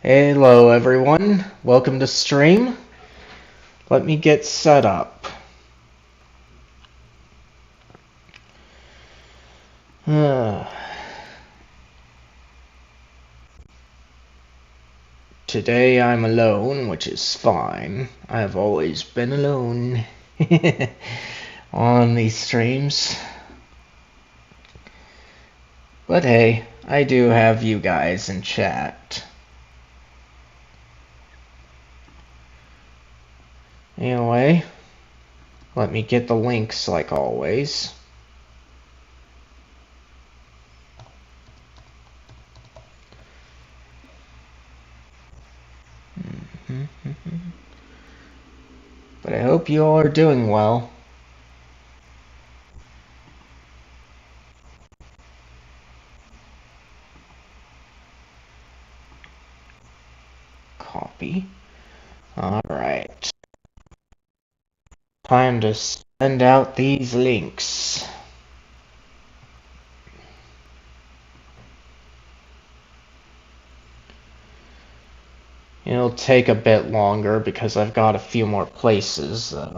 Hello everyone, welcome to stream. Let me get set up. Today I'm alone, which is fine. I've always been alone on these streams. But hey, I do have you guys in chat. Anyway, let me get the links like always. But I hope you all are doing well. Copy. Alright. Time to send out these links. It'll take a bit longer because I've got a few more places, though.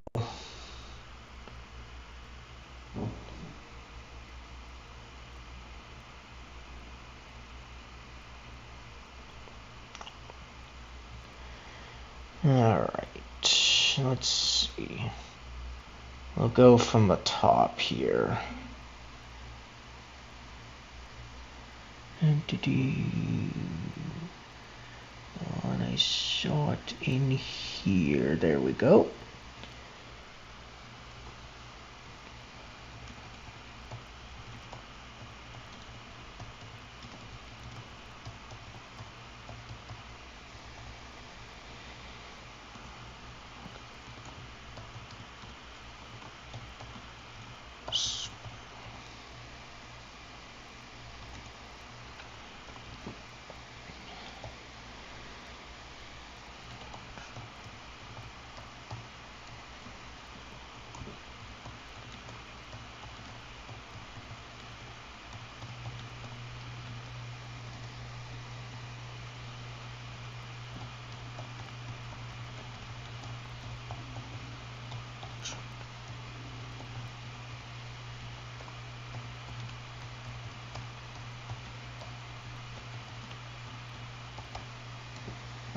Alright, let's see. We'll go from the top here. And I saw it in here. There we go.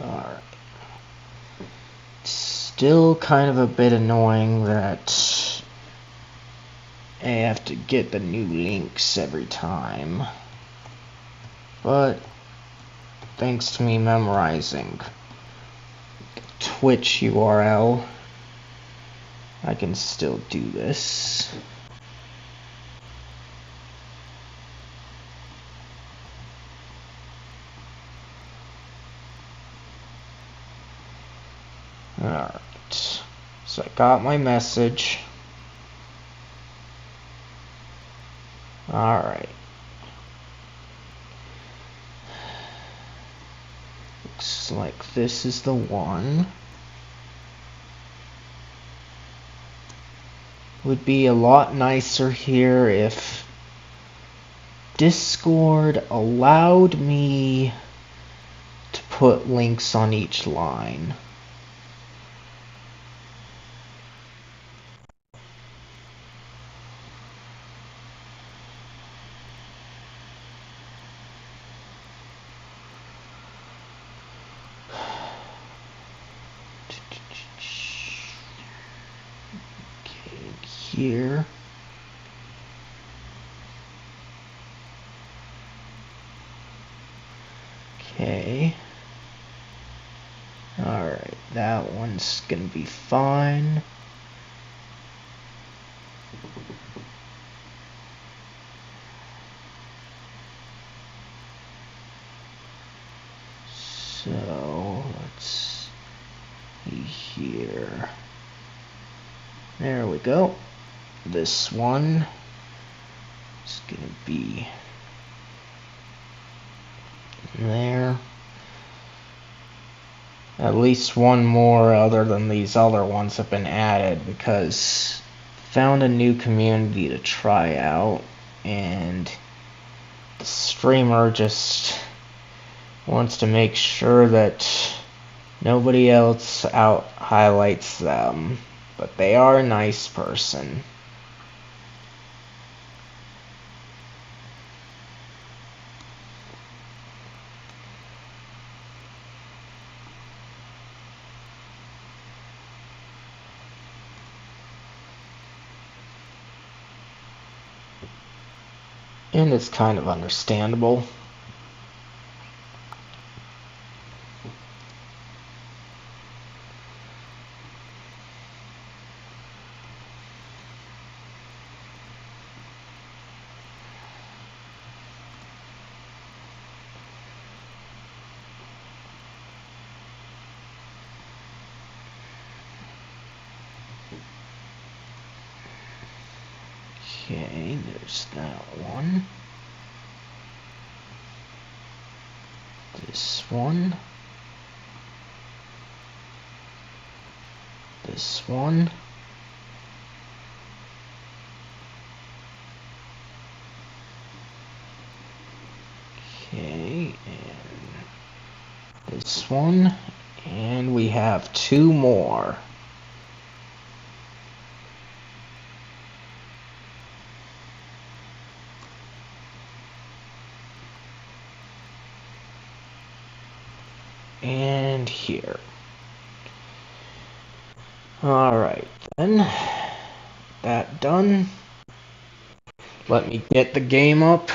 Alright. Still kind of a bit annoying that I have to get the new links every time. But thanks to me memorizing the Twitch URL, I can still do this. Alright, so I got my message. Alright. Looks like this is the one. Would be a lot nicer here if Discord allowed me to put links on each line. Here. Okay. Alright, that one's gonna be fine. So, let's see here. There we go. This one is gonna be there. At least one more other than these other ones have been added because I found a new community to try out and the streamer just wants to make sure that nobody else out highlights them, but they are a nice person. And it's kind of understandable. Okay, there's that one. This one. This one. Okay, and this one. And we have 2 more. And here. Alright then. That done. Let me get the game up.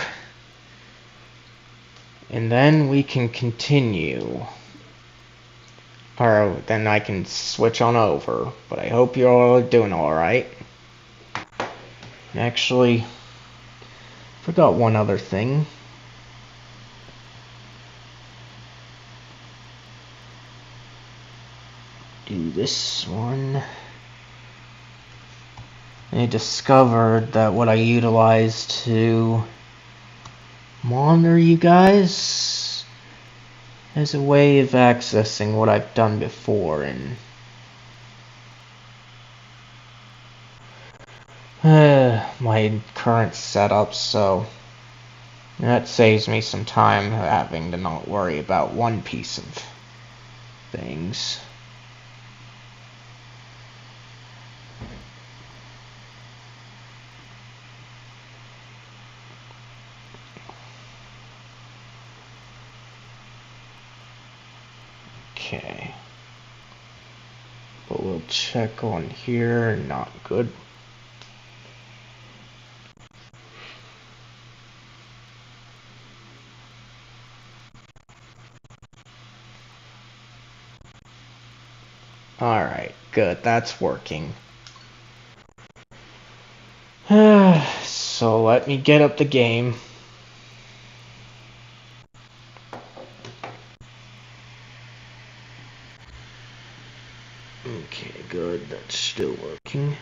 And then we can continue. Or then I can switch on over. But I hope you're all doing alright. Actually, forgot one other thing. Do this one. I discovered that what I utilized to monitor you guys as a way of accessing what I've done before in my current setup, so that saves me some time having to not worry about one piece of things. Okay. But we'll check on here, not good. Alright, good, that's working. So let me get up the game. Okay, good, that's still working.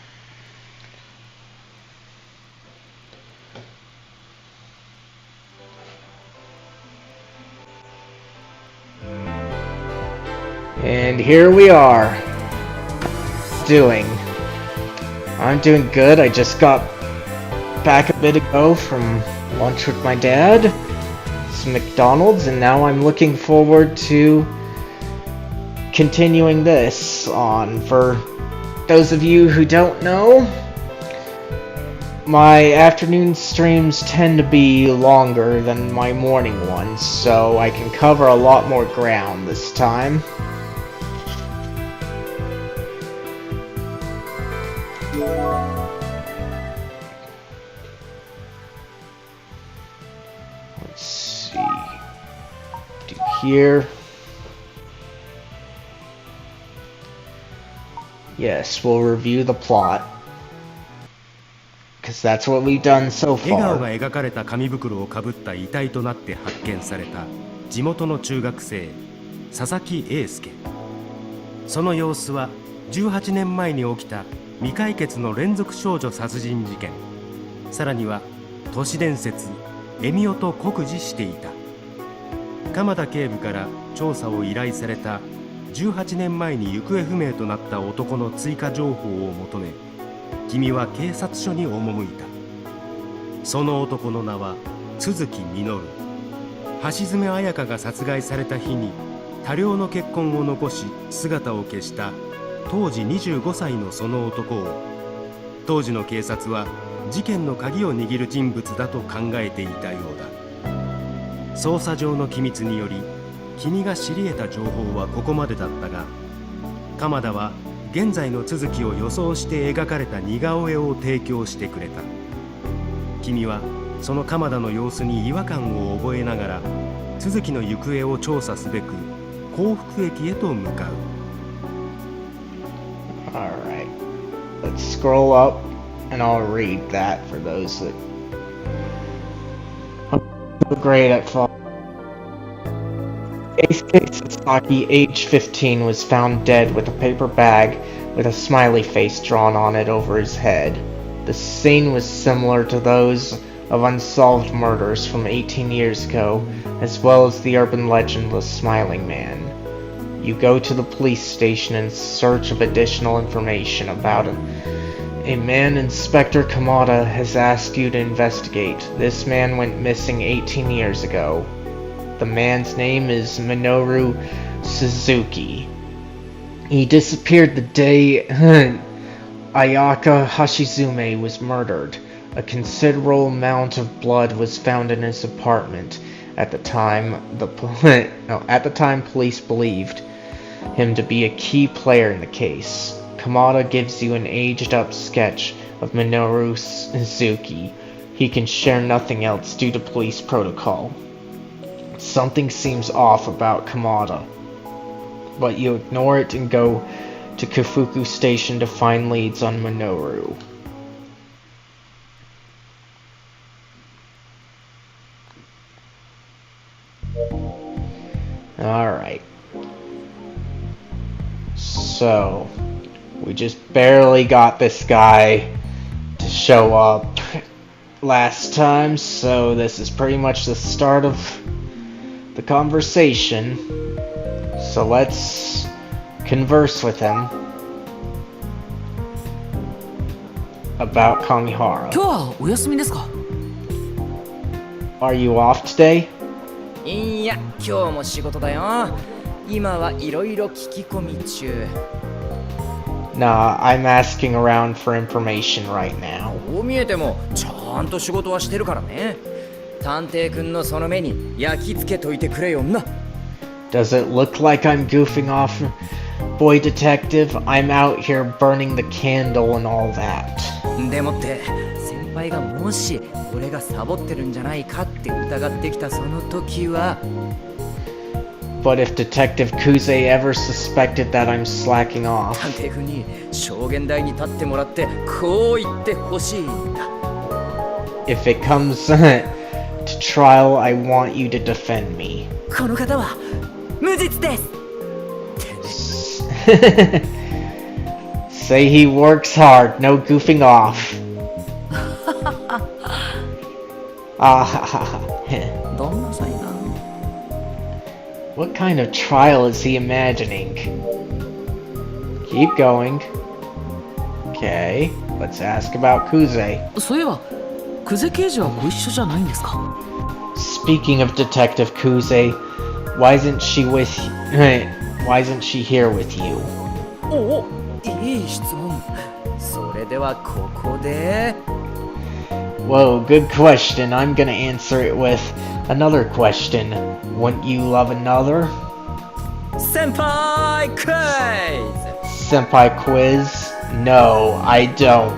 And here we are. I'm doing good. I just got back a bit ago from lunch with my dad. Some McDonald's, and now I'm looking forward to continuing this on. For those of you who don't know, my afternoon streams tend to be longer than my morning ones, so I can cover a lot more ground this time. Let's see. Do here. Yes, we'll review the plot. Because that's what we've done so far. 笑顔が描かれた紙袋をかぶった遺体となって発見された地元の中学生佐々木英介。その様子は18年前に起きた未解決の連続少女殺人事件、さらには都市伝説エミオと酷似していた。鎌田警部から調査を依頼された18年前に行方不明となった男の追加情報を求め、君は警察署に赴いた。その男の名は都築実。橋爪彩香が殺害された日に多量の血痕を残し姿を消した当時25歳のその男を当時の警察は事件の鍵を握る人物だと考えていたようだ。捜査上の機密により君が知り得た情報はここまでだったが、鎌田は現在の続きを予想して描かれた似顔絵を提供してくれた。君はその鎌田の様子に違和感を覚えながら続きの行方を調査すべく幸福駅へと向かう。 Alright, let's scroll up and I'll read that for those that are great at fall. Eisuke Sasaki, age 15, was found dead with a paper bag with a smiley face drawn on it over his head. The scene was similar to those of unsolved murders from 18 years ago, as well as the urban legend The Smiling Man. You go to the police station in search of additional information about him. A man Inspector Kamada has asked you to investigate. This man went missing 18 years ago. The man's name is Minoru Suzuki. He disappeared the day Ayaka Hashizume was murdered. A considerable amount of blood was found in his apartment. At the time, police believed him to be a key player in the case. Kamada gives you an aged-up sketch of Minoru Suzuki. He can share nothing else due to police protocol. Something seems off about Kamada, but you ignore it and go to Kufuku Station to find leads on Minoru. Alright. So, we just barely got this guy to show up last time, so this is pretty much the start of the conversation. So let's converse with him about Kamihara. 今日はお休みですか？ Are you off today? いや、今日も仕事だよ。今はいろいろ聞き込み中。Nah, I'm asking around for information right now. こう見えてもちゃんと仕事はしてるからね。探偵くんのその目に焼き付けといてくれよな。Does it look like I'm goofing off, boy detective? I'm out here burning the candle and all that. でもって先輩がもし俺がサボってるんじゃないかって疑ってきたその時は。But if Detective Kuze ever suspected that I'm slacking off, 探偵くんに証言台に立ってもらってこう言ってほしいんだ。if it comes to trial, I want you to defend me. この方は無実です。Say he works hard, no goofing off.どんな才能？ What kind of trial is he imagining? Keep going. Okay, let's ask about Kuze. そういえば、久世刑事はご一緒じゃないんですか？ Speaking of Detective Kuze, why isn't she here with you? おお、いい質問。それではここで。Whoa, good question. I'm gonna answer it with another question. Wouldn't you love another? 先輩クイズ。 Senpai quiz? No, I don't.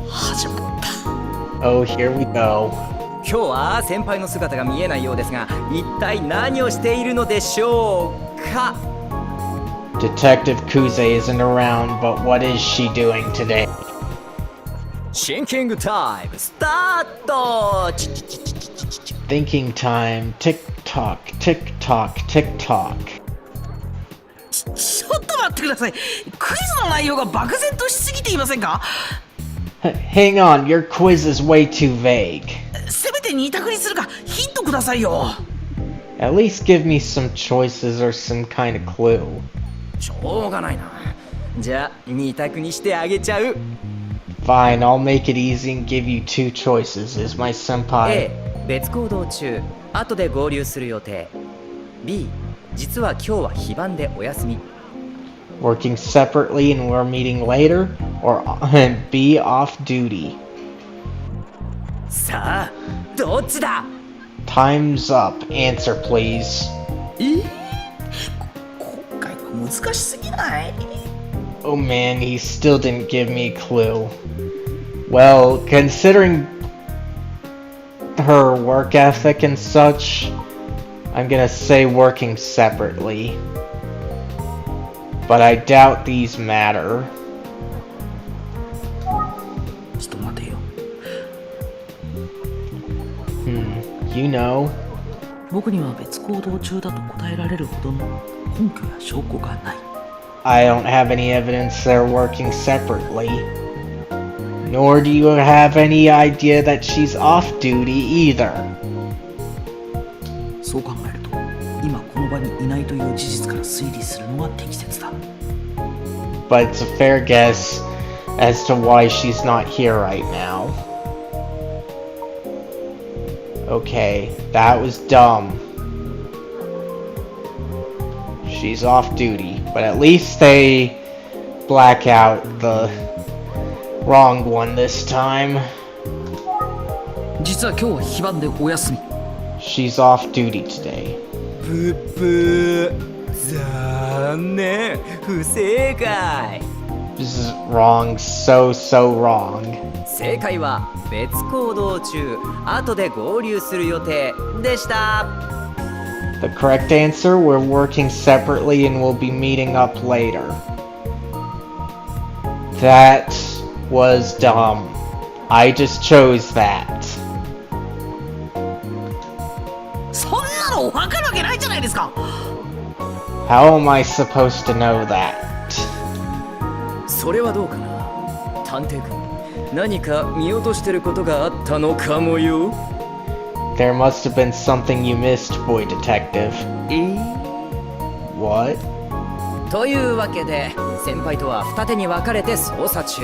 始まった。 Oh, here we go. 今日は先輩の姿が見えないようですが、一体何をしているのでしょうか？ Detective Kuze isn't around, but what is she doing today? シンキングタイムスタート。 Thinking time. Tick tock, tick tock, tick tock. ちょっと待ってください。クイズの内容が漠然としすぎていませんか？ Hang on, your quiz is way too vague. せめて二択にするかヒントくださいよ。 At least give me some choices or some kind of clue. しょうがないな。じゃあ二択にしてあげちゃう。Fine, I'll make it easy and give you two choices. Is my senpai... A、別行動中、後で合流する予定。B、実は今日は非番でお休み。working separately and we're meeting later? Or B, off duty? さあ、どっちだ? Time's up. Answer, please. 今回は難しすぎない？ Oh man, he still didn't give me a clue. Well, considering her work ethic and such, I'm gonna say working separately. But I doubt these matter. ちょっと待てよ。You know. 僕には別行動中だと答えられるほどの根拠や証拠がない。I don't have any evidence they're working separately. Nor do you have any idea that she's off duty either. そう考えると、今この場にいないという事実から推理するのは適切だ。But it's a fair guess as to why she's not here right now. Okay, that was dumb. She's off duty, but at least they black out the wrong one this time. 実は今日は非番でお休み。She's off duty today. ブッブー。残念。不正解。This is wrong, so wrong. 正解は別行動中、後で合流する予定でした。The correct answer, we're working separately and we'll be meeting up later. That was dumb. I just chose that. そんなの分かるわけないじゃないですか。How am I supposed to know that? それはどうかな。探偵君、何か見落としてることがあったのかもよ。There must have been something you missed, boy detective. What? というわけで、先輩とは二手に分かれて捜査中。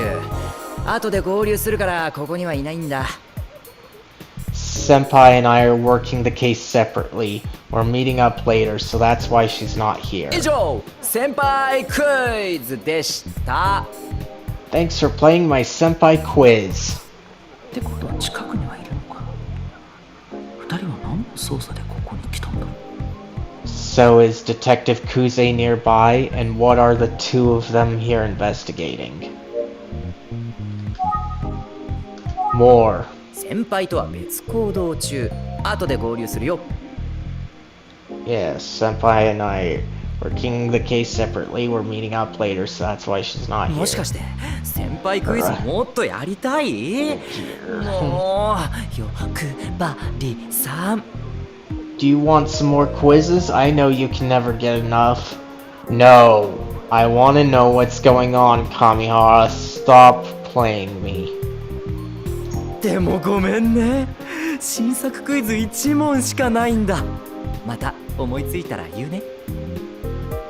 後で合流するからここにはいないんだ。Senpai and I are working the case separately. We're meeting up later, so that's why she's not here. 以上、先輩クイズでした。Thanks for playing my senpai quiz. ってことは近くにはいるのか。二人は何の捜査でここに来たんだろう。So is Detective Kuze nearby, and what are the two of them here investigating? More. 先輩とは別行動中。後で合流するよ。Yes, Senpai and I are working the case separately. We're meeting up later, so that's why she's not here. もしかして先輩クイズもっとやりたい？もう欲張りさん。Do you want some more quizzes? I know you can never get enough. No, I want to know what's going on, Kamihara. Stop playing me. でもごめんね。新作クイズ1問しかないんだ。また思いついたら言うね。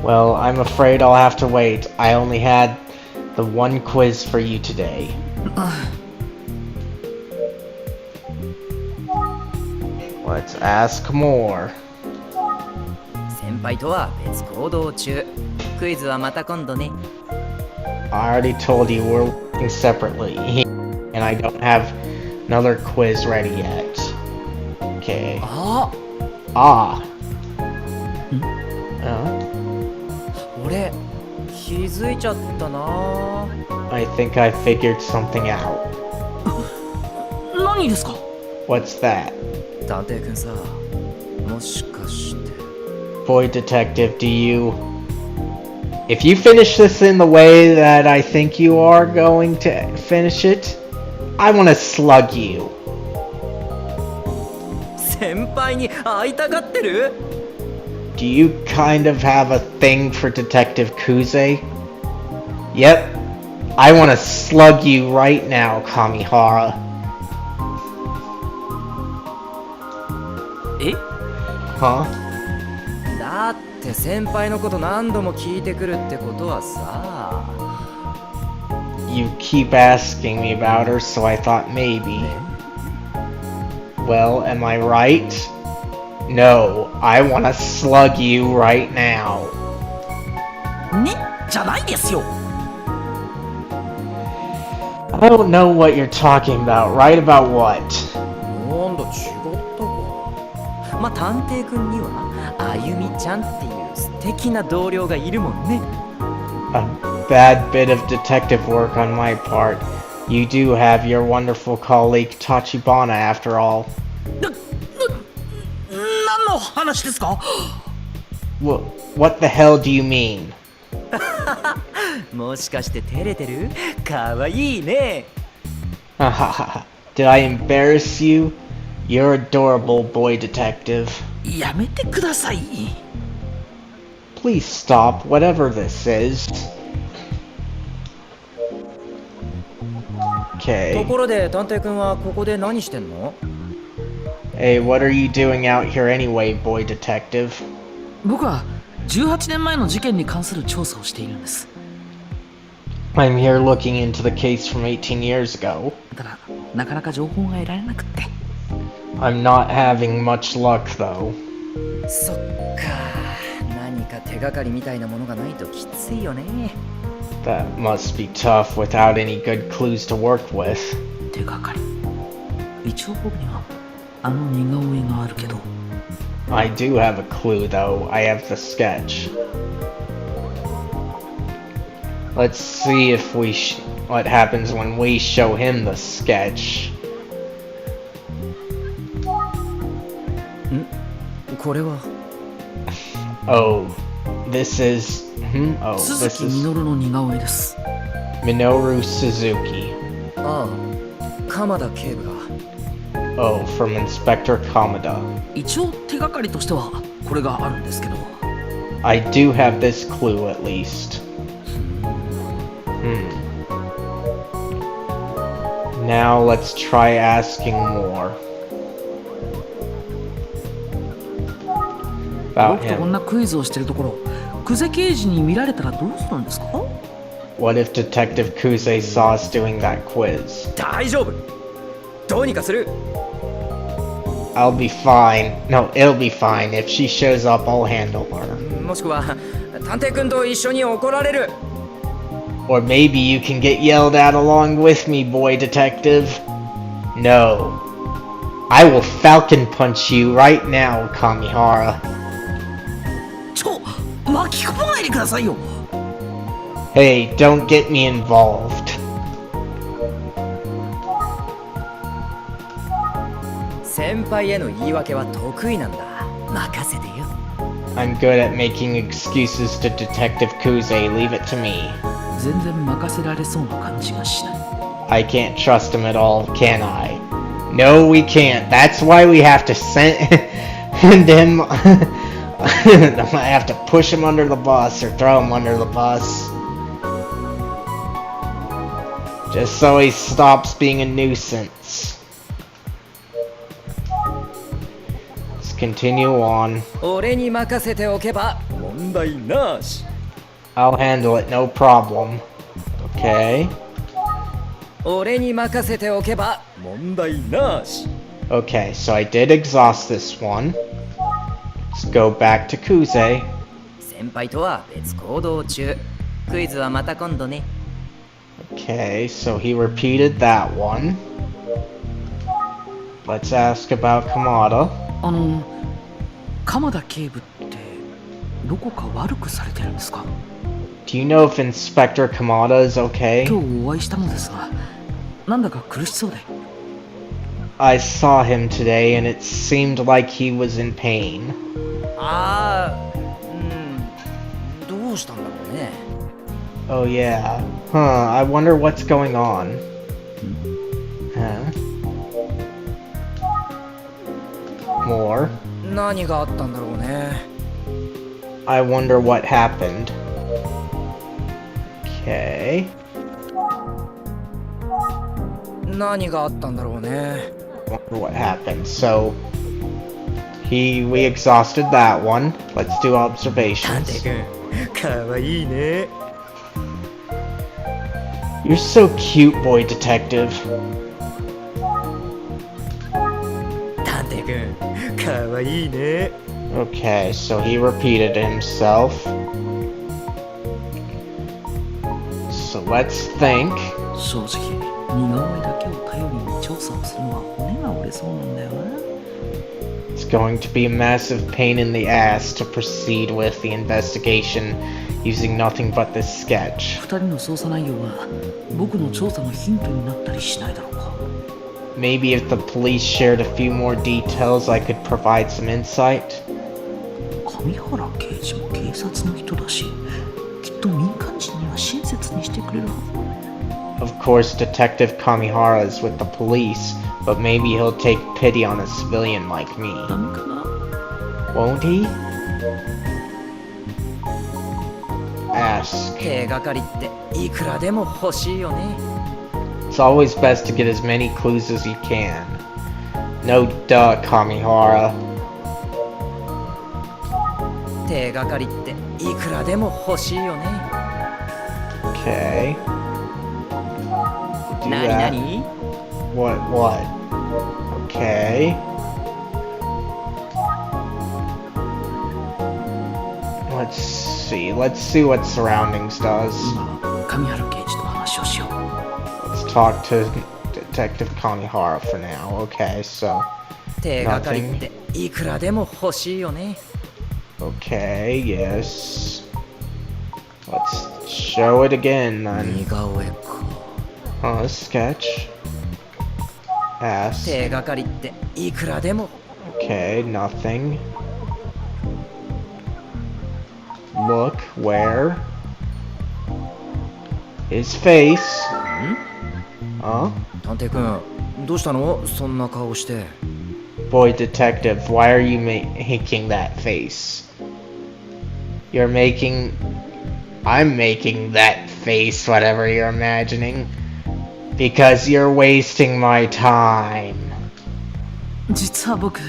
Well, I'm afraid I'll have to wait. I only had the one quiz for you today. Let's ask more. 先輩とは別行動中。クイズはまた今度ね。I already told you we're working separately, and I don't have another quiz ready yet. Okay. あ、 Ah. 俺気づいちゃったな。 I think I figured something out. 何ですか？ What's that? 探偵くんさ、もしかして。 Boy detective, do you... If you finish this in the way that I think you are going to finish it, I want to slug you. 先輩に会いたがってる？ Do you kind of have a thing for Detective Kuze? Yep. I want to slug you right now, Kamihara. え？ Huh? だって先輩のこと何度も聞いてくるってことはさ、You keep asking me about her, so I thought maybe. Well, am I right? No, I want to slug you right now. ねじゃないですよ。 I don't know what you're talking about. Right about what? なんだ違ったか。まあ探偵くんにはあゆみちゃんっていう素敵な同僚がいるもんね。 A bad bit of detective work on my part. You do have your wonderful colleague Tachibana after all. 何の話ですか？ What the hell do you mean? もしかして照れてる？かわいいね。Did I embarrass you? You're adorable, boy detective. やめてください。 Please stop, whatever this is. と Okay. ころで探偵くんはここで何してんの？ Hey, what are you doing out here anyway, boy detective? 僕は18年前の事件に関する調査をしているんです。 I'm here looking into the case from 18 years ago. ただ、なかなか情報が得られなくって。 I'm not having much luck, though. そっか。何か手がかりみたいなものがないときついよね。 That must be tough without any good clues to work with. 手がかり。一応僕にはあの似顔絵があるけど。 I do have a clue, though. I have the sketch. Let's see if what happens when we show him the sketch. これは Oh, this is... Oh, 鈴 this 木 is 実の似顔絵です。 Minoru Suzuki. ああ、鎌田警部が Oh, from Inspector Kamada. 一応手がかりとしてはこれがあるんですけど。 I do have this clue, at least. Now let's try asking more. About 僕とこん him. なクイズをしてるところ、久世刑事に見られたらどうするんですか？ What if Detective Kuze saw us doing that quiz? 大丈夫。どうにかする。 I'll be fine. No, it'll be fine. If she shows up, I'll handle her. もしくは探偵くんと一緒に怒られる。 Or maybe you can get yelled at along with me, boy detective. No. I will falcon punch you right now, Kamihara. 巻き込まないでくださいよ。 Hey, don't get me involved. 先輩への言い訳は得意なんだ。任せてよ。 I'm good at making excuses to Detective Kuze. Leave it to me. 全然任せられそうな感じがしない。 I can't trust him at all, can I? No, we can't. That's why we have to send him. I have to push him under the bus or throw him under the bus. Just so he stops being a nuisance. Let's continue on. 俺に任せておけば問題なし。 I'll handle it, no problem. Okay. 俺に任せておけば問題なし。 Okay, so I did exhaust this one. Let's go back to Kuze. 先輩とは別行動中。クイズはまた今度ね。 Okay, so he repeated that one. Let's ask about Kamada. 鎌田警部ってどこか悪くされてるんですか？ Do you know if Inspector Kamada is okay? 今日お会いしたのですが、なんだか苦しそうで。 I saw him today and it seemed like he was in pain. ああ、どうしたんだろうね。 Oh yeah. Huh, I wonder what's going on. Huh? More. 何があったんだろうね。 I wonder what happened. Okay. 何があったんだろうね。 Wonder what happened. So we exhausted that one. Let's do 探 observations. 偵くん、かわいいね。You're so cute, boy detective. 探偵くん、かわいいね。Okay, so he repeated himself. So let's think. 正直似顔絵だけを頼りに調査をするのは骨が折れそうなんだよな。 It's going to be a massive pain in the ass to proceed with the investigation using nothing but this sketch. 二人の捜査内容が僕の調査のヒントになったりしないだろうか。 Maybe if the police shared a few more details, I could provide some insight. 上原刑事も警察の人だし、きっと民間人には親切にしてくれるはず。 Of course, Detective Kamihara is with the police, but maybe he'll take pity on a civilian like me. ダメかな。 Won't he? Ask. 手がかりっていくらでも欲しいよね。 It's always best to get as many clues as you can. No duh, Kamihara. 手がかりっていくらでも欲しいよね。 Okay. Do なに that. なに？ What? Okay. Let's see what surroundings does. 今上原刑事と話をしよう。 Let's talk to Detective Kamihara for now. Okay, so 手がかりっていくらでも欲しいよね。 okay, yes. Let's show it again 似 then. 顔絵か。 Sketch. Ask. 手がかりっていくらでも。 Okay, nothing. Look, where? His face. 探偵くん、どうしたの？そんな顔して。 Boy detective, why are you making that face? I'm making that face, whatever you're imagining. Because you're wasting my time. 実は僕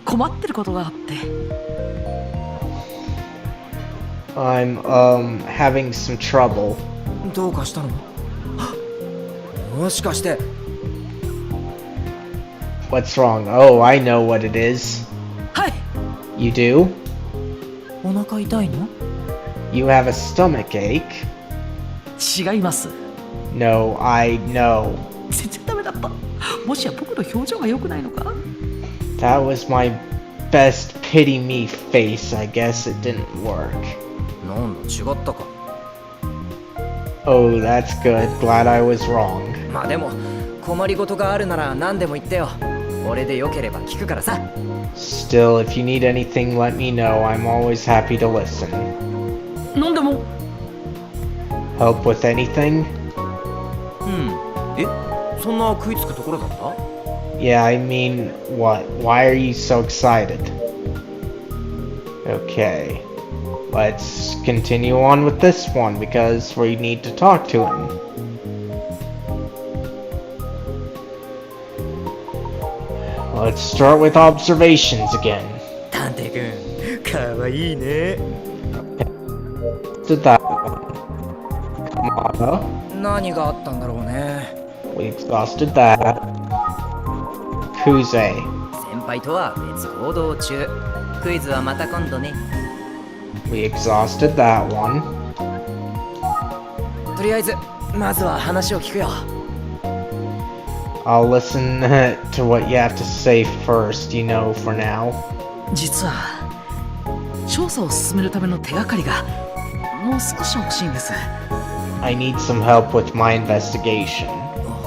困ってることがあって。 I'm, having some trouble. どうかしたの？もしかして。 What's wrong? Oh, I know what it is. はい。 You do? お腹痛いの？ You have a stomach ache? 違います。 No, I know. 全然ダメだった。もしや僕の表情が良くないのか？ That was my best pity me face. I guess it didn't work. なんだ違ったか。 Oh, that's good. Glad I was wrong. まあでも困りごとがあるなら何でも言ってよ。俺でよければ聞くからさ。 Still, if you need anything, let me know. I'm always happy to listen. なんでも。 Help with anything? え、そんな食いつくところだった？ Yeah, I mean, what? Why are you so excited? Okay. Let's continue on with this one because we need to talk to him. Let's start with observations again. 探偵くん、かわいいね。 Did that Kamada? 何があったんだろうね。 We exhausted that. Kuze. 先輩とは別行動中。クイズはまた今度ね。 We exhausted that one. とりあえずまずは話を聞くよ。 I'll listen to what you have to say first, for now. 実は調査を進めるための手がかりがもう少し欲しいんです。 I need some help with my investigation. でも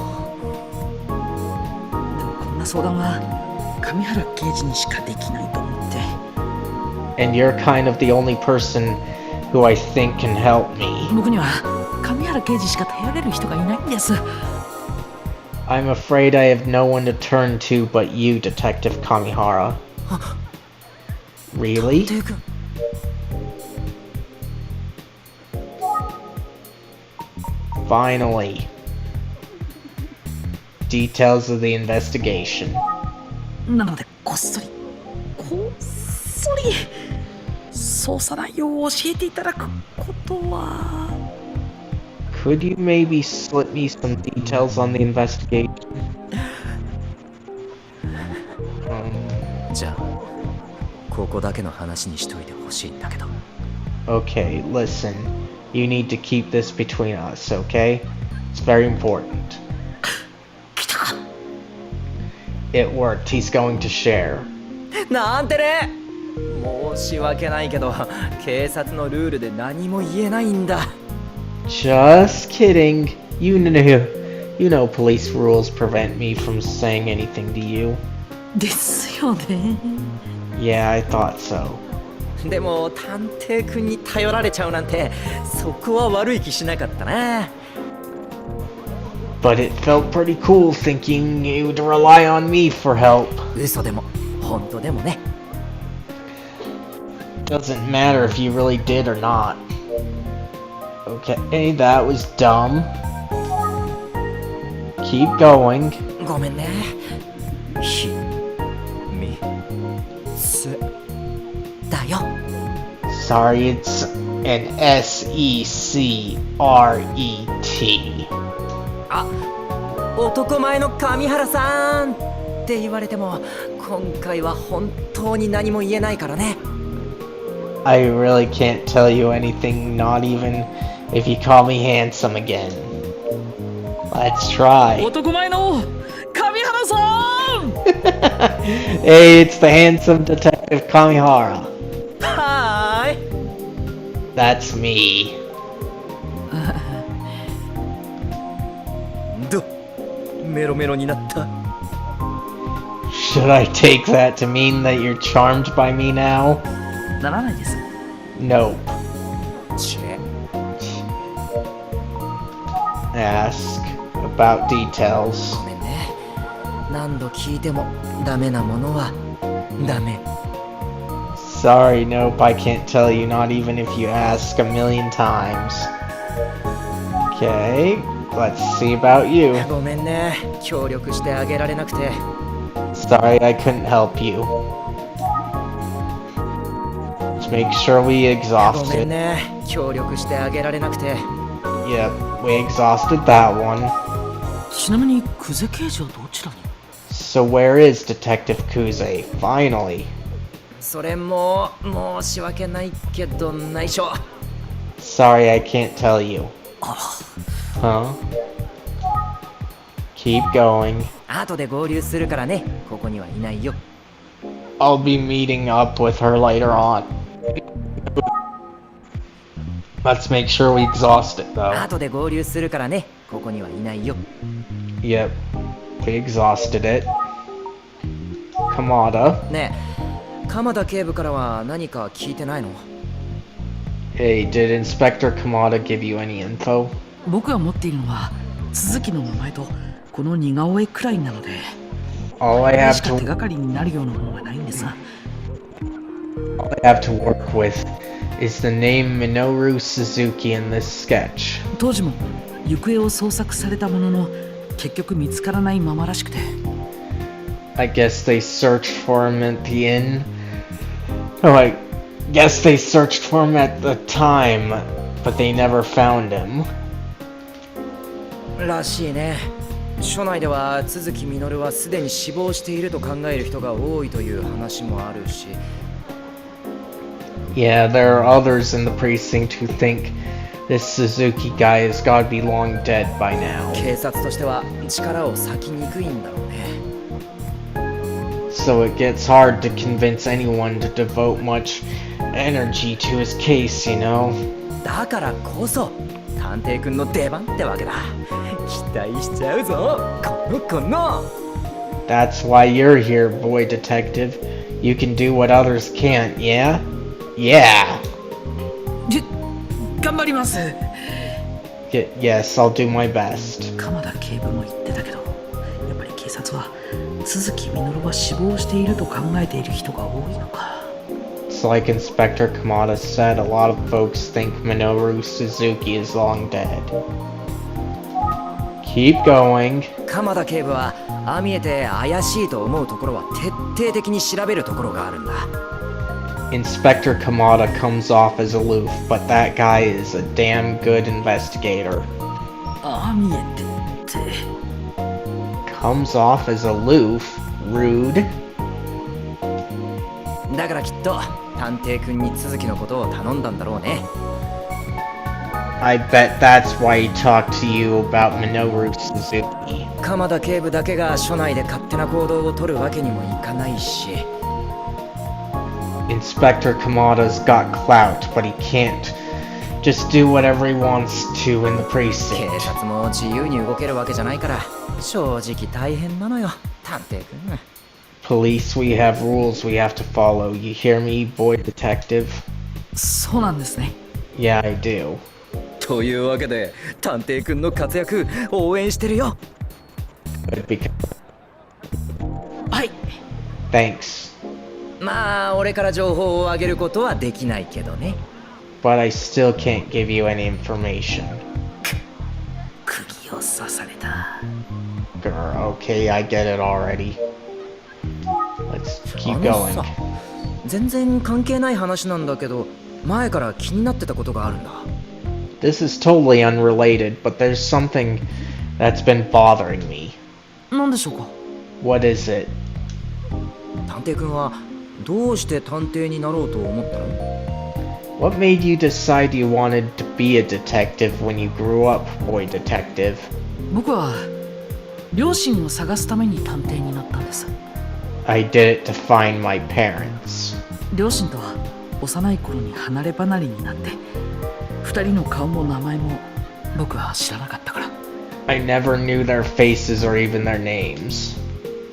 こんな相談は上原刑事にしかできないと思って。 And you're kind of the only person who I think can help me. 僕には上原刑事しか頼れる人がいないんです。 I'm afraid I have no one to turn to but you, Detective Kamihara. Really? 探偵君。 Finally. Details of the investigation. なのでこっそり捜査内容を教えていただくことは。Could you maybe slip me some details on the investigation? じゃあここだけの話にしといてほしいんだけど。 Okay, listen. You need to keep this between us, okay? It's very important. 来たか。 It worked. He's going to share. なんてね。申し訳ないけど警察のルールで何も言えないんだ。 Just kidding. You know police rules prevent me from saying anything to you. ですよね。 Yeah, I thought so. でも探偵くんに頼られちゃうなんてそこは悪い気しなかったな。 But it felt pretty cool thinking you'd rely on me for help. 嘘でも本当でもね。 Doesn't matter if you really did or not. Okay, that was dumb. Keep going. ごめんね。ひみつだよ。 Sorry, it's an S-E-C-R-E-T. あ、男前の上原さんって言われても今回は本当に何も言えないからね。 I really can't tell you anything, not even if you call me handsome again. Let's try. 男前の上原さん。Hey, it's the handsome detective Kamihara. はーい。 That's me. メロメロになった。 Should I take that to mean that you're charmed by me now? ならないです。 Nope. チェ。 Ask about details. ごめんね。何度聞いてもダメなものはダメ。 Sorry, nope, I can't tell you, not even if you ask a million times. Okay, let's see about you. ごめんね。協力してあげられなくて。 Sorry, I couldn't help you. Let's make sure we ご exhaust めん it. ね。協力してあげられなくて。 Yep, we exhausted that one. ちなみに久世刑事はどちらに？ So where is Detective Kuze? Finally. それも申し訳ないけど内緒。 Sorry, I can't tell you. Huh? Keep going. 後で合流するからね。ここにはいないよ。 I'll be meeting up with her later on. Let's make sure we exhaust it, though. 後で合流するからね。ここにはいないよ。 Yep, we exhausted it. Kamada. ねえ、鎌田警部からは何か聞いてないの？ Hey, did Inspector Kamada give you any info? 僕が持っているのは鈴木の名前とこの似顔絵くらいなので、 All I これ have しか手 to がかりになるようなものがないんです。 work with is the name Minoru Suzuki in this sketch. 当時も行方を捜索されたものの結局見つからないままらしくて、 I guess they searched for him at the inn. Oh, I guess they searched for him at the time, but they never found him. らしいね。署内では都築実はすでに死亡していると考える人が多いという話もあるし。 Yeah, there are others in the precinct who think this Suzuki guy has got to be long dead by now. 警察としては力を割きにくいんだろうね。 So it gets hard to convince anyone to devote much energy to his case, you know? だからこそ探偵くんの出番ってわけだ。期待しちゃうぞ。この。 That's why you're here, boy detective. You can do what others can't, yeah? Yeah! 頑張ります。 Yes, I'll do my best. 鎌田警部も言ってたけど、やっぱり警察は鈴木みのるは死亡していると考えている人が多いのか。 It's like Inspector Kamada said, a lot of folks think Minoru Suzuki is long dead. Keep going. 鎌田警部はああ見えて怪しいと思うところは徹底的に調べるところがあるんだ。 Inspector Kamada comes off as aloof, but that guy is a damn good investigator. ああ見えてって Comes off as aloof, rude. だからきっと探偵くんに続きのことを頼んだんだろうね。 I bet that's why he talked to you about Minoru Suzuki. 鎌田警部だけが署内で勝手な行動を取るわけにもいかないし、 Inspector Kamada's got clout, but he can't just do whatever he wants to in the 警 precinct. 察も自由に動けるわけじゃないから正直大変なのよ探偵くん。 Police, we have rules we have to follow. You hear me, boy detective? そうなんですね。 Yeah, I do. というわけで探偵くんの活躍応援してるよ。 But because はい。 thanks. まあ俺から情報をあげることはできないけどね。 But I still can't give you any information. 釘を刺された。 Girl, okay, I get it already. Let's あ keep のさ going. 全然関係ない話なんだけど前から気になってたことがあるんだ。 This is totally unrelated, but there's something that's been bothering me. なんでしょうか。 What is it? 探偵くんはどうして探偵になろうと思ったの？ What made you decide you wanted to be a detective when you grew up, boy detective? 僕は両親を探すために探偵になったんです。 I did it to find my parents. 両親とは幼い頃に離れ離れになって二人の顔も名前も僕は知らなかったから。 I never knew their faces or even their names.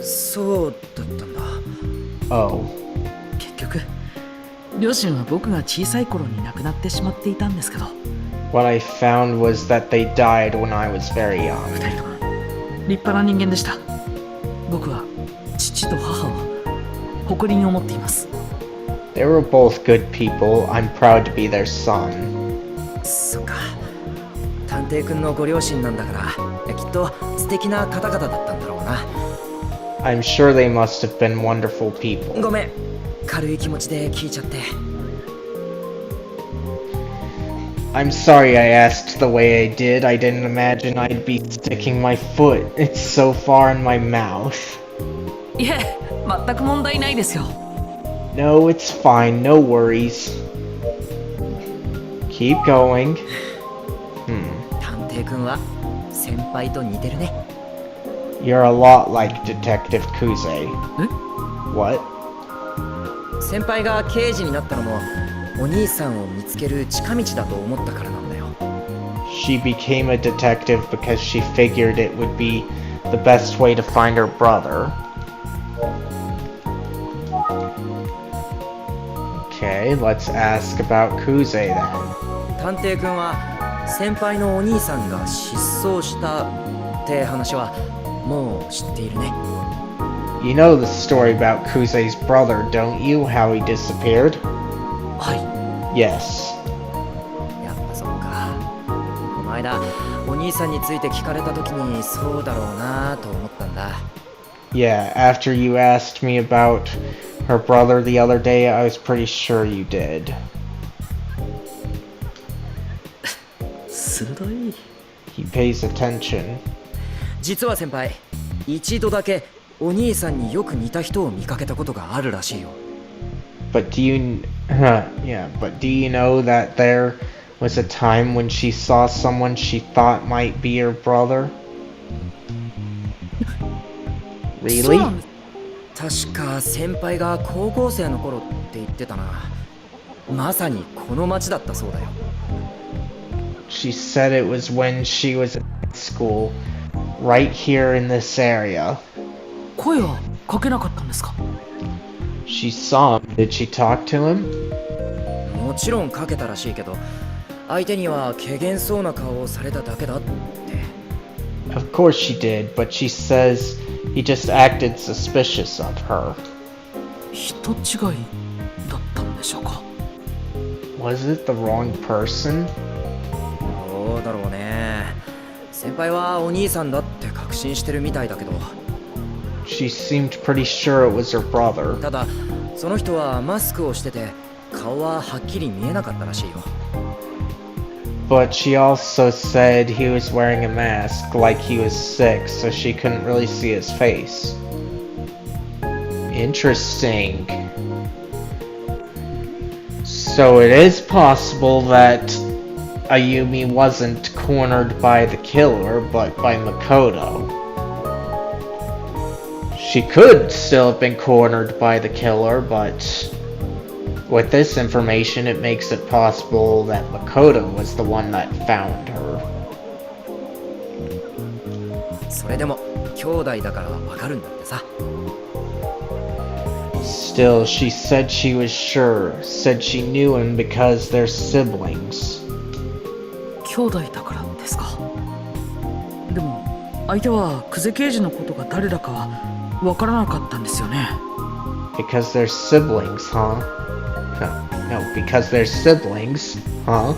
そうだったんだ。 Oh, 結局両親は僕が小さい頃に亡くなってしまっていたんですけど、 what I found was that they died when I was very young. 二人とも立派な人間でした。僕は父と母を誇りに思っています。 They were both good people. I'm proud to be their son. そっか。探偵くんのご両親なんだからきっと素敵な方々だったんだろうな。 I'm sure they must have been wonderful people. ごめん軽い気持ちで聞いちゃって。 I'm sorry I asked the way I did. I didn't imagine I'd be sticking my foot. It's so far in my mouth. いえ、全く問題ないですよ。 No, it's fine. No worries. Keep going. 探偵くんは先輩と似てるね。 You're a lot like Detective Kuze. え？ What? 先輩が刑事になったのもお兄さんを見つける近道だと思ったからなんだよ。 She became a detective because she figured it would be the best way to find her brother. Okay, let's ask about Kuze then. 探偵くんは先輩のお兄さんが失踪したって話はもう知っているね。 You know the story about Kuze's brother, don't you? How he disappeared? はい。 Yes. やっぱそっか。この間お兄さんについて聞かれた時にそうだろうなと思ったんだ。 Yeah, after you asked me about her brother the other day, I was pretty sure you did. 鋭い。 He pays attention. 実は先輩一度だけお兄さんによく似た人を見かけたことがあるらしいよ。 But do you know that there was a time when she saw someone she thought might be her brother? そうな Really? んです。確か先輩が高校生の頃って言ってたな。まさにこの町だったそうだよ。 She said it was when she was in school, right here in this area. 声はかけなかったんですか？ She saw him. Did she talk to him? もちろんかけたらしいけど相手には怪げそうな顔をされただけだって。 Of course she did, but she says he just acted suspicious of her. 人違いだったんでしょうか？ Was it the wrong person? どうだろうね。先輩はお兄さんだって確信してるみたいだけど、 She seemed pretty sure it was her brother. ただその人はマスクをしてて顔ははっきり見えなかったらしいよ。But she also said he was wearing a mask, like he was sick, so she couldn't really see his face. Interesting. So it is possible that Ayumi wasn't cornered by the killer, but by Makoto. She could still have been cornered by the killer, but with this information it makes it possible that Makoto was the one that found her. それでも兄弟だからわかるんだってさ。 Still, she said she was sure, said she knew him because they're siblings. 兄弟だからですか。でも相手は久世刑事のことが誰だかはわからなかったんですよね。 Because they're siblings, huh? No, because they're siblings, huh?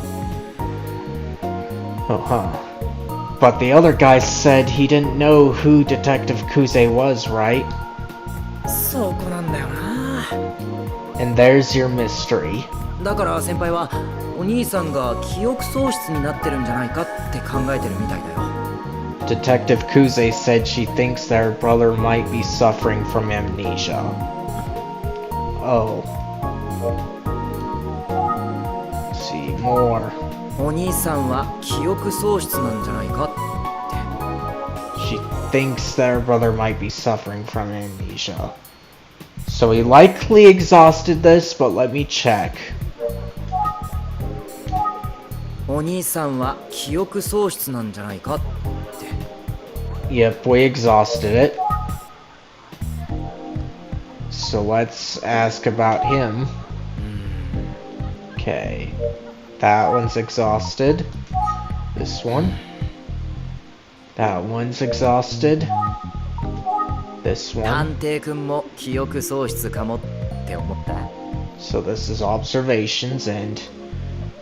But the other guy said he didn't know who Detective Kuze was, right? そこなんだよな。 And there's your mystery. だから先輩はお兄さんが記憶喪失になってるんじゃないかって考えてるみたいだよ。 Detective Kuze said she thinks that her brother might be suffering from amnesia. Oh. Let's see more. お兄さんは記憶喪失なんじゃないかって。 She thinks that her brother might be suffering from amnesia. So he likely exhausted this, but let me check. お兄さんは記憶喪失なんじゃないかって。 Yep, we exhausted it. So let's ask about him. Okay. That one's exhausted. This one. That one's exhausted. This one. 探偵くんも記憶喪失かもって思った。 So this is observations, and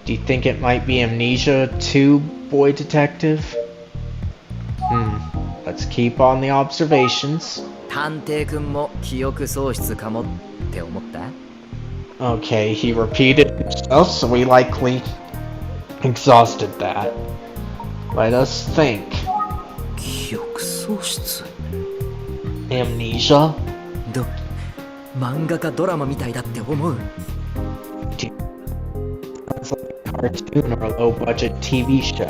do you think it might be amnesia too, boy detective? Let's keep on the observations. 探偵くんも記憶喪失かもって思った。 Okay, he repeated himself, so we likely exhausted that. Let us think. 記憶喪失。 Amnesia? ど、漫画かドラマみたいだって思う。 Sounds like a cartoon or a low-budget TV show.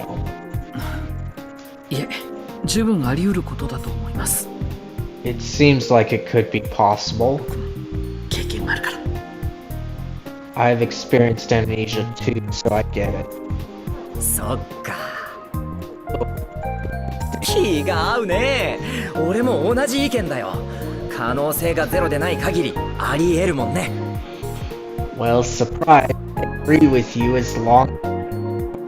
いえ、十分あり得ることだと思います。 It seems like it could be possible. 経験があるから。 I've experienced amnesia too, so I get it. そっか。気が合うね。俺も同じ意見だよ。可能性がゼロでない限りあり得るもんね。 Well, surprise, I agree with you as long as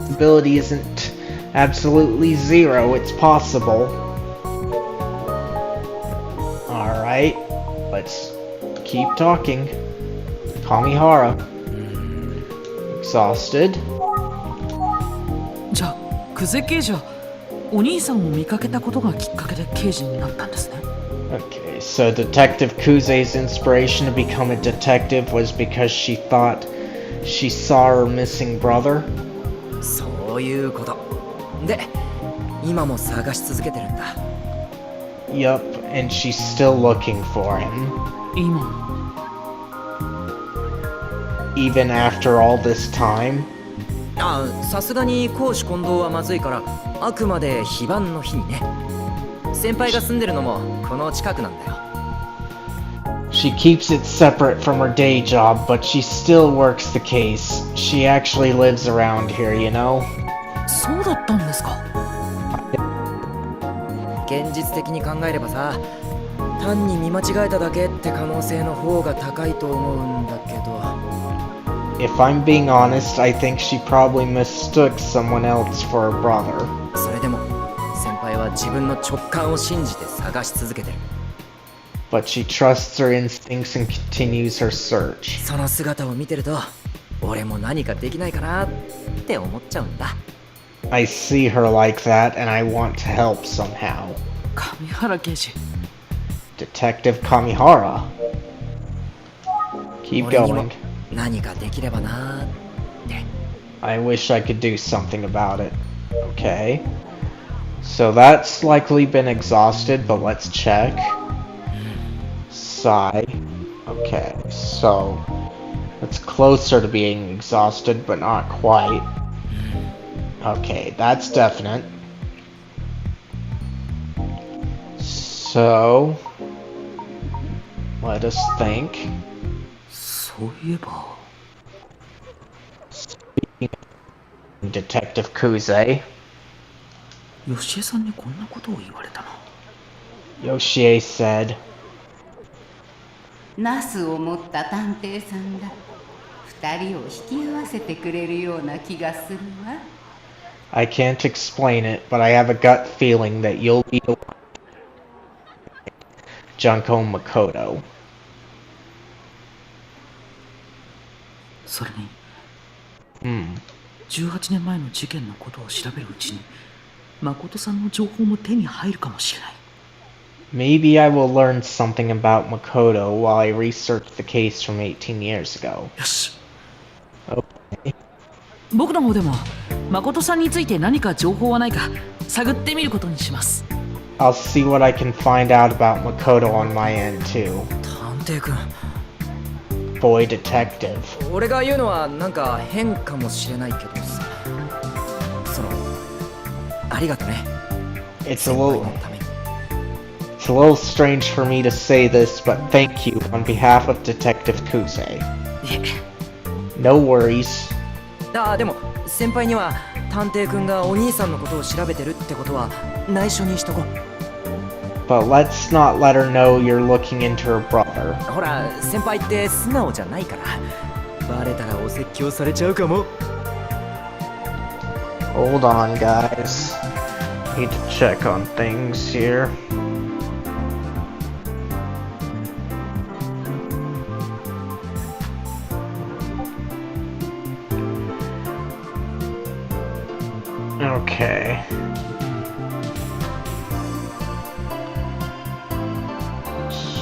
the possibility isn't absolutely zero, it's possible. Alright, let's keep talking. Kamihara. Exhausted. じゃあ久世刑事はお兄さんを見かけたことがきっかけで刑事になったんですね。 Okay, so Detective Kuze's inspiration to become a detective was because she thought she saw her missing brother? そういうこと。で、今も探し続けてるんだ。 Yup, and she's still looking for him. 今 Even after all this time? ああ、さすがに公私混同はまずいから、あくまで非番の日にね。先輩が住んでるのもこの近くなんだよ。 She keeps it separate from her day job, but she still works the case. She actually lives around here, you know? そうだったんですか。現実的に考えればさ、単に見間違えただけって可能性の方が高いと思うんだけど。 If I'm being honest, I think she probably mistook someone else for her brother. それでも先輩は自分の直感を信じて探し続けてる。 But she trusts her instincts and continues her search. その姿を見てると、俺も何かできないかなって思っちゃうんだ。 I see her like that, and I want to help somehow. 上原刑事。 Detective Kamihara. Keep 俺にも going. 何かできればなって。I wish I could do something about it. Okay. So that's likely been exhausted, but let's check. Sigh. Okay, so it's closer to being exhausted, but not quite. Okay, that's definite. So, let us think. そういえば Detective Kuze. 吉江さんにこんなことを言われたな。 Yoshie said, ナスを持った探偵さんが二人を引き合わせてくれるような気がするわ。 I can't explain it, but I have a gut feeling that you'll be the one. Junko Makoto. それに Hmm. 18年前の事件のことを調べるうちに誠さんの情報も手に入るかもしれない。 Maybe I will learn something about Makoto while I research the case from 18 years ago. よし、 Okay. 僕の方でも誠さんについて何か情報はないか探ってみることにします。 I'll see what I can find out about Makoto on my end too. 探偵くん Boy detective. 俺が言うのはなんか変かもしれないけどさ、そのありがとね。 It's 先 a 輩 little のために it's a little strange for me to say this, but thank you on behalf of Detective Kuze. いえ、 No worries. でも先輩には探偵くんがお兄さんのことを調べてるってことは内緒にしとこう。 But let's not let her know you're looking into her brother. ほら先輩って素直じゃないからバレたらお説教されちゃうかも。 Hold on, guys. Need to check on things here. Okay.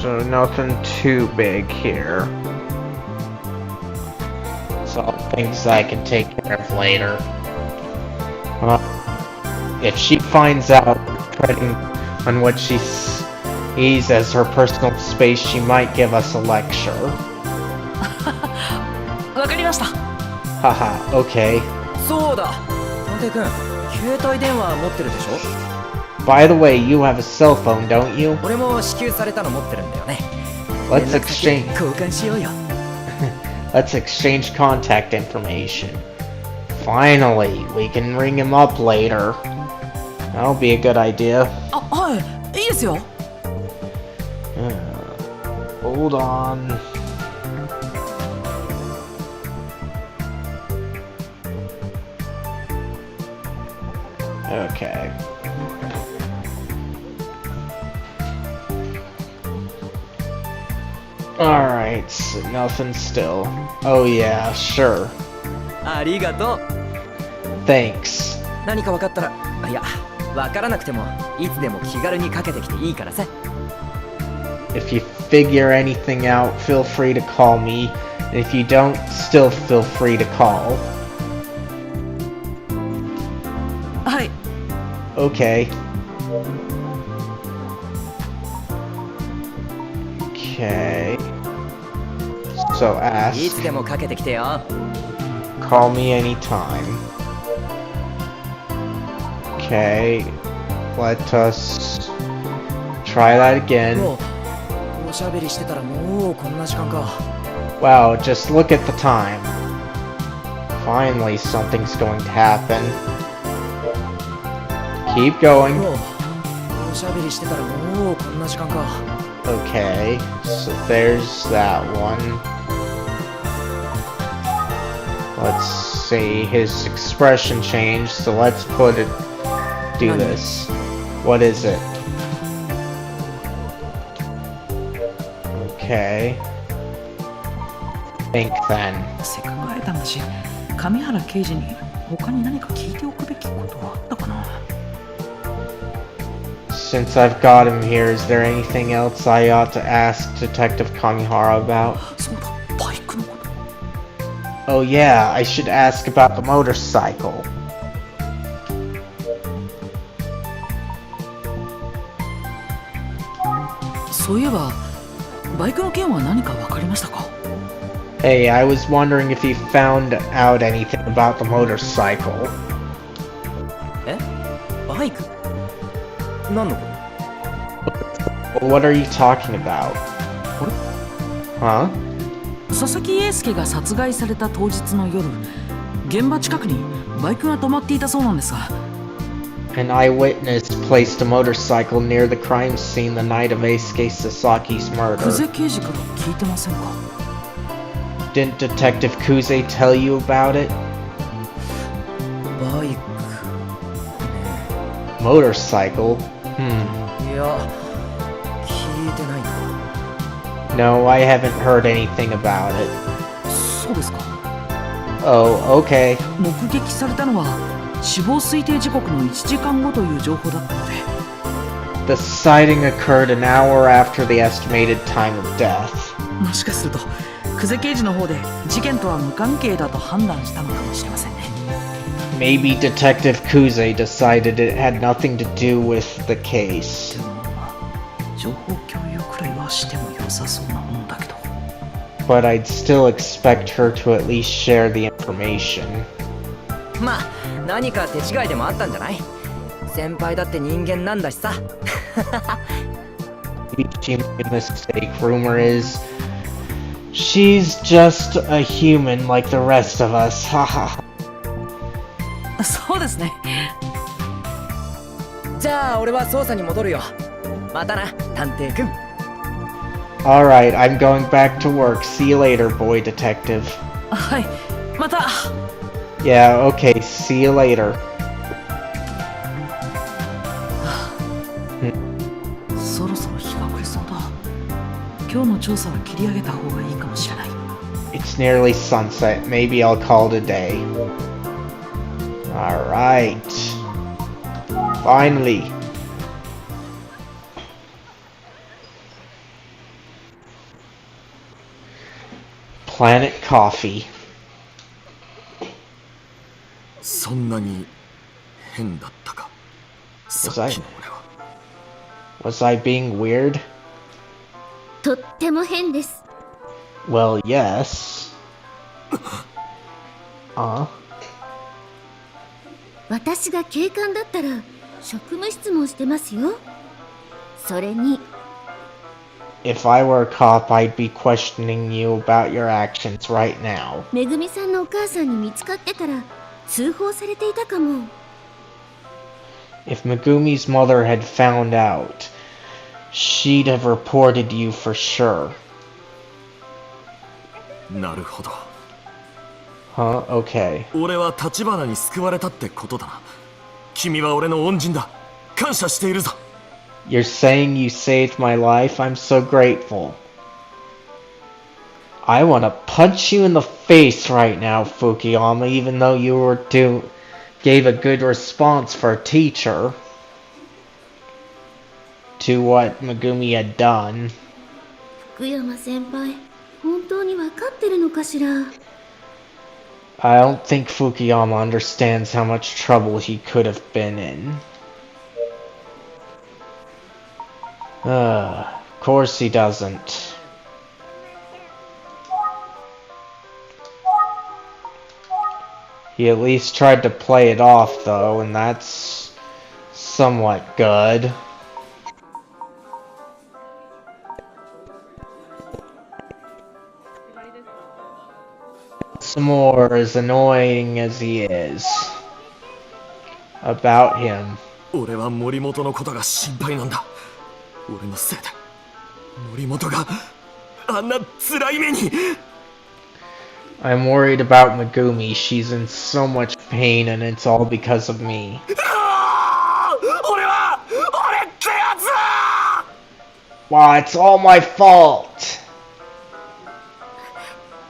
So nothing too big here. It's all things I can take care of later. If she finds out treading on what she sees as her personal space, she might give us a lecture. わかりました。 Haha, okay. そうだ探偵くん携帯電話持ってるでしょ。 By the way, you have a cell phone, don't you? 俺も支給されたの持ってるんだよね。 Let's 連絡先 exchange 交換しようよ。 let's exchange contact information. Finally, we can ring him up later. That'll be a good idea. あ、はい、いいですよ。 Hold on. Okay. Alright, so nothing still. Oh yeah, sure. ありがとう。 Thanks. 何か分かったら、いや分からなくてもいつでも気軽にかけてきていいからさ。 If you figure anything out, feel free to call me. And if you don't, still feel free to call. はい、 Okay. Okay. So い ask. つでもかけてきてよ。 Call me anytime. Okay. Let us try that again. もうおしゃべりしてたらもうこんな時間か。 Wow, just look at the time. Finally, something's going to happen. Keep going. もうおしゃべりしてたらもうこんな時間か。 Okay, so there's that one. Let's see, his expression changed, so let's put it, do this. What is it? Okay. Think then. せっかく会えたんだし、上原刑事に他に何か聞いておくべきことはあったかな。 Since I've got him here, is there anything else I ought to ask Detective Kamihara about? そうだ、バイクのこと。Oh yeah, I should ask about the motorcycle. Hey, I was wondering if you found out anything about the motorcycle. えバイク何のこと What are you talking about? Huh? 佐々木英介が殺害された当日の夜、現場近くにバイクが止まっていたそうなんですが。An eyewitness placed a motorcycle near the crime scene the night of Eisuke Sasaki's 久 murder. 世刑事から聞いてませんか？ Didn't Detective Kuze tell you about it? バイク Motorcycle? いや聞いてないな No, I haven't heard anything about it. そうですか。 Oh, okay. 目撃されたのは死亡推定時刻の1時間後という情報だったので。 The sighting occurred an hour after the estimated time of death. もしかすると久世刑事の方で事件とは無関係だと判断したのかもしれませんね。 Maybe Detective Kuze decided it had nothing to do with the case. でもまあ情報共有くらいはしても良さそうなもんだけど。 But I'd still expect her to at least share the information. まあ何か手違いでもあったんじゃない？先輩だって人間なんだしさ Maybe she made a mistake. Rumor is she's just a human like the rest of us. Haha. そうですね。じゃあ俺は捜査に戻るよまたな探偵くん Alright, I'm going back to work. See you later, boy detective. はい、また。 Yeah, okay, see you later. そろそろ日が暮れそうだ。今日の調査は切り上げた方がいいかもしれない。 It's nearly sunset. Maybe I'll call it a day. Alright. Finally. Planet Coffee. そんなに変だったかさっきの俺は Was I being weird? とっても変です。 Well, yes. 私が警官だったら職務質問してますよ。それに If I were a cop, I'd be questioning you about your actions right now. めぐみさんのお母さんに見つかってたら通報されていたかも。 If Megumi's mother had found out, she'd have reported you for sure. なるほど Huh? Okay. 俺は立花に救われたってことだな君は俺の恩人だ感謝しているぞ You're saying you saved my life? I'm so grateful. I want to punch you in the face right now, Fukuyama, even though you gave a good response for a teacher to what Megumi had done. 福山先輩、本当に分かってるのかしら。 I don't think Fukuyama understands how much trouble he could have been in. Of course he doesn't. He at least tried to play it off, though, and that's somewhat good. Some more, as annoying as he is, about him. 俺は森本のことが心配なんだ俺のせいで森本があんな辛い目に I'm worried about Megumi. She's in so much pain, and it's all because of me. 俺ってやつは Wow, it's all my fault!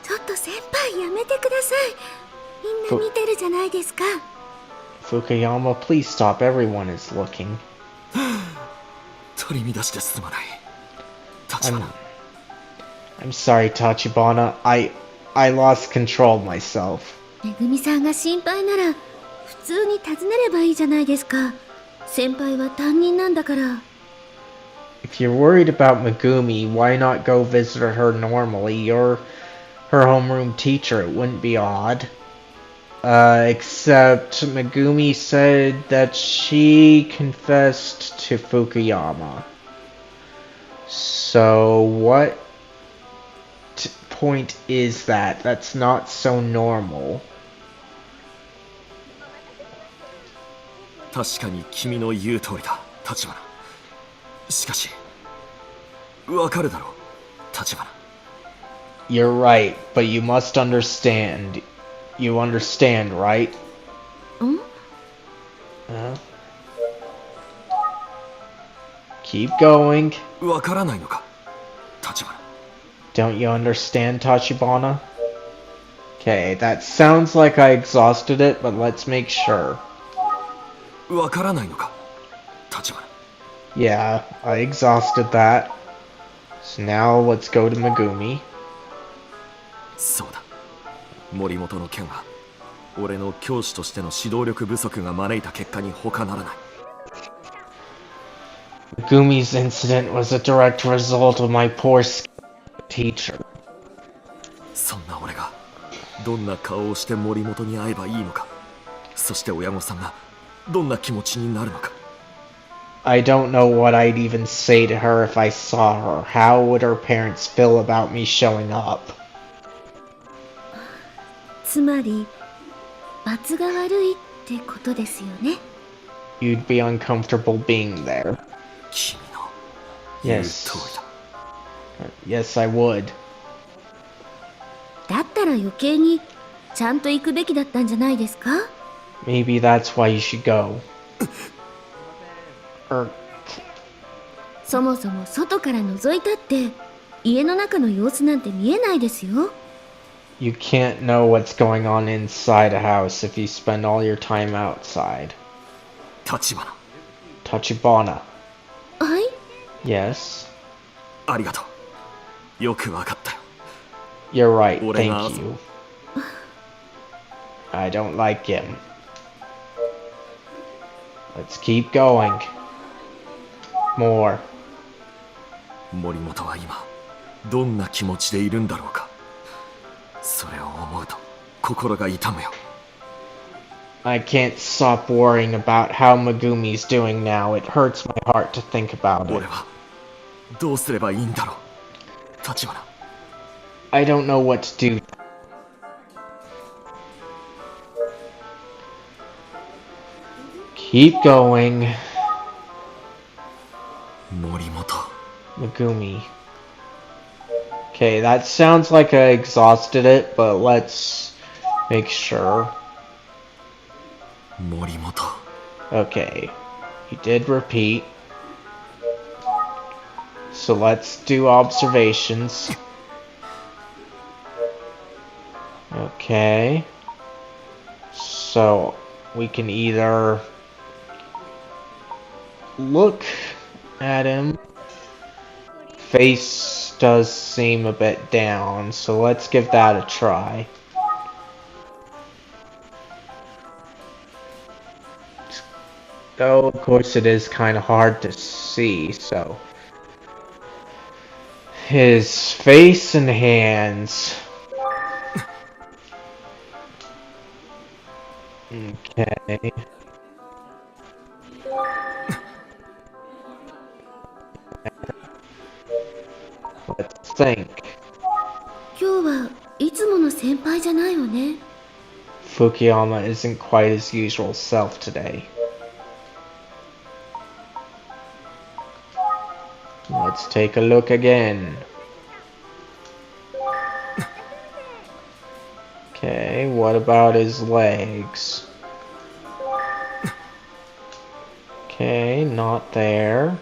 ちょっと先輩やめてください。みんな見てるじゃないですか。 Fukuyama, please stop. Everyone is looking. 取り乱してすまない立花 I'm sorry, Tachibana. I lost control of myself. めぐみさんが心配なら普通に尋ねればいいじゃないですか。先輩は担任なんだから。If you're worried about Megumi, why not go visit her normally? You're her homeroom teacher. It wouldn't be odd. Except Megumi said that she confessed to Fukuyama. So what point is that? That's not so normal. 確かに君の言う通りだ、立花。しかし、わかるだろう、立花。You're right, but you must understand. You understand, right? ん Keep going. わからないのか、立花。Don't you understand, Tachibana? Okay, that sounds like I exhausted it, but let's make sure. わからないのか、立花。Yeah, I exhausted that. So now let's go to Megumi. そうだ。森本の件は、俺の教師としての指導力不足が招いた結果に他ならない。Megumi's incident was a direct result of my poor teacher. そんな俺が、どんな顔をして森本に会えばいいのか。そして親御さんが、どんな気持ちになるのか。I don't know what I'd even say to her if I saw her. How would her parents feel about me showing up? つまり罰が悪いってことですよね。You'd be uncomfortable being there. 君の言う通りだ。Yes, I would. だったら余計にちゃんと行くべきだったんじゃないですか？ Maybe that's why you should go. そもそも外から覗いたって家の中の様子なんて見えないですよ。You can't know what's going on inside a house if you spend all your time outside. 立花。Tachibana. はい。 Yes. ありがとう。よくわかったよ。 You're right. 俺が Thank you. I don't like him. Let's keep going. More. 森本は今どんな気持ちでいるんだろうか。それを思うと心が痛むよ。I can't stop worrying about how Megumi's doing now. It hurts my heart to think about it. 俺はどうすればいいんだろう、立花。 I don't know what to do. Keep going. 森本。 Megumi. Okay, that sounds like I exhausted it, but let's make sure. 森本。 Okay, he did repeat. So let's do observations. Okay. So we can either look at him. Face does seem a bit down, so let's give that a try. Though, of course, it is kind of hard to see, so. His face and hands. Okay. Let's think. 今日はいつもの先輩じゃないわね。 Fukuyama isn't quite his usual self today. Let's take a look again. Okay, what about his legs? Okay, not there.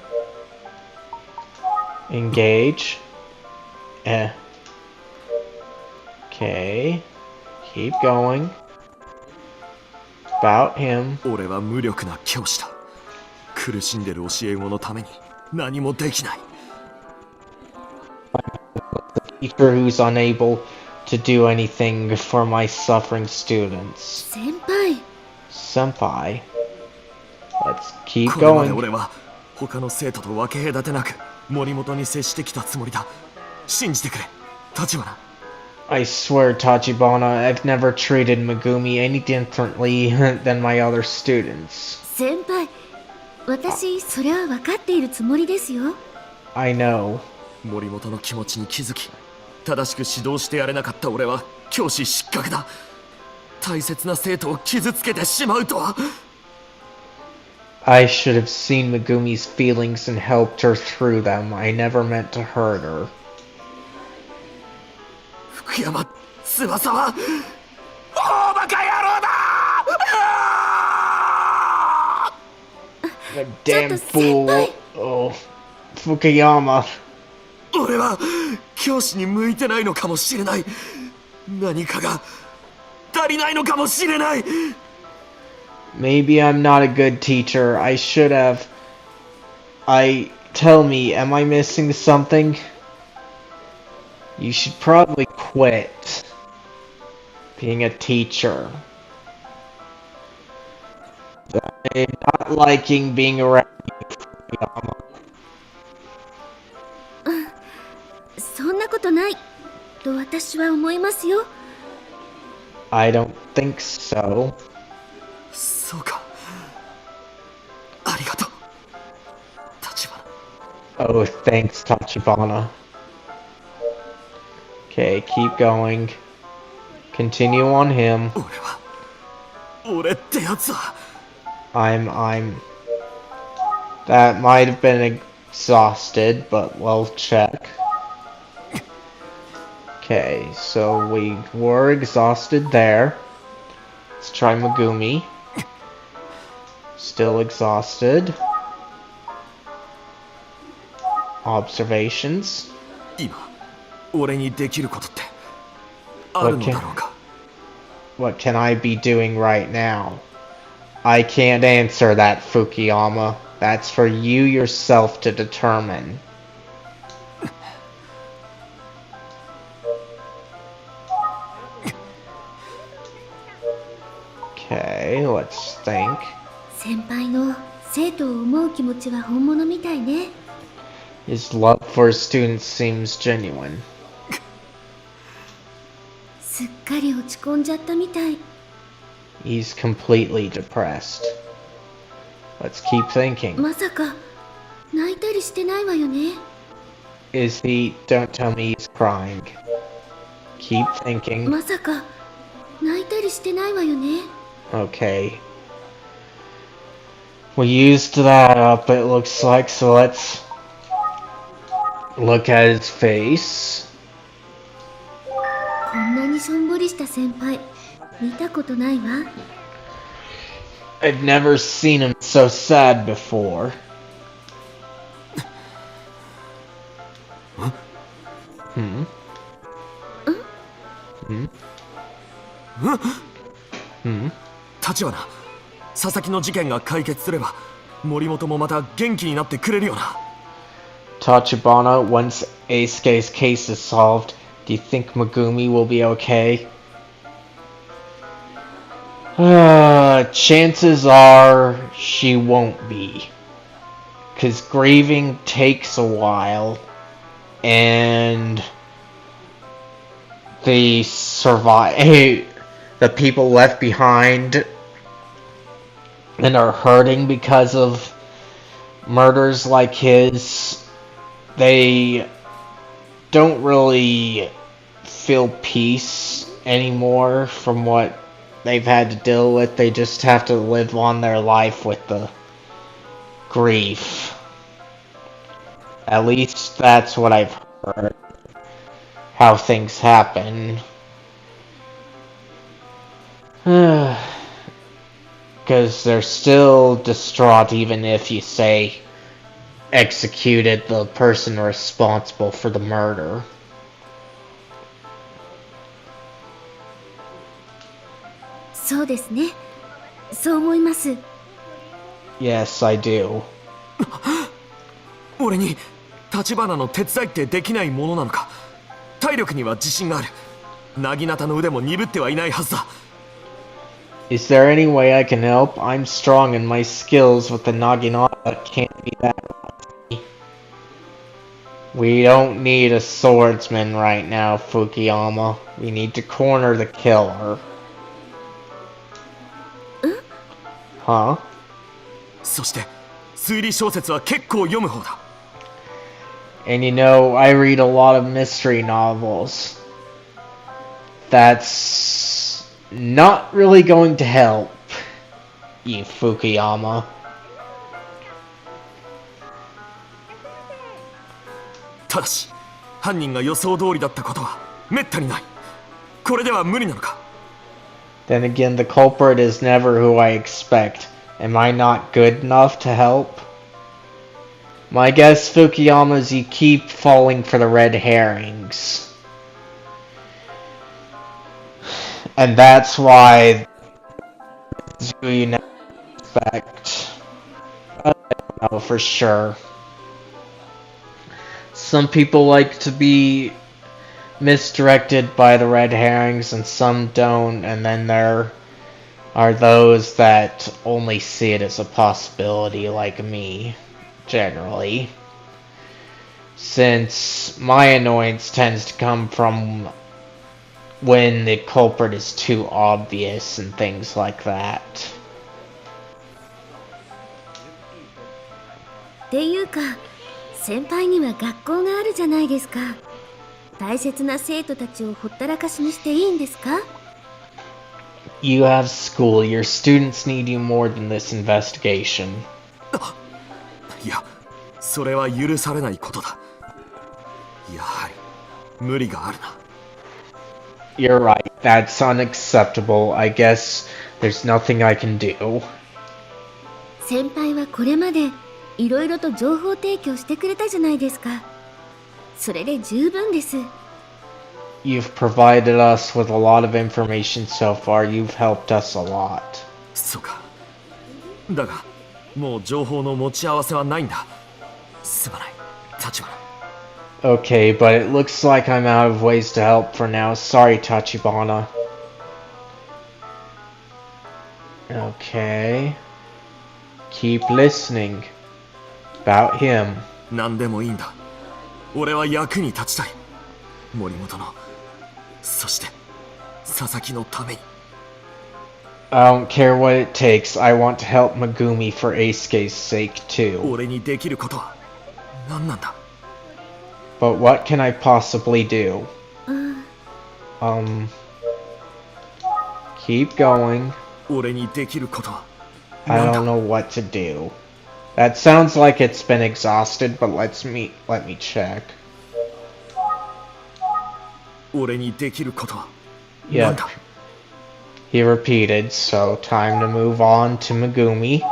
Engage. Okay. Keep going. About him. 俺は無力な教師だ。苦しんでる教え子のために何もできない。 Teacher who's unable to do anything for my suffering students. 先輩 Senpai. Let's keep これまで going. 俺は他の生徒と分け隔てなく森本に接してきたつもりだ。信じてくれ、立花。 I swear, Tachibana, I've never treated Megumi any differently than my other students. 先輩私それは分かっているつもりですよ I know. 森本の気持ちに気づき、正しく指導してやれなかった俺は教師失格だ。大切な生徒を傷つけてしまうとは。 I should have seen Megumi's feelings and helped her through them. I never meant to hurt her. 福山翼は大バカ野郎だ。 The damn fool. Oh, Fukuyama. 俺は教師に向いてないのかもしれない。何かが足りないのかもしれない。 Maybe I'm not a good teacher. I should have. Tell me, am I missing something? You should probably quit being a teacher. I'm not liking being around you, Fukuyama. そんなことないと私は思いますよ I don't think so. そうか。ありがとう、立花。 Oh, thanks, Tachibana. Okay, keep going. Continue on him. 俺ってやつは。 I'm. That might have been exhausted, but we'll check. Okay, so we were exhausted there. Let's try Megumi. Still exhausted. Observations. 今俺にできることってあるのだろうか。 What can I be doing right now? I can't answer that, Fukuyama. That's for you yourself to determine. Okay, let's think. 先輩の生徒を思う気持ちは本物みたいね His love for his students seems genuine. すっかり落ち込んじゃったみたい He's completely depressed. Let's keep thinking. まさか泣いたりしてないわよね Is he? Don't tell me he's crying. Keep thinking. まさか泣いたりしてないわよね Okay. We used that up, it looks like, so let's look at his face. こんなにしょんぼりした先輩見たことないわ I've never seen him so sad before. Hmm? Hmm? Hmm? 立花、佐々木の事件が解決すれば森本もまた元気になってくれるよな。 Tachibana, once Eisuke's case is solved, do you think Megumi will be okay? Chances are she won't be. Because grieving takes a while, and the people left behind and are hurting because of murders like his, they don't really feel peace anymore from what they've had to deal with. They just have to live on their life with the grief. At least that's what I've heard. How things happen. Because they're still distraught even if you say executed the person responsible for the murder.そうですねそう思います Yes, I do. 俺に立花の手伝いってできないものなのか。体力には自信がある。なぎなたの腕も鈍ってはいないはずだ。 Is there any way I can help? I'm strong and my skills with the Naginata can't be that rusty. We don't need a swordsman right now, Fukuyama. We need to corner the killer. Huh? そして推理小説は結構読む方だ。 And you know, I read a lot of mystery novels. That's not really going to help you, Fukuyama. ただし犯人が予想通りだったことはめったにない。これでは無理なのか。 Then again, the culprit is never who I expect. Am I not good enough to help? My guess, Fukuyama, is you keep falling for the red herrings. And that's why it's who you never expect. I don't know for sure. Some people like to be misdirected by the red herrings and some don't, and then there are those that only see it as a possibility, like me, generally. Since my annoyance tends to come from when the culprit is too obvious and things like that. っていうか、先輩には学校があるじゃないですか。大切な生徒たちをほったらかしにしていいんですか？ You have school. Your students need you more than this investigation. いや、それは許されないことだ。やはり無理があるな。 You're right. That's unacceptable. I guess there's nothing I can do. 先輩はこれまでいろいろと情報提供してくれたじゃないですか。それで十分です。You've provided us with a lot of information so far. You've helped us a lot. そうか。だが、もう情報の持ち合わせはないんだ。すまない、立花。 Okay, but it looks like I'm out of ways to help for now. Sorry, Tachibana. Okay. Keep listening. About him. 何でもいいんだ。俺は役に立ちたい。森本の、そして佐々木のために。 I don't care what it takes. I want to help Megumi for Eisuke's sake too. 俺にできることは何なんだ。 But what can I possibly do? Keep going. 俺にできることは I 何 don't だ。 know what to do. That sounds like it's been exhausted, but let me check. 俺にできることは何 Yep. だ。 He repeated, so time to move on to Megumi.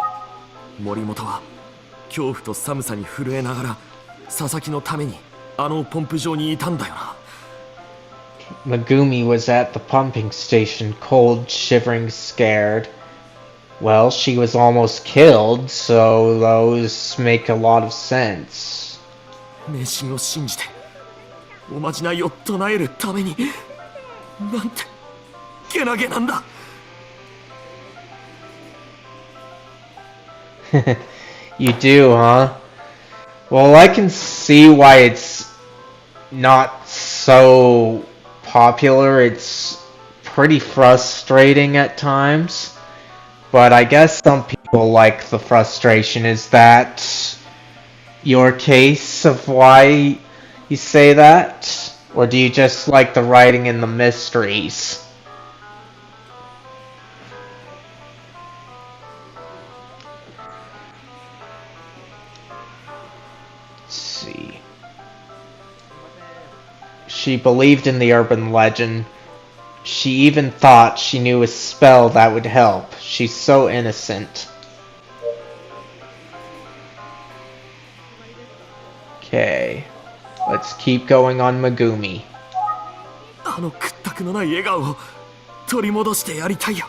森本は恐怖と寒さに震えながら佐々木のためにあのポンプ場にいたんだよな。 Megumi was at the pumping station, cold, shivering, scared. Well, she was almost killed, so those make a lot of sense. 迷信を信じておまじないを唱えるためになんてけなげなんだ。 You do, huh? Well, I can see why it's not so popular. It's pretty frustrating at times. But I guess some people like the frustration. Is that your case of why you say that? Or do you just like the writing and the mysteries? Let's see. She believed in the urban legend. She even thought she knew a spell that would help. She's so innocent. Okay. Let's keep going on Megumi. あの屈託のない笑顔を取り戻してやりたいよ。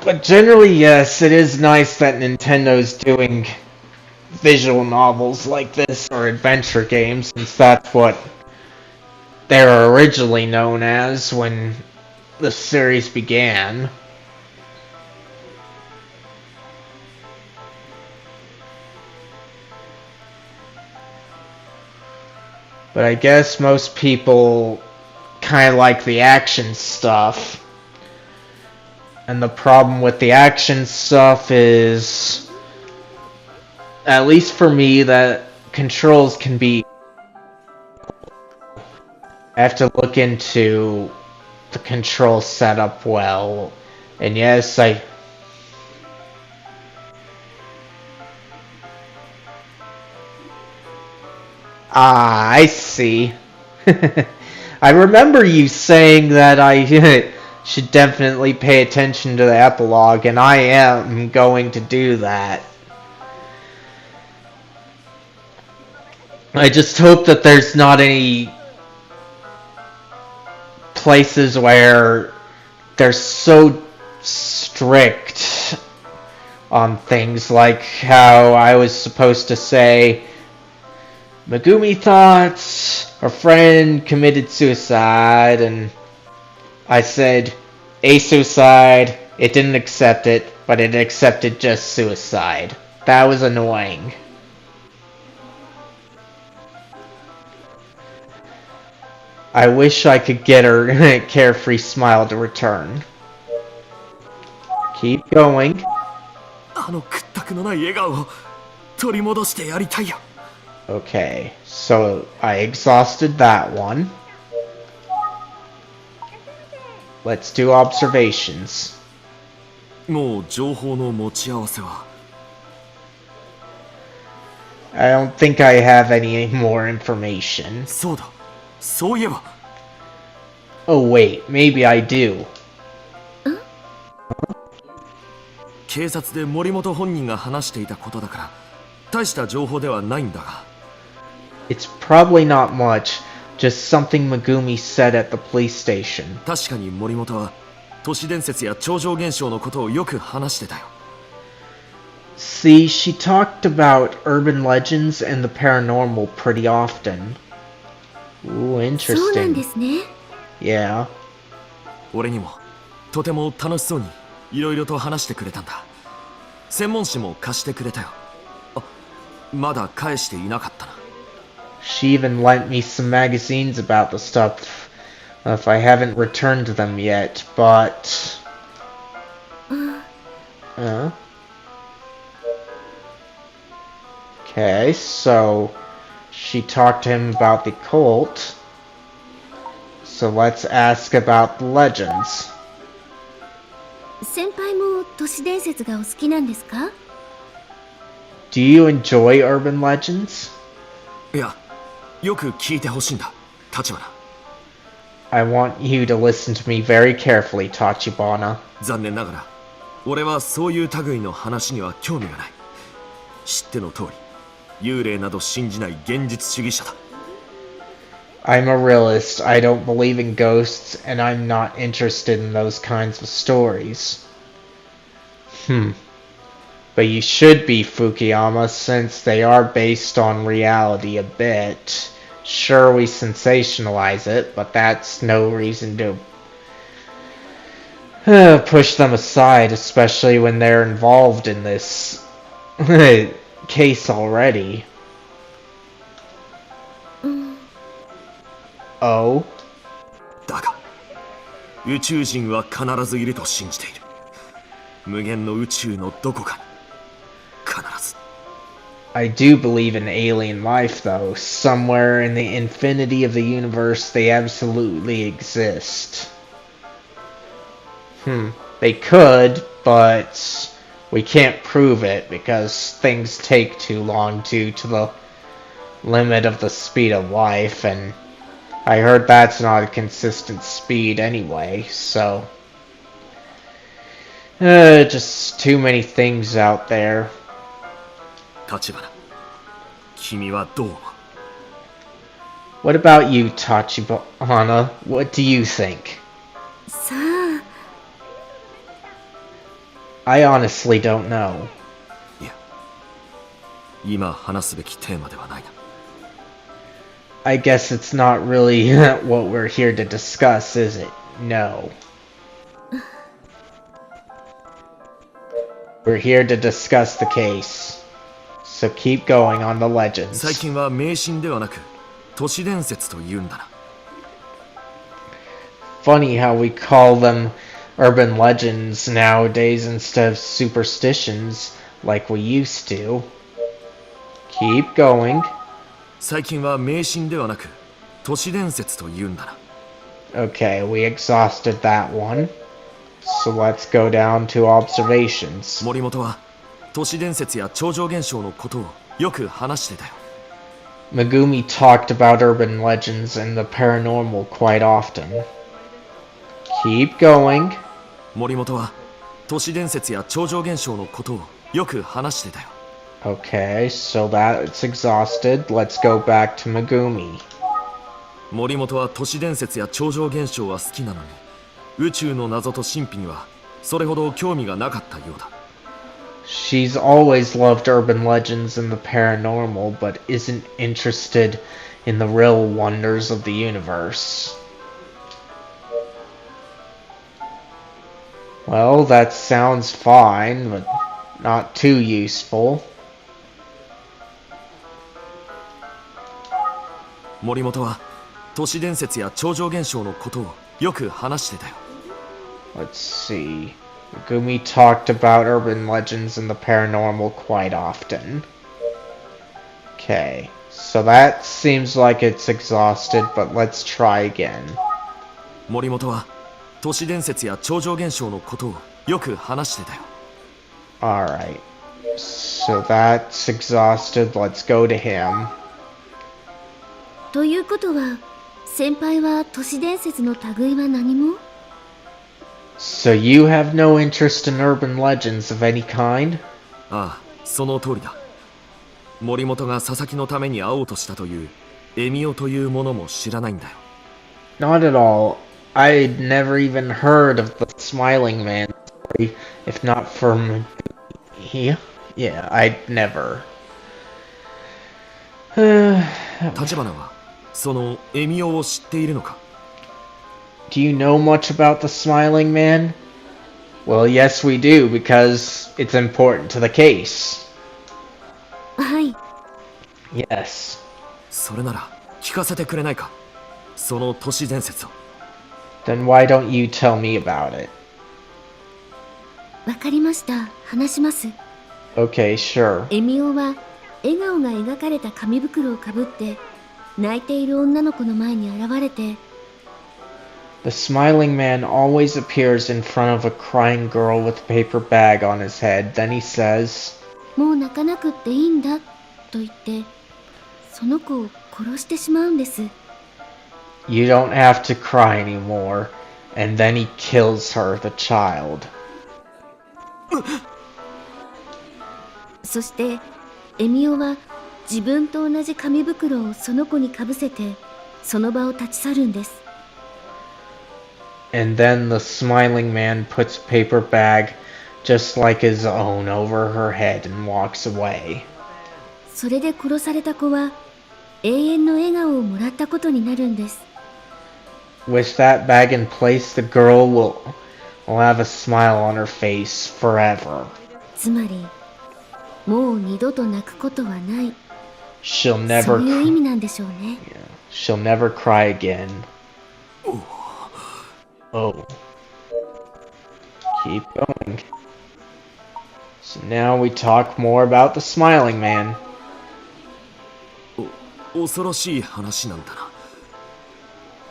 But generally, yes, it is nice that Nintendo's doing visual novels like this or adventure games, since that's what they were originally known as when the series began. But I guess most people kind of like the action stuff. And the problem with the action stuff is, at least for me, that controls can be... I have to look into the control setup well. And yes, I see. I remember you saying that I should definitely pay attention to the epilogue, and I am going to do that. I just hope that there's not any places where they're so strict on things, like how I was supposed to say Megumi thought her friend committed suicide, and I said a suicide. It didn't accept it, but it accepted just suicide. That was annoying. I wish I could get her carefree smile to return. Keep going. あの屈託のない笑顔を取り戻してやりたいよ。 Okay, so I exhausted that one. Let's do observations. もう情報の持ち合わせは I don't think I have any more information. そうだ、そういえば Oh wait, maybe I do. 警察で森本本人が話していたことだから大した情報ではないんだが It's probably not much, just something Megumi said at the police station. 確かに森本は都市伝説や超常現象のことをよく話してたよ。 See, she talked about urban legends and the paranormal pretty often. Ooh, そうなん interesting. ですね。 Yeah. 俺にもとても楽しそうにいろいろと話してくれたんだ。専門誌も貸してくれたよ。あ、まだ返していなかったな。 She even lent me some magazines about the stuff if I haven't returned them yet, but... Okay, so she talked to him about the cult. So let's ask about the legends. 先輩も都市伝説がお好きなんですか？ Do you enjoy urban legends? いや、よく聞いてほしいんだ、立花。 I want you to listen to me very carefully, Tachibana. 残念ながら、俺はそういう類の話には興味がない。知っての通り、幽霊など信じない現実主義者だ。 I'm a realist. I don't believe in ghosts, and I'm not interested in those kinds of stories. But you should be, Fukuyama, since they are based on reality a bit. Sure, we sensationalize it, but that's no reason to push them aside, especially when they're involved in this case already. Oh? だが、宇宙人は必ずいると信じている。無限の宇宙のどこかに、必ず。 I do believe in alien life, though. Somewhere in the infinity of the universe, they absolutely exist. They could, but we can't prove it because things take too long due to the limit of the speed of life, and I heard that's not a consistent speed anyway, so... just too many things out there. 立花、君はどう思う？ What about you, Tachibana? What do you think? さあ、 I honestly don't know. いや、今話すべきテーマではないな。 I guess it's not really what we're here to discuss, is it? No. We're here to discuss the case. So keep going on the 最 legends. 近は迷信ではなく都市伝説と言うんだな。 Funny how we call them urban legends nowadays instead of superstitions like we used to. Keep going. 最近は迷信ではなく都市伝説と言うんだな。 Okay, we exhausted that one. So let's go down to observations. 森本は都市伝説や超常現象のことをよく話してたよ。 Megumi talked about urban legends and the paranormal quite often. Keep going. 森本は都市伝説や超常現象のことをよく話してたよ。 Okay, so that's exhausted. Let's go back to Megumi. 森本は都市伝説や超常現象は好きなのに宇宙の謎と神秘にはそれほど興味がなかったようだ。 She's always loved urban legends and the paranormal, but isn't interested in the real wonders of the universe. Well, that sounds fine, but not too useful. 森本は都市伝説や超常現象のことをよく話してたよ。 Let's see. Megumi talked about urban legends and the paranormal quite often. Okay, so that seems like it's exhausted, but let's try again. 森本は都市伝説や超常現象のことをよく話してたよ。 Alright, so that's exhausted. Let's go to him. ということは、先輩は都市伝説の類は何も？ So you have no interest in urban legends of any kind? ああ、その通りだ。森本が佐々木のために会おうとしたというエミオというものも知らないんだよ。 Not at all. I'd never even heard of the Smiling Man story, if not from... Yeah, I'd never. 立花はそのエミオを知っているのか？ Do you know much about the Smiling Man? Well, yes we do, because it's important to the case. はい。 Yes. それなら聞かせてくれないか？その都市伝説を。 Then why don't you tell me about it? わかりました。話します。 Okay, sure. エミオは笑顔が描かれた紙袋をかぶって泣いている女の子の前に現れて、 The Smiling Man always appears in front of a crying girl with a paper bag on his head. Then he says, もう泣かなくっていいんだと言ってその子を殺してしまうんです。 You don't have to cry anymore. And then he kills her, the child. そしてエミオは自分と同じ紙袋をその子にかぶせてその場を立ち去るんです。 And then the Smiling Man puts a paper bag just like his own over her head and walks away. それで殺された子は永遠の笑顔をもらったことになるんです。 With that bag in place, the girl will have a smile on her face forever. つまりもう二度と泣くことはない、 She'll そう never いう意味なんでしょうね。 she'll never cry again. Oh. Keep going. So now we talk more about the Smiling Man. 恐ろしい話なんだな。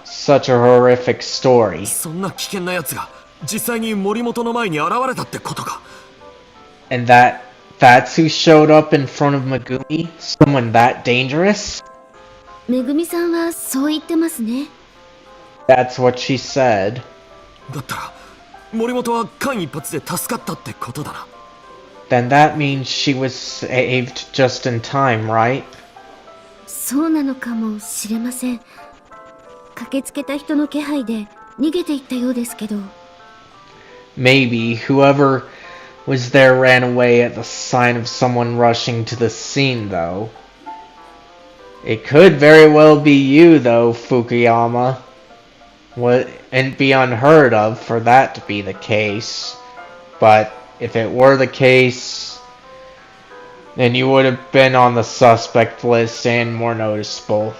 Such a horrific story. そんな危険な奴が実際に森本の前に現れたってことか。 And that's who showed up in front of Megumi? Someone that dangerous? めぐみさんはそう言ってますね。 That's what she said. だったら森本は間一髪で助かったってことだな。 Then that means she was saved just in time, right? そうなのかもしれません。駆けつけた人の気配で逃げていったようですけど。 Maybe whoever was there ran away at the sign of someone rushing to the scene, though. It could very well be you, though, Fukuyama. Wouldn't be unheard of for that to be the case. But if it were the case, then you would have been on the suspect list and more noticeable.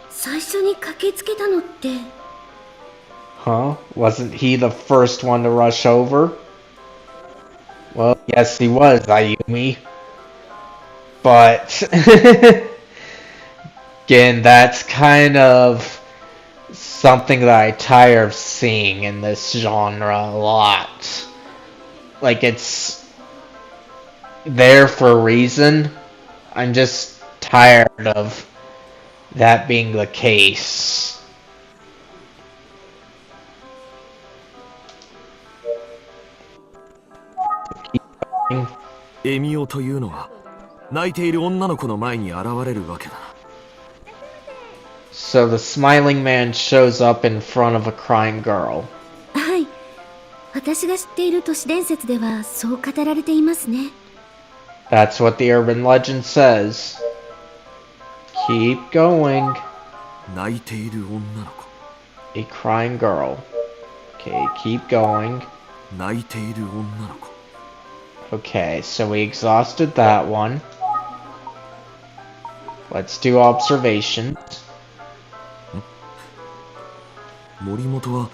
最初に駆けつけたのって。 Huh? Wasn't he the first one to rush over? Well, yes he was, Ayumi. But again, that's kind of something that I tire of seeing in this genre a lot. Like, it's there for a reason. I'm just tired of that being the case. エミオというのは泣いている女の子の前に現れるわけだな。 So the smiling man shows up in front of a crying girl. はい。私が知っている都市伝説ではそう語られていますね。 That's what the urban legend says. Keep going. 泣いている女の子。 A crying girl. Okay, keep going. 泣いている女の子。 Okay, so we exhausted that one. Let's do observations. 森本は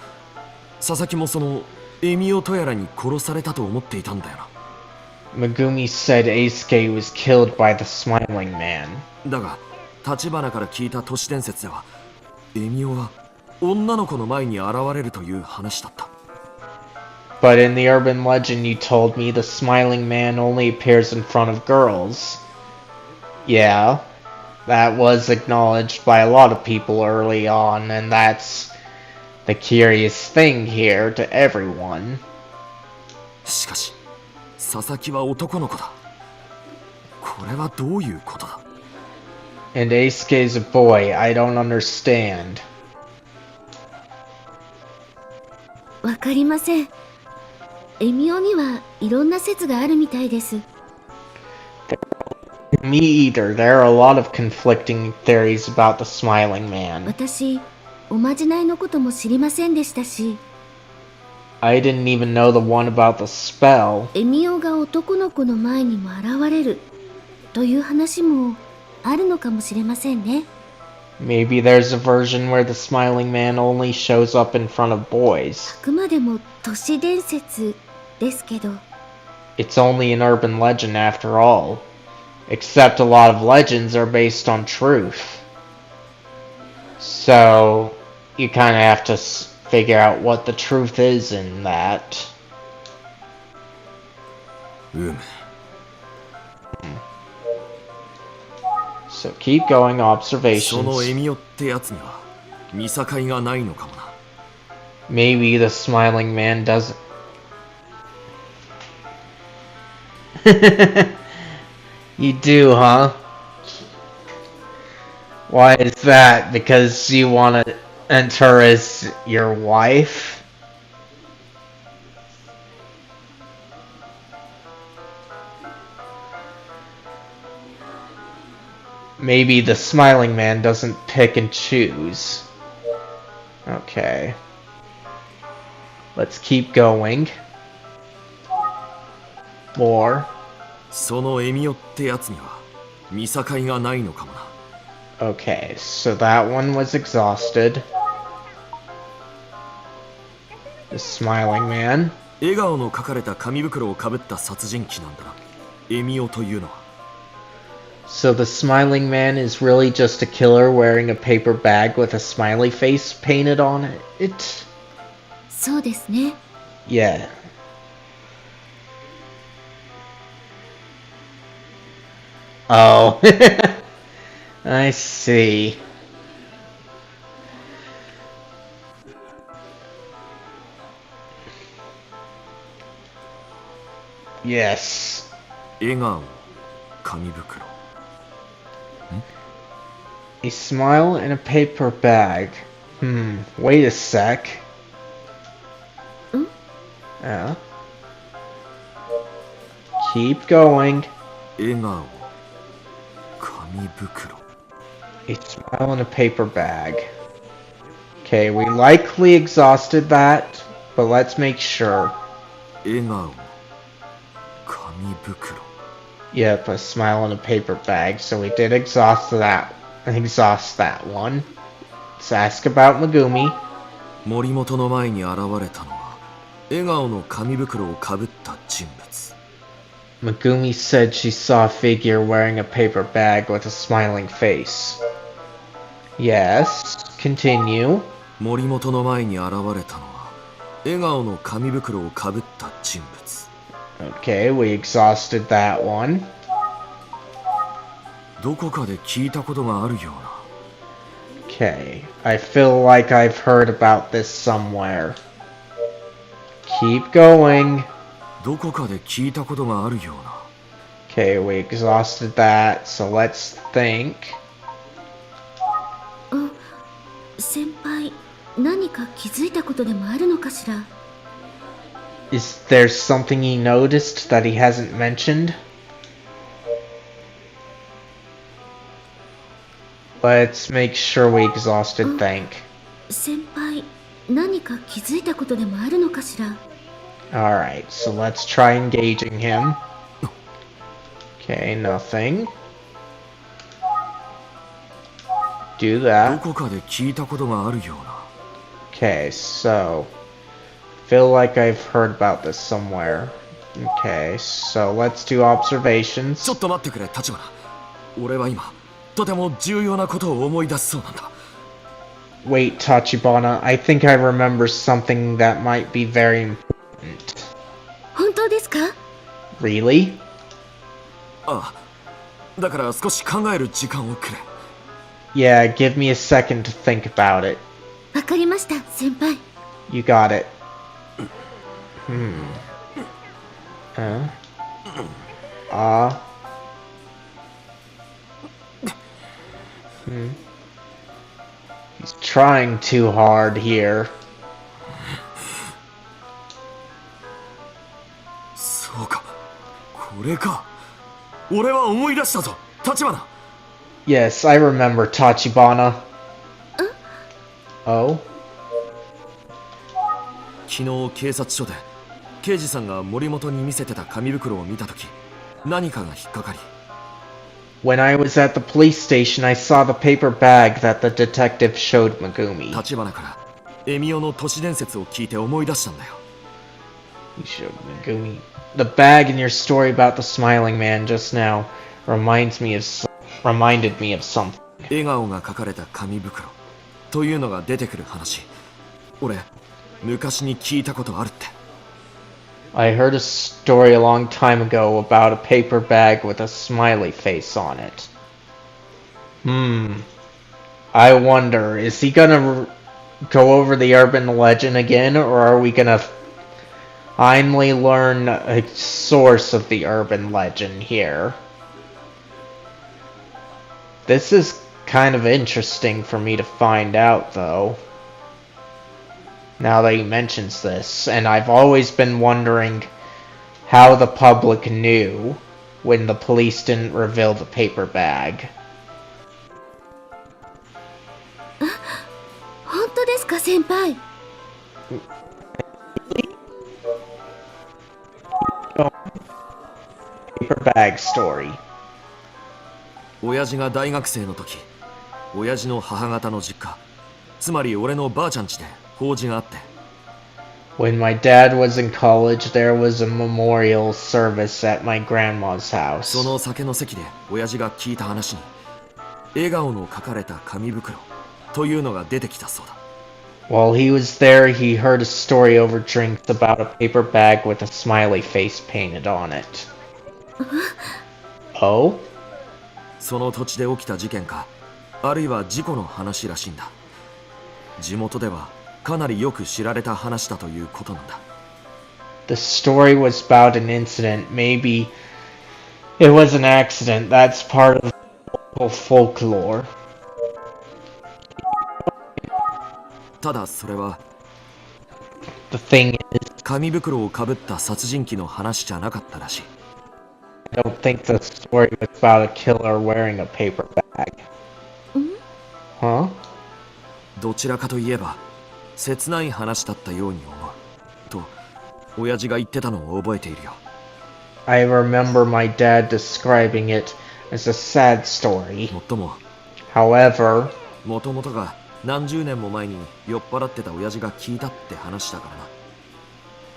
佐々木もそのエミオとやらに殺されたと思っていたんだよな。 Megumi said Eisuke was killed by the smiling man. だが立花から聞いた都市伝説ではエミオは女の子の前に現れるという話だった。 But in the urban legend you told me the smiling man only appears in front of girls. Yeah, that was acknowledged by a lot of people early on, and that's the curious thing here to everyone. しかし佐々木は男の子だ。これはどういうことだ。 And Eisuke's a boy. I don't understand. わかりません。エミオにはいろんな説があるみたいです。 Me either. There are a lot of conflicting theories about the smiling man. 私、おまじないのことも知りませんでしたし、 I didn't even know the one about the spell. エミオが男の子の前にも現れるという話もあるのかもしれませんね。 Maybe there's a version where the smiling man only shows up in front of boys. あくまでも都市伝説ですけど、 It's only an urban legend after all. Except a lot of legends are based on truth. So, you kind of have to figure out what the truth is in that. So keep going, その observations. エミオってやつには見境がないのかもな。 Maybe the smiling man doesn't. You do, huh? Why is that? Because you want to enter as your wife? Maybe the smiling man doesn't pick and choose. Okay. Let's keep going. More. そのエミオってやつには見境がないのかもな。 Okay, so that one was exhausted. The smiling man. 笑顔の描かれた紙袋をかぶった殺人鬼なんだな。エミオというのは。 So the smiling man is really just a killer wearing a paper bag with a smiley face painted on it? そうですね。 Yeah. Oh. I see. Yes. 笑顔、紙袋。 A smile in a paper bag. Wait a sec. Keep going. 笑顔紙袋 A smile in a paper bag. Okay, we likely exhausted that, but let's make sure. 笑顔紙袋 Yep, a smile in a paper bag. So we did exhaust that one. Let's ask about Megumi. 森本の前に現れたのは笑顔の紙袋をかぶった人物 Megumi said she saw a figure wearing a paper bag with a smiling face. Yes, continue. 森本の前に現れたのは笑顔の紙袋をかぶった人物 Okay, we exhausted that one. どこかで聞いたことがあるような Okay, I feel like I've heard about this somewhere. Keep going. どこかで聞いたことがあるような Okay, we exhausted that, so let's think. 先輩、何か気づいたことでもあるのかしら？ Is there something he noticed that he hasn't mentioned? Let's make sure we exhausted think. 先輩、何か気づいたことでもあるのかしら？ Alright, so let's try engaging him. Okay, nothing. Do ど that. こかで聞いたことがあるような Okay, so feel like I've heard about this somewhere. Okay, so let's do ちょ observations. っと待ってくれ立花俺は今とても重要なことを思い出しそうなんだ Wait, Tachibana, I think I remember something that might be very important. 本当ですか？ Really? ああだから少し考える時間をくれ Yeah, give me a second to think about it. わかりました、先輩。 You got it. He's trying too hard here. そうかこれか俺は思い出したぞ立花 Yes, I remember Tachibana. Oh? 昨日警察署で刑事さんが森本に見せてた紙袋を見たとき何かが引っかかり When I was at the police station, I saw the paper bag that the detective showed Megumi. 立花からエミオの都市伝説を聞いて思い出したんだよ You showed Megumi. The bag in your story about the Smiling Man just now reminded me of something. 笑顔が描かれた紙袋というのが出てくる話俺昔に聞いたことあるって I heard a story a long time ago about a paper bag with a smiley face on it. I wonder, is he gonna go over the urban legend again, or are we gonna finally learn a source of the urban legend here? This is kind of interesting for me to find out, though. Now that he mentions this, and I've always been wondering how the public knew when the police didn't reveal the paper bag. 本当ですか、先輩？ Paper bag story. 親父が大学生の時親父の母方の実家つまり俺のばあちゃん家で法事があって When my dad was in college, there was a memorial service at my grandma's house. その酒の席で親父が聞いた話に笑顔の書かれた紙袋というのが出てきたそうだ While he was there, he heard a story over drinks about a paper bag with a smiley face painted on it. Oh? その土地で起きた事件かあるいは事故の話らしいんだ地元ではかなりよく知られた話だということなんだ The story was about an incident. Maybe it was an accident. That's part of local folklore. ただそれは The the thing is, 紙袋をかぶった殺人鬼の話じゃなかったらしい。 I don't think the story was about a killer wearing a paper bag. Huh? どちらかといえば切ない話だったように思うと親父が言ってたのを覚えているよ。 I remember my dad describing it as a sad story. もっとも However, もともとが何十年も前に酔っ払ってた親父が聞いたって話だからな。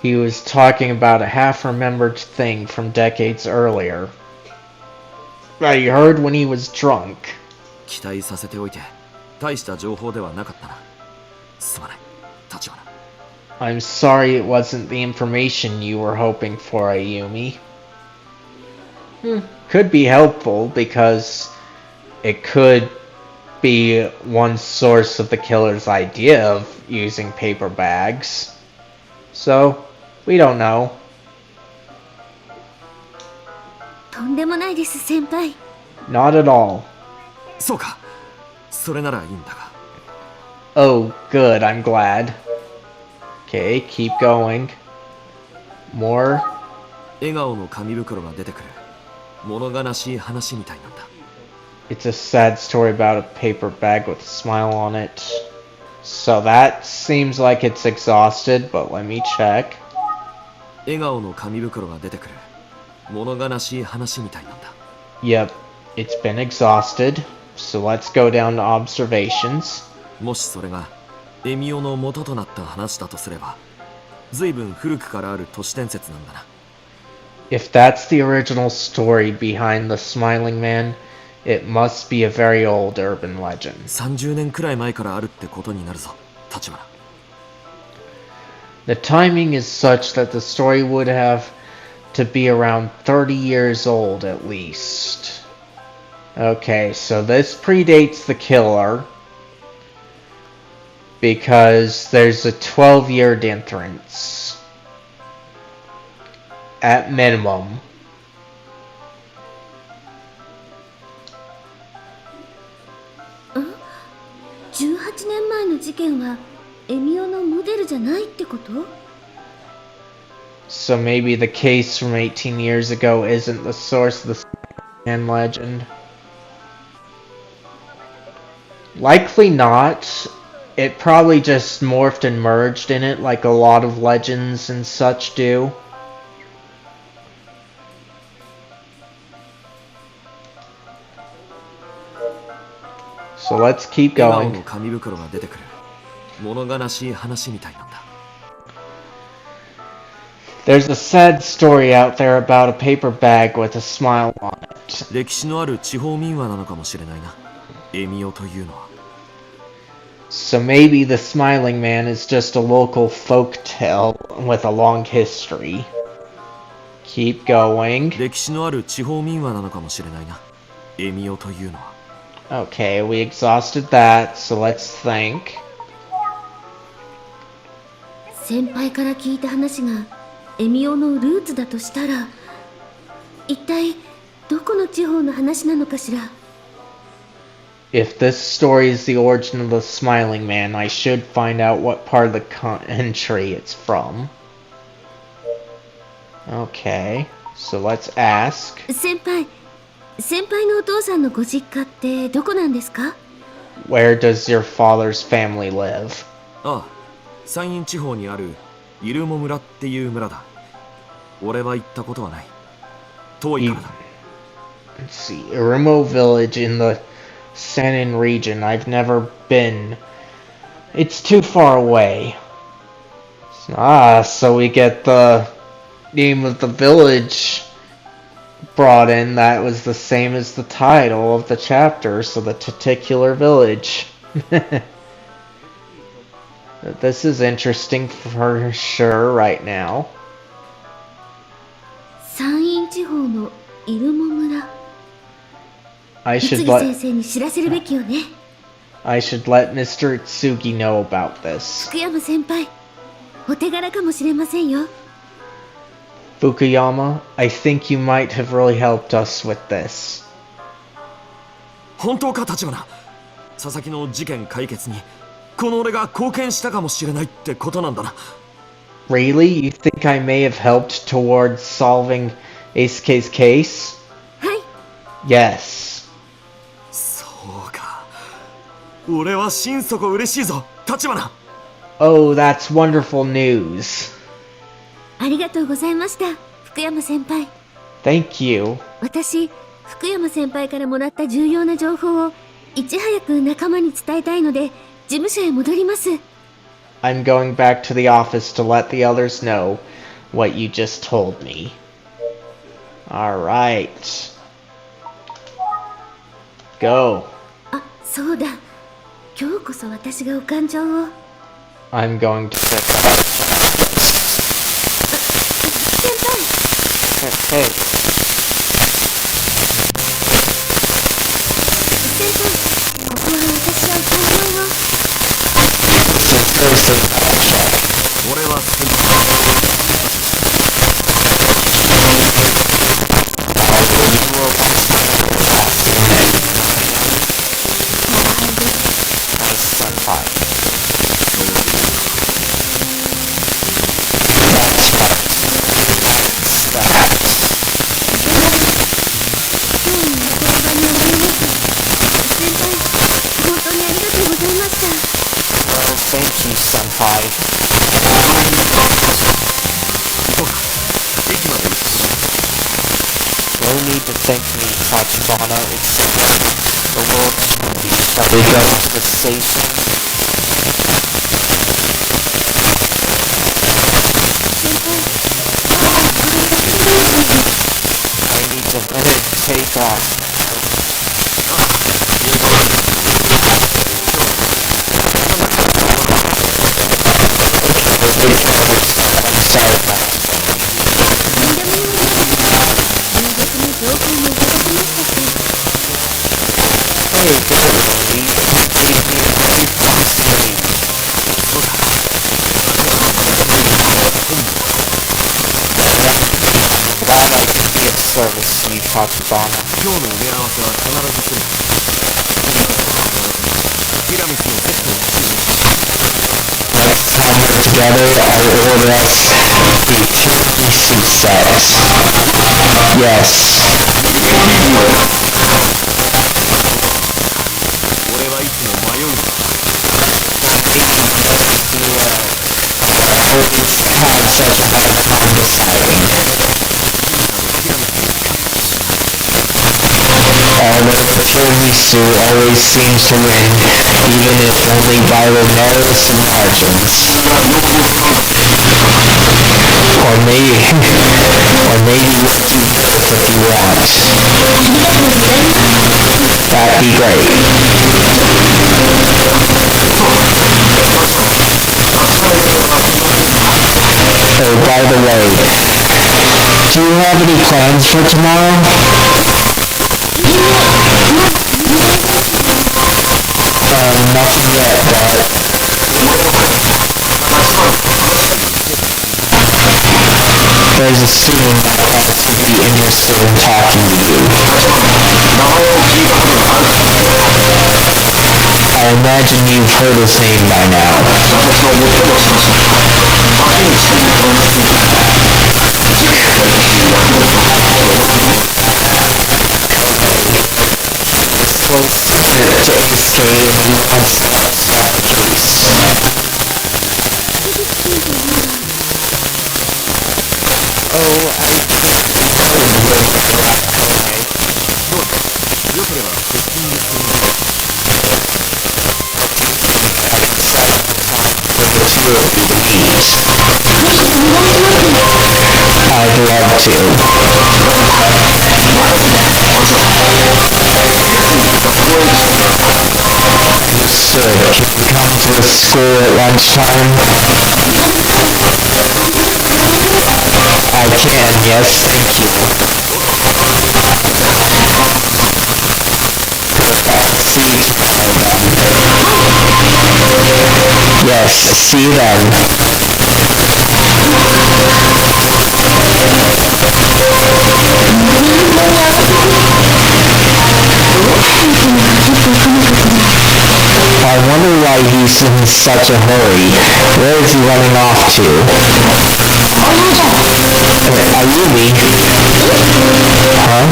he was talking about a half-remembered thing from decades earlier that he heard when he was drunk. 期待させておいて大した情報ではなかったな。すまない、立花。 I'm sorry it wasn't the information you were hoping for, Ayumi. Could be helpful because it could be one source of the killer's idea of using paper bags. So, we don't know. とんでもないです、先輩。 Not at all. そうか、それならいいんだが。 Oh, good, I'm glad. Okay, keep going. More? 笑顔の紙袋が出てくる物悲しい話みたいなんだ。 It's a sad story about a paper bag with a smile on it. So that seems like it's exhausted, but let me check. 笑顔の紙袋が出てくる物悲しい話みたいなんだ。 Yep, it's been exhausted. So let's go down to observations. もしそれがエミオの元となった話だとすれば、随分古くからある都市伝説なんだな。 If that's the original story behind the Smiling Man, it must be a very old urban legend. 30年くらい前からあるってことになるぞ、立花。 The timing is such that the story would have to be around 30 years old at least. Okay, so this predates the killer because there's a 12-year difference at minimum. Huh? 18年前の事件はエミオのモデルじゃないってこと？ So maybe the case from 18 years ago isn't the source of the Sandman legend. Likely not. It probably just morphed and merged in it like a lot of legends and such do. So let's keep 笑顔 going. の紙袋が出てくる物悲しい話みたいなんだ。 There's a sad story out there about a paper bag with a smile on it. 歴史のある地方民話なのかもしれないな、エミオというのは。 So maybe the Smiling Man is just a local folk tale with a long history. Keep going. 歴史のある地方民話なのかもしれないな、エミオというのは。 Okay, we exhausted that, so let's think. 先輩から聞いた話がエミオのルーツだとしたら、一体どこの地方の話なのかしら。 If this story is the origin of the Smiling Man, I should find out what part of the country it's from. Okay, so let's ask. 先輩のお父さんのご実家ってどこなんですか？ Where does your father's family live? ああ、山陰地方にあるイルモ村っていう村だ。俺は行ったことはない。遠いからだ。 Let's see, a remote village in the Sanin region. I've never been. It's too far away. So we get the name of the village brought in. That was the same as the title of the chapter, so the titular village. This is interesting for sure right now. 山陰地方のイルモ村。 I 宇津 should 木 let 先生に知らせるべきよね。 I should let Mr. Itsugi know about this. 福山先輩、お手柄かもしれませんよ。 Fukuyama, I think you might have really helped us with this. 本当か、立花。佐々木の事件解決にこの俺が貢献したかもしれないってことなんだな。Really? You think I may have helped towards solving Aisuke's case? はい。 Yes. そうか。俺は心底嬉しいぞ、立花。Oh, that's wonderful news. ありがとうございました、福山先輩。 Thank you. 私、福山先輩からもらった重要な情報をいち早く仲間に伝えたいので、事務所へ戻ります。 I'm going back to the office to let the others know what you just told me. Alright. Go. あ、そうだ。今日こそ私がお勘定を。 I'm going to set that. 先輩。 Hey. 先輩、ここは私がお勘定を。 俺は先輩。 Thank you, Senpai. 駅まで行く。 No need to thank me, Tachibana. It's the world. Shall we go to the station? I need to take off. I'm sorry about that. Hey, Billy, you gave me a very fast name. I'm glad I could be of service to you, Tachibana. 今日の埋め合わせは必ずする。ティラミスのセットを作る。 Next time we're together, I'll order us a tiramisu set. Yes. 俺はいつも迷うんだ。 Always have such a hard time deciding. Although the tiramisu always seems to win, even if only by the narrowest of margins. Or maybe we'll do both if you want. That'd be great. Oh, by the way, do you have any plans for tomorrow? Nothing yet, but there's a student that class would be interested in talking to you. I imagine you've heard his name by now. Close to Aisuke and he wants to solve the case. Oh, I think we know where we're at, okay? よければセッティングしてみる。 I can set up the time for the two of you to meet. I'd love Understood. Can you come to the school at lunchtime? I can, yes, thank you. I'll see you tomorrow then. Yes, see you then. I wonder why he's such a hurry? Where is he running off to? Ayumi? Huh?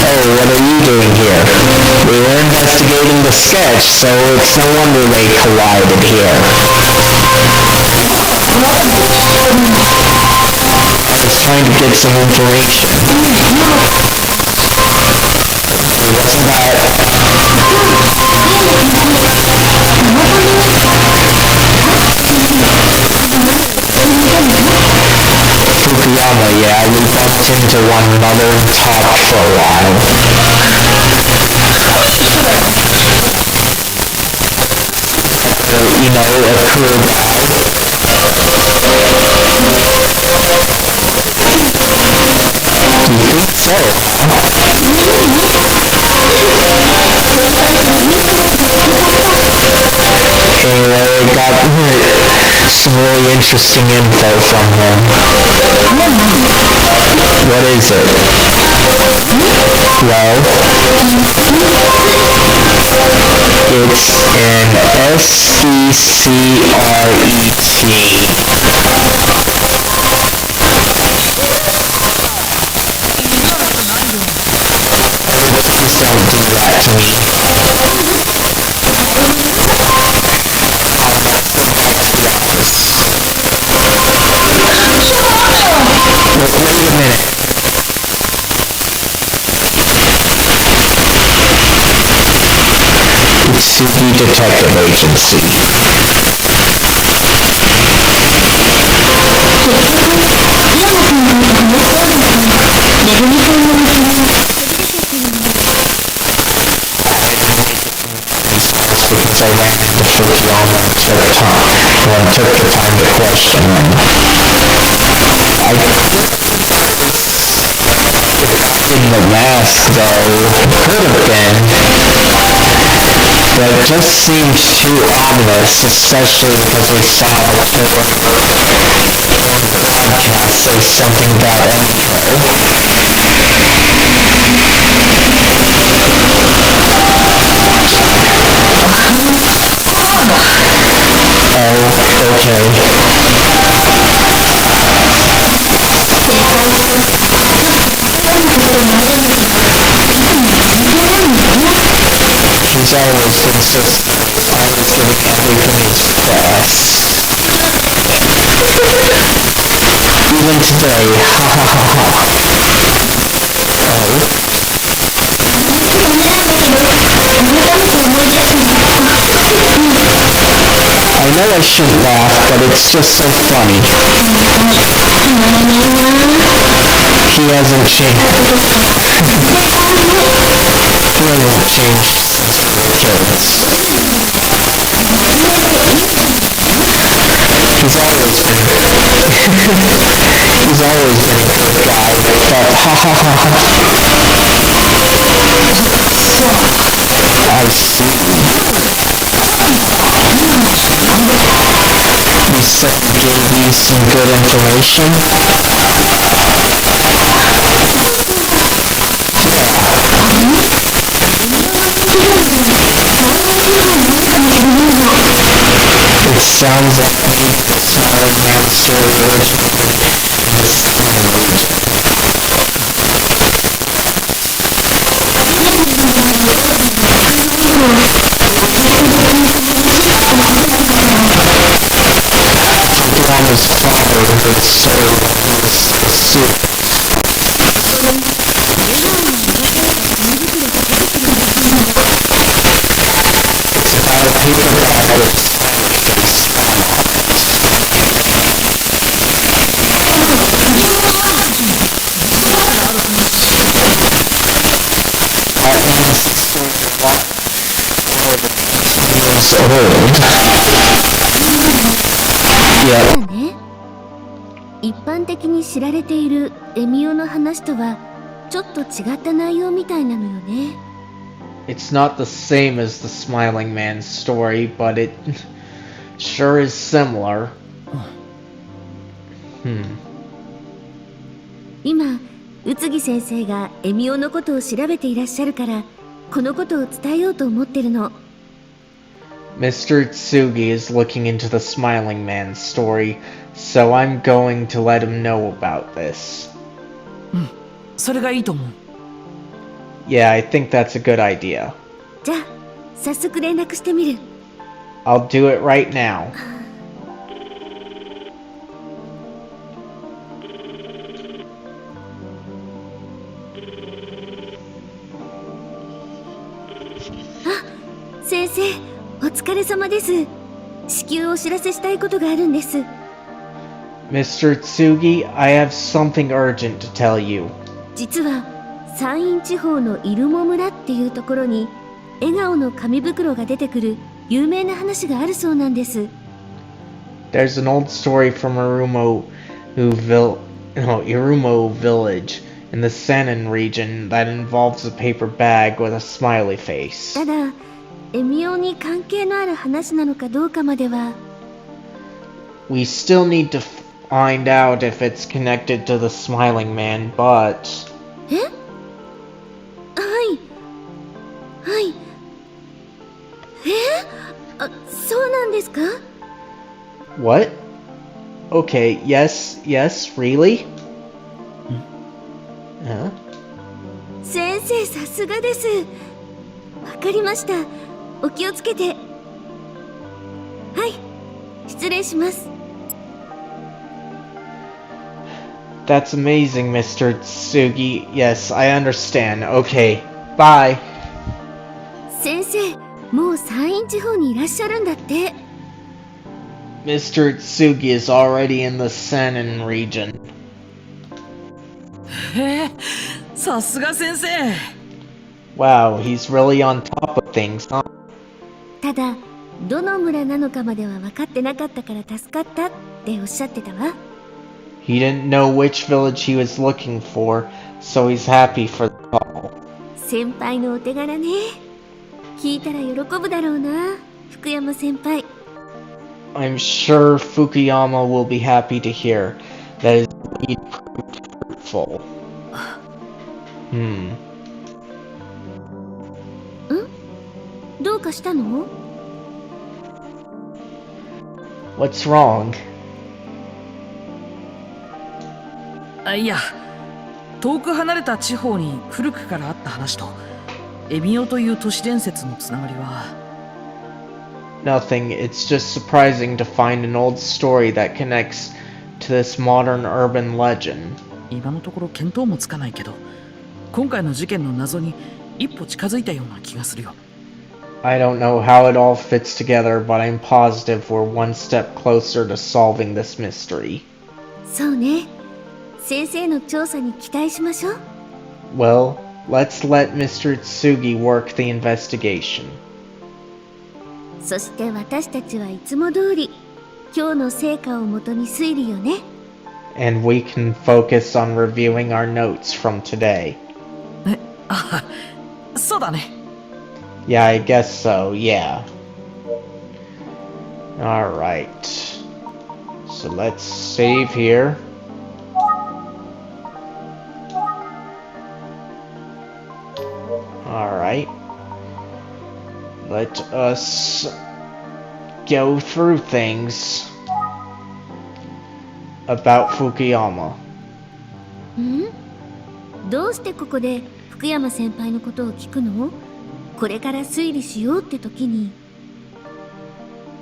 Oh, what are you doing here? We were investigating the sketch, so it's no wonder they collided here. I was trying to get some information. Wasn't that... Fukuyama, yeah, we bumped into one another and talked for a while. You know, a career guy. You think so? Anyway, I got some really interesting info from him. What is it? Well, it's an SCCRET. Please don't do that to me. Wait a minute. Utsugi Detective Agency. Because I ran into Fukuyama and took the time to question him. The guy in the mask, though, could have been, but it just seemed too ominous, especially because we saw the broadcast say something about Emio. Oh, okay. He's always consistent, always giving everything his best. Even today, ha ha ha ha. Oh? I know I shouldn't laugh, but it's just so funny. He hasn't changed. He hasn't changed since we were kids. He's always been a good guy, but ha ha ha ha. I see. You said he gave you some good information? It sounds like maybe the Smiling Man story originated in the Smiling region. Fukuyama's father was sold when he was a student. It's about a paper bag with a smiley face drawn on it. That means the story is a lot more than 20 years old. Yeah. ね、一般的に知られているエミオの話とはちょっと違った内容みたいなのよね。It's not the same as the Smiling Man story, but it sure is similar. 今、宇津木先生がエミオのことを調べていらっしゃるから、このことを伝えようと思ってるの。Mr. Tsugi is looking into the Smiling Man story, so I'm going to let him know about this. それがいいと思う。 Yeah, I think that's a good idea. じゃあ早速連絡してみる。 I'll do it right now. Ah, 先生、お疲れ様です。至急お知らせしたいことがあるんです。 Mr. Tsugi, I have something urgent to tell you. 実は山陰地方のイルモ村っていうところに笑顔の紙袋が出てくる有名な話があるそうなんです。 There's an old story from Irumo Village in the Sennen region that involves a paper bag with a smiley face. ただエミオに関係のある話なのかどうかまでは。 We still need to find out if it's connected to the Smiling Man, but... え？はいはい。あ、そうなんですか？ What? Okay, yes, really? Huh? 先生さすがです。わかりました。お気をつけて。はい、失礼します。 That's amazing, Mr. Tsugi. Yes, I understand. Okay, bye. 先生、もう山陰地方にいらっしゃるんだって。 Mr. Tsugi is already in the Sennen region. へえ、さすが先生。 Wow, he's really on top of things, huh? ただ、どの村なのかまでは分かってなかったから助かったっておっしゃってたわ。 He didn't know which village he was looking for, so he's happy for the call. 先輩のお手柄ね。聞いたら喜ぶだろうな、福山先輩。 I'm sure Fukuyama will be happy to hear that his deed proved fruitful. Hmm. どうかしたの？ What's wrong? あ、いや、遠く離れた地方に古くからあった話とエミオという都市伝説のつながりは。 Nothing. It's just surprising to find an old story that connects to this modern urban legend. 今のところ見当もつかないけど、今回の事件の謎に一歩近づいたような気がするよ。 I don't know how it all fits together, but I'm positive we're one step closer to solving this mystery. そうね。先生の調査に期待しましょう。 Well, let's let Mr. Tsugi work the investigation. そして私たちはいつも通り今日の成果をもとに推理よね。 And we can focus on reviewing our notes from today. あ、そうだね。 Yeah, I guess so, yeah. Alright. So let's save here. Alright. Let us go through things about Fukuyama. ん？どうしてここで福山先輩のことを聞くの？これから推理しようって時に。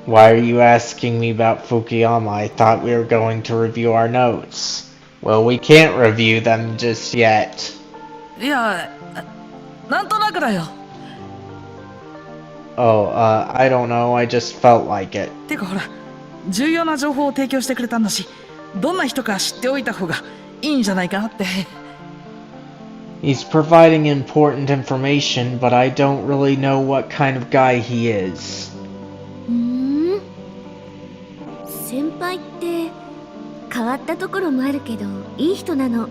Why are you asking me about Fukuyama? I thought we were going to review our notes. Well, we can't review them just yet. いや、なんとなくだよ。 Oh, I don't know. I just felt like it. てかほら、重要な情報を提供してくれたんだし、どんな人か知っておいた方がいいんじゃないかなって。 He's providing important information, but I don't really know what kind of guy he is. 先輩って変わったところもあるけどいい人なの。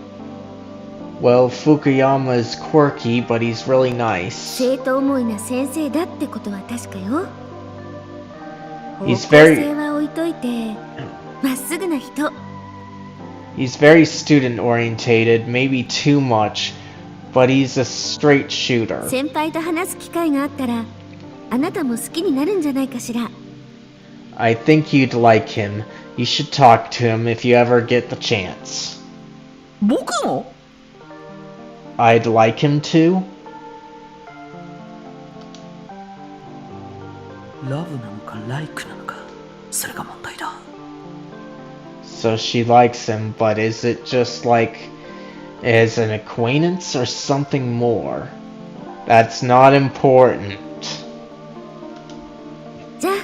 Well, Fukuyama is quirky, but he's really nice. 生徒思いな先生だってことは確かよ。 He's 方 very- 向性は置いといてまっすぐな人。 He's very student-orientated, maybe too much, but he's a straight shooter. 先輩と話す機会があったらあなたも好きになるんじゃないかしら。I think you'd like him. You should talk to him if you ever get the chance. 僕も I'd like him to? ラブなのかライクなのか、それが問題だ。So she likes him, but is it just like as an acquaintance or something more? That's not important. じゃあ、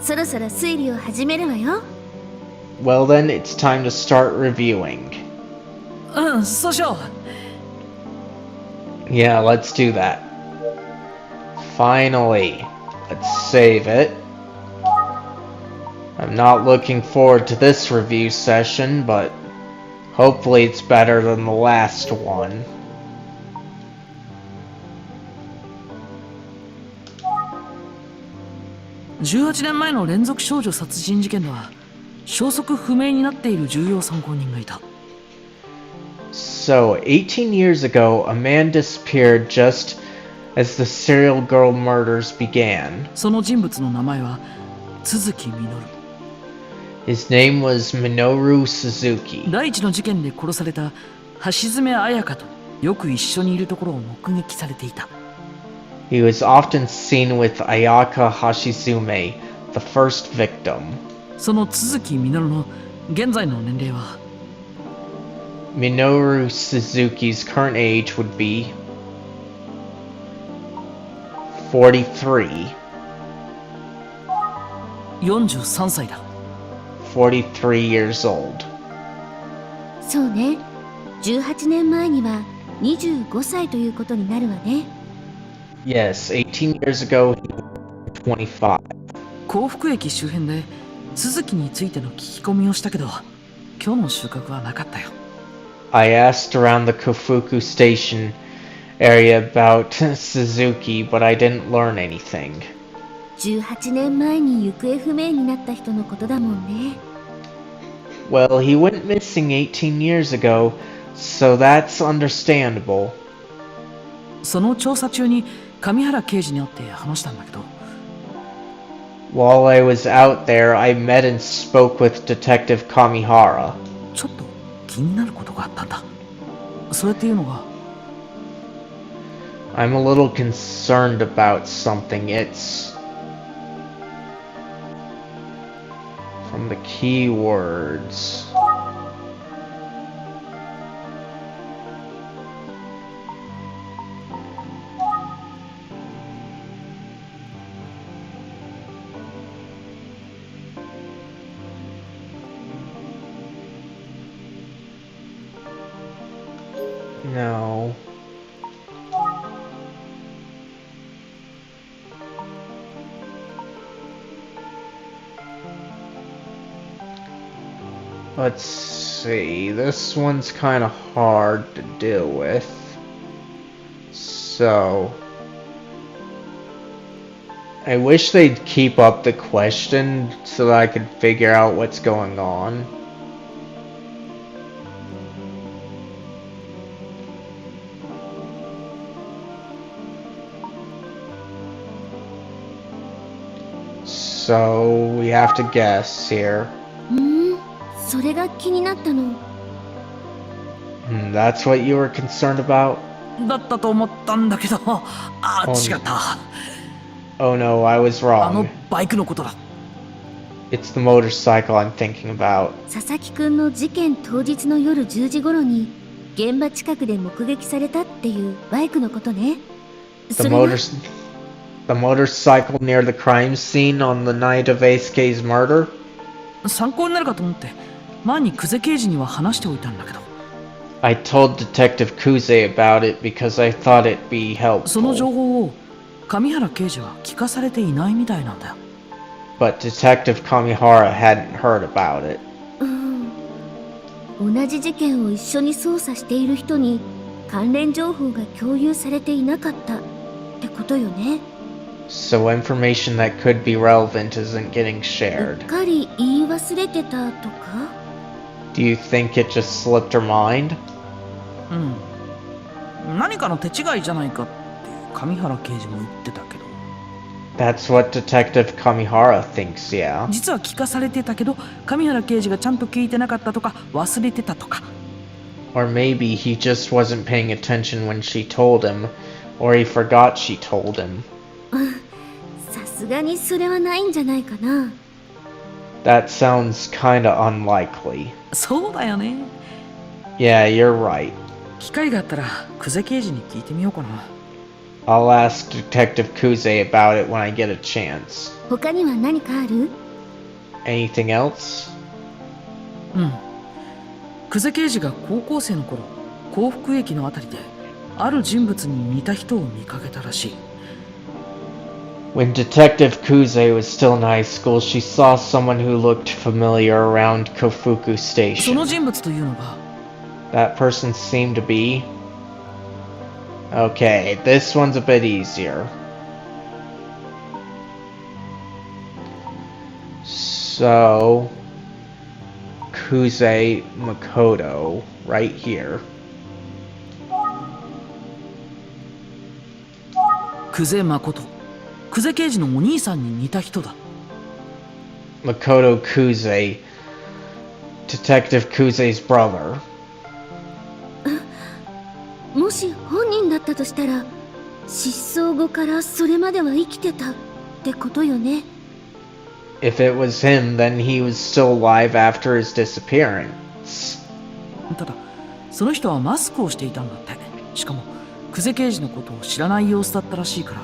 そろそろ推理を始めるわよ。Well then, it's time to start reviewing. うん、そうしよう。 Yeah, let's do that. Finally, let's save it. I'm not looking forward to this review session, but hopefully it's better than the last one. 18年前の連続少女殺人事件では消息不明になっている重要参考人がいた。 So, 18 years ago, a man disappeared just as the serial girl murders began. その人物の名前は都築実。 His name was Minoru Suzuki. 第一の事件で殺された橋爪彩香とよく一緒にいるところを目撃されていた。 He was often seen with Ayaka Hashizume, the first victim. その都築実の現在の年齢は Minoru Suzuki's current age would be 43. 43歳だ。 43 years old. そうね。18年前には25歳ということになるわね。Yes, 18 years ago, he was 25. 幸福駅周辺で都築についての聞き込みをしたけど、今日の収穫はなかったよ。 I asked around the Kofuku station area about Suzuki, but I didn't learn anything. 18年前に行方不明になった人のことだもんね。Well, he went missing 18 years ago, so that's understandable. その調査中に上原刑事に会って話したんだけど、 While I was out there, I met and spoke with Detective Kamihara. ちょっと気になることがあったんだ。それっていうのが I'm a little concerned about something. It's from the keywords. No. Let's see. This one's kind of hard to deal with. So, I wish they'd keep up the question so that I could figure out what's going on. So, we have to guess here. それが気になったの。That's what you were concerned about? だったと思ったんだけど、違った。 Oh no, I was あの wrong. バイクのことだ。 It's the motorcycle I'm thinking about. 佐々木くんの事件当日の夜10時頃に現場近くで目撃されたっていうバイクのことね。 The それが the motorcycle near the crime scene on the night of Eisuke's murder? 参考になるかと思って前に久世刑事には話しておいたんだけど、 I told Detective Kuze about it because I thought it'd be その情 helpful. 報を上原刑事は聞かされていないみたいなんだよ。 But Detective Kamihara hadn't heard about it. 同じ事件を一緒に捜査している人に関連情報が共有されていなかったってことよね。 So information that could be relevant isn't getting う shared. っかり言い忘れてたとか。 Do you think it just slipped her mind? 何かの手違いじゃないかって上原刑事も言ってたけど。That's what Detective Kamihara thinks, yeah. 実は聞かされてたけど上原刑事がちゃんと聞いてなかったとか忘れてたとか。 Or maybe he just wasn't paying attention when she told him, or he forgot she told him. さすがにそれはないんじゃないかな。That sounds kinda unlikely. そうだよね。 Yeah, you're right. 機会があったら久世刑事に聞いてみようかな。 I'll ask Detective Kuze about it when I get a chance. 他には何かある？ Anything else? うん。久世刑事が高校生の頃幸福駅のあたりである人物に似た人を見かけたらしい。 When Detective Kuze was still in high school, she saw someone who looked familiar around Kofuku その Station. 人物というのが That person seemed to be... Okay, this one's a bit easier. So... Kuze Makoto, right here. 久世誠。久世刑事のお兄さんに似た人だ。 Makoto Kuze, Detective Kuze's brother. もし本人だったとしたら、失踪後からそれまでは生きてたってことよね。If it was him, then he was still alive after his disappearance. ただその人はマスクをしていたんだって。しかも久世刑事のことを知らない様子だったらしいから。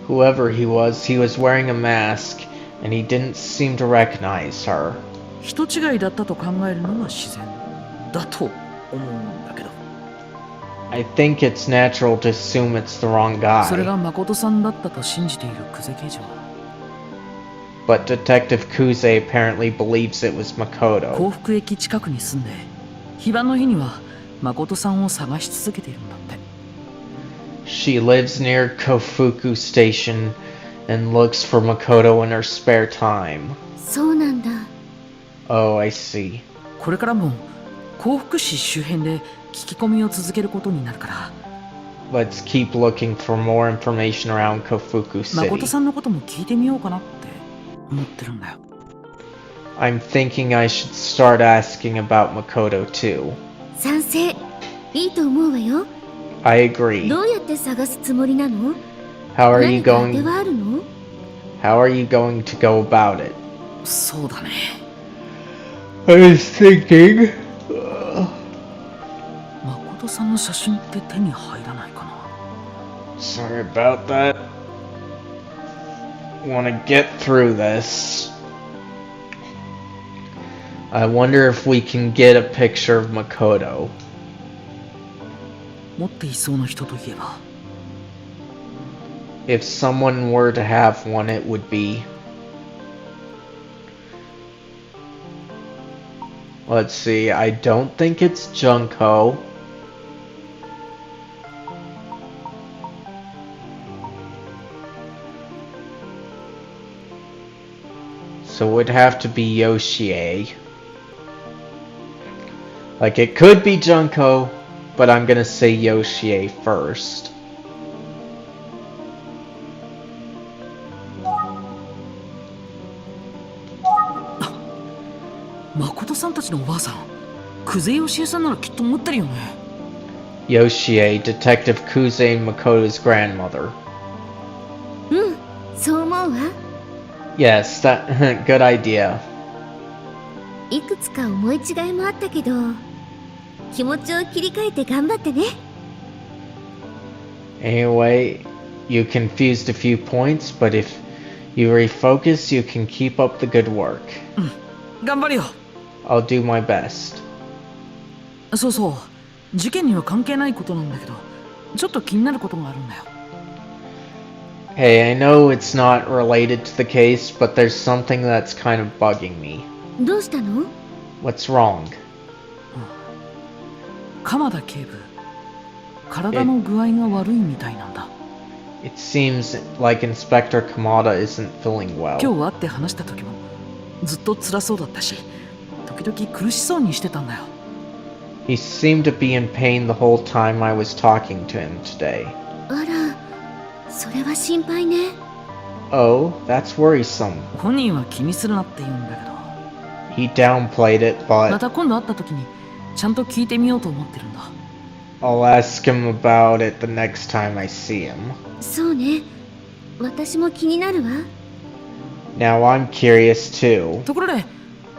Whoever he was wearing a mask, and he didn't seem to recognize her. 人違いだったと考えるのが自然だと思うんだけど。 I think it's natural to assume it's the wrong それ guy. が誠さんだったと信じている久世刑事は But Detective Kuze apparently believes it was 幸 Makoto. 福駅近くに住んで非番の日には誠さんを探し続けているんだって。 She lives near Kofuku Station and looks for Makoto in her spare time. そうなんだ。 Oh, I see. これからも幸福市周辺で聞き込みを続けることになるから Let's keep looking for more information around Kofuku 誠 City. さんのことも聞いてみようかなって思ってるんだよ。 I'm thinking I should start asking about Makoto too. 賛成。いいと思うわよ。 I agree. どうやって探すつもりなの？ How are you 何か当て going はあるの？ How are you going to go about it? そうだね。 I was thinking 誠さんの写真って手に入らないかな。 Sorry about that. Want to get through this. I wonder if we can get a picture of Makoto. 持っていそうな人といえば If someone were to have one, it would be... Let's see, I don't think it's Junko. So it would have to be Yoshie. Like, it could be Junko, but I'm gonna say Yoshie first. 誠さんたちのおばあさん久世義恵さんならきっと持ってるよね。 Yoshie, Detective Kuze and Makoto's grandmother. うん、そう思うわ。 Yes, that good idea. いくつか思い違いもあったけど、気持ちを切り替えて頑張ってね。 Anyway, you confused a few points, but if you refocus, you can keep up the good work. 頑張るよ。 I'll do my best. そうそう、事件には関係ないことなんだけどちょっと気になることがあるんだよ。 Hey, I know it's not related to the case, but there's something that's kind of bugging me. どうしたの？ What's wrong? 鎌田警部体の具合が悪いみたいなんだ。 It seems like Inspector Kamada isn't feeling 今 well. 日会って話した時もずっと辛そうだったし時々苦しそうにしてたんだよ。 He seemed to be in pain the whole time I was talking to him today. あら、それは心配ね。Oh, that's worrisome. 本人は気にするなって言うんだけど、 He downplayed it, ま but た今度会った時にちゃんと聞いてみようと思ってるんだ。 I'll ask him about it the next time I see him. そうね。私も気になるわ。Now I'm curious too. ところで、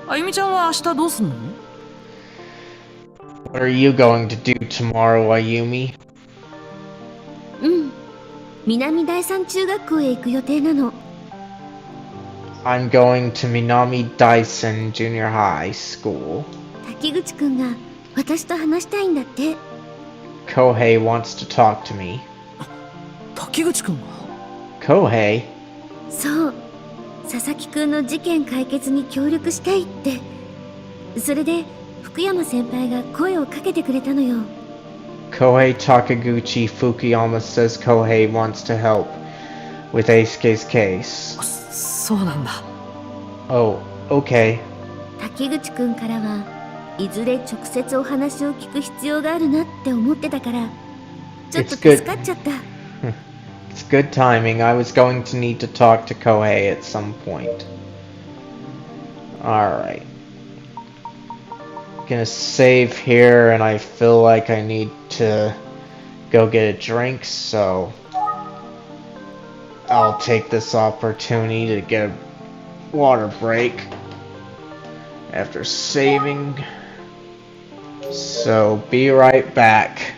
あゆみちゃんは明日どうすんの？ What are you going to do tomorrow, Ayumi? うん。南第三中学校へ行く予定なの。I'm going to Minami Daisen Junior High School. 滝口くんが私と話したいんだって。Kohei wants to talk to me. 滝口くんが？ Kohei? そう。佐々木くんの事件解決に協力したいって。それで福山先輩が声をかけてくれたのよ。Kohei Takaguchi Fukuyama says Kohei wants to help with Eisuke's case. そうなんだ。 Oh, okay. 滝口くんからはいずれ直接お話を聞く必要があるなって思ってたからちょっと It's good. 助かっちゃった。 It's good timing. I was going to need to talk to Kohei at some point. Alright. Gonna save here, and I feel like I need to go get a drink, so I'll take this opportunity to get a water break after saving. So be right back.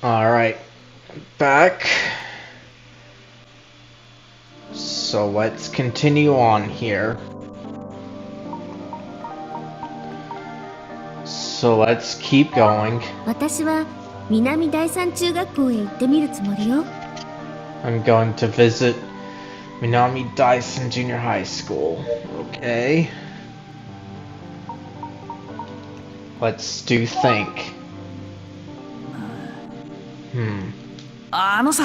Alright, back. So let's continue on here. So let's keep going. 私は南第三中学校へ行ってみるつもりよ。 I'm going to visit Minami Daisen Junior High School. Okay. Let's do think. あのさ、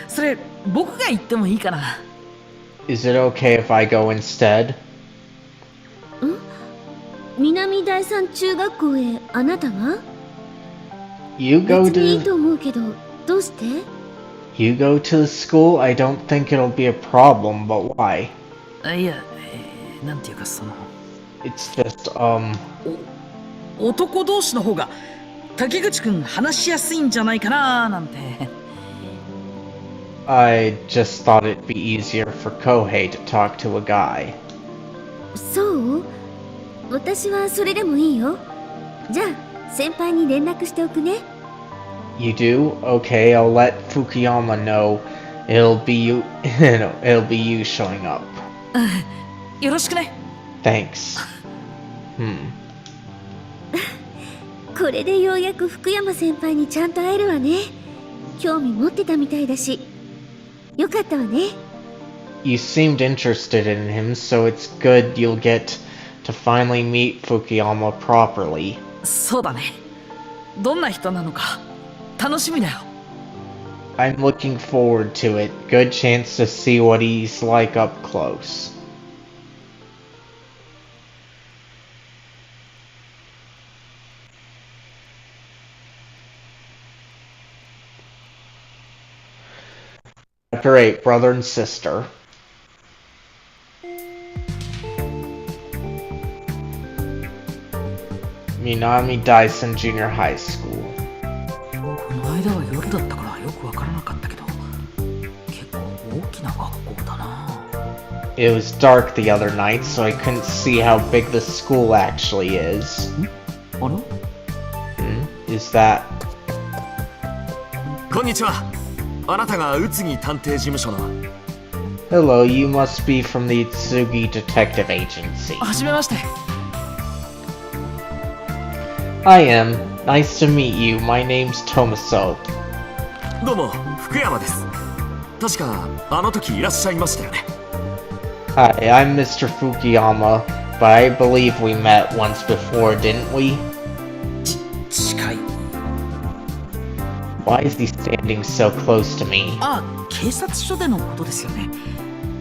それ僕が行ってもいいかな？ Is it okay if I go instead? 南第三中学校へあなたが？ You go 別にいい to と思うけどどうして？ you go to the school? I don't think it'll be a problem, but why? いや、なんていうかその It's just 男同士の方が滝口くん話しやすいんじゃないかななんて。 I just thought it'd be easier for Kohei to talk to a guy. そう？私はそれでもいいよ。じゃあ先輩に連絡しておくね。 You do? Okay, I'll let Fukuyama know. It'll be you it'll be you showing up. よろしくね。 Thanks. これでようやく福山先輩にちゃんと会えるわね。興味持ってたみたいだし。よかったわね。 You seemed interested in him, so it's good you'll get to finally meet Fukuyama properly. そうだね。どんな人なのか楽しみだよ。 I'm looking forward to it. Good chance to see what he's like up close. Chapter 8, Brother and Sister. Minami Dyson Junior High School. この間は夜だったからよくわからなかったけど、結構大きな学校だな。It was dark the other night, so I couldn't see how big the school actually is. あら？ Is that... こんにちは。あなたが宇津木探偵事務所の。 Hello, you must be from the Itsugi Detective Agency. はじめまして。 I am. Nice to meet you. My name's Tomaso. どうも福山です。確かあの時いらっしゃいましたよね。 Hi, I'm Mr. Fukuyama, but I believe we met once before, didn't we? 近い。 Why is he standing so close to me? あ、警察署でのことですよね。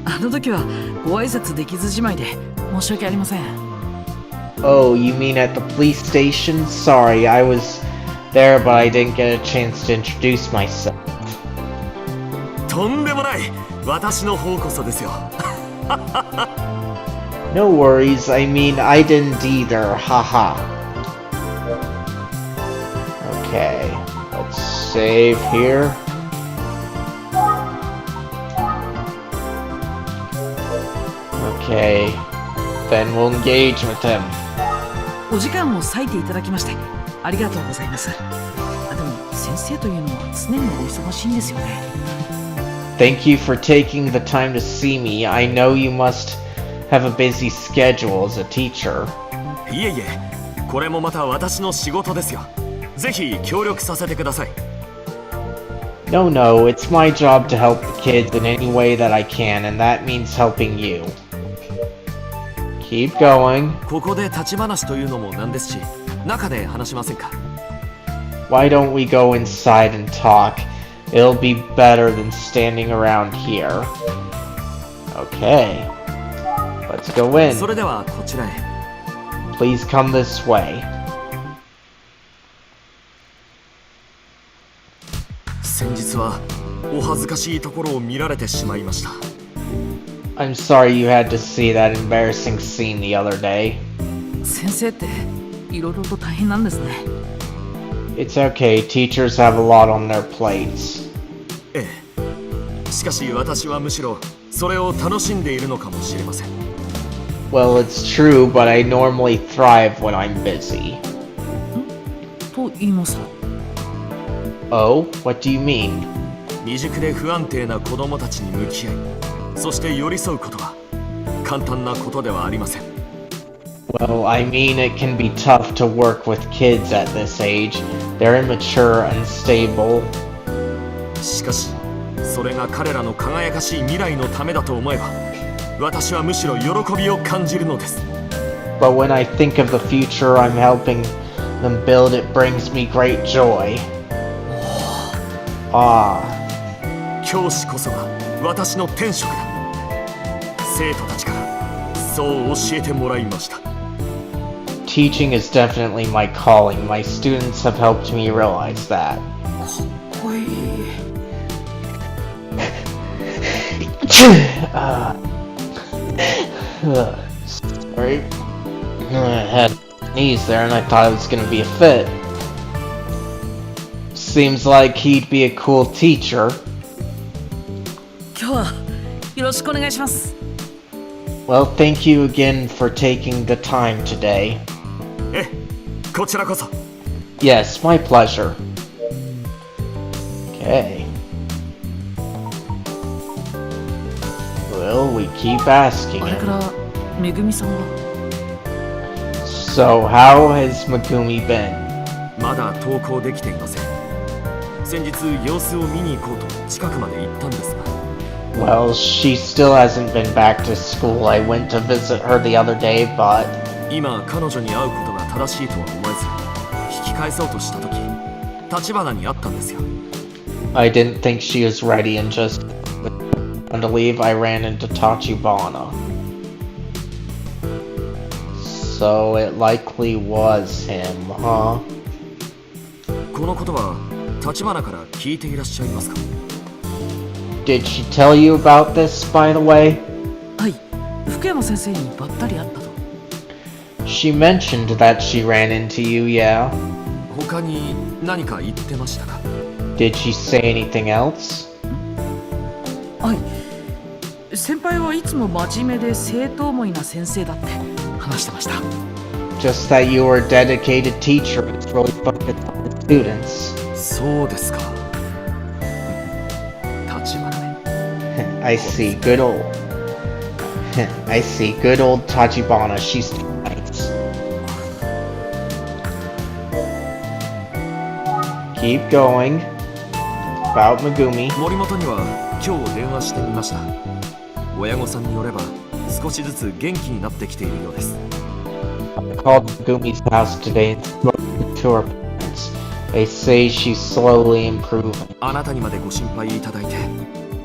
あの時はご挨拶できずじまいで申し訳ありません。 Oh, you mean at the police station? Sorry, I was there, but I didn't get a chance to introduce myself. とんでもない。私の方こそですよ。 No worries, I mean, I didn't either, haha. Okay, let's save here. Okay, then we'll engage with him. お時間を割いていただきましてありがとうございます。あ、でも先生というのは常にお忙しいんですよね。 Thank you for taking the time to see me. I know you must have a busy schedule as a teacher. いえいえ、これもまた私の仕事ですよ。ぜひ協力させてください。 No, no, it's my job to help the kids in any way that I can, and that means helping you. Keep going. ここで立ち話というのもなんですし、中で話しませんか？ Why don't we go inside and talk? It'll be better than standing around here. Okay. Let's go in. それではこちらへ。 Please come this way. 先日はお恥ずかしいところを見られてしまいました。 I'm sorry you had to see that embarrassing scene the other day. 先生っていろいろと大変なんですね。 It's okay, teachers have a lot on their plates. ええ。しかし私はむしろそれを楽しんでいるのかもしれません。 Well, it's true, but I normally thrive when I'm busy. と言いますと？ Oh? What do you mean? 未熟で不安定な子供たちに向き合い、そして寄り添うことは簡単なことではありません。 Well, I mean it can be tough to work with kids at this age. They're immature, unstable. しかし、それが彼らの輝かしい未来のためだと思えば、私はむしろ喜びを感じるのです。 But when I think of the future I'm helping them build, it brings me great joy. Ah. 教師こそが私の天職だ。生徒たちからそう教えてもらいました。 Teaching is definitely my calling. My students have helped me realize that. こいい。 Sorry. I had knees there and I thought it was gonna be a fit. Seems like he'd be a cool teacher. 今日はよろしくお願いします。 Well, thank you again for taking the time today. え、こちらこそ。 Yes, my pleasure. Okay. Well, we keep asking あれか him. らめぐみさんは？ So, how has Megumi been? まだ登校できていません。先日様子を見に行こうと近くまで行ったんですが。 Well, she still hasn't been back to school. I went to visit her the other day, but... 今彼女に会うことが正しいとは思えず、引き返そうとした時、立花に会ったんですよ。 I didn't think she was ready and just... On to leave, I ran into Tachibana. So it likely was him, huh? このことは立花から聞いていらっしゃいますか？ Did she tell you about this, by the way? はい、福山先生にばったり会ったと。She mentioned that she ran into you, yeah. 他に何か言ってましたか？ Did she say anything else? はい。先輩はいつも真面目で生徒思いな先生だって話してました。Just that you were a dedicated teacher who's really focused on the students. そうですか。立花ね。I see, good old. I see, good old Tachibana. She's too nice. Keep going. About Megumi. 森本には今日電話してみました。親御さんによれば少しずつ元気になってきているようです。I called Megumi's house today and spoke to her parents. They say she's slowly improving. あなたにまでご心配いただいて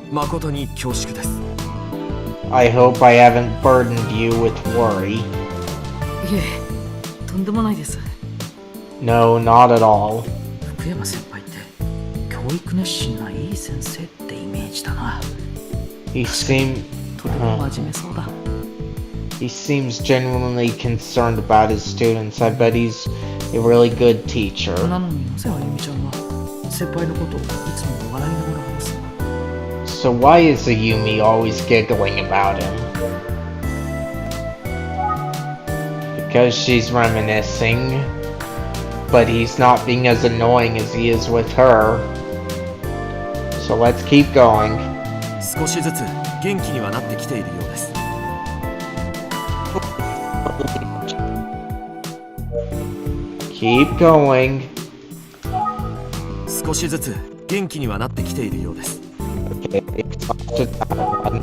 誠に恐縮です。I hope I haven't burdened you with worry. いえ、とんでもないです。 No, not at all. 福山先輩って教育熱心ないい先生ってイメージだな。 He seems とても真面目そうだ。he seems genuinely concerned about his students. I bet he's a really good teacher. なのになぜあゆみちゃんは先輩のことをいつも笑いながら話すの？ So why is Ayumi always giggling about him? Because she's reminiscing. But he's not being as annoying as he is with her. So let's keep going. 少しずつ元気にはなってきているようです。 Keep going. 少しずつ元気にはなってきているようです。 Okay, exhausted that one.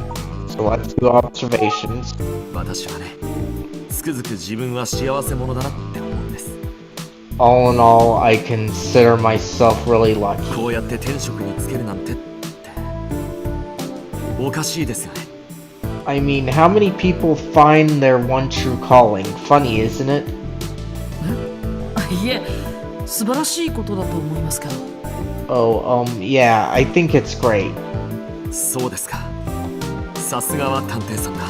So let's do observations. 私はね、つくづく自分は幸せ者だなって思うんです。 All in all, I consider myself really こ lucky. うやって天職につけるなんてっておかしいですよね。 I mean, how many people find their one true calling? Funny, isn't it? いえ、素晴らしいことだと思いますけど。 Oh, yeah, I think it's great. そうですか。さすがは探偵さんだ。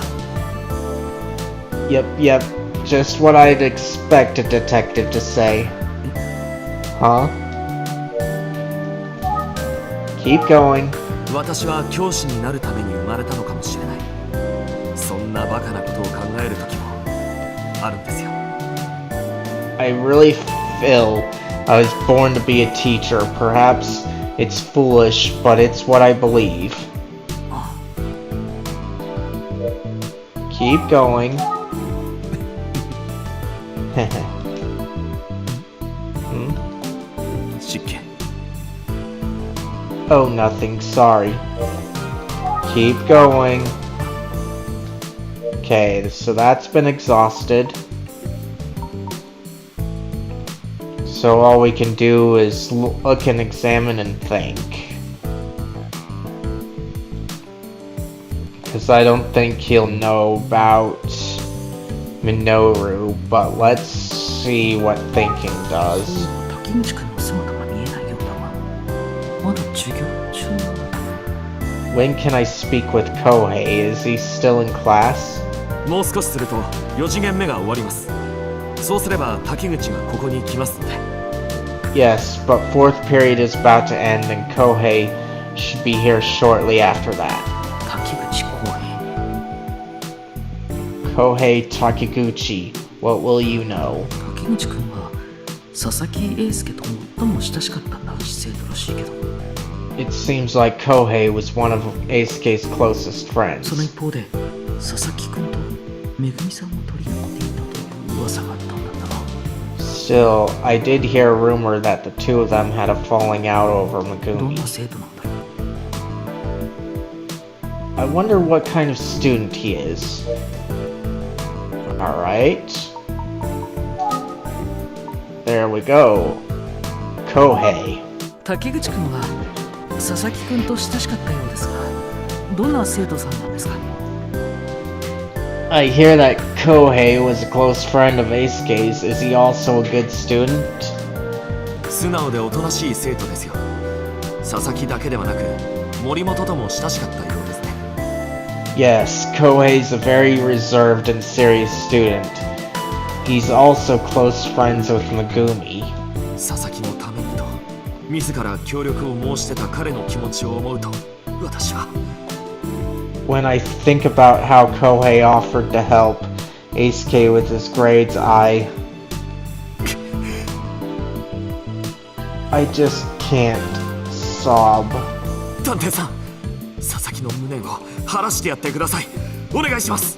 Yep, just what I'd expect a detective to say. Huh? Keep going. 私は教師になるために生まれたのかもしれない。そんなバカなことを考える時もあるんですよ。 I really feel I was born to be a teacher. Perhaps it's foolish, but it's what I believe. Keep going.失敬。 Oh, nothing. Sorry. Keep going. Okay, so that's been exhausted. So all we can do is look and examine and think. Because I don't think he'll know about Minoru, but let's see what thinking does. 滝口くんの姿が見えないようだわ。まだ授業中。 When can I speak with Kohei? Is he still in class? もう少しすると4次元目が終わります。そうすれば滝口がここに来ますので。 Yes, but fourth period is about to end and Kohei should be here shortly after that. 滝口浩平。 Kohei Takiguchi, what will you know? 滝口くんは佐々木英介と最も親しかった男子生徒らしいけど。 It seems like Kohei was one of Eisuke's closest friends. その一方で佐々木くんとめぐみさんも取り合っていたという噂があったんだったな。 Still, I did hear a rumor that the two of them had a falling out over どん Megumi. な生徒なんだろう。 I wonder what kind of student he is. Alright. There we go. Kohei. 滝口くんは佐々木くんと親しかったようですが、どんな生徒さんなんですか？ I hear that Kohei was a close friend of Eisuke's. Is he also a good student? 素直でおとなしい生徒ですよ。佐々木だけではなく森本とも親しかったようですね。 Yes, Kohei's a very reserved and serious student. He's also close friends with Megumi. 佐々木のためにと自ら協力を申してた彼の気持ちを思うと私は When I think about how Kohei offered to help Eisuke with his grades, I just can't sob. 探偵さん佐々木の無念を晴らしてやってくださいお願いします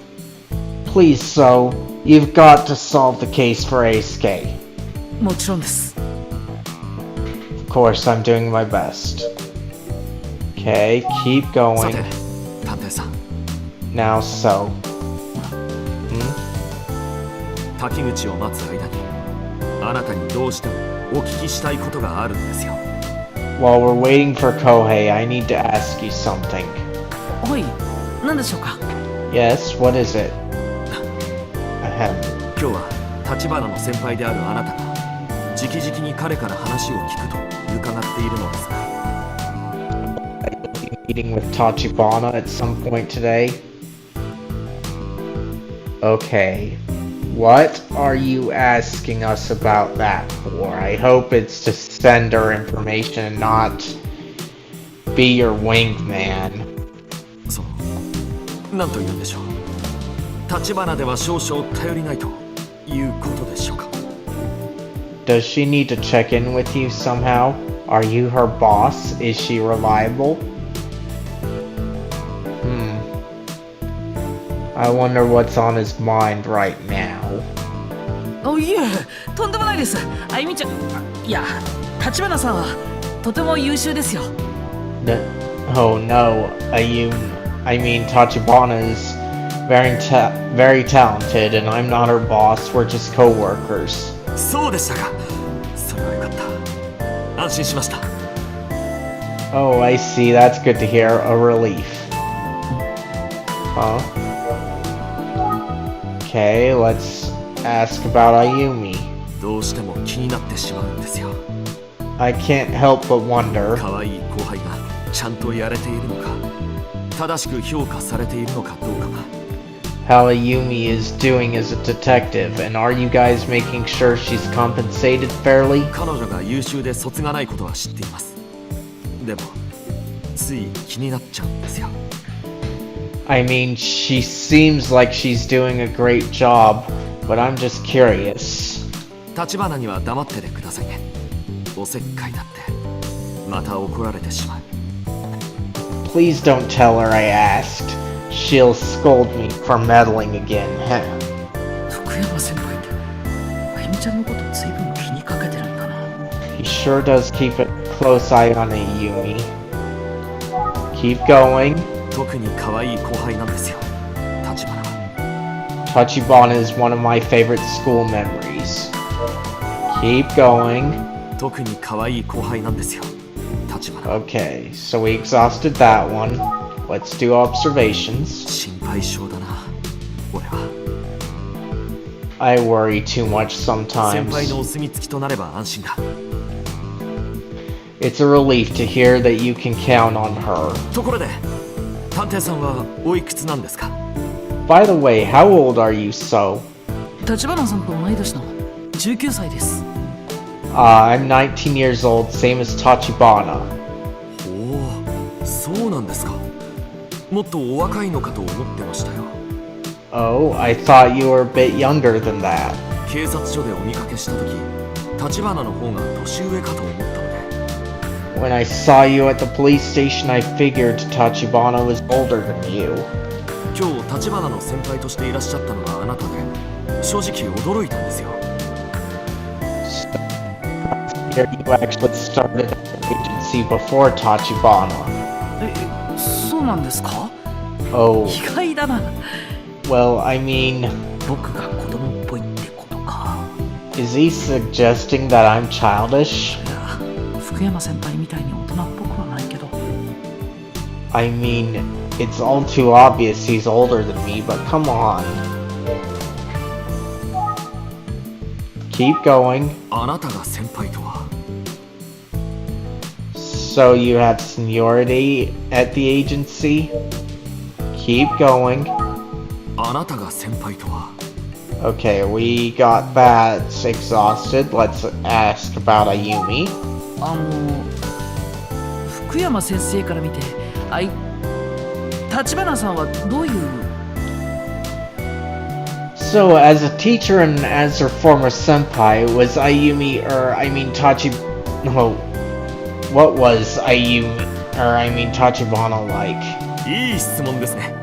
Please, so, you've got to solve the case for Eisuke. もちろんです。 Of course, I'm doing my best. Okay, keep さ going. て探偵さん Now, so. 滝口を待つ間にあなたにどうしてもお聞きしたいことがあるんですよ While we're waiting for Kohei, I need to ask you something. はい、何でしょうか。 Yes, what is it? Ahem. 今日は立花の先輩であるあなたが直々に彼から話を聞くと伺っているのですが Meeting with Tachibana at some point today? Okay. What are you asking us about that for? I hope it's to send her information and not be your wingman. その何と言うんでしょう立花では少々頼りないということでしょうか Does she need to check in with you somehow? Are you her boss? Is she reliable? I wonder what's on his mind right now. おいえ、とんでもないです。あゆみちゃん、いや、立花さんはとても優秀ですよ。Oh no, I mean Tachibana is very talented and I'm not her boss, we're just co-workers. そうでしたかそれはよかった安心しました Oh, I see, that's good to hear, a relief. Huh? Okay, let's ask about Ayumi. どうしても気になってしまうんですよ I can't help but wonder 可愛い後輩がちゃんとやれているのか正しく評価されているのかどうかが how Ayumi is doing as a detective, and are you guys making sure she's compensated fairly? 彼女が優秀で卒がないことは知っていますでもつい気になっちゃうんですよ I mean, she seems like she's doing a great job, but I'm just curious. 立花には黙っててくださいねおせっかいだってまた怒られてしまう Please don't tell her I asked. She'll scold me for meddling again. 福山先輩ってあゆみちゃんのことずいぶん気にかけてるんだな。 He sure does keep a close eye on Ayumi. Keep going. 特に可愛い後輩なんですよ立花は Tachibana is one of my favorite school memories. Keep going. 特に可愛い後輩なんですよ立花 Okay, so we exhausted that one. Let's do observations. 心配性だな俺は I worry too much 先 sometimes. 輩のお墨付きとなれば安心だ It's a relief to hear that you can count on her. ところで探偵さんはおいくつなんですか By the way, how old are you, so? 立花さんと同い年の19歳です。I'm 19 years old, same as Tachibana. おおそうなんですかもっとお若いのかと思ってましたよ Oh, I thought you were a bit younger than that. 警察署でお見かけした時立花の方が年上かと思ったので When I saw you at the police station, I figured Tachibana was older than you. 今日立花の先輩としていらっしゃったのがあなたで正直驚いたんですよ Here you actually started at the agency before Tachibana. え、そうなんですか？ Oh, 意外だな。 well, I mean, 僕が子供っぽいってことか。 is he suggesting that I'm childish? いや、福山先輩みたいに大人っぽくはないけど。 I mean, it's all too obvious he's older than me, but come on. Keep going. あなたが先輩とは So you have seniority at the agency? Keep going. あなたが先輩とは Okay, we got that exhausted. Let's ask about Ayumi. 福山先生から見て、立花さんはどういう So, as a teacher and as her former senpai, was Ayumi, no, what was Ayumi, Tachibana like? いい質問ですね。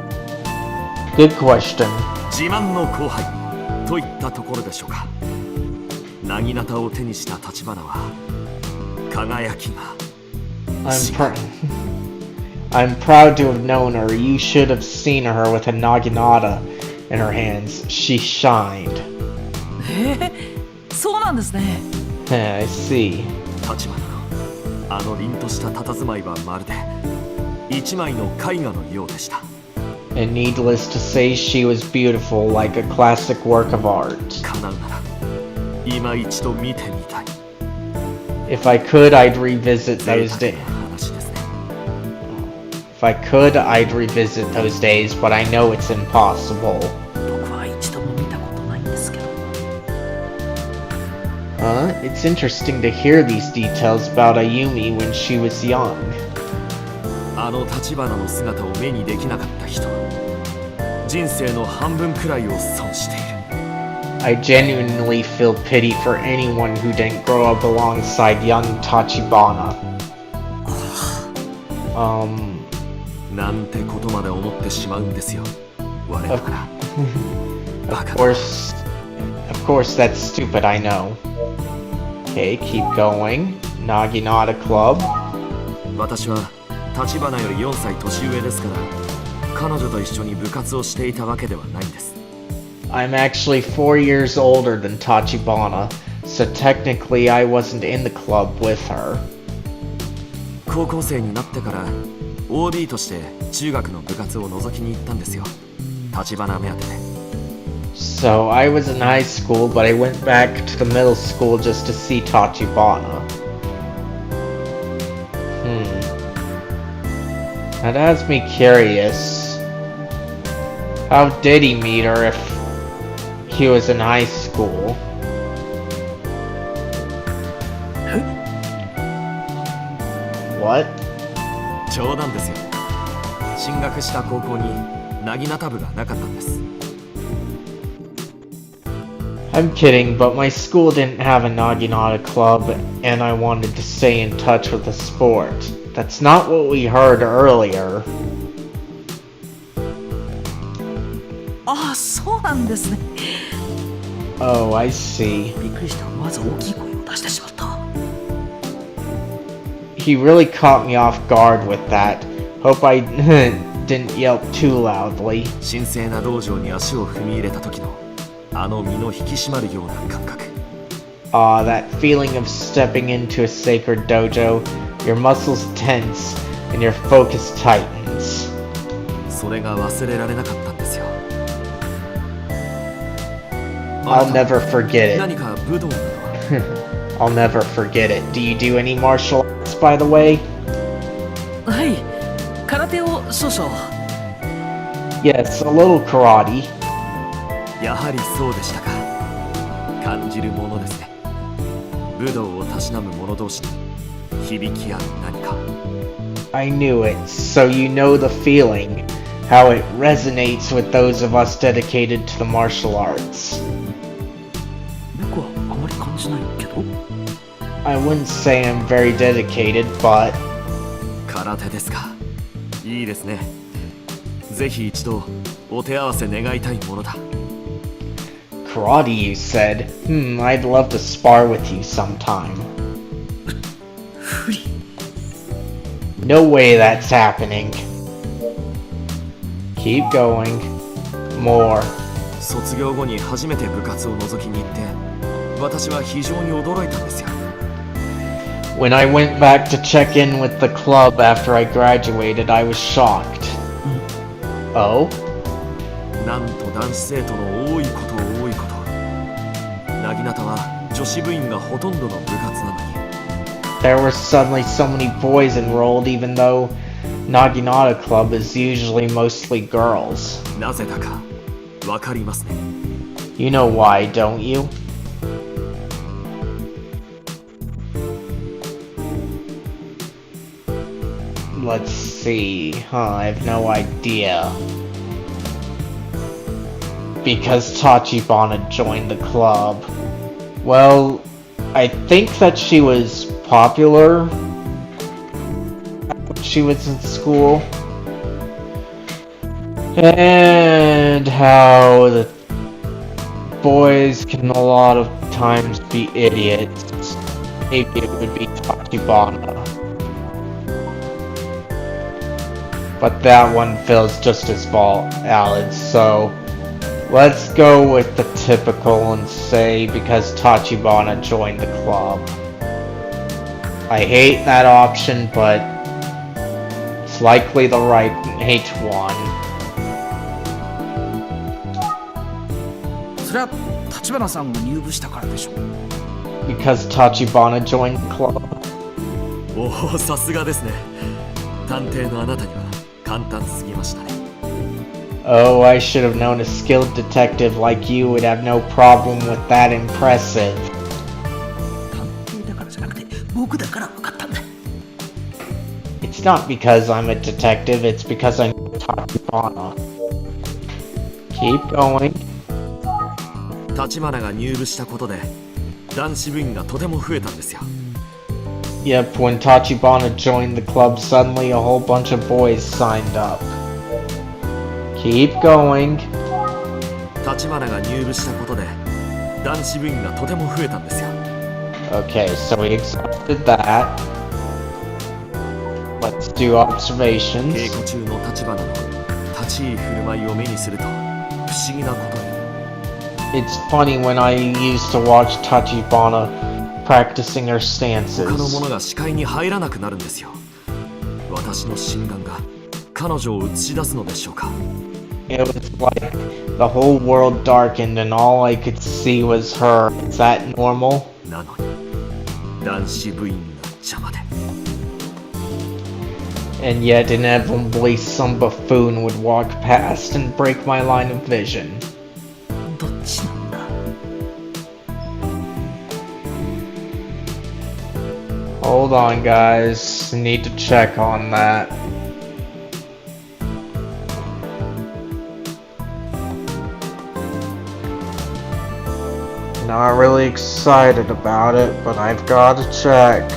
Good question. 自慢の後輩といったところでしょうか。薙刀を手にした立花は輝きが I'm proud to have known her. You should have seen her with a naginata in her hands. She shined. そうなんですね。I see. 立花のあの凛とした佇まいはまるで一枚の絵画のようでした。 And needless to say, she was beautiful, like a classic work of art. 叶うなら今一度見てみたい。 If I could, I'd revisit those 贅 days. 沢な話ですね。 If I could, I'd revisit those days, but I know it's impossible. 僕は一度も見たことないんですけど。 It's interesting to hear these details about Ayumi when she was young. あの立花の姿を目にできなかった人は人生の半分くらいを損している。 I genuinely feel pity for anyone who didn't grow up alongside young Tachibana. なんてことまで思ってしまうんですよ。我ながら。バカ Of course, that's stupid, I know. Okay, keep going. Naginata Club. 私は立花より4歳年上ですから、彼女と一緒に部活をしていたわけではないんです。 I'm actually 4 years older than Tachibana, so technically I wasn't in the club with her. 高校生になってから OB として中学の部活を覗きに行ったんですよ。立花目当てで。 So I was in high school, but I went back to the middle school just to see Tachibana. That has me curious. How did he meet her if he was in high school? What? 冗談ですよ。進学した高校に薙刀部がなかったんです。 I'm kidding, but my school didn't have a Naginata club, and I wanted to stay in touch with the sport. That's not what we heard earlier. ああ、そうなんですね。 Oh, I see. びっくりした。まず大きい声を出してしまった。 He really caught me off guard with that. Hope I didn't yelp too loudly. 神聖な道場に足を踏み入れた時のあの身の引き締まるような感覚。 That feeling of stepping into a sacred dojo. Your muscles tense, and your focus tightens. それが忘れられなかったんですよ。 I'll never forget it. 何か武道などは I'll never forget it. Do you do any martial arts, by the way? はい、空手を少々。 Yes, a little karate. やはりそうでしたか。感じるものですね。武道をたしなむ者同士に響き合う何か。 I knew it. So you know the feeling, how it resonates with those of us dedicated to the martial arts. 僕はあまり感じないけど。 I wouldn't say I'm very dedicated, but 空手ですか。いいですね。ぜひ一度お手合わせ願いたいものだ。 karate, you said. I'd love to spar with you sometime. 不利。 No way that's happening. Keep going. More. 卒業後に初めて部活を覗きに行って私は非常に驚いたんですよ。 When I went back to check in with the club after I graduated, I was shocked. Oh? なんと男子生徒の多いこと多いこと。薙刀は女子部員がほとんどの部活なのに。 There were suddenly so many boys enrolled, even though Naginata Club is usually mostly girls. なぜだかわかりますね。You know why, don't you? Let's see. I have no idea. Because Tachibana joined the club. Well, I think that she was popular when she was in school. And how the boys can a lot of times be idiots. Maybe it would be Tachibana. But that one feels just as valid, so let's go with the typical and say because Tachibana joined the club. I hate that option, but it's likely the right one. そりゃ立花さんが入部したからでしょ。 Because Tachibana joined the club. おお、さすがですね。探偵のあなたには簡単すぎましたね。 Oh, I should have known a skilled detective like you would have no problem with that impressive. 探偵だからじゃなくて僕だから分かったんだ。 It's not because I'm a detective, it's because I know Tachibana. Keep going. 立花が入部したことで男子部員がとても増えたんですよ。 Yep, when Tachibana joined the club, suddenly a whole bunch of boys signed up. Keep going. 立花が入部したことで男子部員がとても増えたんですよ。 Okay, so we accepted that. Let's do 稽 observations. 古中の立花の立ち居振る舞いを目にすると不思議なことに It's funny when I used to watch Tachibana practicing her 他の stances. 者が視界に入らなくなるんですよ。私の心眼が彼女を映し出すのでしょうか。 It was like the whole world darkened and all I could see was her. Is that normal? なのに男子部員が邪魔で And yet inevitably some buffoon would walk past and break my line of vision. どっちなんだ。 Hold on, guys. Need to check on that. Not really excited about it, but I've got to check.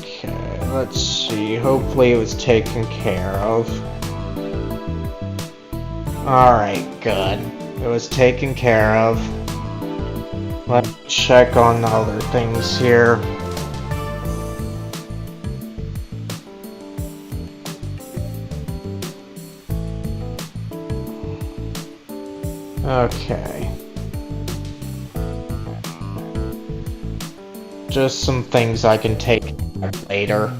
Okay, let's see. Hopefully it was taken care of. Alright, good. It was taken care of. Let's check on the other things here. Okay. Just some things I can take later.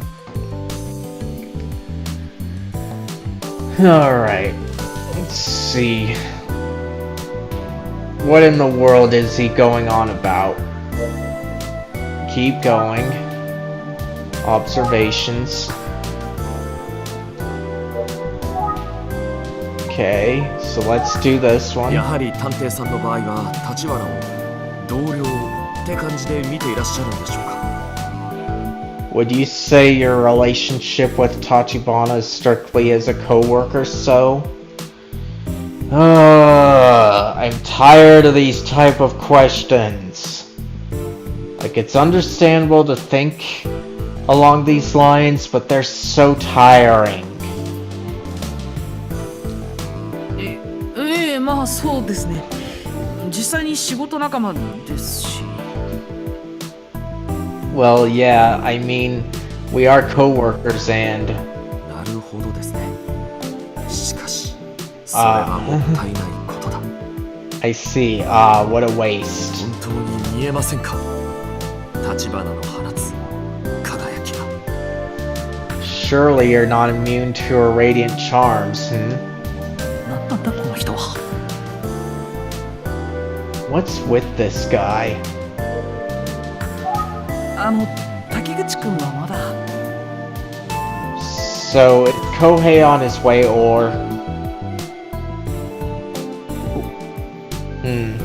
Alright. Let's see. What in the world is he going on about? Keep going. Observations. Okay, so let's do this one. やはり探偵さんの場合は立花を同僚って感じで見ていらっしゃるんでしょうか。 Would you say your relationship with Tachibana is strictly as a coworker, so? I'm tired of these type of questions. Like, it's understandable to think along these lines, but they're so tiring. まあそうですね。実際に仕事仲間ですし。 Well, yeah, I mean, we are coworkers and... なるほどですね。しかし、それはもったいないことだ。 I see. What a waste. 本当に見えませんか。立花の放つ輝きが。Surely you're not immune to her radiant charms, hmm? なんなんだこの人は。 What's with this guy? 滝口くんはまだ。 So, is Kohei on his way or... Hmm.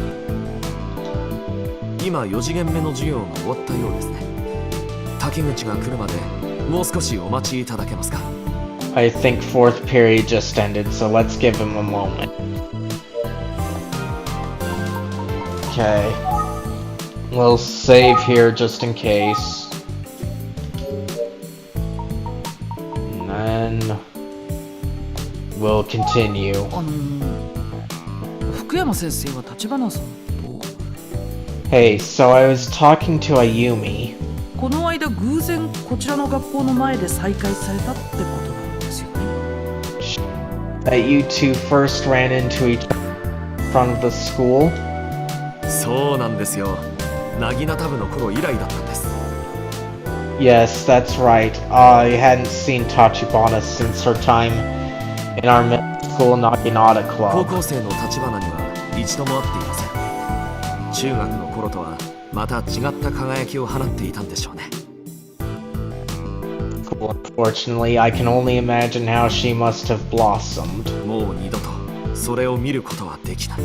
今4次元目の授業が終わったようですね。滝口が来るまでもう少しお待ちいただけますか。 I think fourth period just ended, so let's give him a moment. Okay. We'll save here just in case. And then we'll continue. 福山先生は立花さんと。 Hey, so I was talking to Ayumi. この間偶然こちらの学校の前で再会されたってことなんですよね。 That you two first ran into each other in front of the school? そうなんですよ。なぎなた部の頃以来だったんです。 Yes, that's right. I hadn't seen Tachibana since her time in our middle school Naginata 高 Club. 校生の立花には一度も会っていません。中学の頃とはまた違った輝きを放っていたんでしょうね。 Unfortunately, I can only imagine how she must have blossomed. もう二度とそれを見ることはできない。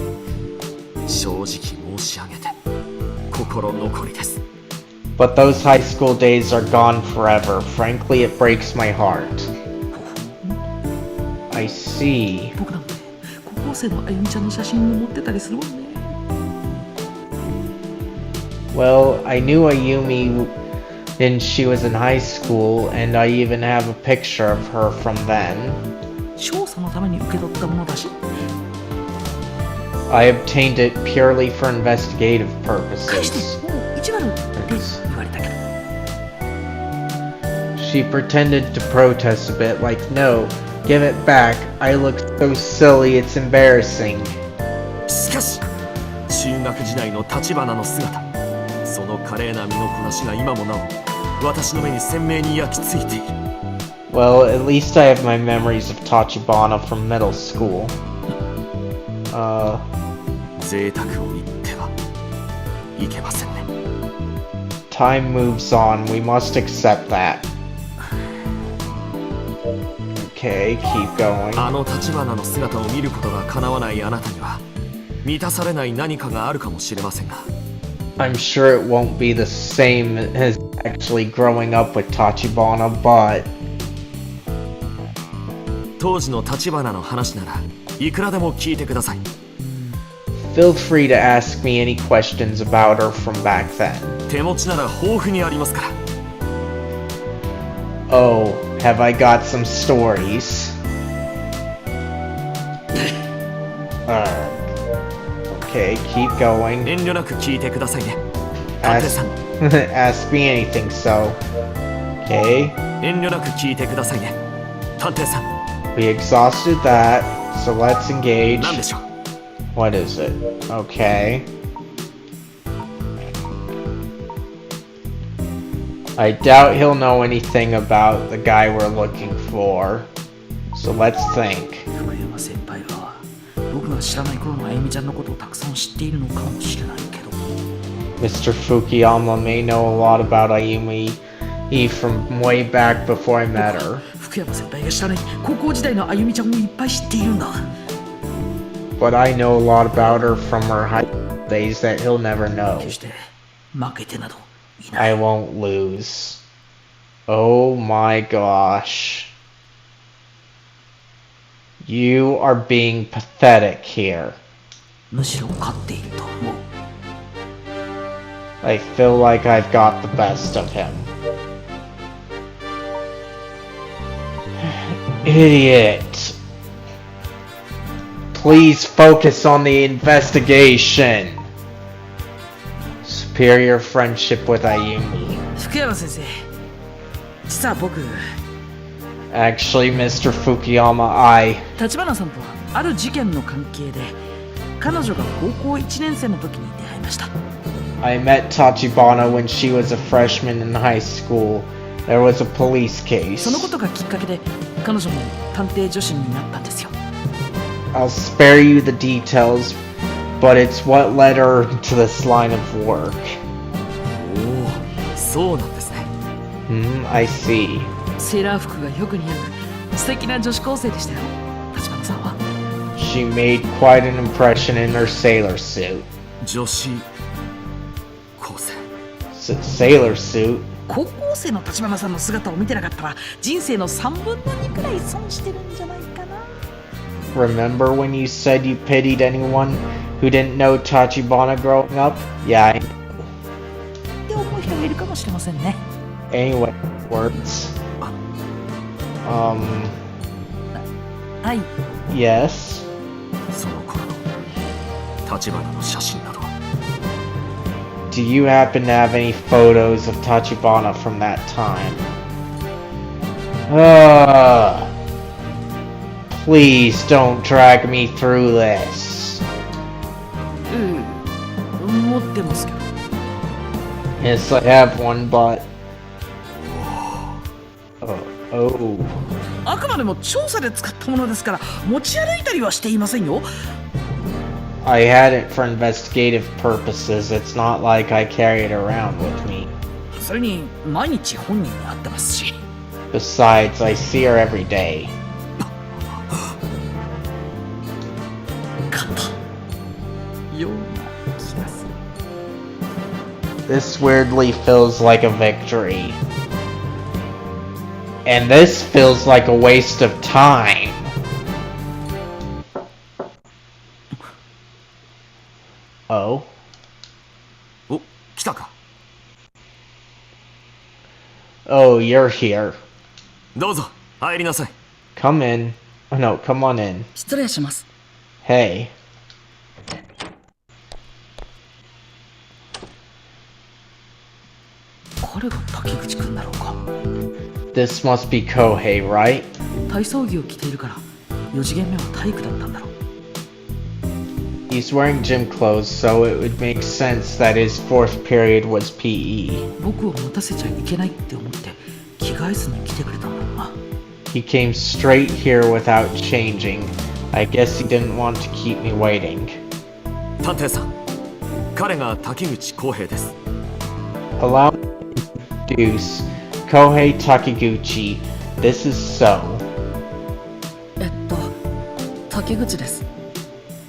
正直申し上げて心残りです。 But those high school days are gone forever. Frankly, it breaks my heart. I see. 僕なんて高校生のあゆみちゃんの写真も持ってたりするもんね。 Well, I knew Ayumi when she was in high school, and I even have a picture of her from then. 調査のために受け取ったものだし。 I obtained it purely for investigative 返して purposes. もう意地悪って言われたけど。 She pretended to protest a bit, like, no, give it back. I look so silly, it's embarrassing. しかし中学時代の立花の姿、その華麗な身のこなしが今もなお私の目に鮮明に焼き付いている。 Well, at least I have my memories of Tachibana from middle school. 贅沢を言ってはいけませんね。 Time moves on, we must accept that. Okay, keep going. あの立花の姿を見ることが叶わないあなたには満たされない何かがあるかもしれませんが、 I'm sure it won't be the same as actually growing up with Tachibana, but 当時の立花の話ならいくらでも聞いてください。 feel free to ask me any questions about her from back then. 手持ちなら豊富にありますから。 Oh, have I got some stories? Okay, keep going. 遠慮なく聞いてくださいね。探偵 Ask, さん、 ask me anything, so. Okay, 遠慮なく聞いてくださいね。探偵さん、 we exhausted that, so let's engage. 何でしょう。 What is it? Okay. I doubt he'll know anything about the guy we're looking for. So let's think. 福山先輩は僕が知らない頃のあゆみちゃんのことをたくさん知っているのかもしれないけど。 Mr. Fukuyama may know a lot about Ayumi from way back before I met her. 福山先輩が知らない高校時代のあゆみちゃんをいっぱい知っているんだ。 But I know a lot about her from her high school days that he'll never know. 決して負けてなどいない。 I won't lose. Oh my gosh. You are being pathetic here. むしろ勝っていると思う。 I feel like I've got the best of him. Idiot. Please focus on the investigation. Superior friendship with Ayumi. 福山先生、実は僕、 Actually, Mr. Fukuyama, 立花さんとはある事件の関係で、彼女が高校1年生の時に出会いました。 I met Tachibana when she was a freshman in high school, There was a police そのこ case. とがきっかけで彼女も探偵助手になったんですよ。 I'll spare you the details, but it's what led her to this line of work. おお、そうなんですね。I see. セーラー服がよく似合う素敵な女子高生でしたよ、立花さんは。 She made quite an impression in her sailor suit. 女子高生。Sailor suit? 高校生の立花さんの姿を見てなかったら人生の3分の2くらい損してるんじゃないかな。 Remember when you said you pitied anyone who didn't know Tachibana growing up? Yeah, って思う人がいるかもしれませんね。 anyway, words. はい。 Yes? その頃の立花の写真など。 Do you happen to have any photos of Tachibana from that time? Please don't drag me through this. 持ってますけど。 Yes, I have one, but... Oh. あくまでも調査で使ったものですから持ち歩いたりはしていませんよ。 I had it for investigative purposes. It's not like I carry it around with me. それに毎日本人に会ってますし。 Besides, I see her every day. 勝ったような気がする。 This weirdly feels like a victory. And this feels like a waste of time. Oh? お、来たか。 Oh, you're here. どうぞ入りなさい。 Come in. Oh no, come on in. 失礼します。 Hey. 彼が滝口くんだろうか。 This must be Kohei, right? 体操着を着ているから4次元目は体育だったんだろう。 He's wearing gym clothes, so it would make sense that his fourth period was PE. 僕を待たせちゃいけないって思って着替えずに来てくれたんだろうな。 He came straight here without changing. I guess he didn't want to keep me waiting. 探偵さん、彼が滝口浩平です。 Allow me to introduce Kohei Takiguchi. This is So. 滝口です。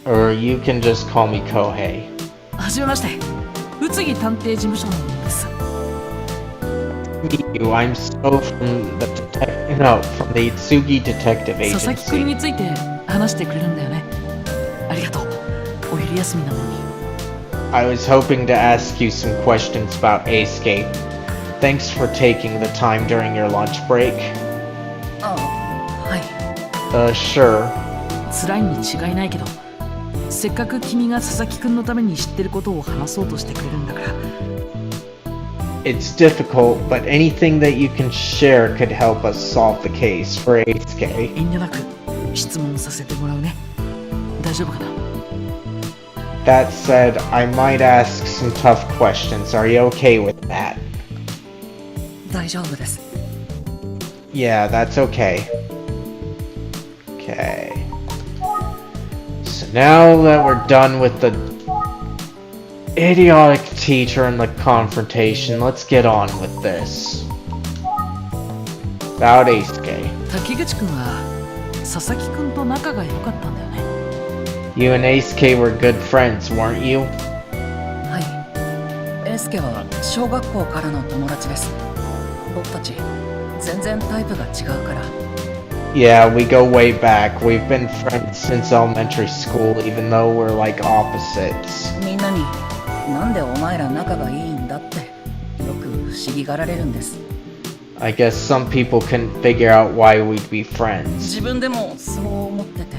Or you can just call me Kohei. はじめまして。宇津木探偵事務所の者です。 Meet you. I'm So from the Itsugi Detective 佐々木くん Agency. について話してくれるんだよね。ありがとう。お昼休みなのに。 I was hoping to ask you some questions about Escape. Thanks for taking the time during your lunch break. あ、はい。 Sure. 辛いに違いないけど、せっかく君が佐々木くんのために知ってることを話そうとしてくれるんだから。 It's difficult, but anything that you can share could help us solve the case for Eisuke. 遠慮なく質問させてもらうね。大丈夫かな？ That said, I might ask some tough questions. Are you okay with that? 大丈夫です。 Yeah, that's okay. Okay. So now that we're done with the idiotic teacher and the confrontation, let's get on with this. About Eisuke. 滝口くんは佐々木くんと仲が良かったんだよね。 You and Eisuke were good friends, weren't you? はい。エースケは小学校からの友達です。僕たち全然タイプが違うから。 Yeah, we go way back. We've been friends since elementary school, even though we're like opposites. みんなになんでお前ら仲がいいんだってよく不思議がられるんです。 I guess some people couldn't figure out why we'd be friends. 自分でもそう思ってて。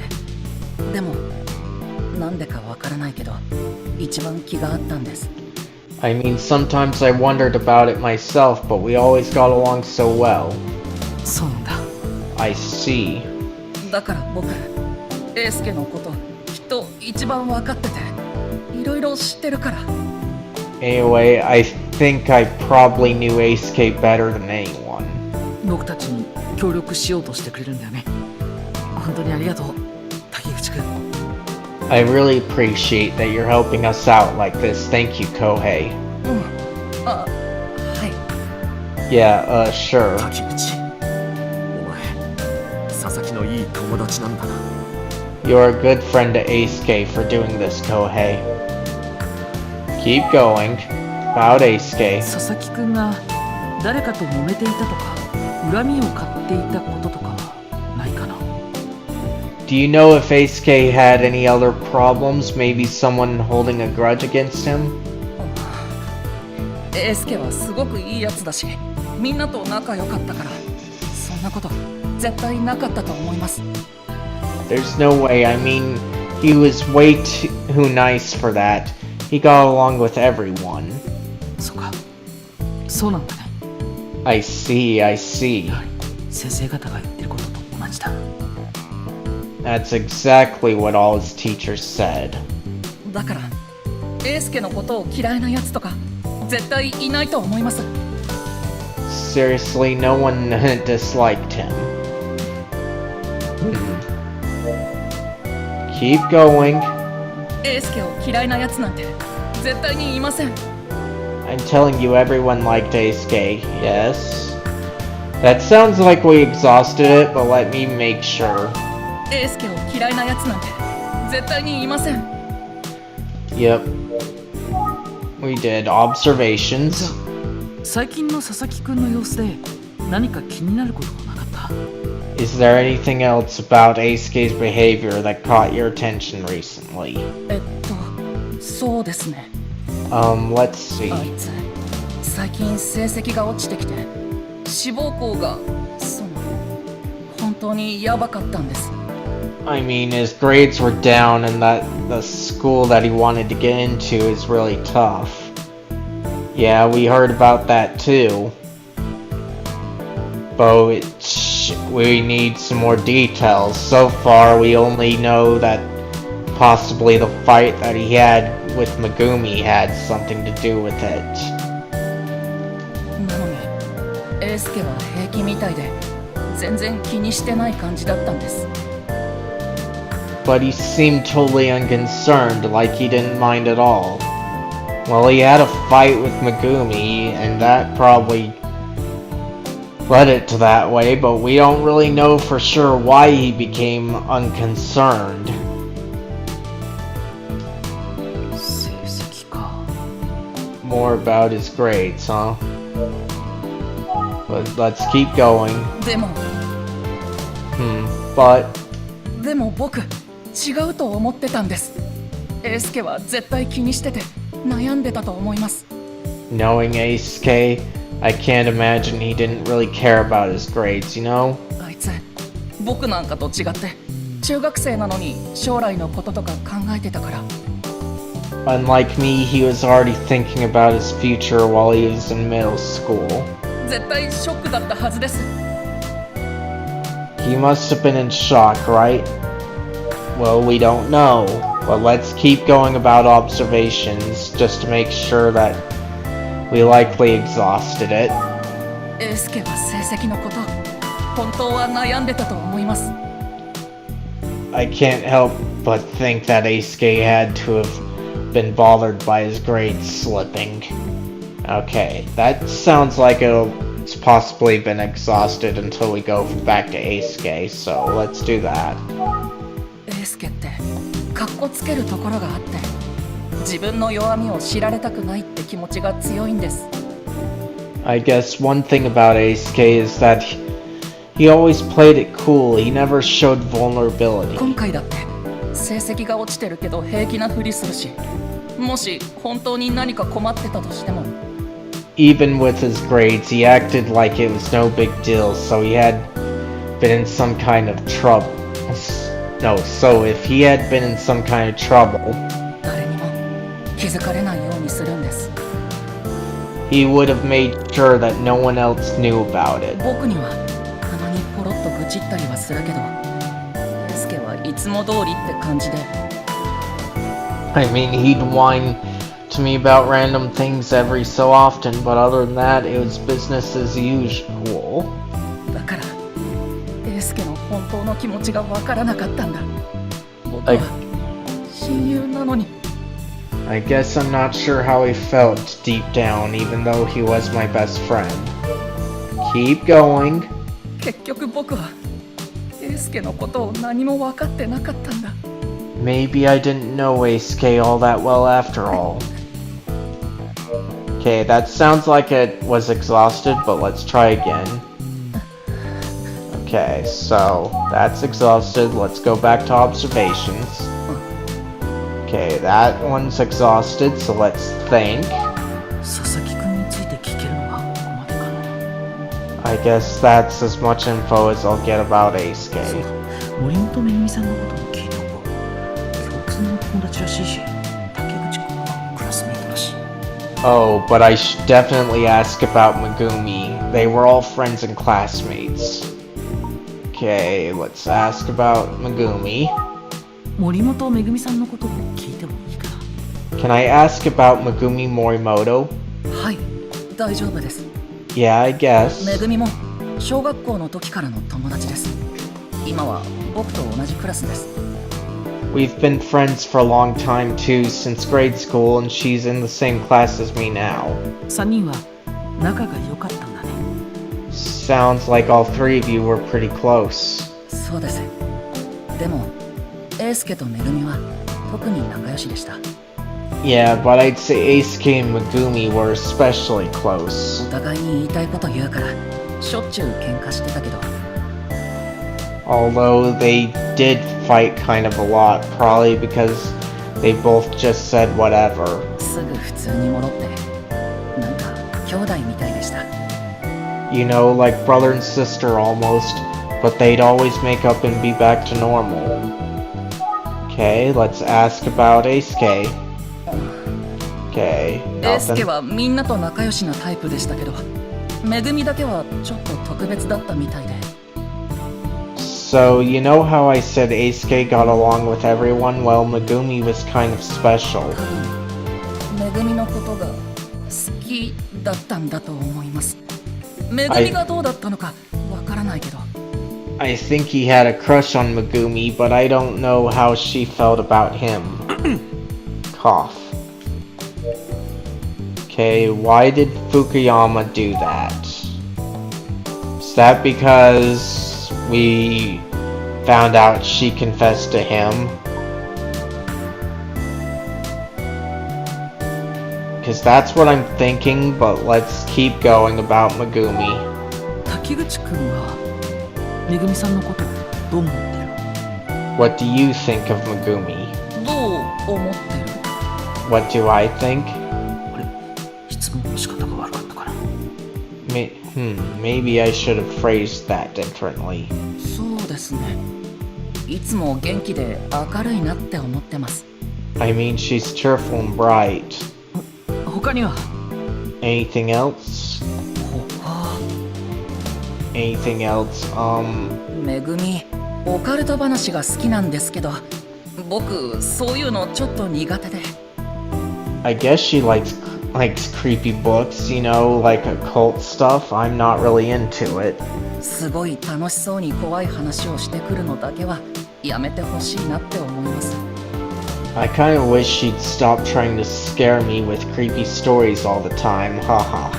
でもなんでかわからないけど一番気が合ったんです。 I mean, sometimes I wondered about it myself, but we always got along so well. そうなんだ。 I see. だから僕エースケのこときっと一番わかってていろいろ知ってるから。 Anyway, I think I probably knew Eisuke better than anyone. 僕たちに協力しようとしてくれるんだよね。本当にありがとう、竹内くん。I really appreciate that you're helping us out like this. Thank you, Kohei. あ、はい。Yeah, sure. 滝口、お前佐々木のいい友達なんだな。 You're a good friend to Eisuke for doing this, Kohei. Keep going. About Eisuke. 佐々木くんが誰かと揉めていたとか、恨みを買っていたこととかはないかな。Do you know if Eisuke had any other problems? Maybe someone holding a grudge against him? エースケはすごくいいやつだし、みんなと仲良かったから、そんなこと絶対なかったと思います。 There's no way. I mean, he was way too nice for that. He got along with everyone. そうか、そうなんだね。I see, I see. 先生方が言ってることと同じだ。That's exactly what all his teachers said. だからエースケのことを嫌いなやつとか絶対いないと思います。 Seriously, no one disliked him. Keep going. エースケを嫌いなやつなんて絶対にいません。 I'm telling you, everyone liked Eisuke. Yes. That sounds like we exhausted it, but let me make sure. エースケを嫌いなやつなんて絶対にいません。 Yep. We did observations. 最近の佐々木くんの様子で何か気になることはなかった？ Is there anything else about Eisuke's behavior that caught your attention recently? そうですね。 Let's see. あいつ最近成績が落ちてきて志望校が本当にやばかったんです。 I mean, his grades were down, and that the school that he wanted to get into is really tough. Yeah, we heard about that too. But we need some more details. So far, we only know that possibly the fight that he had with Megumi had something to do with it. なのにエースケは平気みたいで全然気にしてない感じだったんです。 But he seemed totally unconcerned, like he didn't mind at all. Well, he had a fight with Megumi, and that probably led it to that way, but we don't really know for sure why he became unconcerned. 成績か。 More about his grades, huh? But let's keep going. でも But でも僕違うと思ってたんです。エースケは絶対気にしてて悩んでたと思います。 knowing Eisuke, I can't imagine he didn't really care about his grades, you know? あいつ僕なんかと違って中学生なのに将来のこととか考えてたから。 Unlike me, he was already thinking about his future while he was in middle school. 絶対ショックだったはずです。 He must have been in shock, right? Well, we don't know, but let's keep going about observations just to make sure that we likely exhausted it. エースケは成績のこと本当は悩んでたと思います。 I can't help but think that Eisuke had to have been bothered by his grades slipping. Okay, that sounds like it's possibly been exhausted until we go back to Eisuke, so let's do that. エースケってカッコつけるところがあって自分の弱みを知られたくないって気持ちが強いんです。 I guess one thing about Eisuke is that he always played it cool. He never showed vulnerability. 今回だって成績が落ちてるけど平気なふりするし、もし本当に何か困ってたとしても Even with his grades, he acted like it was no big deal, so he had been in some kind of trouble. No, so if he had been in some kind of trouble, 誰にも気づかれないようにするんです。 he would have made sure that no one else knew about it. 僕にはたまにポロッと愚痴ったりはするけど、エースケはいつも通りって感じで。 I mean, he'd whine to me about random things every so often, but other than that, it was business as usual. 気持ちがわからなかったんだ。僕は親友なのに。I guess I'm not sure how he felt deep down, even though he was my best friend. Keep going. 結局僕は英介のことを何も分かってなかったんだ。Maybe I didn't know Eisuke all that well after all. Okay, that sounds like it was exhausted, but let's try again. Okay, so that's exhausted. Let's go back to observations. Okay, that one's exhausted, so let's think. 佐々木くんについて聞けるのがここまでかな。 I guess that's as much info as I'll get about Eisuke. 森本めぐみさんのことも聞いておこう。共通の友達らしいし、竹口くんはクラスメイトだし。 Oh, but I should definitely ask about Megumi. They were all friends and classmates. Okay, let's ask about Megumi. 森本めぐみさんのことを聞いてもいいかな。 Can I ask about Megumi Morimoto? はい、大丈夫です。 Yeah, I guess. めぐみも小学校の時からの友達です。今は僕と同じクラスです。 We've been friends for a long time too, since grade school, and she's in the same class as me now. 3人は仲が良かったんだね。 Sounds like all three of you were pretty close. そうです。でも英介とめぐみは特に仲良しでした。 Yeah, but I'd say Eisuke and Megumi were especially お close. 互いに言いたいこと言うからしょっちゅう喧嘩してたけど、 Although they did fight kind of a lot, probably because they both just said whatever. すぐ普通に戻ってなんか兄弟みたいでした。 You know, like brother and sister almost, but they'd always make up and be back to normal. Okay, let's ask about Eisuke. Okay, 英介 nothing. はみんなと仲良しなタイプでしたけど、めぐみだけはちょっと特別だったみたいで。 So, you know how I said Eisuke got along with everyone? Well, Megumi was kind of special. めぐみのことが好きだったんだと思います。めぐみがどうだったのかわからないけど。 I think he had a crush on Megumi, but I don't know how she felt about him. Cough. Okay, why did Fukuyama do that? Is that because we found out she confessed to him? Because that's what I'm thinking, but let's keep going about Megumi. 滝口くんはめぐみさんのことをどう思ってる？ What do you think of Megumi? どう思ってる？ What do I think? 質問の仕方が悪かったかな。Maybe I should have phrased that differently. そうですね。いつも元気で明るいなって思ってます。 I mean, she's cheerful and bright. 他には？ Anything else? 他 Anything else? めぐみ、オカルト話が好きなんですけど、僕そういうのちょっと苦手で。 I guess she likes creepy books, you know, like occult stuff. I'm not really into it. すごい楽しそうに怖い話をしてくるのだけはやめてほしいなって思います。 I kind of wish she'd stop trying to scare me with creepy stories all the time. Haha.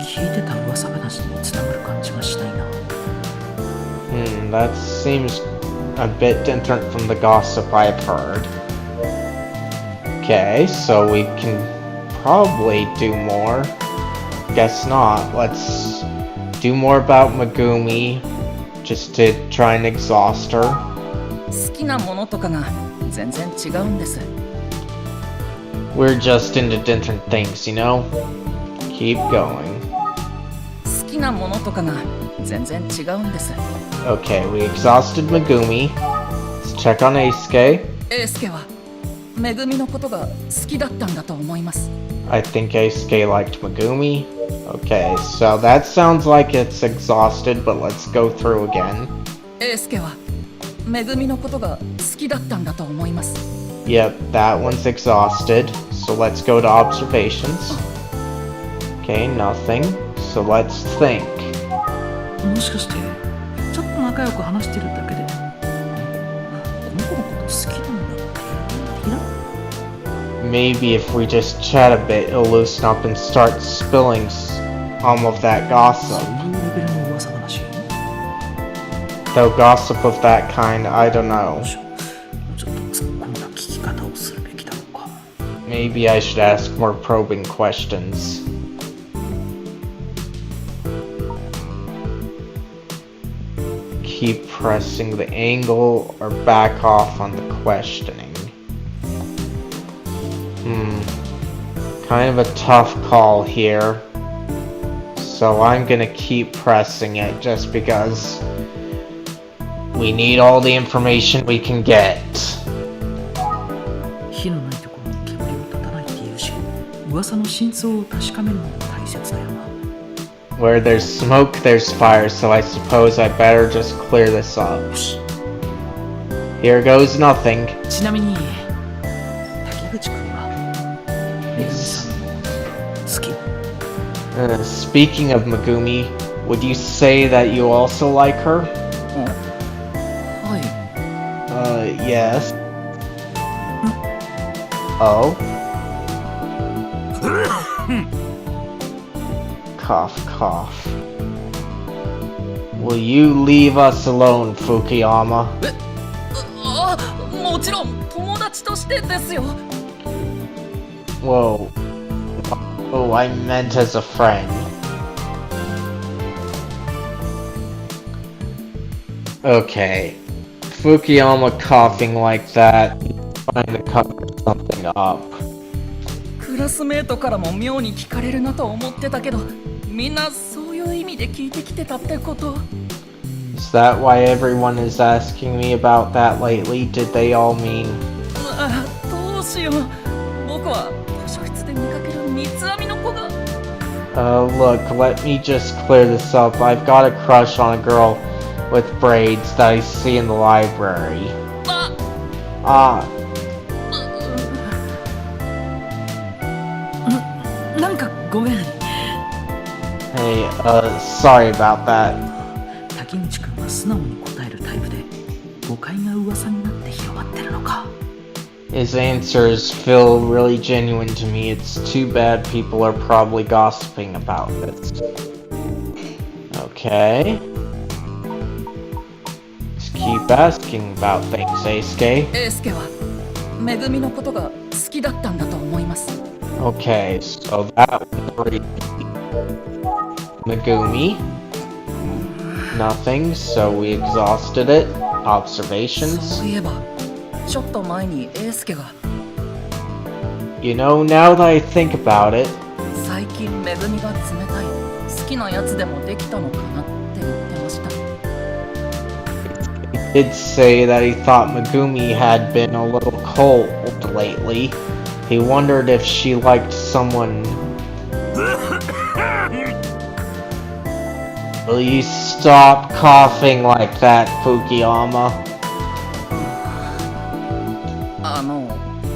聞いてた噂話につながる感じがしたいな。That seems a bit different from the gossip I've heard. Okay, so we can probably do more. Guess not. Let's do more about Megumi, just to try and exhaust her. 好きなものとかが全然違うんです。 We're just into different things, you know? Keep going. 好きなものとかが全然違うんです。 Okay, we exhausted Megumi. Let's check on Eisuke. 英介はめぐみのことが好きだったんだと思います。 I think Eisuke liked Megumi. Okay, so that sounds like it's exhausted, but let's go through again. 英介はめぐみのことが好きだったんだと思います。 Yep, that one's exhausted. So let's go to observations. Okay, nothing. So let's think. もしかして仲良く話してるだけで、この子のこと好きなんだっていう的な。 Maybe if we just chat a bit, it'll loosen up and start spilling some of that gossip. そういうレベルの噂話。 Though gossip of that kind, I don't know. ちょっと突っ込んだ聞き方をするべきだろうか。 Maybe I should ask more probing questions. Keep pressing the angle or back off on the questioning. Kind of a tough call here. So I'm gonna keep pressing it just because we need all the information we can get. 火のないところに煙を立たないって言うし、噂の真相を確かめるのも大切だよな。 Where there's smoke, there's fire, so I suppose I better just clear this up. Here goes nothing. ちなみに滝口くんはめぐみさんの好き？ Speaking of Megumi, would you say that you also like her? はい。Yes. Oh? Cough, cough. Will you leave us alone, Fukuyama? もちろん友達としてですよ。 Whoa. Oh, I meant as a friend. Okay. Fukuyama coughing like that, trying to cover something up. クラスメートからも妙に聞かれるなと思ってたけど、みんなそういう意味で聞いてきてたってこと？ Is that why everyone is asking me about that lately? Did they all mean? どうしよう。僕は図書室で見かける三つ編みの子が。Look, let me just clear this up. I've got a crush on a girl with braids that I see in the library. Ah. なんかごめん。 Hey, sorry about that. 滝口くんは素直に答えるタイプで、誤解が噂になって広まってるのか。 His answers feel really genuine to me. It's too bad people are probably gossiping about this. Okay. Just keep asking about things, Eisuke. 英介はめぐみのことが好きだったんだと思います。 Okay, so that was Megumi. Nothing, so we exhausted it. Observations. そういえばちょっと前に英介が You know, now that I think about it, 最近めぐみが冷たい、好きなやつでもできたのかなって言ってました。 he did say that he thought Megumi had been a little cold lately. He wondered if she liked someone. Will you stop coughing like that, Fukuyama?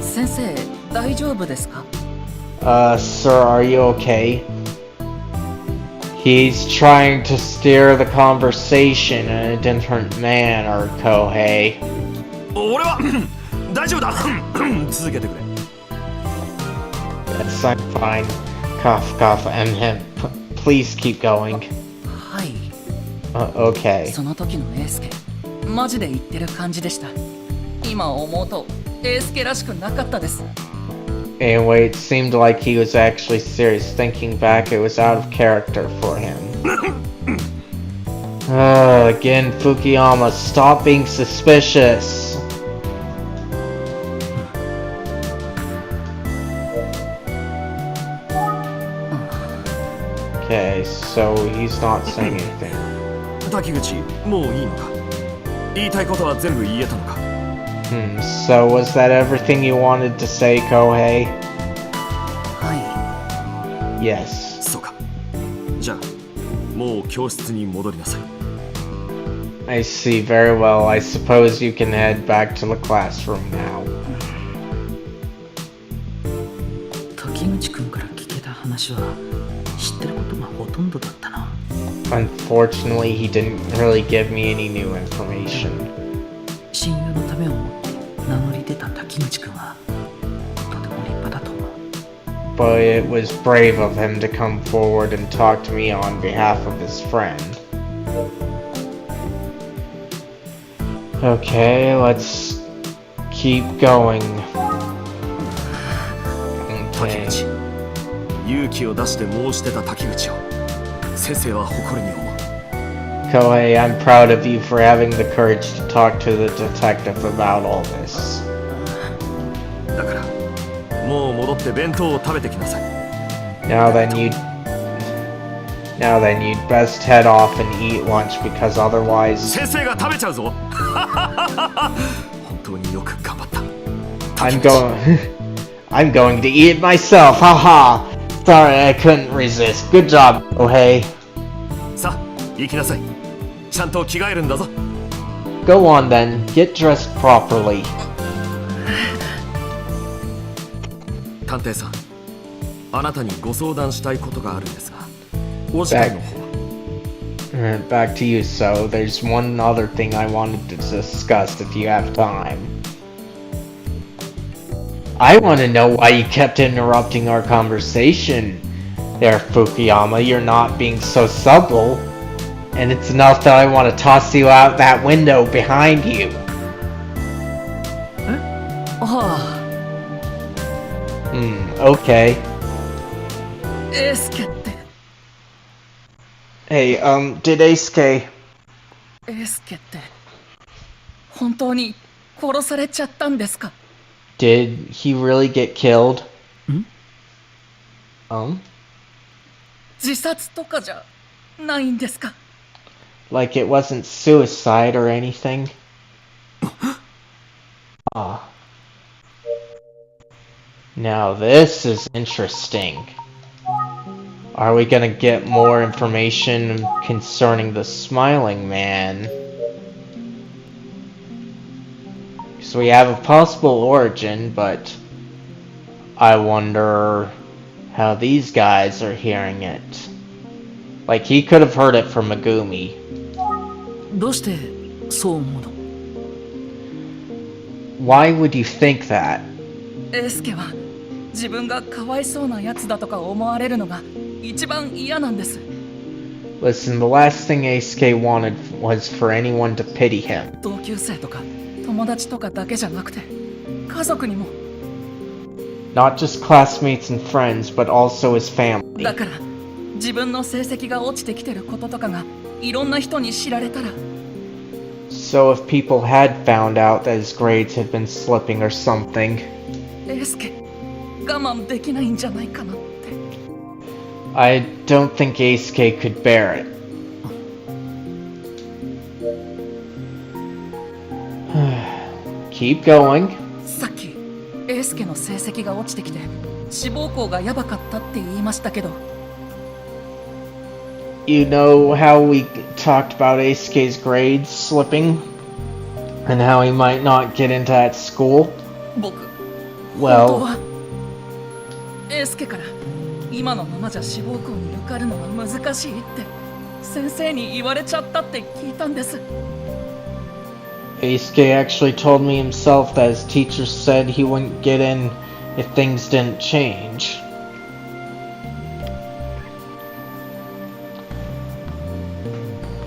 先生大丈夫ですか？ Sir, are you okay? He's trying to steer the conversation in a different manner, Kohei. 俺は大丈夫だ続けてくれ。 Yes, I'm fine. Cough, cough, please keep going. はい。 Okay. その時の英介マジで言ってる感じでした。今思うと英介らしくなかったです。 Anyway, it seemed like he was actually serious. Thinking back, it was out of character for him. Again, Fukuyama, stop being suspicious. Okay, so he's not saying anything. 滝口、もういいのか？言いたいことは全部言えたのか？ So was that everything you wanted to say, Kohei? は Yes. そうか。じゃあ、もう教室に戻りなさい。 I see, very well. I suppose you can head back to the classroom now. 滝口くんから聞けた話は知ってることがほとんどだったな。unfortunately, he didn't really give me any new information. 親友のためを思って名乗り出た滝口くんはとても立派だと思う。 But it was brave of him to come forward and talk to me on behalf of his friend. Okay, let's keep going. 滝 Okay. 口、勇気を出して申し出た滝口を先生は誇りに思う。 Kohei, I'm proud of you for having the courage to talk to the detective about all this. だからもう戻って弁当を食べてきなさい。 Now then you'd best head off and eat lunch because otherwise 先生が食べちゃうぞ。本当によく頑張った。 I'm going to eat it myself. Haha. Sorry, I couldn't resist. Good job, Kohei. さあ行きなさい。ちゃんと着替えるんだぞ。 Go on then. Get dressed properly. 探偵さん、あなたにご相談したいことがあるんですが、お時間の方は。 Back to you, so there's one other thing I wanted to discuss if you have time. I want to know why you kept interrupting our conversation. There, Fukuyama, you're not being so subtle. And it's enough that I want to toss you out that window behind you. あ Okay. あ、エースケって Hey, did Eisuke... エースケって本当に殺されちゃったんですか？ Did he really get killed? 自殺とかじゃないんですか？ Like it wasn't suicide or anything? Ah. Now this is interesting. Are we gonna get more information concerning the Smiling Man? So we have a possible origin, but I wonder how these guys are hearing it. Like he could have heard it from Megumi. どうしてそう思うの？ Why would you think that? エースケは自分がかわいそうなやつだとか思われるのが一番嫌なんです。 Listen, the last thing Eisuke wanted was for anyone to pity him. 同級生とか友達とかだけじゃなくて家族にも。 Not just classmates and friends, but also his family. だから自分の成績が落ちてきてることとかがいろんな人に知られたら。 So if people had found out that his grades had been slipping or something, エースケ我慢できないんじゃないかなって。 I don't think Eisuke could bear it. Keep going. さっきエースケの成績が落ちてきて志望校がやばかったって言いましたけど。 You know how we talked about Eisuke's grades slipping? And how he might not get into that school? 僕、本当 Well, はエースケから今のままじゃ志望校に受かるのは難しいって先生に言われちゃったって聞いたんです。 Eisuke actually told me himself that his teacher said he wouldn't get in if things didn't change.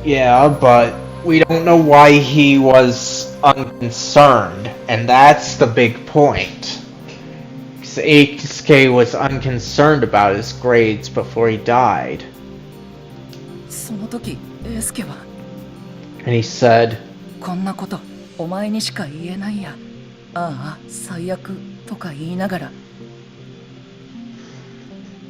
Yeah, but we don't know why he was unconcerned, and that's the big point. Because Eisuke was unconcerned about his grades before he died. その時エースケは And he said, こんなことお前にしか言えないや。ああ、最悪とか言いながら。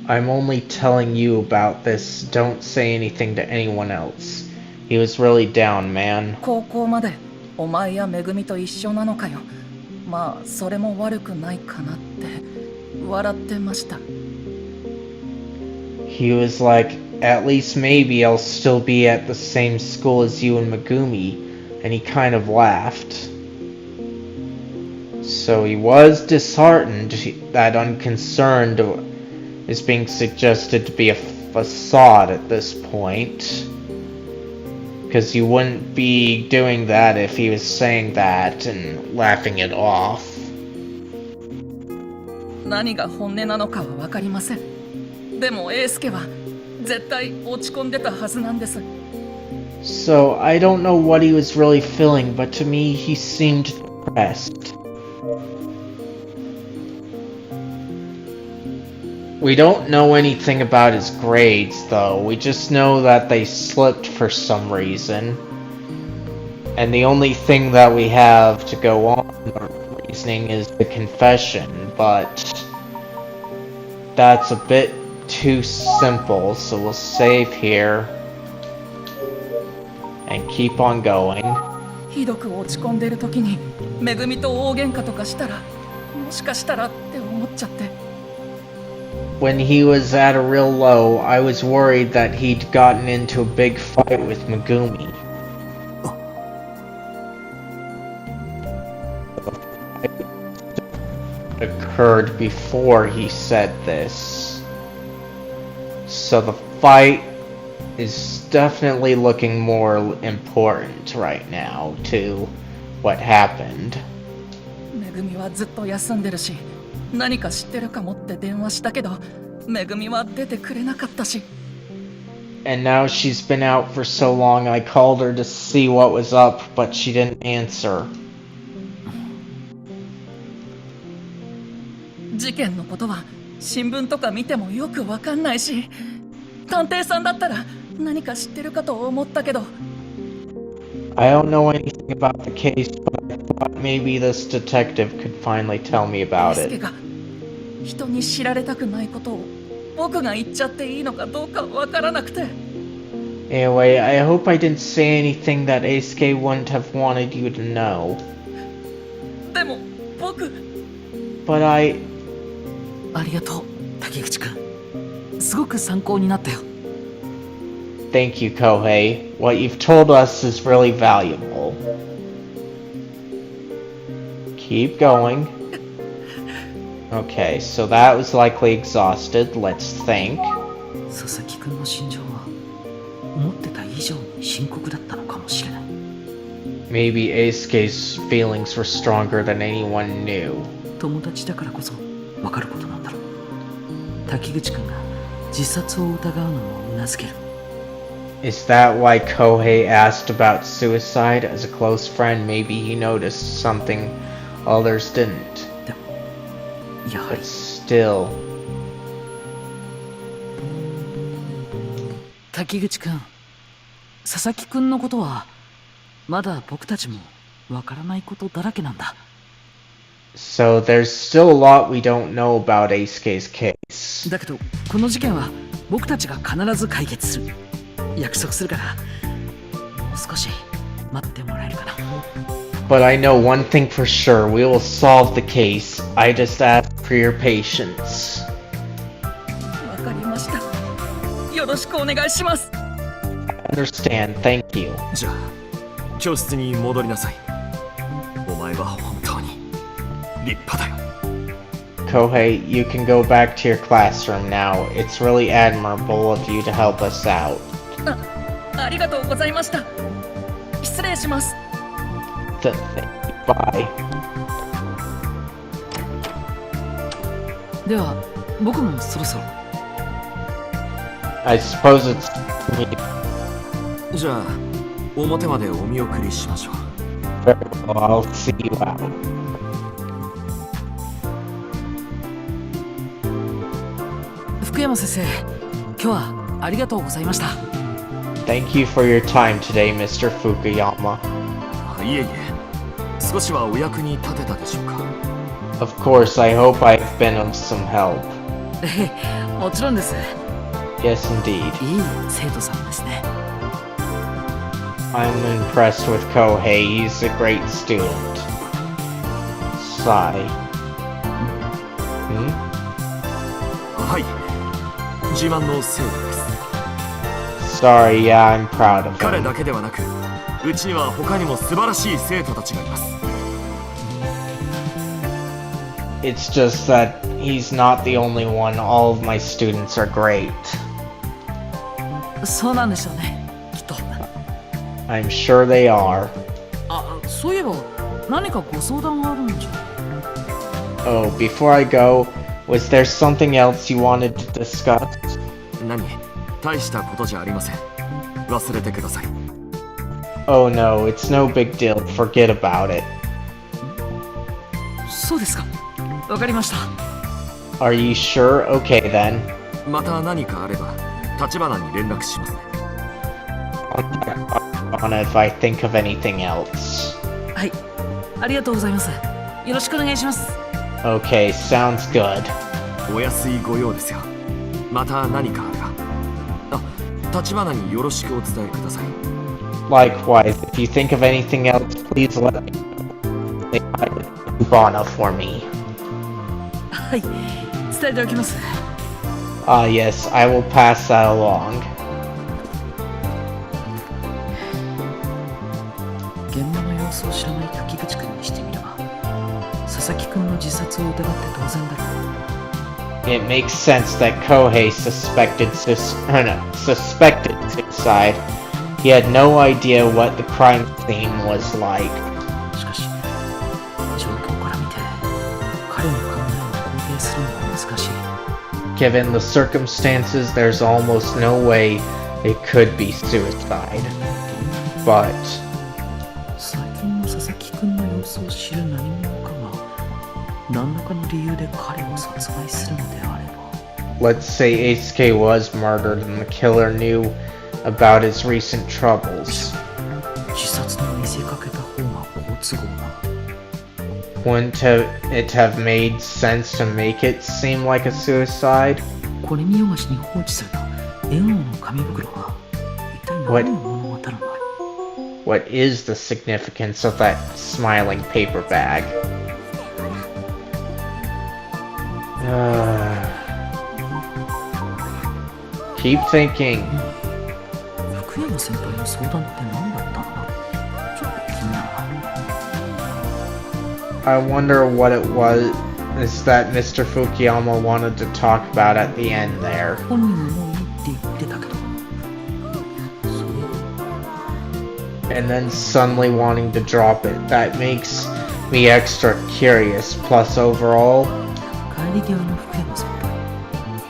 I'm only telling you about this, don't say anything to anyone else. He was really down, man. 高校までお前やめぐみと一緒なのかよ。まあそれも悪くないかなって笑ってました。 He was like, at least maybe I'll still be at the same school as you and Megumi, and he kind of laughed. So he was disheartened that unconcerned is being suggested to be a facade at this point. Because you wouldn't be doing that if he was saying that and laughing it off. 何が本音なのかは分かりません。でも英介は絶対落ち込んでたはずなんです。 So, I don't know what he was really feeling, but to me, he seemed depressed. We don't know anything about his grades, though. We just know that they slipped for some reason. And the only thing that we have to go on our reasoning is the confession, but that's a bit too simple, so we'll save here and keep on going. ひどく落ち込んでる時にめぐみと大喧嘩とかしたらもしかしたらって思っちゃって。 When he was at a real low, I was worried that he'd gotten into a big fight with Megumi. Occurred before he said this. So the fight is definitely looking more important right now to what happened. めぐみはずっと休んでるし、何か知ってるかもって電話したけど、めぐみは出てくれなかったし。 And now she's been out for so long, I called her to see what was up, but she didn't answer. 事件のことは新聞とか見てもよくわかんないし、探偵さんだったら何か知ってるかと思ったけど。 I don't know anything about the case, but I thought maybe this detective could finally tell me about 英介 it. が人に知られたくないことを僕が言っちゃっていいのかどうかわからなくて。 Anyway, I hope I didn't say anything that Eisuke wouldn't have wanted you to know. でも僕。 But I... ありがとう竹口くん。すごく参考になったよ。 Thank you, Kohei. What you've told us is really valuable. Keep going. Okay, so that was likely exhausted. Let's think. 佐々木くんの心情は思ってた以上に深刻だったのかもしれない。 Maybe Eisuke's feelings were stronger than anyone knew. 友達だからこそ分かることなんだろう。滝口くんが自殺を疑うのもうなずける。 Is that why Kohei asked about suicide? As a close friend, maybe he noticed something others didn't. でもやは But り still... 滝口くん、佐々木くんのことはまだ僕たちもわからないことだらけなんだ。 So there's still a lot we don't know about Eisuke's case. だけどこの事件は僕たちが必ず解決する。約束するからもう少し待ってもらえるかな。 But I know one thing for sure, we will solve the case. I just ask for your patience. わかりました。よろしくお願いします。 Understand, thank you. じゃあ教室に戻りなさい。お前は本当に立派だよ。 Kohei, you can go back to your classroom now. It's really admirable of you to help us out. ありがとうございました。失礼します。 Bye. では僕もそろそろ。 I suppose it's me. じゃあ表までお見送りしましょう。 Very well, I'll see you out. 福山先生、今日はありがとうございました。 Thank you for your time today, Mr. Fukuyama. いえいえ、少しはお役に立てたでしょうか。 Of course, I hope I've been of some help. ええ、もちろんです。 Yes, indeed. いい生徒さんですね。 I'm impressed with Kohei. He's a great student. Sigh. Hmm? はい、自慢の生徒です。 Sorry, yeah, I'm proud of 彼 him. だけではなく、うちには他にも素晴らしい生徒たちがいます。 It's just that he's not the only one. All of my students are great. そうなんでしょうね、きっと。I'm sure they are. あ、そういえば何かご相談があるんじゃ。 Oh, before I go, was there something else you wanted to discuss? 何大したことじゃありません。忘れてください。 Oh no, it's no big deal. Forget about it. そうですか。わかりました。 Are you sure? Okay then. また何かあれば立花に連絡しますね。 On if I think of anything else. はい。ありがとうございます。よろしくお願いします。 Okay, sounds good. お安いご用ですよ。また何かあれば。あ、立花によろしくお伝えください。 Likewise, if you think of anything else, please let me know. Say hi to Ivana for me. はい。伝えておきます。 Ah, yes, I will pass that along. 現場の様子を知らない滝口君にしてみれば、佐々木君の自殺を疑って当然だろう。 It makes sense that Kohei suspected suicide. He had no idea what the crime scene was like. しかし、状況から見て、彼の考えを肯定するのは難しい。 Given the circumstances, there's almost no way it could be suicide. But 最近の佐々木君の様子を知る何者かが何らかの理由で彼を殺害するのであれば、 let's say Eisuke was murdered and the killer knew about his recent troubles. 自殺と見せかけた方が好都合な。 Wouldn't it have made sense to make it seem like a suicide? これ見よがしに放置された笑顔の紙袋は一体何を物語るのだろう。 What is the significance of that smiling paper bag? Keep thinking. 福山先輩の相談って何だったんだろう。ちょっと気になるな。 I wonder what it was is that Mr. Fukuyama wanted to talk about at the end there. 本人ももういいって言ってたけど、そういえば And then suddenly wanting to drop it. That makes me extra curious. Plus overall, 帰り際の福山先輩、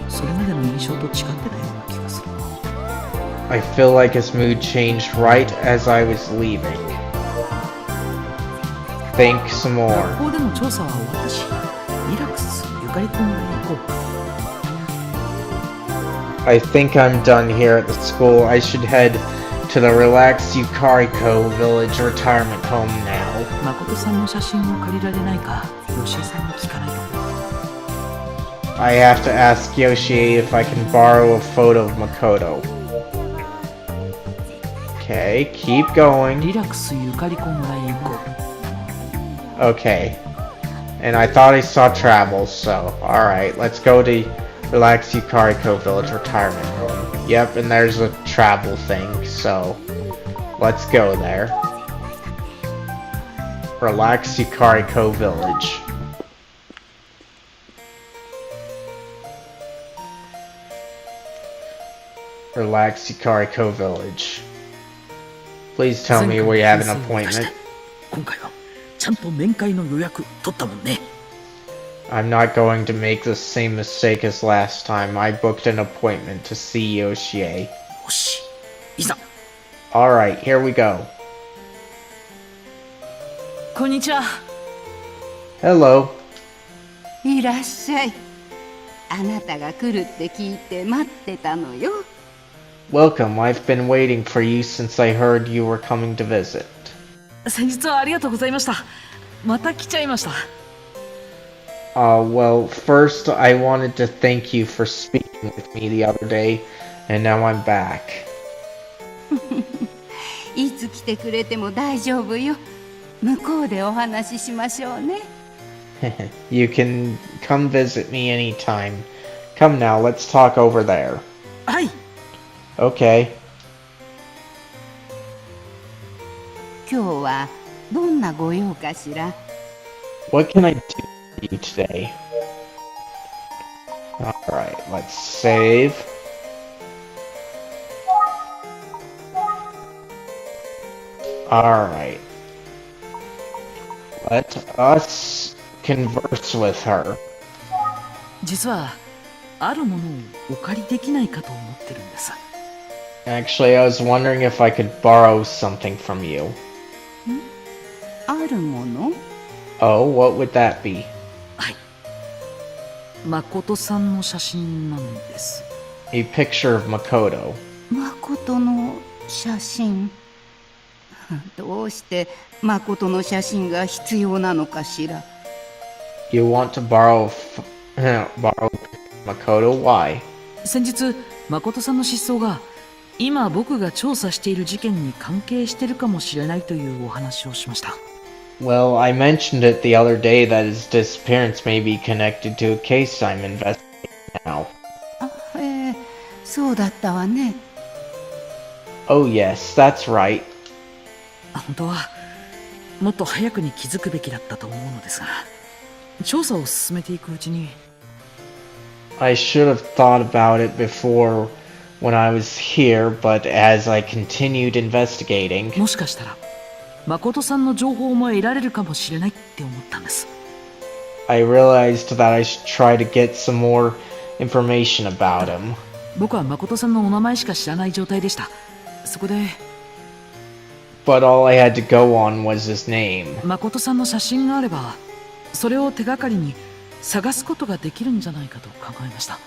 それまでの印象と違ってたような気がするな。 I feel like his mood changed right as I was leaving. Think some more. 学校での調査は終わったし、リラックスするゆかりくんへ行こう。 I think I'm done here at the school. I should head to the Relax Yukariko Village retirement home now. 誠さんの写真を借りられないか、吉井さんに聞かないと。 I have to ask Yoshie if I can borrow a photo of Makoto. Okay, keep going. リラックスゆかりくん村へ行こう。 Okay. And I thought I saw travel, so alright, let's go to Relax Yukariko Village retirement home. Yep, and there's a travel thing, so let's go there. Relax Yukariko Village. Relax Yukariko Village. Please tell me we have an appointment. 今回はちゃんと面会の予約取ったもんね。 I'm not going to make the same mistake as last time. I booked an appointment to see Yoshie. よし、いざ。 Alright, here we go. こんにちは。 Hello. いらっしゃい。あなたが来るって聞いて待ってたのよ。 Welcome. I've been waiting for you since I heard you were coming to visit. 先日はありがとうございました。また来ちゃいました。 Well, first I wanted to thank you for speaking with me the other day, and now I'm back. いつ来てくれても大丈夫よ。向こうでお話ししましょうね。 You can come visit me anytime. Come now, let's talk over there. はい。 Okay. 今日はどんなご用かしら。 What can I do for you today? Alright, let's save. Alright. Let us converse with her. 実はあるものをお借りできないかと思ってるんです。 Actually, I was wondering if I could borrow something from you. あるもの？ Oh, what would that be? はい、誠さんの写真なんです。 A picture of Makoto. 誠の写真。どうして誠の写真が必要なのかしら。 You want to borrow borrow Makoto? Why? 先日誠さんの失踪が今僕が調査している事件に関係してるかもしれないというお話をしました。 Well, I mentioned it the other day that his disappearance may be connected to a case I'm investigating now. そうだったわね。 Oh yes, that's right. 本当はもっと早くに気づくべきだったと思うのですが、調査を進めていくうちに。 I should have thought about it before when I was here, but as I continued investigating, もしかしたら誠さんの情報も得られるかもしれないって思ったんです。 I realized that I should try to get some more information about him. 僕は誠さんのお名前しか知らない状態でした。そこで But all I had to go on was his name. 誠さんの写真があればそれを手がかりに探すことができるんじゃないかと考えました。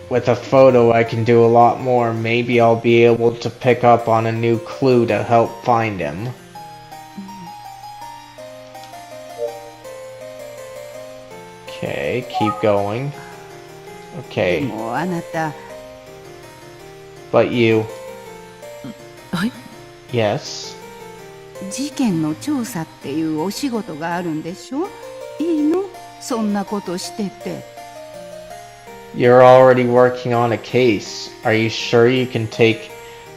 With a photo, I can do a lot more. Maybe I'll be able to pick up on a new clue to help find him. Okay, keep going. で Okay, もあなた、 but you, はい、 yes? 事件の調査っていうお仕事があるんでしょ？いいの？そんなことしてて。 You're already working on a case. Are you sure you can take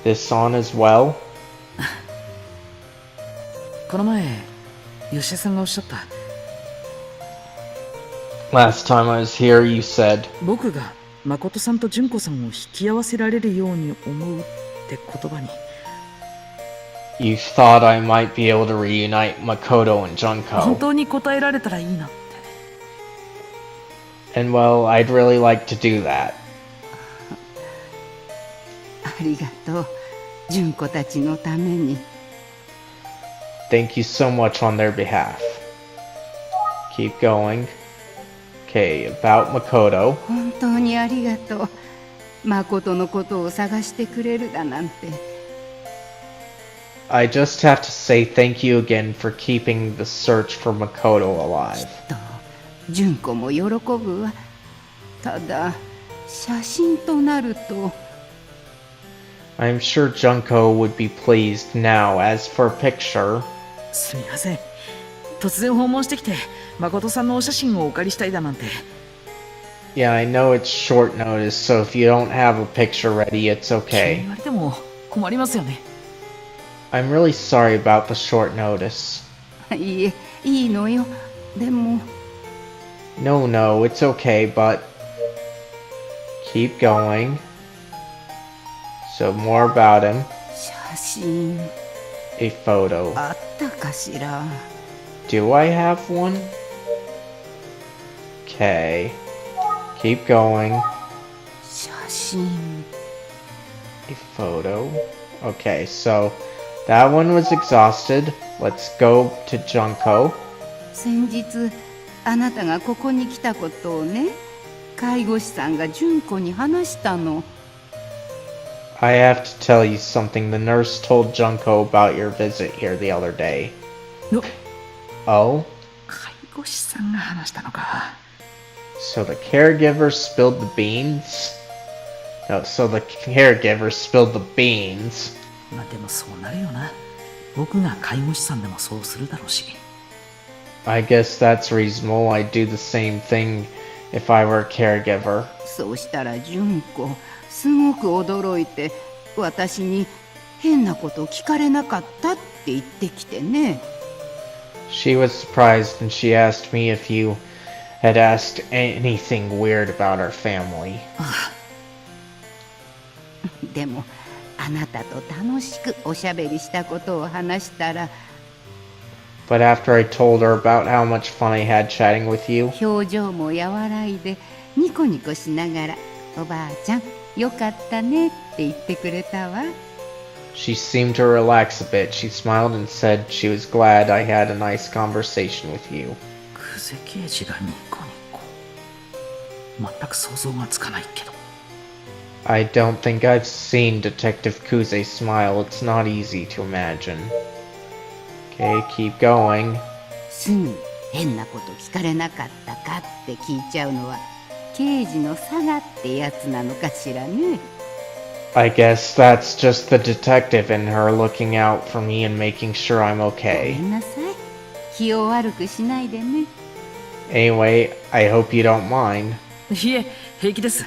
this on as well? この前吉江さんがおっしゃった、 Last time I was here, you said, 僕が誠さんと純子さんを引き合わせられるように思うって言葉に you thought I might be able to reunite Makoto and 本 Junko. 当に答えられたらいいなって。 And well, I'd really like to do that. ありがとう。純子たちのために。 Thank you so much on their behalf. Keep going. Okay, about Makoto. 本当にありがとう。誠のことを探してくれるだなんて。 I just have to say thank you again for keeping the search for Makoto alive. と純子も喜ぶわ。ただ写真となると。 I'm sure Junko would be pleased now. As for a picture, すみません、突然訪問してきて誠さんのお写真をお借りしたいだなんて。 yeah, I know it's short notice, so if you don't have a picture ready, it's 急に okay. 言われても困りますよね。 I'm really sorry about the short notice. いえ、いいのよ。でも No, it's okay, but keep going. So more about him. 写真 A photo. あったかしら。 Do I have one? Okay. Keep going. 写真 A photo. Okay, so that one was exhausted. Let's go to Junko. 先日あなたがここに来たことをね、介護士さんが純子に話したの。 I have to tell you something. The nurse told Junko about your visit here the other day. よ Oh? 介護士さんが話したのか。 So the caregiver spilled the beans? No, so the caregiver spilled the beans. まあでもそうなるよな。僕が介護士さんでもそうするだろうし。 I guess that's reasonable. I'd do the same thing if I were a caregiver. そうしたら純子すごく驚いて、私に変なこと聞かれなかったって言ってきてね。 She was surprised and she asked me if you had asked anything weird about our family. でもあなたと楽しくおしゃべりしたことを話したら、 But after I told her about how much fun I had chatting with you, 表情も和らいでニコニコしながら、おばあちゃんよかったねって言ってくれたわ。 she seemed to relax a bit. She smiled and said she was glad I had a nice conversation with you. 久世刑事がニコニコ。全く想像がつかないけど。I don't think I've seen Detective Kuze smile. It's not easy to imagine. Okay, keep going. すぐ変なこと聞かれなかったかって聞いちゃうのは刑事の差がってやつなのかしらね。 I guess that's just the detective in her looking out for me and making sure I'm ごめ okay. んなさい、気を悪くしないでね。 Anyway, I hope you don't mind. いえ、平気です。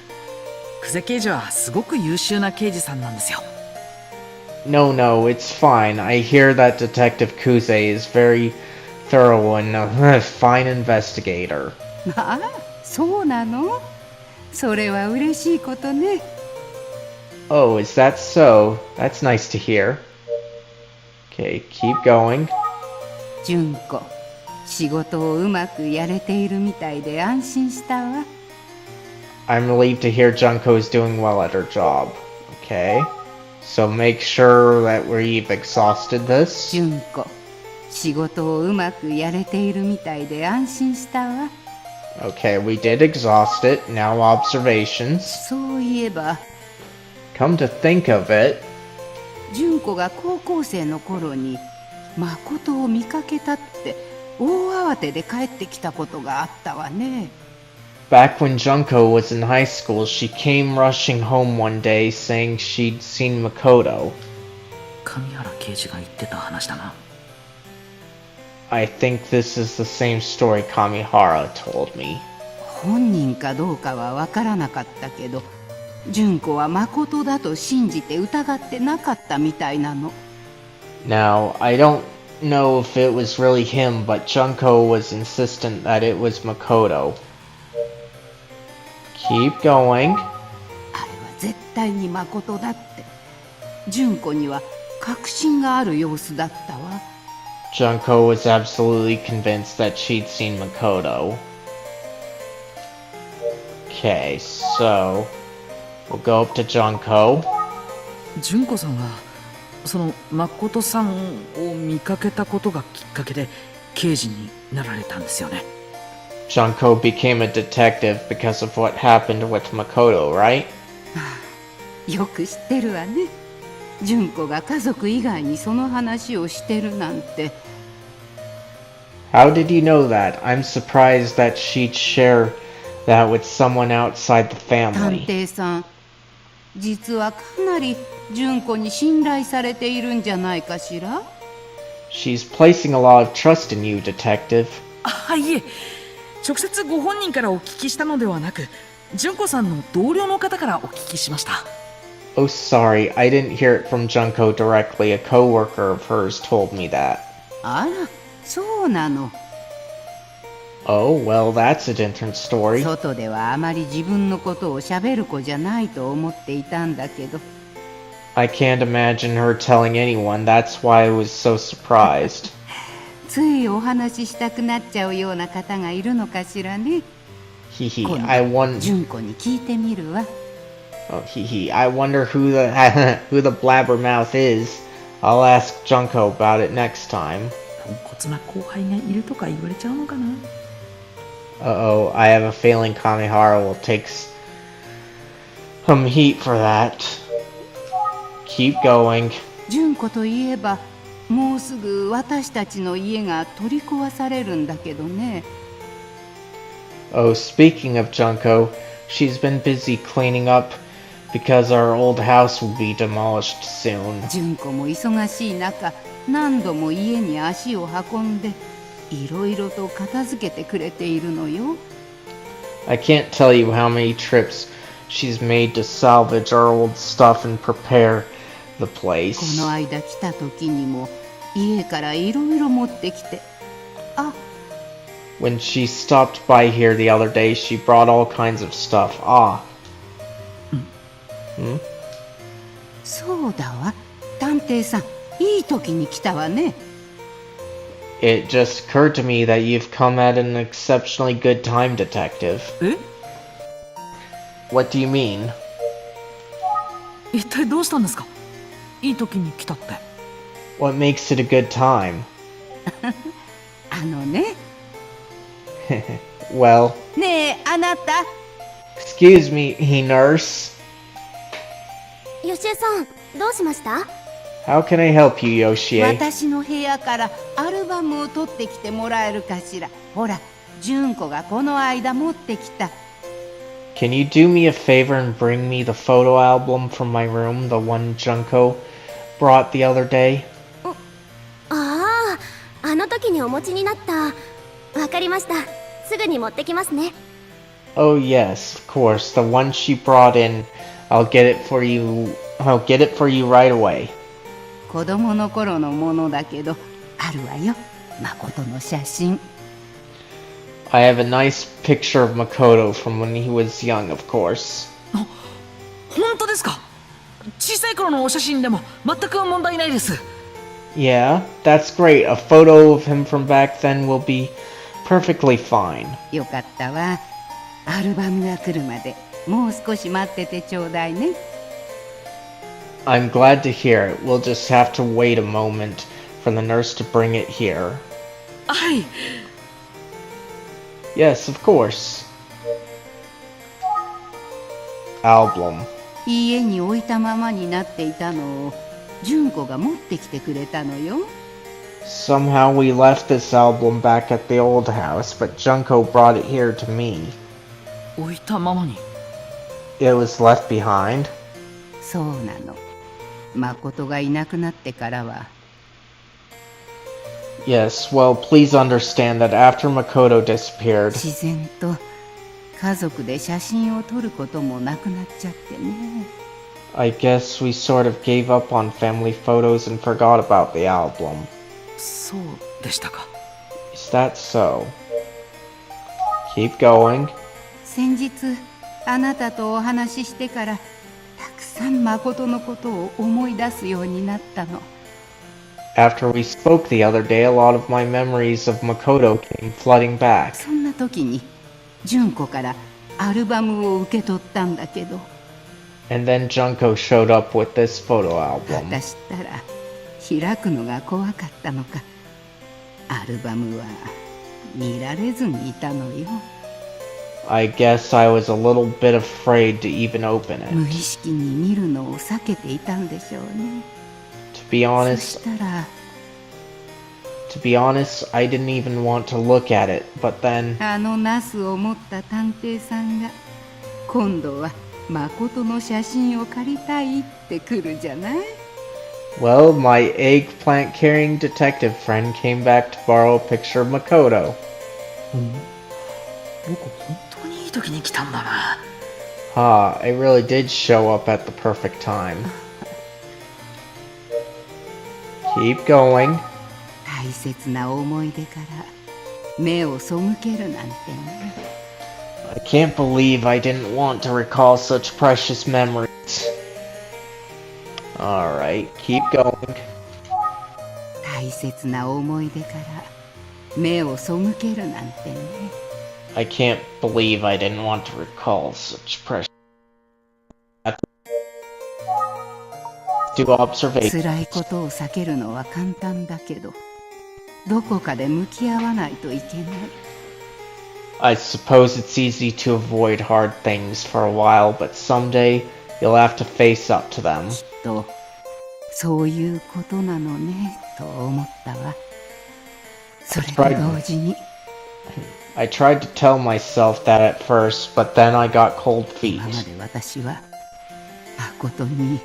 久世刑事はすごく優秀な刑事さんなんですよ。No, it's fine. I hear that Detective Kuze is very thorough and a fine investigator. ああ、そうなの？それは嬉しいことね。 Oh, is that so? That's nice to hear. Okay, keep going. 純子、仕事をうまくやれているみたいで安心したわ。 I'm relieved to hear Junko is doing well at her job. Okay. So make sure that we've exhausted this. 純子、仕事をうまくやれているみたいで安心したわ。 Okay, we did exhaust it. Now observations. そういえば、 Come to think of it, 純子が高校生の頃に誠を見かけたって大慌てで帰ってきたことがあったわね。 back when Junko was in high school, she came rushing home one day saying she'd seen Makoto. 神原刑事が言ってた話だな。I think this is the same story Kamihara told me. 本人かどうかはわからなかったけど、純子は誠だと信じて疑ってなかったみたいなの。 Now, I don't know if it was really him, but Junko was insistent that it was Makoto. Keep going. あれは絶対に誠だって純子には確信がある様子だったわ。 Junko was absolutely convinced that she'd seen Makoto. Okay, so we'll go up to Junko. 純子さんはその誠さんを見かけたことがきっかけで刑事になられたんですよね。 Junko became a detective because of what happened with Makoto, right? よく知ってるわね。純子が家族以外にその話をしてるなんて。 How did you know that? I'm surprised that she'd share that with someone outside the 探 family. 偵さん、実はかなり純子に信頼されているんじゃないかしら。 She's placing a lot of trust in you, detective. あ、いえ、直接ご本人からお聞きしたのではなく、純子さんの同僚の方からお聞きしました。 Oh, sorry, I didn't hear it from Junko directly. A coworker of hers told me that. あら、そうなの。 Oh, well, that's a different story. 外ではあまり自分のことを喋る子じゃないと思っていたんだけど。 I can't imagine her telling anyone. That's why I was so surprised. ついお話ししたくなっちゃうような方がいるのかしらね。 Hehe, 今度 I wonder. 純子に聞いてみるわ。 Oh, I wonder who the who the blabbermouth is. I'll ask Junko about it next time. ポンコツな後輩がいるとか言われちゃうのかな。 Uh-oh, I have a feeling Kamihara will take some heat for that. Keep going. 純子といえばもうすぐ私たちの家が取り壊されるんだけどね。 Oh, speaking of Junko, she's been busy cleaning up because our old house will be demolished soon. 純子も忙しい中何度も家に足を運んでいろいろと片付けてくれているのよ。 I can't tell you how many trips she's made to salvage our old stuff and prepare the こ place. の間来た時にも家からいろいろ持ってきて、あ、 When she stopped by here the other day, she brought all kinds of stuff. Ah. Hmm? そうそうだわ。探偵さん、いい時に来たわね。It just occurred to me that you've come at an exceptionally good time, Detective. え、 What do you mean? 一体どうしたんですか？いい時に来たって。 What makes it a good time? あのね。Well, ねえ、あなた。excuse me, nurse. よしえさん、どうしました？ How can I help you, Yoshie? 私の部屋からアルバムを取ってきてもらえるかしら。ほら、純子がこの間持ってきた。Can you do me a favor and bring me the photo album from my room, the one Junko brought the other day? ああ、あの時にお持ちになった。わかりました。すぐに持ってきますね。Oh yes, of course, the one she brought in. I'll get it for you. I'll get it for you right away. 子供の頃のものだけど、あるわよ。誠の写真。I have a nice picture of Makoto from when he was young, of course. 本当ですか？小さい頃のお写真でも全く問題ないです。 Yeah, that's great. A photo of him from back then will be perfectly fine. よかったわ。アルバムが来るまでもう少し待っててちょうだいね。I'm glad to hear it. We'll just have to wait a moment for the nurse to bring it here. はい。 Yes, of course. Album. 家に置いたままになっていたのを純子が持ってきてくれたのよ。Somehow we left this album back at the old house, but Junko brought it here to me. 置いたままに。 It was left behind? そうなの。誠がいなくなってからは。Yes, well, please understand that after Makoto disappeared, 自然と家族で写真を撮ることもなくなっちゃってね。 I guess we sort of gave up on family photos and forgot about the album. そうでしたか。 Is that so? Keep going. 先日あなたとお話ししてからたくさん誠のことを思い出すようになったの。 After we spoke the other day, a lot of my memories of Makoto came flooding back. そんな時に純子からアルバムを受け取ったんだけど、 And then Junko showed up with this photo album. 私ったら開くのが怖かったのか、アルバムは見られずにいたのよ。 I guess I was a little bit afraid to even open 無 it. 意識に見るのを避けていたんでしょうね。 To be そ honest, したら I didn't even want to look at it, but then あのナスを持った探偵さんが今度は誠の写真を借りたいって来るじゃない。 well, my eggplant carrying detective friend came back to borrow a picture of Makoto. 僕本当にいい時に来たんだな。 Ah, I really did show up at the perfect time. Keep going. 大切な思い出から目を背けるなんてね。 I can't believe I didn't want to recall such precious memories. Alright, keep going. 大切な思い出から目を背けるなんてね。 I can't believe I didn't want to recall such precious. Do observation. 辛いことを避けるのは簡単だけど、どこかで向き合わないといけない。 I suppose it's easy to avoid hard things for a while, but someday you'll have to face up to them. とそういうことなのねと思ったわ。それと同時に I tried to tell myself that at first, but then I got cold feet. 今まで私は誠に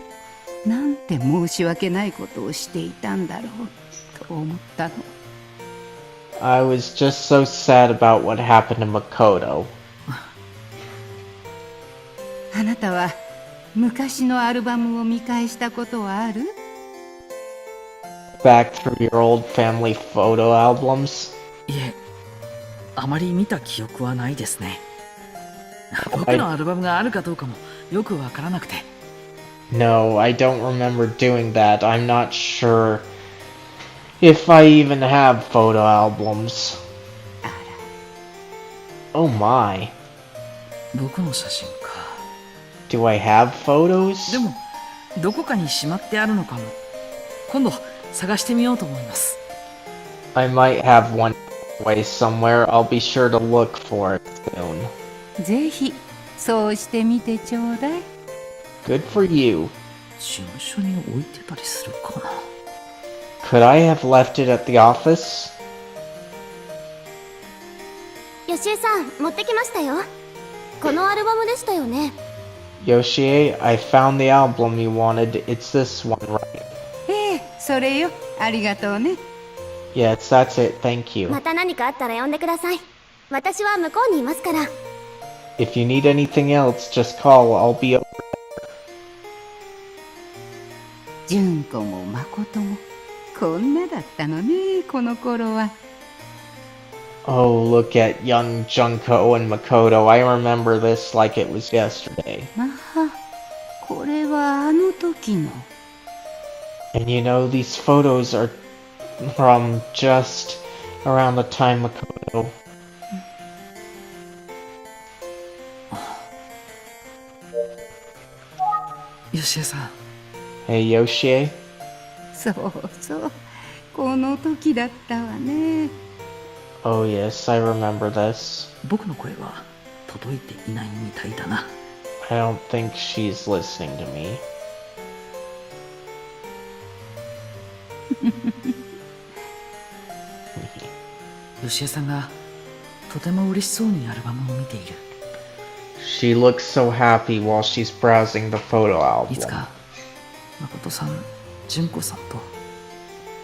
なんて申し訳ないことをしていたんだろうと思ったの。 I was just so sad about what happened to Makoto. あなたは昔のアルバムを見返したことはある？ Back through your old family photo albums? いえ、あまり見た記憶はないですね。僕のアルバムがあるかどうかもよくわからなくて。No, I don't remember doing that. I'm not sure if I even have photo albums. Oh my. 僕の写真か。 Do I have photos? でもどこかにしまってあるのかも。今度探してみようと思います。 I might have one way somewhere. I'll be sure to look for it soon. ぜひそうしてみてちょうだい。 Good for you. 事務所に置いてたりするかな。 Could I have left it at the office? よしえさん、持ってきましたよ。このアルバムでしたよね。Yoshie, I found the album you wanted. It's this one, right? ええ、それよ。ありがとうね。 Yes, that's it. Thank you. また何かあったら呼んでください。私は向こうにいますから。If you need anything else, just call. I'll be over. 純子も誠もこんなだったのね、この頃は。 Oh, look at young Junko and Makoto. I remember this like it was yesterday. まあ、これはあの時の。 And you know, these photos are from just around the time Makoto. よしえさん、 Hey, Yoshie? そうそう、この時だったわね。 Oh, yes, I remember this. 僕の声は届いていないみたいだな。 I don't think she's listening to me. よしえさんがとても嬉しそうにアルバムを見ている。 She looks so happy while she's browsing the photo いつ album. か誠さん、純子さんと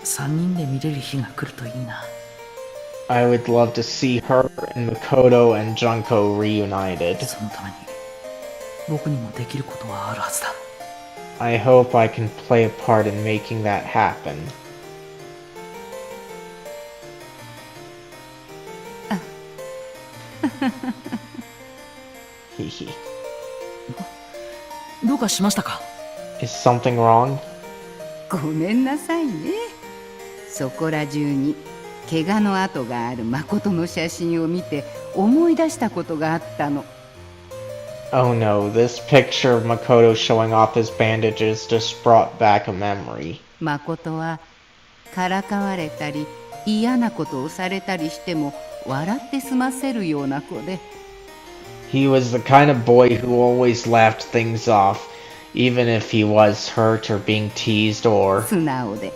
3人で見れる日が来るといいな。 I would love to see her and Makoto and Junko reunited. そのために僕にもできることはあるはずだ。 I hope I can play a part in making that happen. ヒヒ。どうかしましたか？ Is something wrong? ごめんなさいね。そこら中に怪我の跡がある誠の写真を見て思い出したことがあったの。 Oh no, this picture of Makoto showing off his bandages just brought back a memory. 誠はからかわれたり嫌なことをされたりしても笑って済ませるような子で、 He was the kind of boy who always laughed things off, even if he was hurt or being teased or... 素直で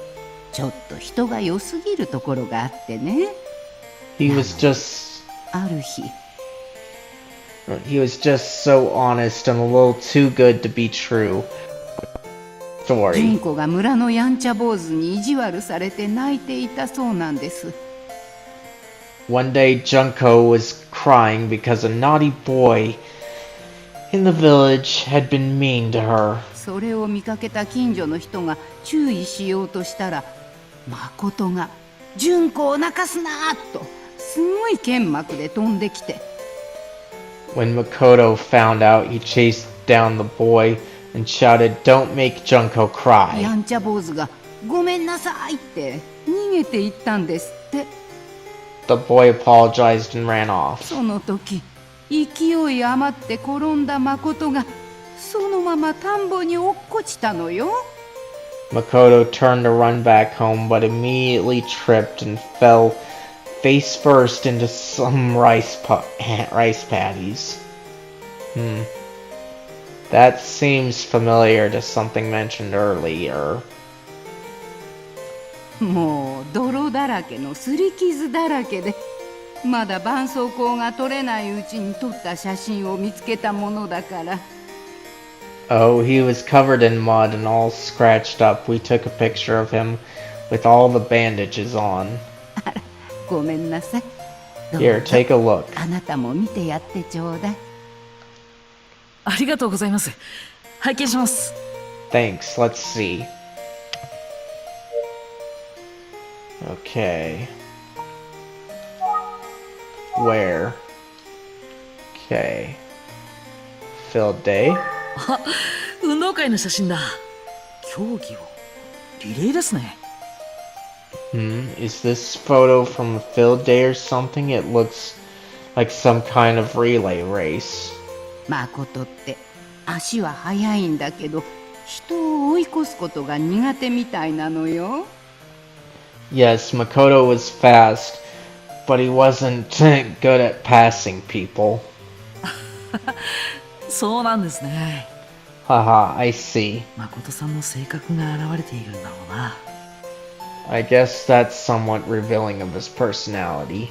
ちょっと人が良すぎるところがあってね。 He was just... ある日 He was just so honest and a little too good to be true. 純 Story. 子が村のやんちゃ坊主に意地悪されて泣いていたそうなんです。 One day, Junko was crying because a naughty boy in the village had been mean to her. それを見かけた近所の人が注意しようとしたら、誠が「純子を泣かすな!」とすごい剣幕で飛んできて、 When Makoto found out, he chased down the boy and shouted, "Don't make Junko や cry." んちゃ坊主が「ごめんなさい!」って逃げていったんですって。 The boy apologized and ran off. その時勢い余って転んだ誠がそのまま田んぼに落っこちたのよ。 Makoto turned to run back home, but immediately tripped and fell face first into some rice paddies. That seems familiar to something mentioned earlier. もう泥だらけのすり傷だらけで、まだ絆創膏が取れないうちに撮った写真を見つけたものだから。 Oh, he was covered in mud and all scratched up. We took a picture of him with all the bandages on. ごめんなさい。どうぞ Here, take a look. あなたも見てやってちょうだい。ありがとうございます。拝見します。 Thanks. Let's see. Okay. Where? Okay. Filled day. 運動会の写真だ。競技をリレーですね。Is this photo from a field day or something? It looks like some kind of relay race. 誠って足は速いんだけど、人を追い越すことが苦手みたいなのよ。Yes, Makoto was fast, but he wasn't good at passing people. そうなんですね。Haha, I see. 誠さんの性格が現れているんだろうな。I guess that's somewhat revealing of his personality.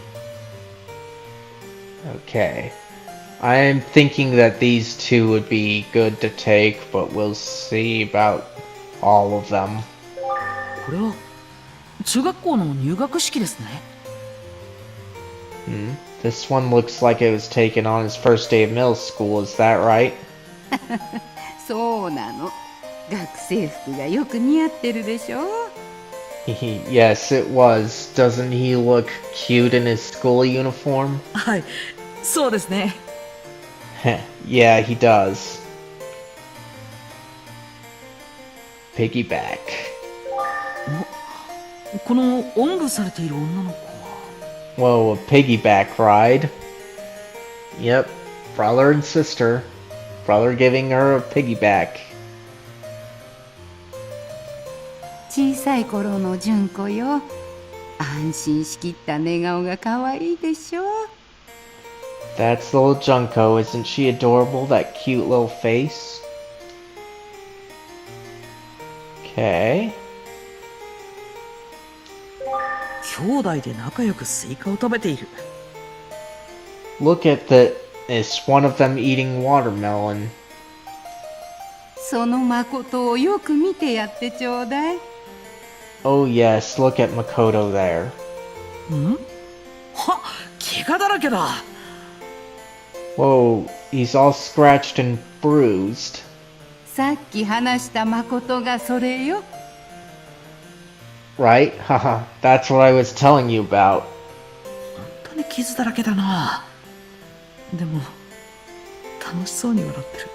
Okay. I am thinking that these two would be good to take, but we'll see about all of them. これは中学校の入学式ですね。This one looks like it was taken on his first day of middle school, is that right? そうなの。学生服がよく似合ってるでしょ。Yes, it was. Doesn't he look cute in his school uniform? はい、そうですね。Yeah, he does. Piggyback. このおんぶされている女の子は。 Whoa, a piggyback ride. Yep, brother and sister. Brother giving her a piggyback. 小さい頃の純子よ。安心しきった寝顔が可愛いでしょ。That's little Junko, isn't she adorable? That cute little face. Okay. 兄弟で仲良くスイカを食べている。 Look at this, one of them eating watermelon. その誠をよく見てやってちょうだい。Oh yes, look at Makoto there. は、怪我だらけだ。 Whoa, he's all scratched and bruised. さっき話した誠がそれよ。Right? Haha, that's what I was telling you about. 本当に傷だらけだな。でも楽しそうに笑ってる。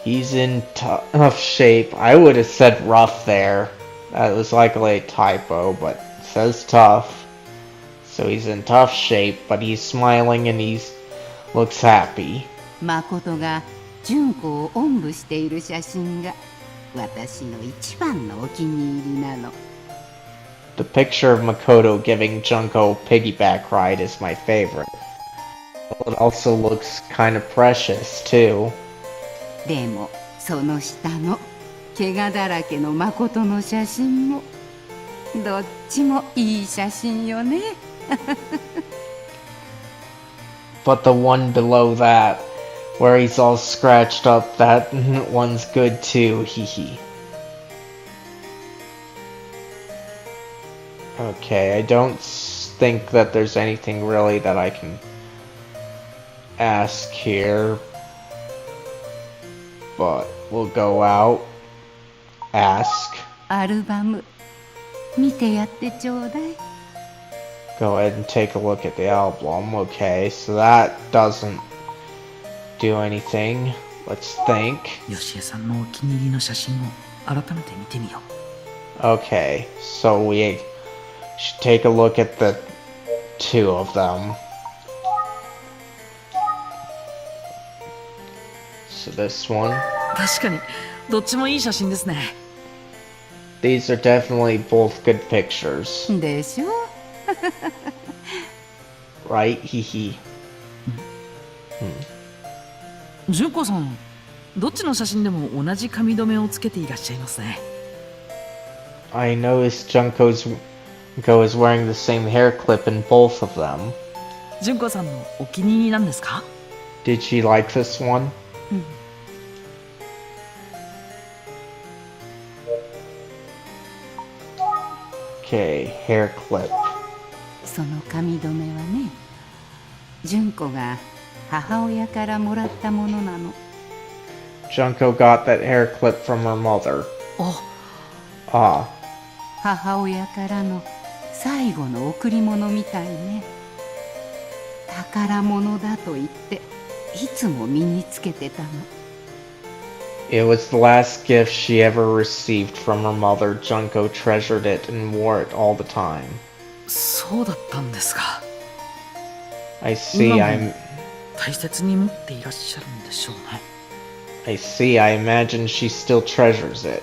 He's in tough shape. I would have said rough there. That was likely a typo, but it says tough. So he's in tough shape, but he's smiling and looks happy. 誠が純子をおんぶしている写真が私の一番のお気に入りなの。The picture of Makoto giving Junko a piggyback ride is my favorite. It also looks kind of precious, too. でもその下の怪我だらけの誠の写真もどっちもいい写真よね。But the one below that, where he's all scratched up, that one's good too, hehe. Okay, I don't think that there's anything really that I can ask here. But we'll go out, ask. アルバム見てやってちょうだい。Go ahead and take a look at the album. Okay, so that doesn't do anything. Let's think. よしえさんのお気に入りの写真を改めて見てみよう。 Okay, so we should take a look at the two of them. So this one. 確かにどっちもいい写真ですね。 These are definitely both good pictures. でしょ。 Right? Hehe. 純子さん、どっちの写真でも同じ髪留めをつけていらっしゃいますね。 I noticed Junko is wearing the same hair clip in both of them. 純子さんのお気に入りなんですか？ Did she like this one? Okay, hair clip. その髪留めはね、純子が母親からもらったものなの。 Junko got that hair clip from her mother. あ、 Ah, 母親からの最後の贈り物みたいね。宝物だと言っていつも身につけてたの。It was the last gift she ever received from her mother. Junko treasured it and wore it all the time. そうだったんですか。 I see, 今 I'm... も大切に持っていらっしゃるんでしょうね。 I see, I imagine she still treasures it.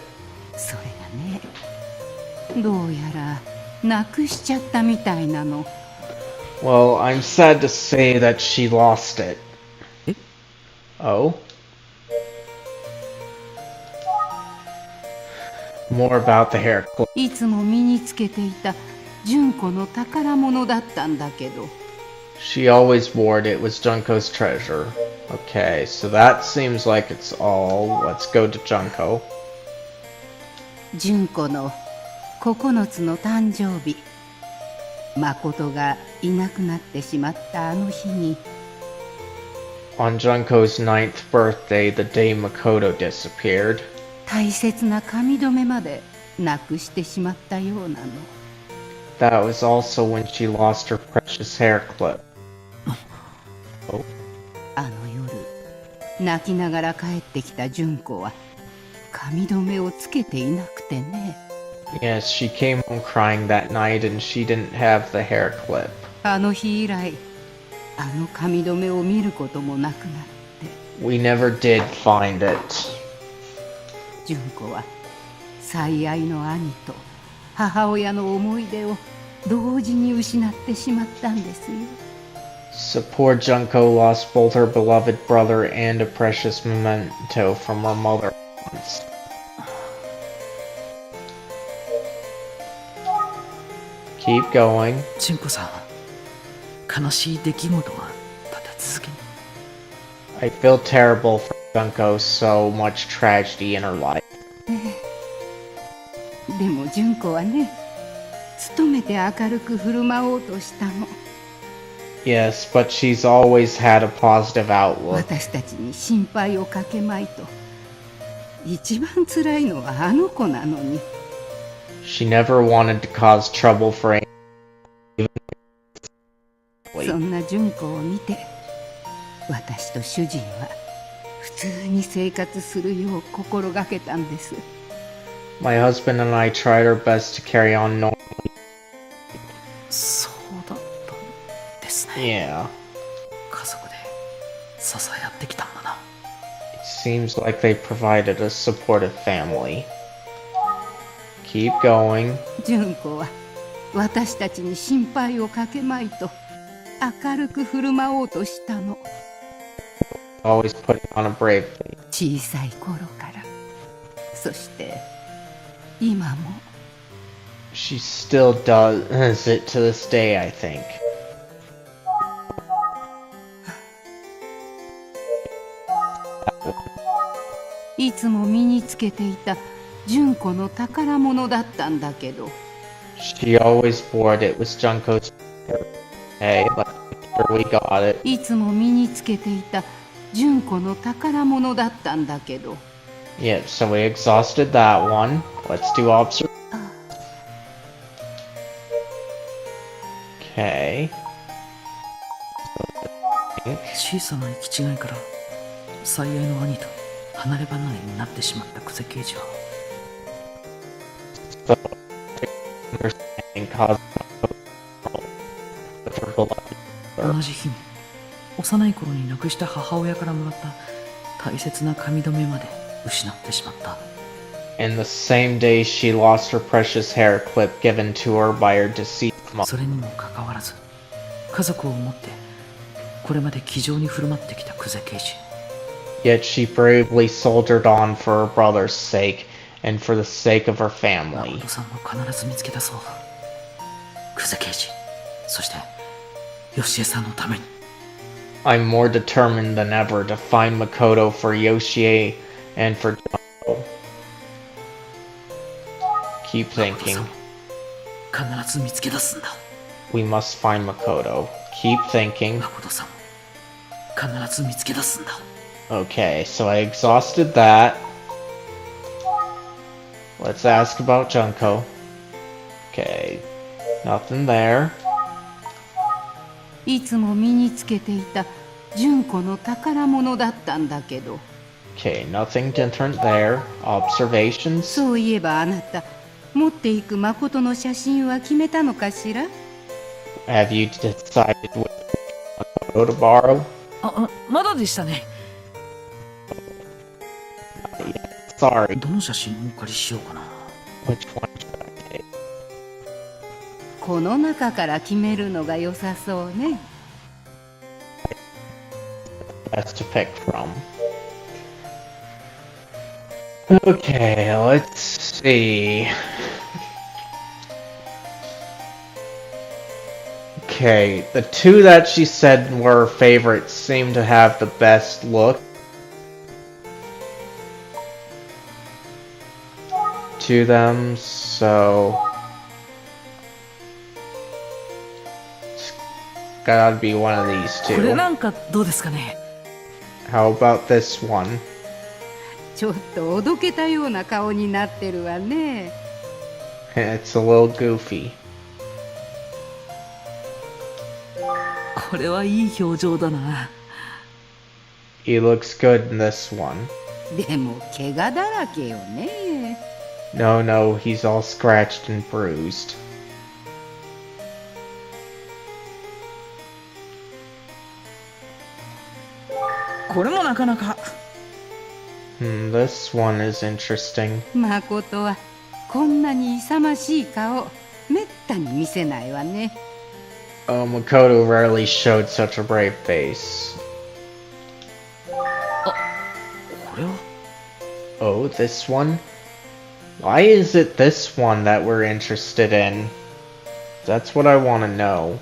それがね、どうやらなくしちゃったみたいなの。 Well, I'm sad to say that she lost it. Eh? Oh? More about the hair clip. いつも身につけていた純子の宝物だったんだけど、 She always wore it. It was Junko's treasure. Okay, so that seems like it's all. Let's go to Junko. 純子の9つの誕生日、誠がいなくなってしまったあの日に、 On Junko's 9th birthday, the day Makoto disappeared. 大切な髪留めまでなくしてしまったようなの。 That was also when she lost her precious hair clip. Oh. あの夜、泣きながら帰ってきた純子は髪留めをつけていなくてね。 Yes, she came home crying that night and she didn't have the hair clip. あの日以来、あの髪留めを見ることもなくなって、 We never did find it. 純子は最愛の兄と母親の思い出を同時に失ってしまったんですよ。 So poor Junko lost both her beloved brother and a precious memento from her mother. Keep going. 純子さん、悲しい出来事が立て続けに。 I feel terrible for Junko, so much tragedy in her life. でも純子はね、努めて明るく振る舞おうとしたの。 Yes, but she's always had a positive outlook. 私たちに心配をかけまいと。一番辛いのはあの子なのに。 She never wanted to cause trouble for anyone. そんな純子を見て、私と主人は普通に生活するよう心がけたんです。 My husband and I tried our best to carry on normally. そうだったんですね。 Yeah. 家族で支え合ってきたんだな。 It seems like they provided a supportive family. Keep going. 純子は私たちに心配をかけまいと明るく振る舞おうとしたの。 Always putting on a brave face. 小さい頃から。そして今も。 She still does it to this day, I think. いつも身につけていた純子の宝物だったんだけど、 She always wore it. It was Junko's. Hey, let's make sure we got it. いつも身につけていた純子の宝物だったんだけど、 Yeah, so we exhausted that one. Let's do observation. Okay. 小さな行き違いから最愛の兄と離れ離れになってしまった久世刑事は、 So, understanding caused with her beloved 同 brother. じ日に幼い頃に亡くした母親からもらった大切な髪留めまで失ってしまった。 And the same day she lost her precious hair clip given to her by her deceased そ mother. れにもかかわらず家族を思ってこれまで気丈に振る舞ってきた久世刑事。 Yet she bravely soldiered on for her brother's sake and for the sake of her family. 誠さんを必ず見つけ出そう。久世刑事、そして吉江さんのために。 I'm more determined than ever to find Makoto for Yoshie and for Junko. Keep thinking. 必ず見つけ出すんだ。 We must find Makoto. Keep thinking. 誠さんを必ず見つけ出すんだ。 Okay, so I exhausted that. Let's ask about Junko. Okay, nothing there. いつも身につけていた純子の宝物だったんだけど、Okay, nothing different there. Observations? そういえばあなた、持っていく誠の写真は決めたのかしら？ Have you decided which photo to borrow? まだでしたね。Sorry, どの写真をお借りしようかな。 which one should I take? この中から決めるのが良さそうね。Best to pick from. Okay, let's see. Okay, the two that she said were favorites seem to have the best look. To them, so it's gotta be one of these これ two. なんかどうですかね。 How about this one? ちょっとおどけたような顔になってるわね。It's a little goofy. これはいい表情だな。 He looks good in this one. でも怪我だらけよね。No, no, he's all scratched and bruised. これもなかなか。This one is interesting. 誠はこんなに勇ましい顔めったに見せないわね。Oh, Makoto rarely showed such a brave face. これは Oh, this one? Why is it this one that we're interested in? That's what I want to know.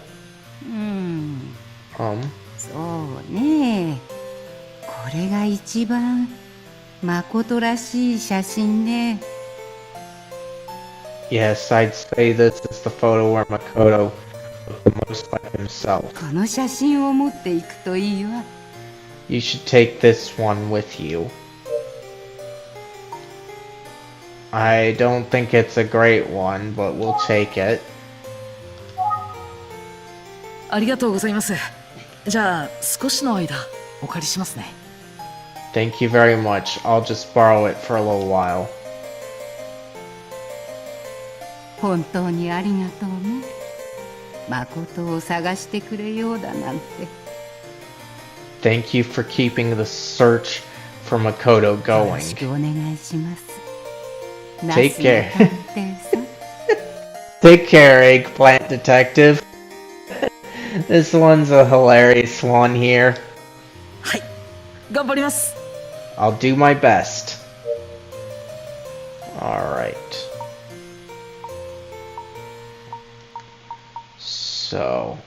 そうね。これが一番誠らしい写真ね。Yes, I'd say this is the photo where Makoto looked the most like himself. この写真を持っていくといいわ。You should take this one with you. I don't think it's a great one, but we'll take it. ありがとうございます。じゃあ少しの間お借りしますね。 Thank you very much. I'll just borrow it for a little while. 本当にありがとうね。誠を探してくれようだなんて。Thank you for keeping the search for Makoto よろ going. しくお願いします。 Take care. ナスの探偵さん。 Take care, Eggplant Detective. This one's a hilarious one here. はい、頑張ります。 I'll do my best. Alright. So,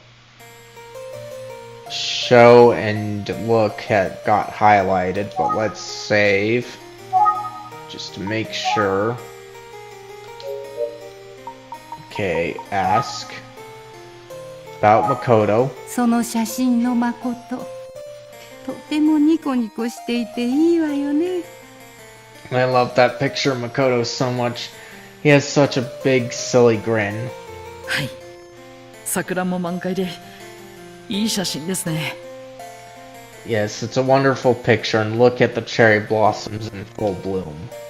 show and look got highlighted, but let's save just to make sure. Okay, ask about Makoto. その写真の誠、とてもニコニコしていていいわよね。I love that picture of Makoto so much. He has such a big, silly grin. はい、桜も満開でいい写真ですね。 Yes, it's a wonderful picture, and look at the cherry blossoms in full bloom.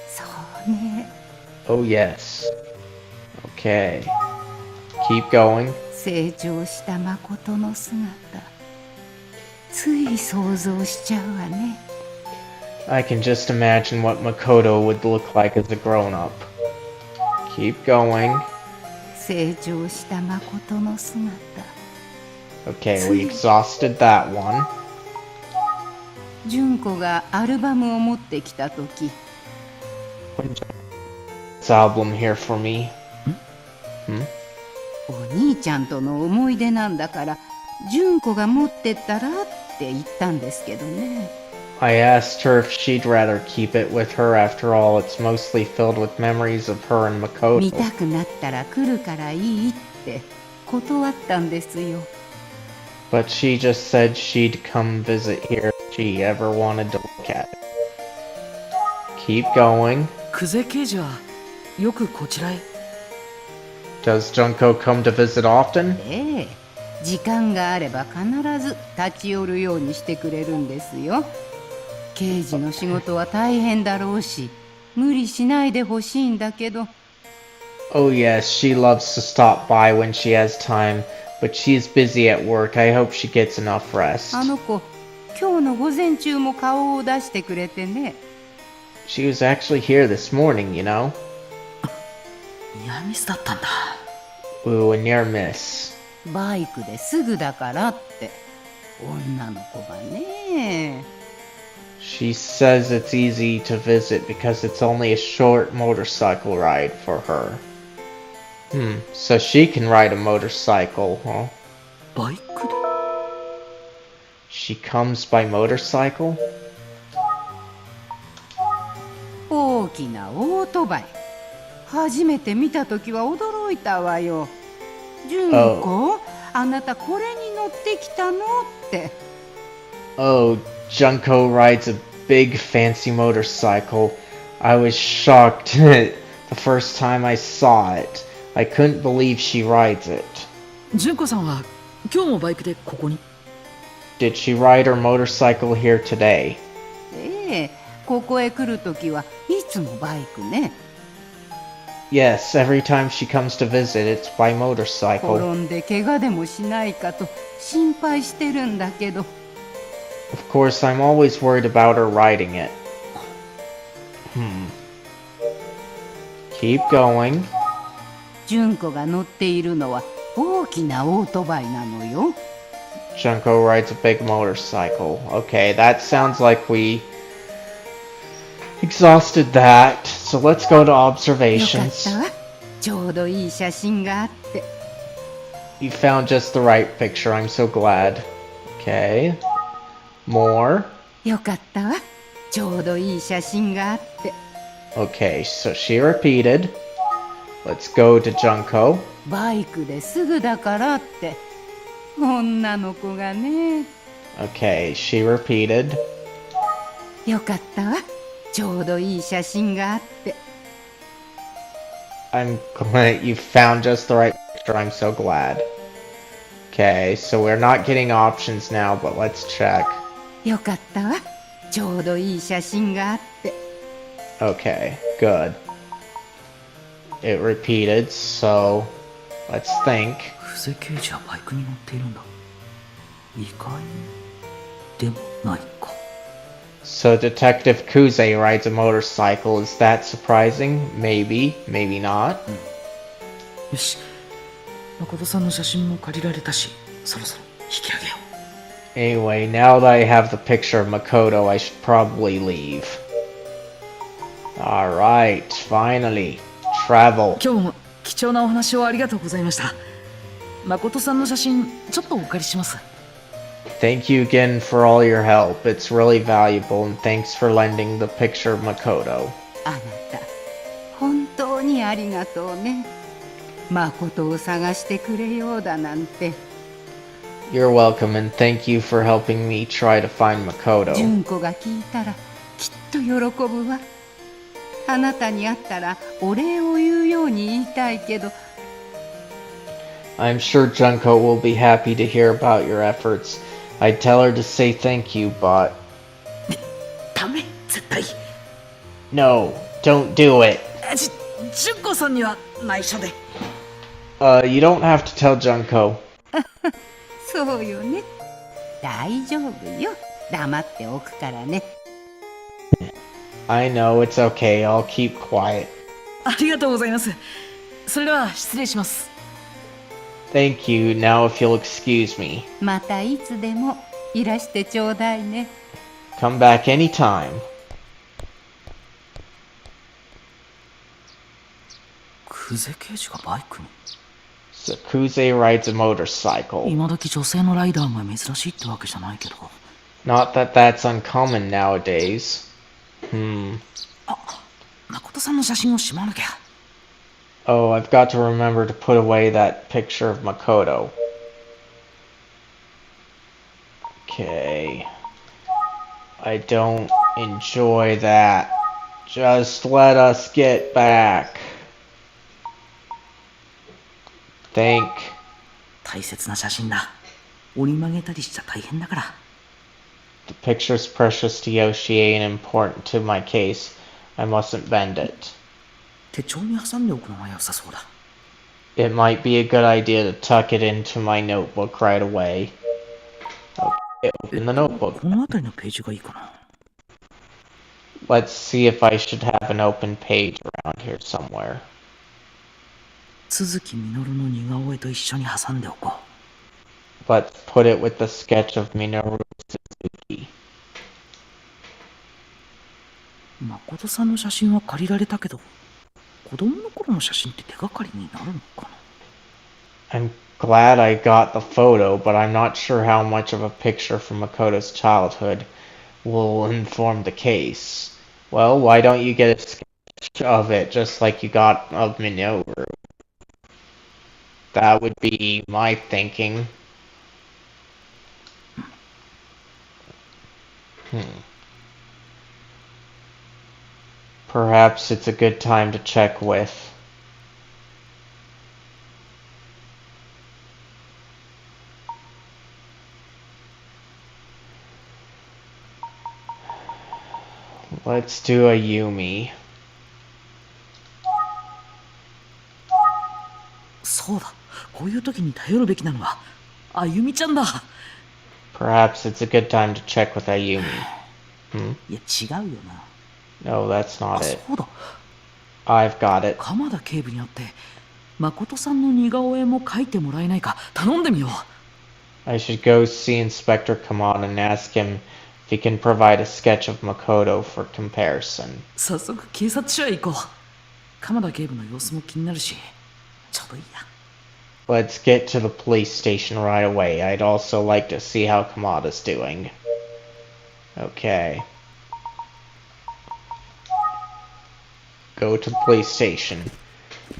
そうね。 Oh, yes. Okay. Keep going. 成長した誠の姿、つい想像しちゃうわね。 I can just imagine what Makoto would look like as a grown-up. Keep going. 成長した誠の姿。 Okay, we exhausted that one. 純子がアルバムを持ってきたとき、 This album here for me. お兄ちゃんとの思い出なんだから、純子が持ってったらって言ったんですけどね。I asked her if she'd rather keep it with her. After all, it's mostly filled with memories of her and 見 Makoto. たくなったら来るからいいって断ったんですよ。 But she just said she'd come visit here if she ever wanted to look at it. Keep going. 久世刑事はよくこちらへ。 Does Junko come to visit often? ええ、時間があれば必ず立ち寄るようにしてくれるんですよ。刑事の仕事は大変だろうし、無理しないでほしいんだけど。Oh yes, she loves to stop by when she has time, but she's busy at work. I hope she gets enough rest. あの子、今日の午前中も顔を出してくれてね。She was actually here this morning, you know? ニアミスだったんだ。 Ooh, a near miss. バイクですぐだからって。女の子がね。She says it's easy to visit because it's only a short motorcycle ride for her. So she can ride a motorcycle, huh? バイクで She comes by motorcycle? 大きなオートバイ。初めて見たときは驚いたわよ。純子、あなたこれに乗ってきたのって。Oh, Junko rides a big fancy motorcycle. I was shocked the first time I saw it. I couldn't believe she rides it. 純子さんは今日もバイクでここに？ Did she ride her motorcycle here today? ええ、ここへ来るときはいつもバイクね。Yes, every time she comes to visit, it's by motorcycle. 転んで怪我でもしないかと心配してるんだけど。Of course, I'm always worried about her riding it. Keep going. 純子が乗っているのは大きなオートバイなのよ。Junko rides a big motorcycle. Okay, that sounds like we exhausted that. So let's go to よかっ observations. たわ。ちょうどいい写真があって。 You found just the right picture. I'm so glad. Okay. More. よかったわ。ちょうどいい写真があって。 Okay, so she repeated. Let's go to Junko. バイクですぐだからって。女の子がね。 Okay, she repeated. よかったわ。ちょうどいい写真があって。 I'm glad you found just the right picture. I'm so glad. Okay, so we're not getting options now, but let's check. よかったわ。ちょうどいい写真があって。 Okay, good. It repeated, so let's think. 久世刑事はバイクに乗っているんだ。意外でもないか。 So Detective Kuze rides a motorcycle. Is that surprising? Maybe, maybe not. よし、誠さんの写真も借りられたし、そろそろ引き上げよう。 Anyway, now that I have the picture of Makoto, I should probably leave. Alright, finally. Travel. 今日も貴重なお話をありがとうございました。誠さんの写真ちょっとお借りします。 Thank you again for all your help. It's really valuable, and thanks for lending the picture of Makoto. あなた、本当にありがとうね。誠を探してくれようだなんて。 You're welcome, and thank you for helping me try to find Makoto. 純子が聞いたらきっと喜ぶわ。あなたに会ったらお礼を言うように言いたいけど。 I'm sure Junko will be happy to hear about your efforts. I'd tell her to say thank you, but... ダメ、絶対。No, don't do it. 純子さんには内緒で。You don't have to tell Junko. そうよね。大丈夫よ。黙っておくからね。 I know, it's okay. I'll keep quiet. ありがとうございます。それでは失礼します。 Thank you. Now if you'll excuse me. またいつでもいらしてちょうだいね。 Come back anytime. 久世刑事がバイクに Sakuze rides a motorcycle. 今時女性のライダーが珍しいってわけじゃないけど。 Not that that's uncommon nowadays. 誠さんの写真をしまわなきゃ。 Oh, I've got to remember to put away that picture of Makoto. Okay. I don't enjoy that. Just let us get back. Think. 大切な写真だ。折り曲げたりしちゃ大変だから。 The picture's precious to Yoshi and important to my case. I mustn't bend it. 手帳に挟んでおくのが良さそうだ。It might be a good idea to tuck it into my notebook right away. Okay, open the notebook. この辺りのページがいいかな。Let's see if I should have an open page around here somewhere. 鈴木みのるの似顔絵と一緒に挟んでおこう。Let's put it with the sketch of Minoru Suzuki. 誠さんの写真は借りられたけど、子供の頃の写真って手がかりになるのかな。 I'm glad I got the photo, but I'm not sure how much of a picture from Makoto's childhood will inform the case. Well, why don't you get a sketch of it just like you got of Minoru? That would be my thinking. Perhaps it's a good time to check with. Let's do a Yumi. そうだ、こういう時に頼るべきなのはあゆみちゃんだ。 Perhaps it's a good time to check with Ayumi. いや違うよな。 No, that's あ、 not it. そうだ、 I've got it. 鎌田警部に会って誠さんの似顔絵も描いてもらえないか頼んでみよう。 I should go see Inspector Kamada and ask him if he can provide a sketch of Makoto for comparison. 早速警察署へ行こう。鎌田警部の様子も気になるし、ちょうどいいや。 Let's get to the police station right away. I'd also like to see how Kamada's doing. Okay. Go to the police station.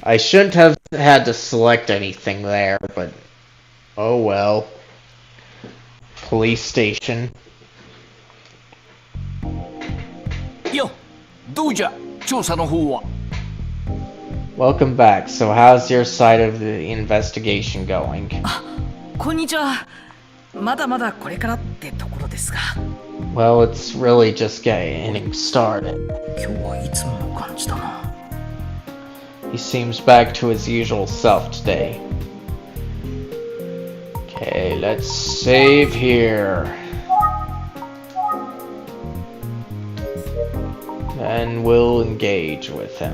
I shouldn't have had to select anything there, but oh well. Police station. よ、どうじゃ、調査の方は。 Welcome back. So how's your side of the investigation going? こんにちは。まだまだこれからってところですが。 Well, it's really just getting started. 今日はいつもの感じだな。 He seems back to his usual self today. Okay, let's save here. And we'll engage with him.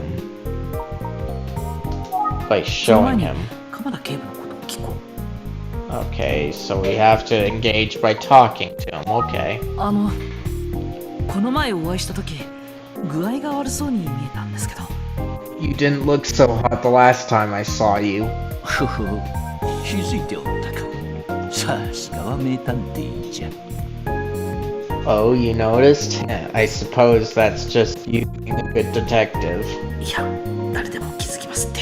By その前 showing に him. 鎌田警部のことを聞こう。 Okay, so we have to engage by talking to him. Okay. この前お会いした時、具合が悪そうに見えたんですけど。 You didn't look so hot the last time I saw you. ふふ、気づいておったか。さすがは名探偵じゃ。 Oh, you noticed? I suppose that's just you being a good detective. いや、誰でも気づきますって。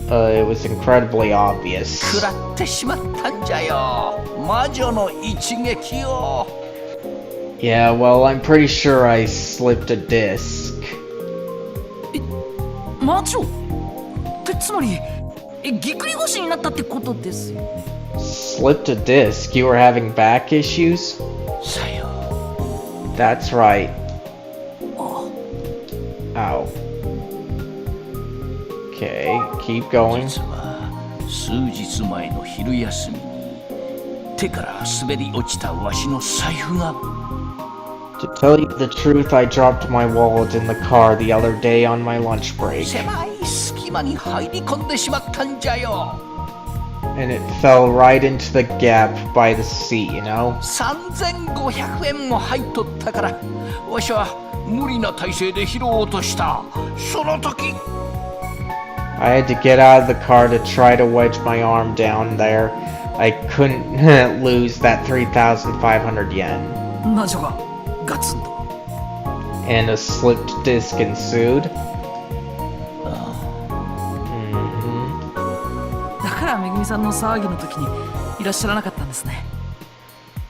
It was incredibly obvious. 食らってしまったんじゃよ。魔女の一撃を。 Yeah, well, I'm pretty sure I slipped a disc. 魔女ってつまりぎっくり腰になったってことですよね。 Slipped a disc? You were having back issues? さよ。 That's right. Ow. Okay, keep going. 実は数日前の昼休みに手から滑り落ちたわしの財布が。 To tell you the truth, I dropped my wallet in the car the other day on my lunch break. 狭い隙間に入り込んでしまったんじゃよ。 And it fell right into the gap by the seat, you know? 3500円も入っとったからわしは無理な体勢で拾おうとした。その時 I had to get out of the car to try to wedge my arm down there. I couldn't lose that 3,500 yen. 魔女がガツンと。 And a slipped disc ensued. だからめぐみさんの騒ぎの時にいらっしゃらなかったんですね。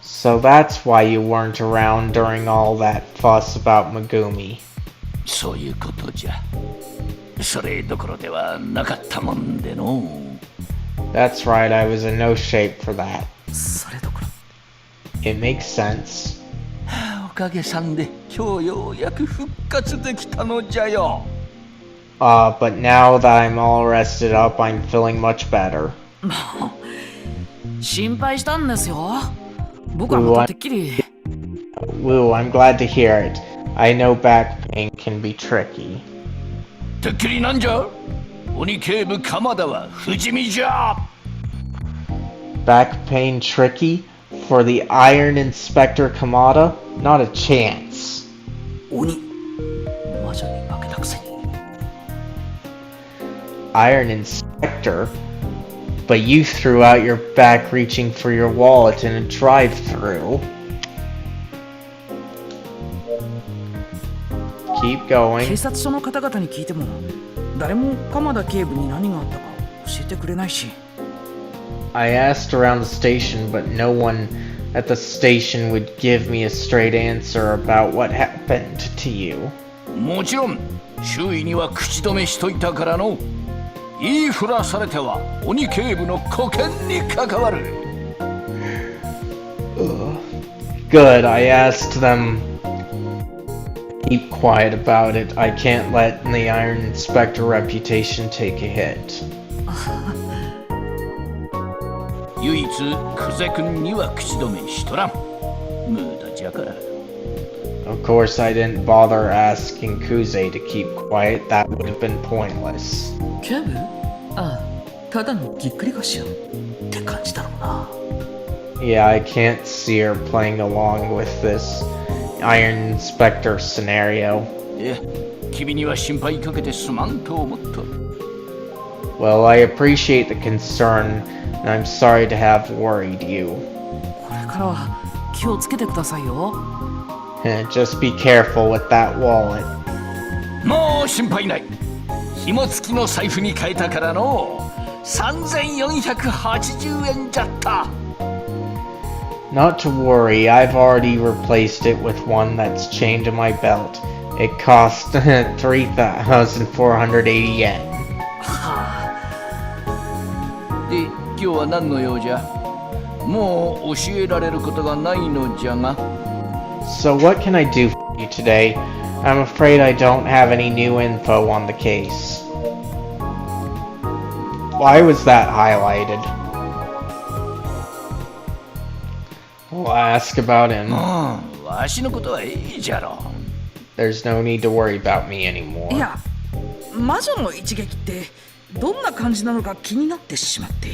So that's why you weren't around during all that fuss about Megumi. そういうことじゃ。それどころではなかったもんでの。 That's right, I was in no shape for that. それどころ。 It makes sense. かげさんで今日ようやく復活できたのじゃよ。But now that I'm all rested up, I'm feeling much better. 心配したんですよ。僕はまたてっきり。Woo, I'm glad to hear it. I know back pain can be tricky. てっきりなんじゃ？鬼警部鎌田は不死身じゃ。Back pain tricky? For the Iron Inspector Kamada? Not a chance. 鬼魔女に負けたくせに。 Iron Inspector? But you threw out your back reaching for your wallet in a drive-thru. Keep 警 going. 察署の方々に聞いても誰も鎌田警部に何があったか教えてくれないし。 I asked around the station, but no one at the station would give me a straight answer about what happened to you. もちろん周囲には口止めしといたからの。言いふらされては鬼警部の保険に関わる。Good, I asked them. Keep quiet about it. I can't let the Iron Inspector reputation take a hit. 唯一久世君には口止めしとらん。無駄じゃから。Of course, I didn't bother asking Kuze to keep quiet. That would have been pointless. 警部？ああ、ただのぎっくり腰って感じだろうな。Yeah, I can't see her playing along with this Iron Inspector scenario. 君には心配かけてすまんと思っとる。Well, I appreciate the concern, and I'm sorry to have worried you. これからは気をつけてくださいよ。Just be careful with that wallet. もう心配ない。紐付きの財布に変えたからの。3480円じゃった。Not to worry, I've already replaced it with one that's chained to my belt. It cost 3,480 yen. で、今日は何の用じゃ？もう教えられることがないのじゃが。So what can I do for you today? I'm afraid I don't have any new info on the case. Why was that highlighted? We'll ask about him. わしのことはいいじゃろ。There's no need to worry about me い anymore. や、魔女の一撃ってどんな感じなのか気になってしまって。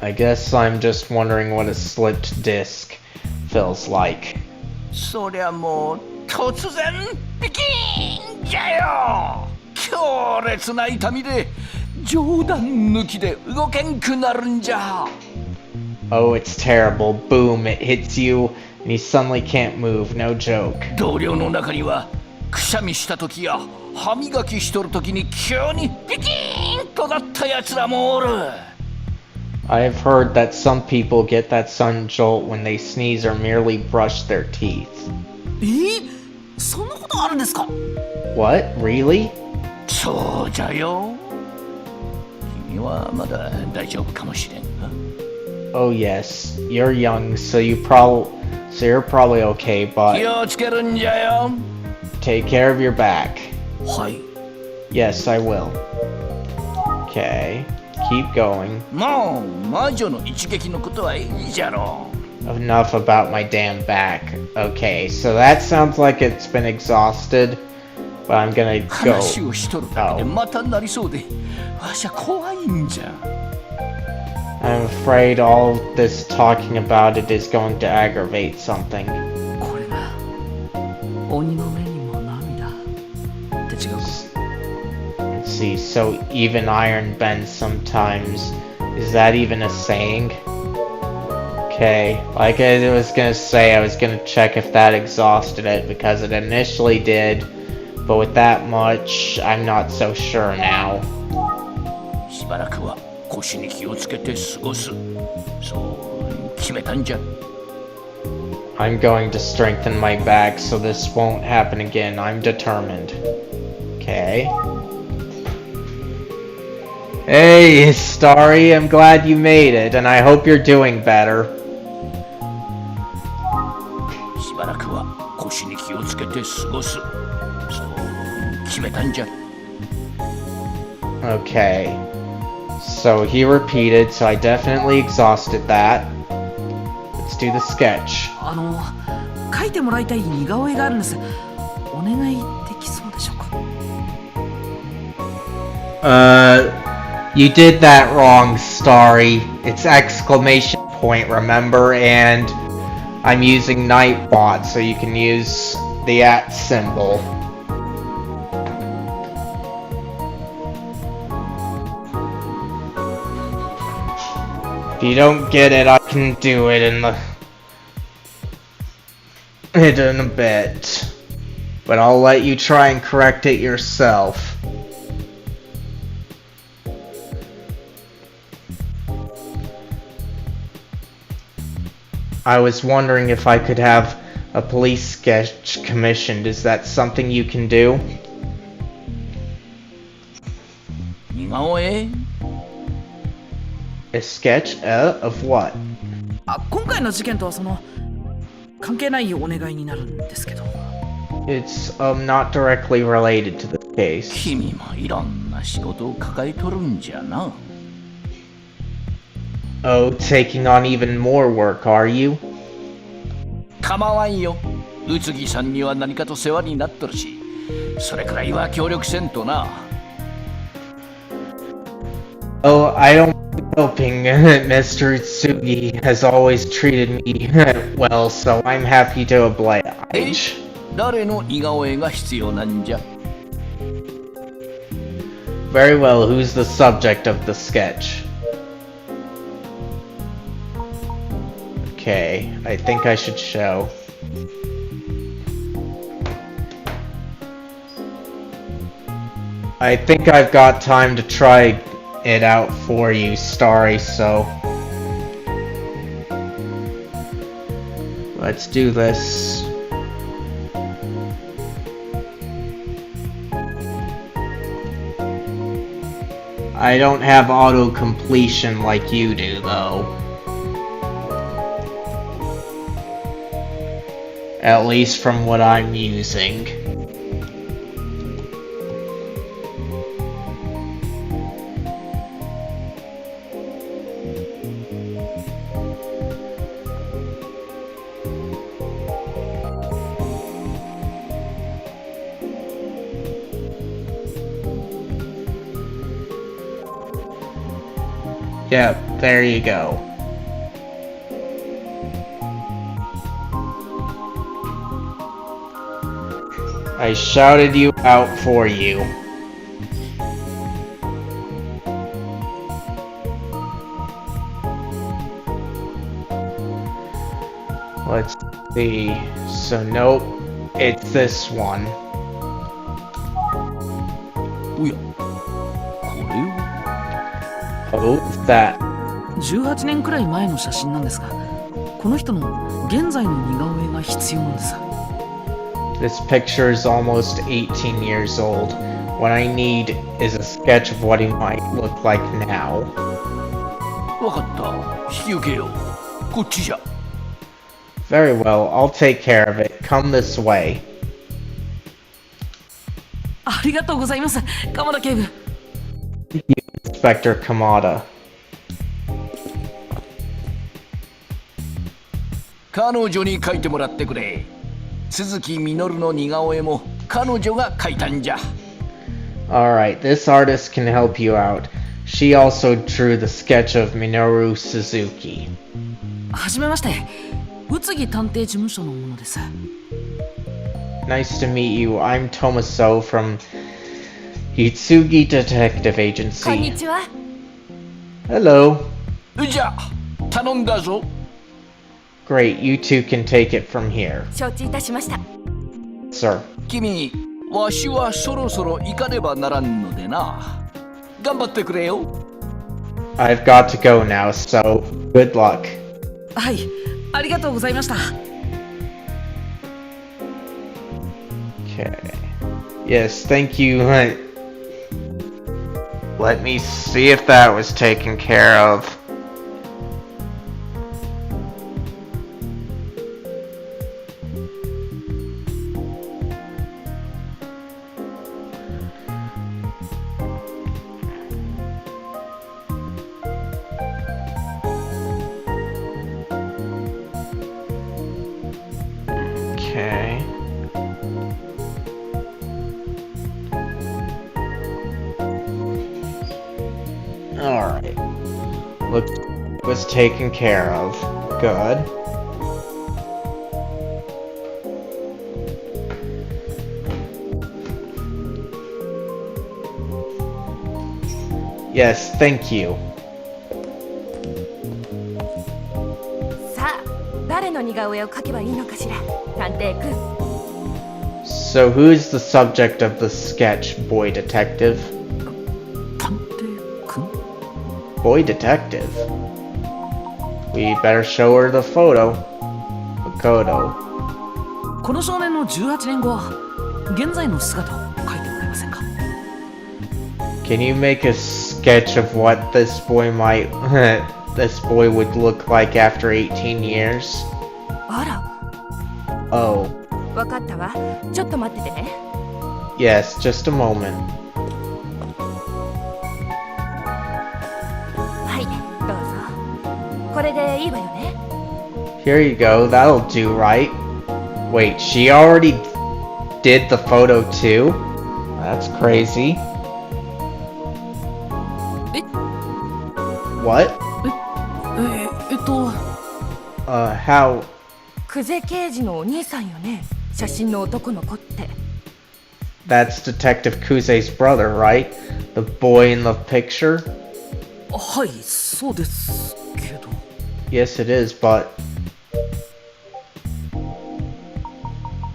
I guess I'm just wondering what a slipped disc feels like. そりゃもう突然ピキーンじゃよ。強烈な痛みで冗談抜きで動けんくなるんじゃ。Oh, it's terrible. Boom, it hits you, and you suddenly can't move. No joke. 同僚の中にはくしゃみした時や歯磨きしとる時に急にピキーンとなったやつらもおる。I've heard that some people get that sudden jolt when they sneeze or merely brush their teeth. そんなことあるんですか？ What? Really? そうじゃよ。君はまだ大丈夫かもしれんな。Oh yes, you're young, so you're probably okay, 気 but をつけるんじゃよ。 take care of your back. はい。 Yes, I will. Okay, keep going. もう魔女の一撃のことはいいじゃろう。 Enough about my damn back. Okay, so that sounds like it's been exhausted, but I'm gonna go. 話をしとるだけでまたなりそうで、わしゃ怖いんじゃ。I'm afraid all this talking about it is going to aggravate something. これが鬼の目にも涙って違うか。 Let's see, so even iron bends sometimes. Is that even a saying? Okay, like I was gonna say, I was gonna check if that exhausted it because it initially did, but with that much, I'm not so sure now. しばらくは腰に気をつけて過ごす。そう決めたんじゃ。I'm going to strengthen my back so this won't happen again. I'm determined. Okay. Hey, Starry, I'm glad you made it, and I hope you're doing better. しばばらくは腰に気をつけて過ごす。そう決めたんじゃ。Okay. So he repeated, so I definitely exhausted that. Let's do the sketch. 描いてもらいたい似顔絵があるんです。お願いできそうでしょうか。You did that wrong, Starry. It's exclamation point, remember? And I'm using Nightbot, so you can use the @ symbol. If you don't get it, I can do it in a bit. But I'll let you try and correct it yourself. I was wondering if I could have a police sketch commissioned. Is that something you can do? 似顔絵 A sketch? Of what? 今回の事件とは関係ないお願いになるんですけど。It's not directly related to the case. 君もいろんな仕事を抱えとるんじゃな。Oh, taking on even more work, are you? 構わんよ。宇津木さんには何かと世話になっとるし、それくらいは協力せんとな。Oh, I don't mind helping. Mr. Tsugi has always treated me well, so I'm happy to oblige. 誰の似顔絵が必要なんじゃ。 Very well, who's the subject of the sketch? Okay, I think I should show. I think I've got time to try it out for you, Starry, so let's do this. I don't have auto-completion like you do, though. At least from what I'm using. Yep, there you go. I shouted you out for you. Let's see. So nope, it's this one. おや、これは Oh, that. 18年くらい前の写真なんですが、この人の現在の似顔絵が必要なんです。This picture is almost 18 years old. What I need is a sketch of what he might look like now. わかった。引き受けよう。こっちじゃ。 Very well, I'll take care of it. Come this way. ありがとうございます、鎌田警部。Inspector Kamada. 彼女に描いてもらってくれ。鈴木みのるの似顔絵も彼女が描いたんじゃ。 Alright, this artist can help you out. She also drew the sketch of Minoru Suzuki. はじめまして、宇津木探偵事務所の者です。 Nice to meet you. I'm Tomaso from Hitsugi Detective こんに Agency. ちは。 Hello. じゃあ頼んだぞ。 Great, you two can take it from here. 承知いたしました。 Sir. 君、わしはそろそろ行かねばならんのでな。頑張ってくれよ。 I've got to go now, so good luck. はい、ありがとうございました。 Okay. Yes, thank you. Let me see if that was taken care of. Okay. Alright. Looks was taken care of. Good. Yes, thank you. さあ、誰の似顔絵を描けばいいのかしら、探偵くん。 So who's the subject of the sketch, boy detective? 探偵くん？ Boy detective? We better show her the photo. Makoto. この少年の18年後、現在の姿を描いてもらえませんか？ Can you make a sketch of what this boy might this boy would look like after 18 years? あら、 Oh, わかったわ。ちょっと待っててね。 yes, just a moment. はい、どうぞ。これでいいわよね。 Here you go, that'll do right. Wait, she already did the photo too? That's crazy. What? how? 久世刑事のお兄さんよね。写真の男の子って。 That's Detective Kuze's brother, right? The boy in the picture? はい、そうですけど。 Yes, it is, but...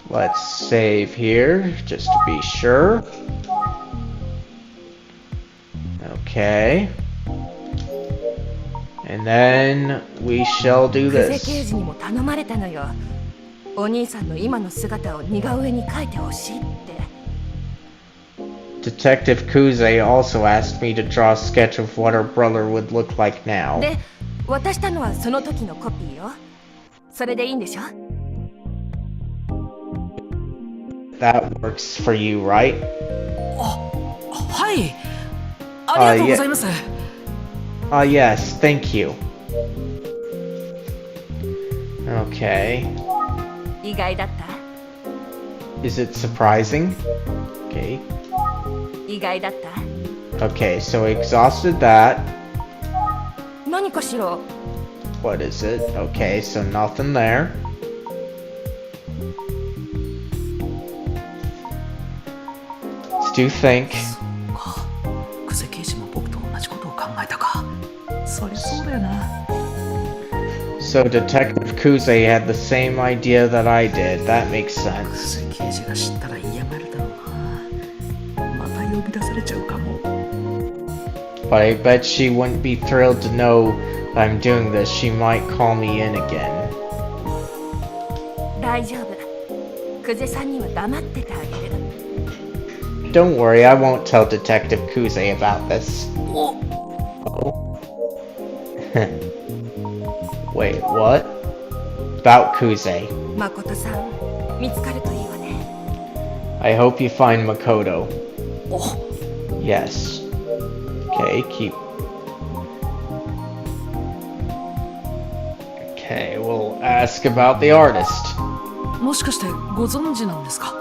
Let's save here, just to be sure. Okay. And then we shall do 久世 this. 刑事にも頼まれたのよ。お兄さんの今の姿を似顔絵に描いてほしいって。 Detective Kuze also asked me to draw a sketch of what her brother would look like now. で、渡したのはその時のコピーよ。それでいいんでしょ？ That works for you, right? はい、ありがとうございます。Yes, thank you. Okay. 意外だった？ Is it surprising? Okay. 意外だった？ Okay, so we exhausted that. 何かしら？ What is it? Okay, so nothing there. Let's do think. 久世刑事も僕と同じことを考えたか。そりゃそうだよな。 So Detective Kuze had the same idea that I did. That makes 久 sense. 世刑事が知ったら嫌がるだろうな。また呼び出されちゃうかも。 But I bet she wouldn't be thrilled to know that I'm doing this. She might call me in again. 大丈夫。久世さんには黙っててあげる。 Don't worry, I won't tell Detective Kuze about this. お、 Wait, what? About Kuze. 誠さん、見つかるといいわね。 I hope you find Makoto. お、 Yes. Okay, keep. Okay, we'll ask about the artist. もしかしてご存知なんですか？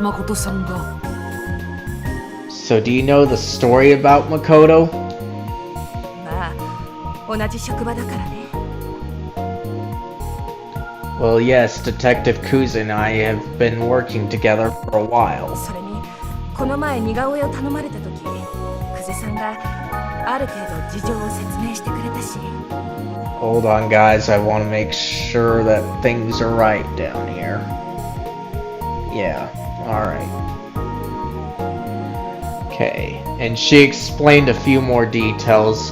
誠さんが。 So, do you know the story about Makoto? まあ、同じ職場だからね。 Well, yes, Detective Kuze and I have been working together for a while. それに、この前似顔絵を頼まれた時、久世さんがある程度事情を説明してくれたし。 Hold on, guys. I want to make sure that things are right down here. Yeah, alright. Okay, and she explained a few more details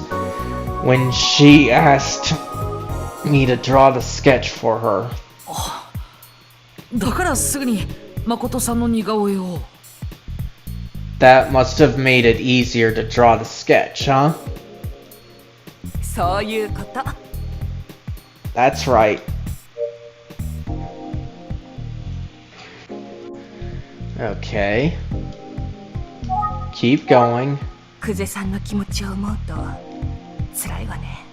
when she asked me to draw the sketch for her. だからすぐに誠さんの似顔絵を。 That must have made it easier to draw the sketch, huh? そういうこと。 That's right. Okay. Keep going. 久世さんの気持ちを思うと辛いわね。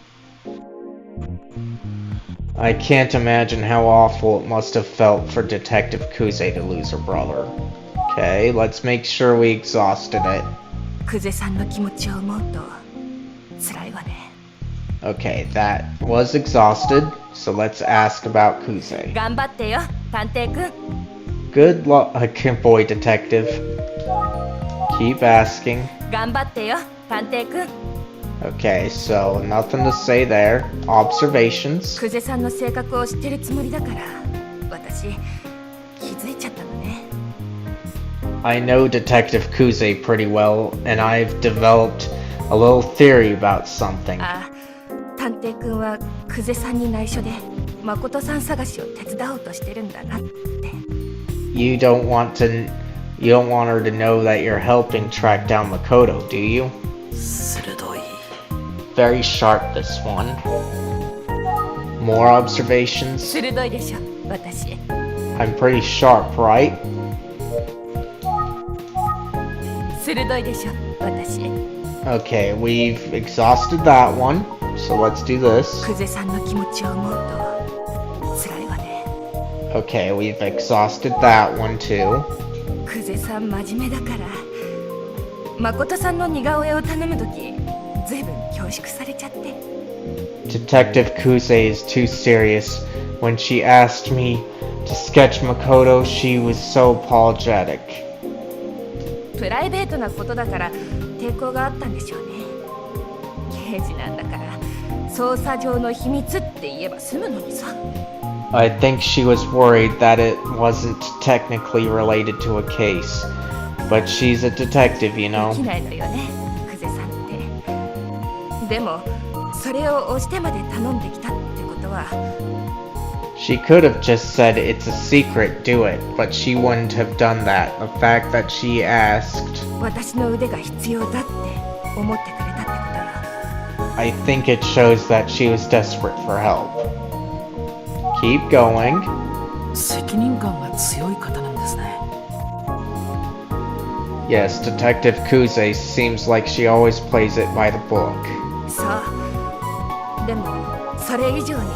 I can't imagine how awful it must have felt for Detective Kuze to lose her brother. Okay, let's make sure we exhausted it. 久世さんの気持ちを思うと辛いわね。 Okay, that was exhausted, so let's ask about Kuze. 頑張ってよ探偵くん。 Good luck, boy detective. Keep asking. 頑張ってよ探偵くん。 Okay, so nothing to say there. Observations. 久世さんの性格を知ってるつもりだから私気づいちゃったのね。 I know Detective Kuze pretty well, and I've developed a little theory about something. ああ探偵くんは久世さんに内緒で誠さん探しを手伝おうとしてるんだなって。 You don't want her to know that you're helping track down Makoto, do you? 鋭い。 Very sharp, this one. More observations. 鋭いでしょ私。 I'm pretty sharp, right? 鋭いでしょ私。 Okay, we've exhausted that one, so let's do this. 久世さんの気持ちを思うと辛いわね。 Okay, we've exhausted that one too. 久世さん真面目だから誠さんの似顔絵を頼むときずいぶん恐縮されちゃって。 Detective Kuze is too serious. When she asked me to sketch Makoto, she was so apologetic. プライベートなことだから抵抗があったんでしょうね。刑事なんだから捜査上の秘密って言えば済むのにさ。 I think she was worried that it wasn't technically related to a case. But she's a detective, you で know. きないのよね久世さんって。でもそれを押してまで頼んできたってことは She could have just said it's a secret, do it, but she wouldn't have done that. The fact that she asked, 私の腕が必要だって思ってくれたってことよ。 I think it shows that she was desperate for help. Keep going. 責任感が強い方なんですね。 Yes, Detective Kuze seems like she always plays it by the book. そうでもそれ以上に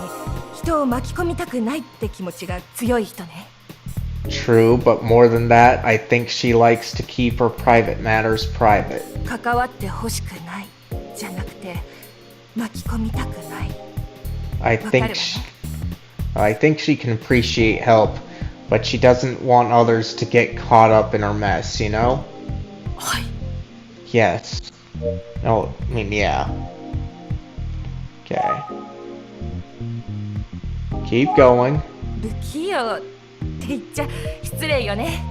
人を巻き込みたくないって気持ちが強い人ね。 True, but more than that, I think she likes to keep her private matters private. 関わってほしくないじゃなくて巻き込みたくない。 I think she can appreciate help, but she doesn't want others to get caught up in her mess, you know? はい。 Yes. Oh, I mean, yeah. Okay. Keep going. 不器用って言っちゃ失礼よね。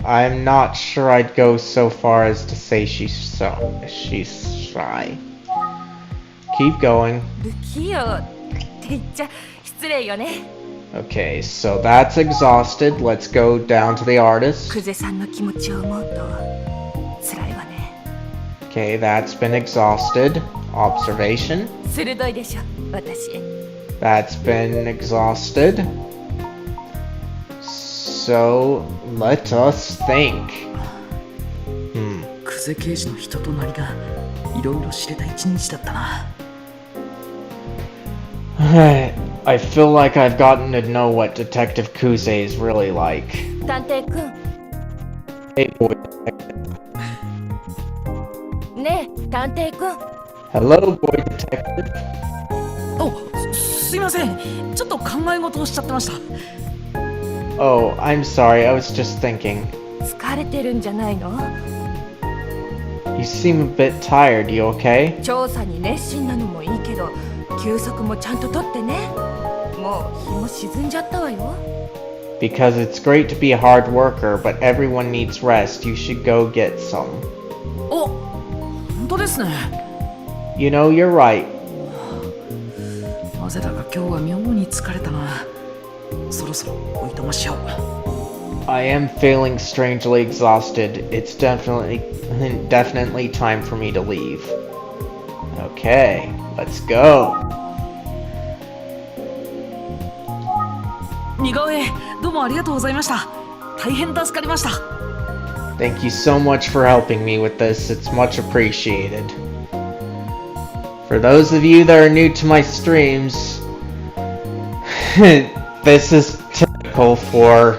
I'm not sure I'd go so far as to say she's shy. Keep going. 不器用って言っちゃ失礼よね。 Okay, so that's exhausted. Let's go down to the artist. 久世さんの気持ちを思うと辛いわね。 Okay, that's been exhausted. Observation. 鋭いでしょ私。 That's been exhausted. So, let us think. 久世刑事の人となりがいろいろ知れた一日だったな。I feel like I've gotten to know what Detective Kuze is really like. 探偵くん Hey, boy. ねえ探偵くん。 Hello, boy detective. お、すいません。ちょっと考え事をしちゃってました。 Oh, I'm sorry. I was just thinking. 疲れてるんじゃないの？ You seem a bit tired. You okay? 調査に熱心なのもいいけど休息もちゃんととってね。もう日も沈んじゃったわよ。 Because it's great to be a hard worker, but everyone needs rest. You should go get some. お、本当ですね。 You know, you're right. なぜだか今日は妙に疲れたな。そろそろおいとましよう。 I am feeling strangely exhausted. It's definitely time for me to leave. Okay, let's go. 似顔絵どうもありがとうございました。大変助かりました。 Thank you so much for helping me with this. It's much appreciated. For those of you that are new to my streams, This is typical for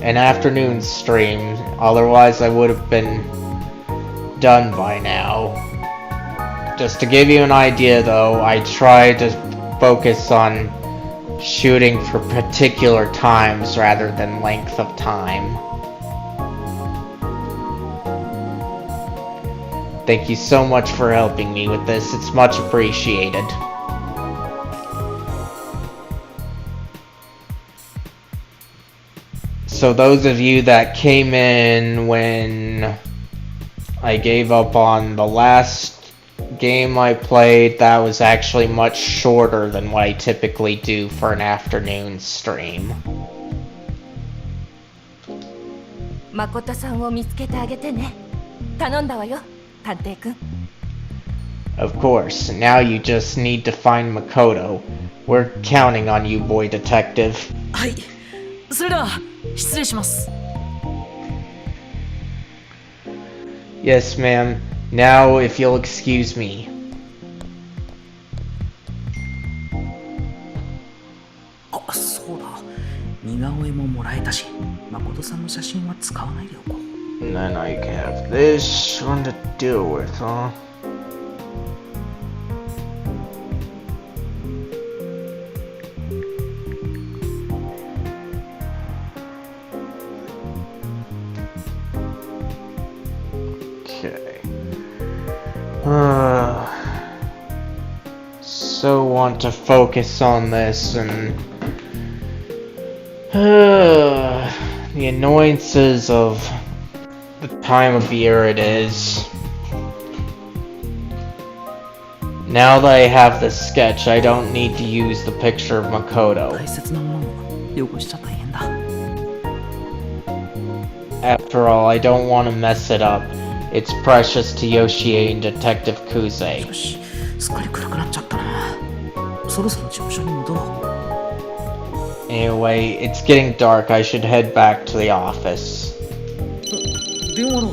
an afternoon stream, otherwise I would have been done by now. Just to give you an idea though, I try to focus on shooting for particular times rather than length of time. Thank you so much for helping me with this, it's much appreciated. So those of you that came in when I gave up on the last game I played, that was actually much shorter than what I typically do for an afternoon stream. 誠さんを見つけてあげてね。頼んだわよ、探偵くん。Of course, now you just need to find Makoto. We're counting on you, boy detective. はい、それでは失礼します。 Yes, ma'am. Now, if you'll excuse me. あ、そうだ。似顔絵ももらえたし、誠さんの写真は使わないでおこう。 And then I have this one to deal with, huh? Okay. So want to focus on this and the annoyances of the time of year it is. Now that I have the sketch, I don't need to use the picture of Makoto. 大切なものを汚しちゃ大変だ。 After all, I don't want to mess it up. It's precious to Yoshie and Detective Kuze. よし、すっかり暗くなっちゃったな。そろそろ事務所に戻ろう。 Anyway, it's getting dark. I should head back to the office. 電話だ。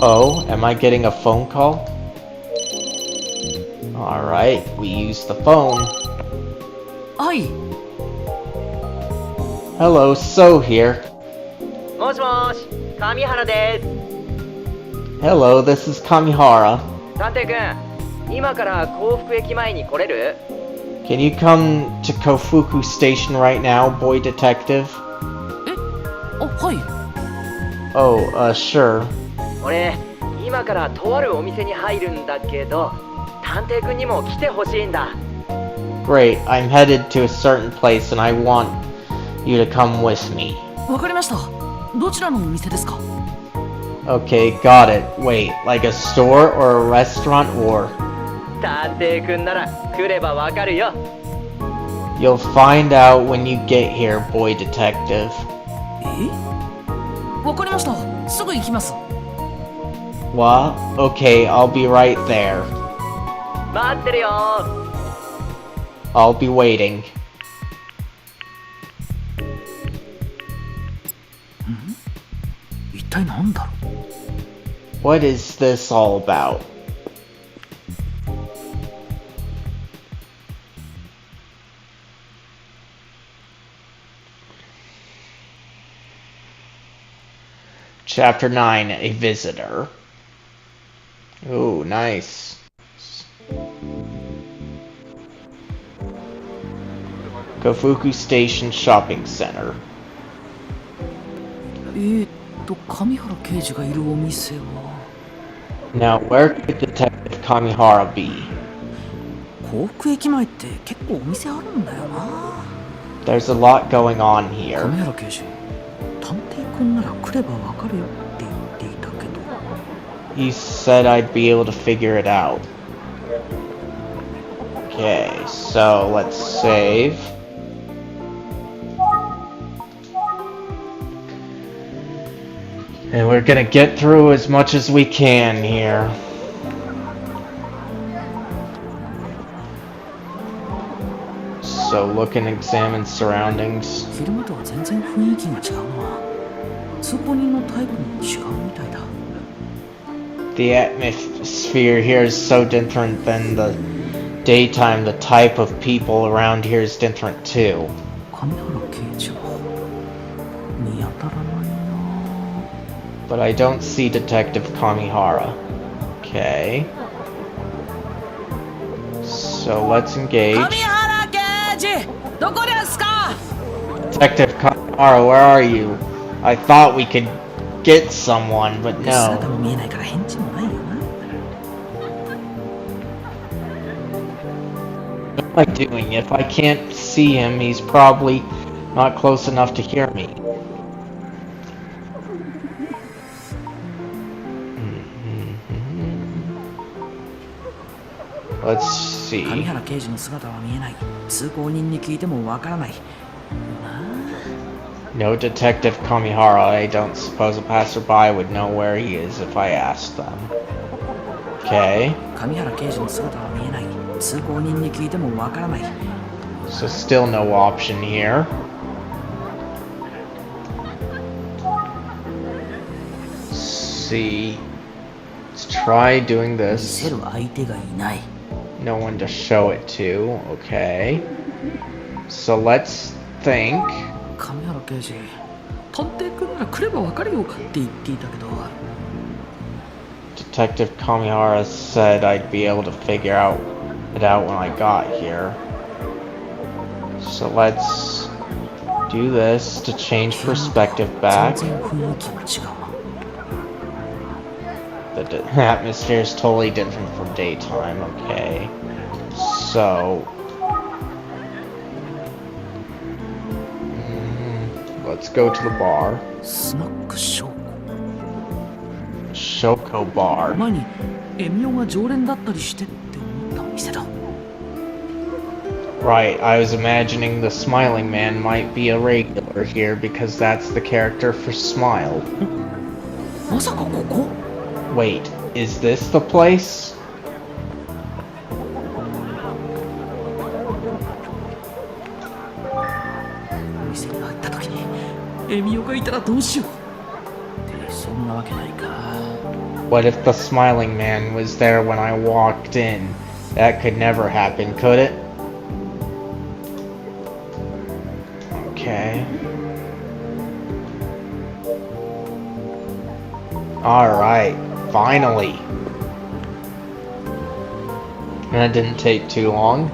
Oh, am I getting a phone call? Alright, we use the phone. はい。 Hello, So here. もしもし、上原です。 Hello, this is Kamihara. 探偵くん、今から幸福駅前に来れる？ Can you come to Kofuku Station right now, boy detective? え、あ、はい。 Oh, sure. 俺、今からとあるお店に入るんだけど、探偵くんにも来てほしいんだ。 Great, I'm headed to a certain place and I want you to come with me. わかりました。どちらのお店ですか？ Okay, got it. Wait, like a store or a restaurant or... 探偵くんなら来ればわかるよ。 You'll find out when you get here, boy detective. え？わかりました。すぐ行きます。 What? Okay, I'll be right there. 待ってるよ。 I'll be waiting. 一体なんだろう。 What is this all about? Chapter 9, A Visitor. Ooh, nice. Kofuku Station Shopping Center. 上原刑事がいるお店は Now, where could Detective Kamihara be? 幸福駅前って結構お店あるんだよな。 There's a lot going on here. 上原刑事、探偵くんなら来ればわかるよって言っていたけど。 He said I'd be able to figure it out. Okay, so let's save. And we're gonna get through as much as we can here. So look and examine surroundings. 昼間とは全然雰囲気が違うな。通行人の態度も違うみたいだ。 The atmosphere here is so different than the daytime, the type of people around here is different too. 神原刑事は見当たらないな。 But I don't see Detective Kamihara. Okay. So let's engage. 神原刑事どこですか？ Detective Kamihara, where are you? I thought we could get someone, but 姿 no. も見えないから返事もないよな。 What am I doing? If I can't see him, he's probably not close enough to hear me. Let's 神 see. 原刑事の姿は見えない。通行人に聞いてもわからない。 No Detective Kamihara. I don't suppose a passerby would know where he is if I asked them. Okay. 神原刑事の姿は見えない。通行人に聞いてもわからない。 So still no option here. See. Let's try doing 見 this. せる相手がいない。 No one to show it to. Okay. So let's think. 神原刑事、探偵くんなら来ればわかるよって言っていたけど。 Detective Kamihara said I'd be able to figure it out when I got here. So let's do this to change perspective 全 back. 然雰囲気が違うな。 The atmosphere is totally different from daytime. Okay. So let's go to the bar. スナックショー。 Shoko Bar. 前にエミオが常連だったりしてって思ったお店だ。 Right, I was imagining the Smiling Man might be a regular here because that's the character for Smile. まさかここ？ Wait, is this the place? お店に入った時にエミオがいたらどうしよう。そんなわけないか。 What if the Smiling Man was there when I walked in? That could never happen, could it? Okay. Alright, finally. That didn't take too long.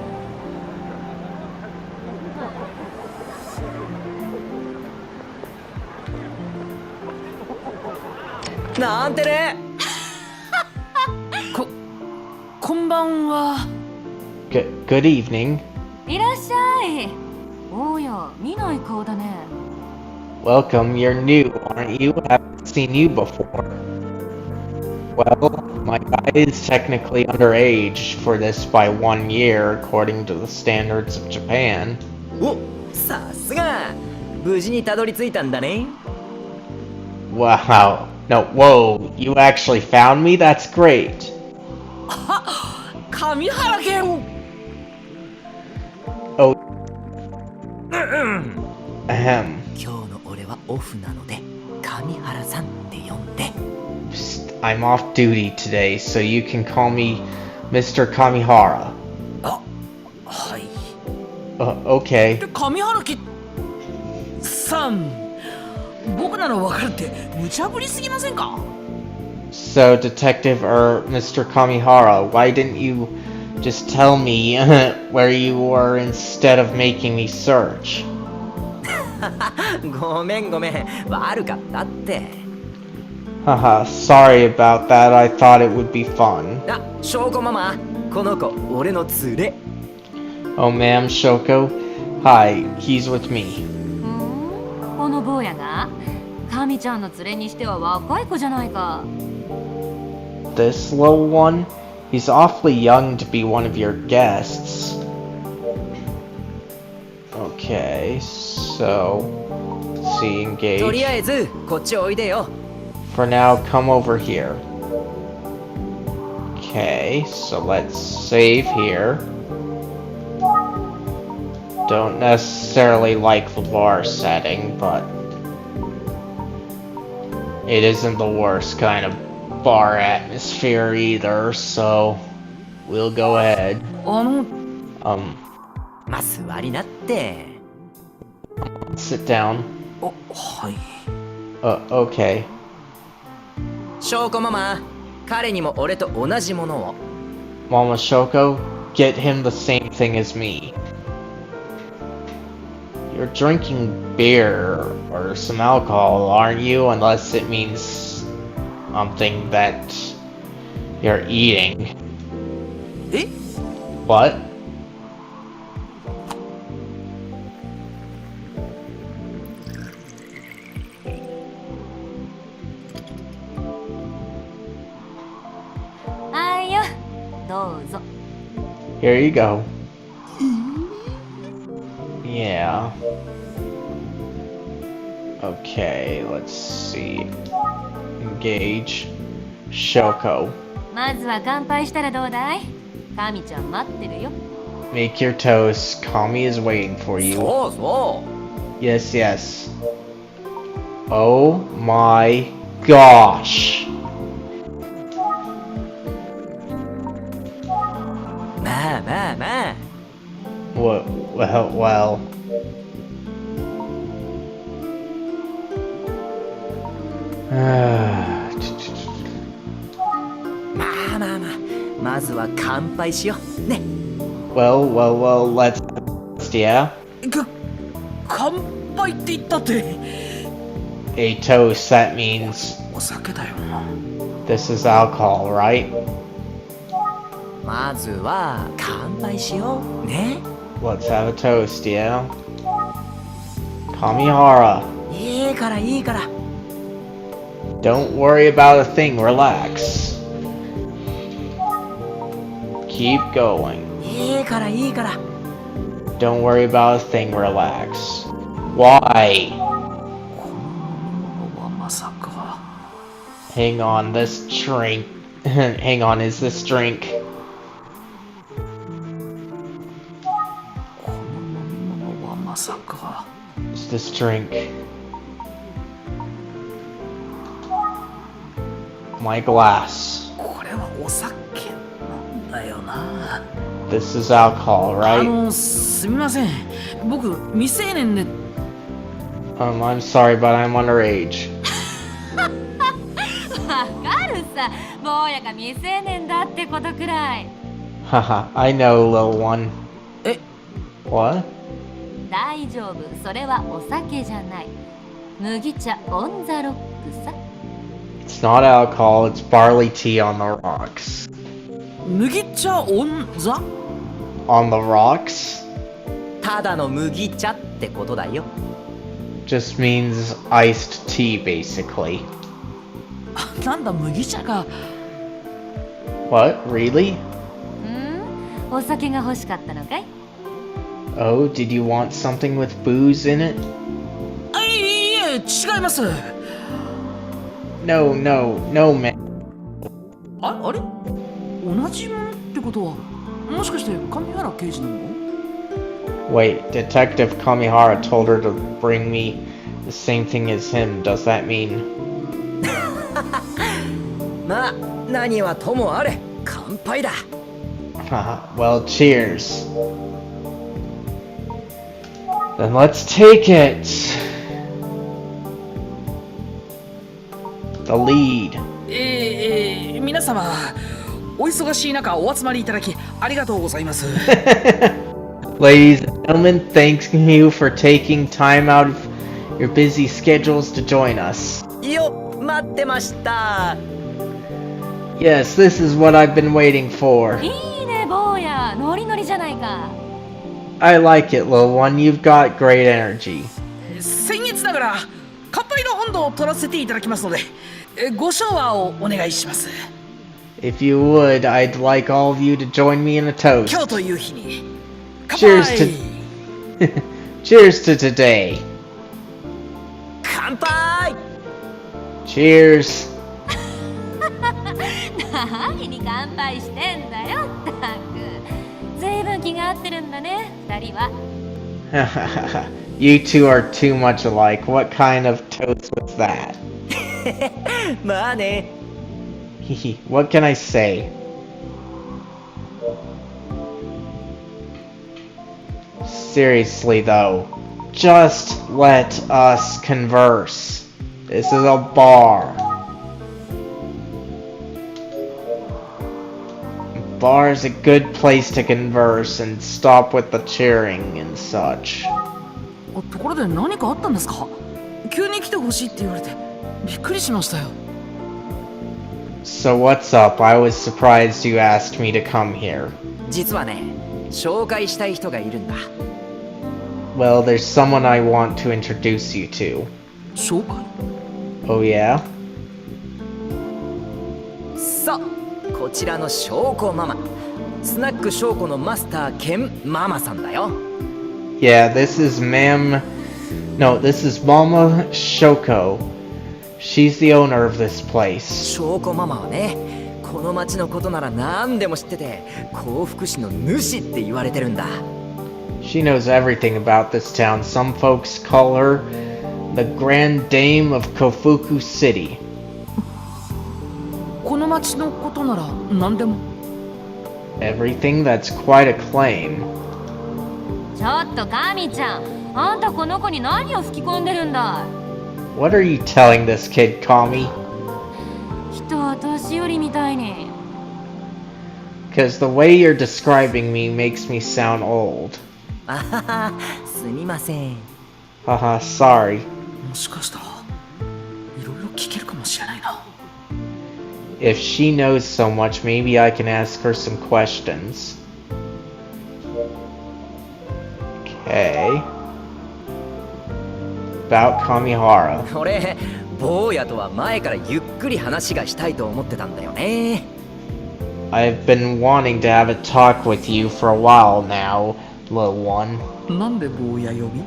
なんてね。こんばんは。 Good evening. いらっしゃい。おや、見ない顔だね。 Welcome, you're new, aren't you? Haven't seen you before. Well, my guy is technically underage for this by 1 year, according to the standards of Japan. お、さすが。無事にたどり着いたんだね。 Wow. No, whoa, you actually found me? That's great. 神原刑 Oh. Ahem. 今日の俺はオフなので、神原さんって呼んで。 Psst, I'm off duty today, so you can call me Mr. Kamihara. あ、はい。 Okay. で神原家さん、僕ならわかるって無茶ぶりすぎませんか？ So, Detective Mr. Kamihara, why didn't you just tell me where you were instead of making me search? ごめん、悪かったって。 Haha, sorry about that. I thought it would be fun. あ、証拠ママ、この子、俺の連れ。 Oh, ma'am, Shoko. Hi, he's with me. この坊やが神ちゃんの連れにしては若い子じゃないか。 This little one? He's awfully young to be one of your guests. Okay, so... let's see, とり engage. あえず、こっちおいでよ。 For now, come over here. Okay, so let's save here. Don't necessarily like the bar setting, but it isn't the worst kind of bar atmosphere either, so we'll go ahead. まあ座りなって。Sit down. はい。Okay. 翔子ママ、彼にも俺と同じものを。Mama Shoko, get him the same thing as me. You're drinking beer or some alcohol, aren't you? Unless it means something that you're eating. え What? Here you go. Yeah. Okay, let's see. Engage. Shoko. まずは乾杯したらどうだい？カミちゃん待ってるよ。Make your toast. Kami is waiting for you. そうそ Yes, yes. Oh my gosh. う。まあまあまあ。Well. まあまあまあ。まずは乾杯しよう。ね。well, let's... Yeah? 乾杯って言ったって。A toast, that means お酒だよな。this is alcohol, right? まずは乾杯しよう。ね。Let's have a toast, yeah? Kamihara. いいからいいから。Don't worry about a thing, relax. Keep going. いいからいいから。Don't worry about a thing, relax. Why? まさか。Hang on, this drink. Hang on, is this drink? この飲み物はまさか。Is this drink? My glass. これはお酒なんだよな。This is alcohol, right? すみません。僕未成年で。I'm sorry, but I'm underage. わかるさ。坊やが未成年だってことくらい。Haha, I know, little one. え What? 大丈夫。それはお酒じゃない。麦茶オンザロックさ。It's not alcohol, it's barley tea on the rocks. 麦茶オンザ On the rocks? ただの麦茶ってことだよ。Just means iced tea, basically. なんだ麦茶か。 What? Really? お酒が欲しかったのかい？ Oh, did you want something with booze in it? いえ違います。No, man. あれ同じものってことはもしかして上原刑事なの？ Wait, Detective Kamihara told her to bring me the same thing as him. Does that mean? まあ何はともあれ乾杯だ。Well, cheers. Then let's take it. The lead. 皆様お忙しい中お集まりいただきありがとうございます。Ladies and gentlemen, thank you for taking time out of your busy schedules to join us. よ待ってました。Yes, this is what I've been waiting for. いいね、坊や。ノリノリじゃないか。I like it, little one. You've got great energy. 僭越ながら乾杯の温度を取らせていただきますのでご唱和をお願いします。 If you would, I'd like all of you to join me in a toast. 今日という日に乾 Cheers 杯 to Cheers to today. 乾杯。 Cheers. 何に乾杯してんだよ、ったく。ずいぶん気が合ってるんだね、二人は。You two are too much alike. What kind of toast was that? まあね。What can I say? Seriously though, just let us converse. This is a bar. Bar is a good place to converse and stop with the cheering and such. ところで何かあったんですか？急に来てほしいって言われてびっくりしましたよ。So what's up? I was surprised you asked me to come here. 実はね、紹介したい人がいるんだ。Well, there's someone I want to introduce you to. 紹介？ Oh yeah? そう、こちらの翔子ママ。スナック翔子のマスター兼ママさんだよ。Yeah, this is this is Mama Shoko. She's the owner of this place. 翔子ママはね、この町のことなら何でも知ってて、幸福市の主って言われてるんだ。She knows everything about this town. Some folks call her the Grand Dame of Kofuku City. この町のことなら何でも。Everything that's quite a claim. ちょっとカミちゃん、あんたこの子に何を吹き込んでるんだい？ What are you telling this kid, Kami? 人は年寄りみたいに。 Because the way you're describing me makes me sound old. あはは、すみません。Haha, sorry. もしかしたらいろいろ聞けるかもしれないな。If she knows so much, maybe I can ask her some questions. Okay. About Kamihara. 俺、坊やとは前からゆっくり話がしたいと思ってたんだよね。I've been wanting to have a talk with you for a while now, little one. なんで坊や呼び？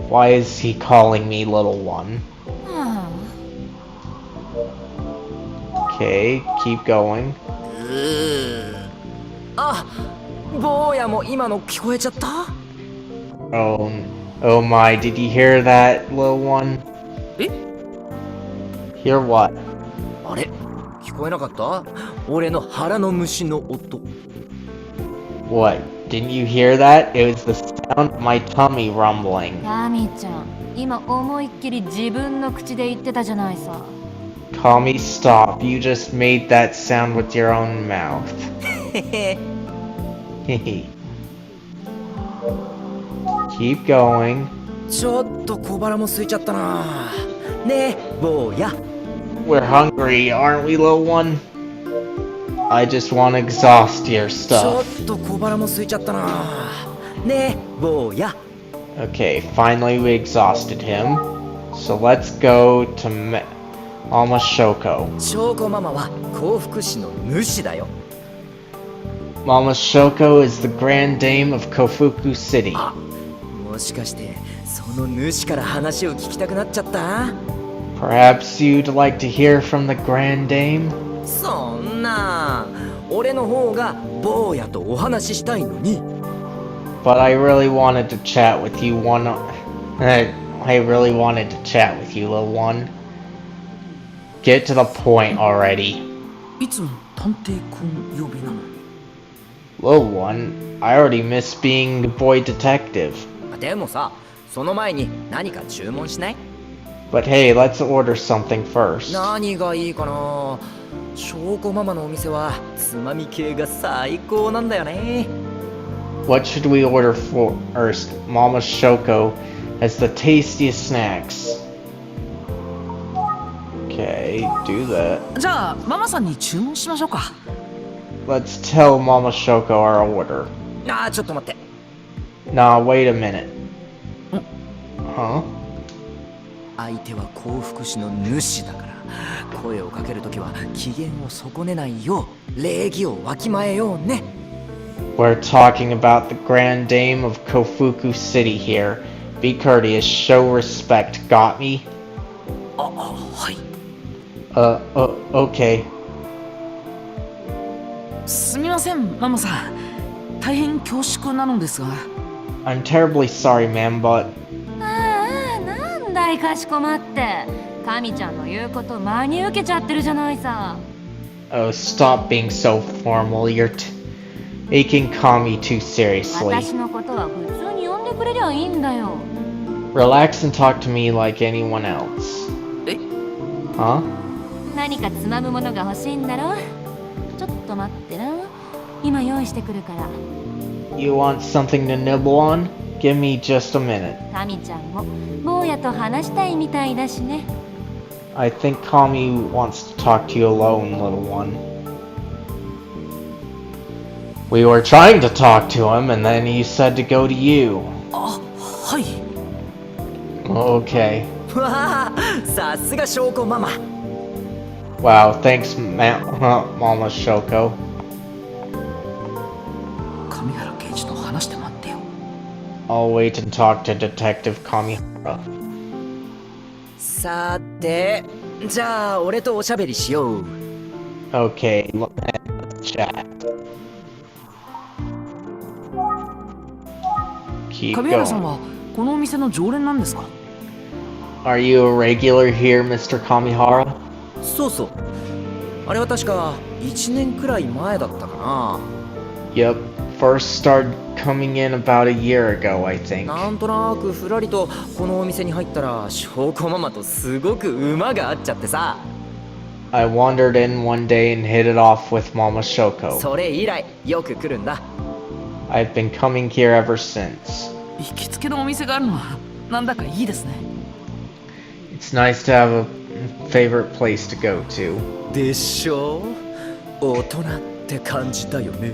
Why is he calling me little one? Okay, keep going. あ、坊やも今の聞こえちゃった？ Oh my, did you hear that, little one? え？ Hear what? あれ、聞こえなかった？俺の腹の虫の音。What? Didn't you hear that? It was the sound of my tummy rumbling. カミちゃん、今思いっきり自分の口で言ってたじゃないさ。Kami, stop. You just made that sound with your own mouth. Keep going. ちょっと小腹も空いちゃったな。ねえ、坊や。We're hungry, aren't we, little one? I just want to exhaust your ちょ stuff. っと小腹も空いちゃったな。ねえ、坊や。Okay, finally we exhausted him. So let's go to Mama Shoko. 翔子ママは幸福市の主だよ。Mama Shoko is the Grand Dame of Kofuku City. もしかしてその主から話を聞きたくなっちゃった？ Perhaps you'd like to hear from the Grand Dame? そんな、俺の方が坊やとお話ししたいのに。But I really wanted to chat with you I really wanted to chat with you, little one. Get to the point already. いつも探偵くん呼びなの？ Little one, I already miss being the boy detective. でもさ、その前に何か注文しない？ But hey, let's order something first. 何がいいかな。翔子ママのお店はつまみ系が最高なんだよね。What should we order first? Mama Shoko has the tastiest snacks. Okay, do that. じゃあママさんに注文しましょうか。 Let's tell Mama Shoko our order. あー、ちょっと待って。Nah, wait a minute. Huh? 相手は幸福市の主だから、声をかけるときは機嫌を損ねないよう礼儀をわきまえようね。We're talking about the Grand Dame of Kofuku City here. Be courteous, show respect, got me? はい。Okay. すみませんママさん、大変恐縮なのですが。 I'm terribly sorry, ma'am, but... なんだいかしこまって。カミちゃんの言うこと真に受けちゃってるじゃないさ。Oh, stop being so formal. making Kami too seriously. 私のことは普通に呼んでくれりゃいいんだよ。 Relax and talk to me like anyone else. え Huh? 何かつまむものが欲しいんだろ。ちょっと待ってな。今用意してくるから。 You want something to nibble on? Give me just a minute. タミちゃんも坊やと話したいみたいだしね。 I think Kami wants to talk to you alone, little one. We were trying to talk to him, and then he said to go to you. あ、はい。 Okay. わあ、さすが証拠ママ。 Wow, thanks, Mama Shoko. 上原刑事と話して待ってよ。 I'll wait and talk to Detective Kamihara. さて、じゃあ俺とおしゃべりしよう。 Okay, let's chat. Keep 上原さん going. はこのお店の常連なんですか？ Are you a regular here, Mr. Kamihara? そうそう。あれは確か1年くらい前だったかな。 Yep, first started coming in about a year ago, I think. なんとなくふらりとこのお店に入ったら証拠ママとすごく馬が合っちゃってさ。 I wandered in one day and hit it off with Mama Shoko. それ以来よく来るんだ。 I've been coming here ever since. 行きつけのお店があるのはなんだかいいですね。 It's nice to have a favorite place to go to. でしょ？大人って感じだよね。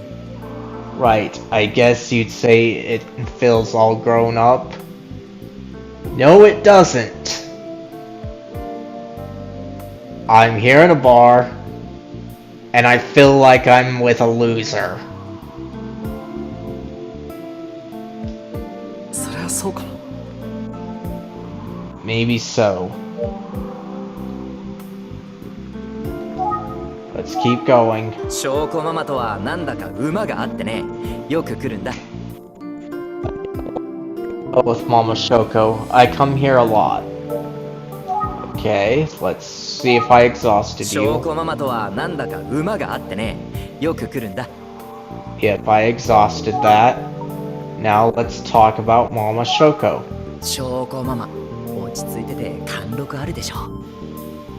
Right, I guess you'd say it feels all grown up. No, it doesn't. I'm here in a bar, and I feel like I'm with a loser. それはそうかも。 Maybe so. Let's keep going. 証拠ママとはなんだか馬があってね。よく来るんだ。 Oh, with Mama Shoko. I come here a lot. Okay, let's see if I exhausted 証 you. 拠ママとはなんだか馬があってね。よく来るんだ。 Yep, I exhausted that. Now let's talk about Mama Shoko. 証拠ママ、落ち着いてて貫禄あるでしょ。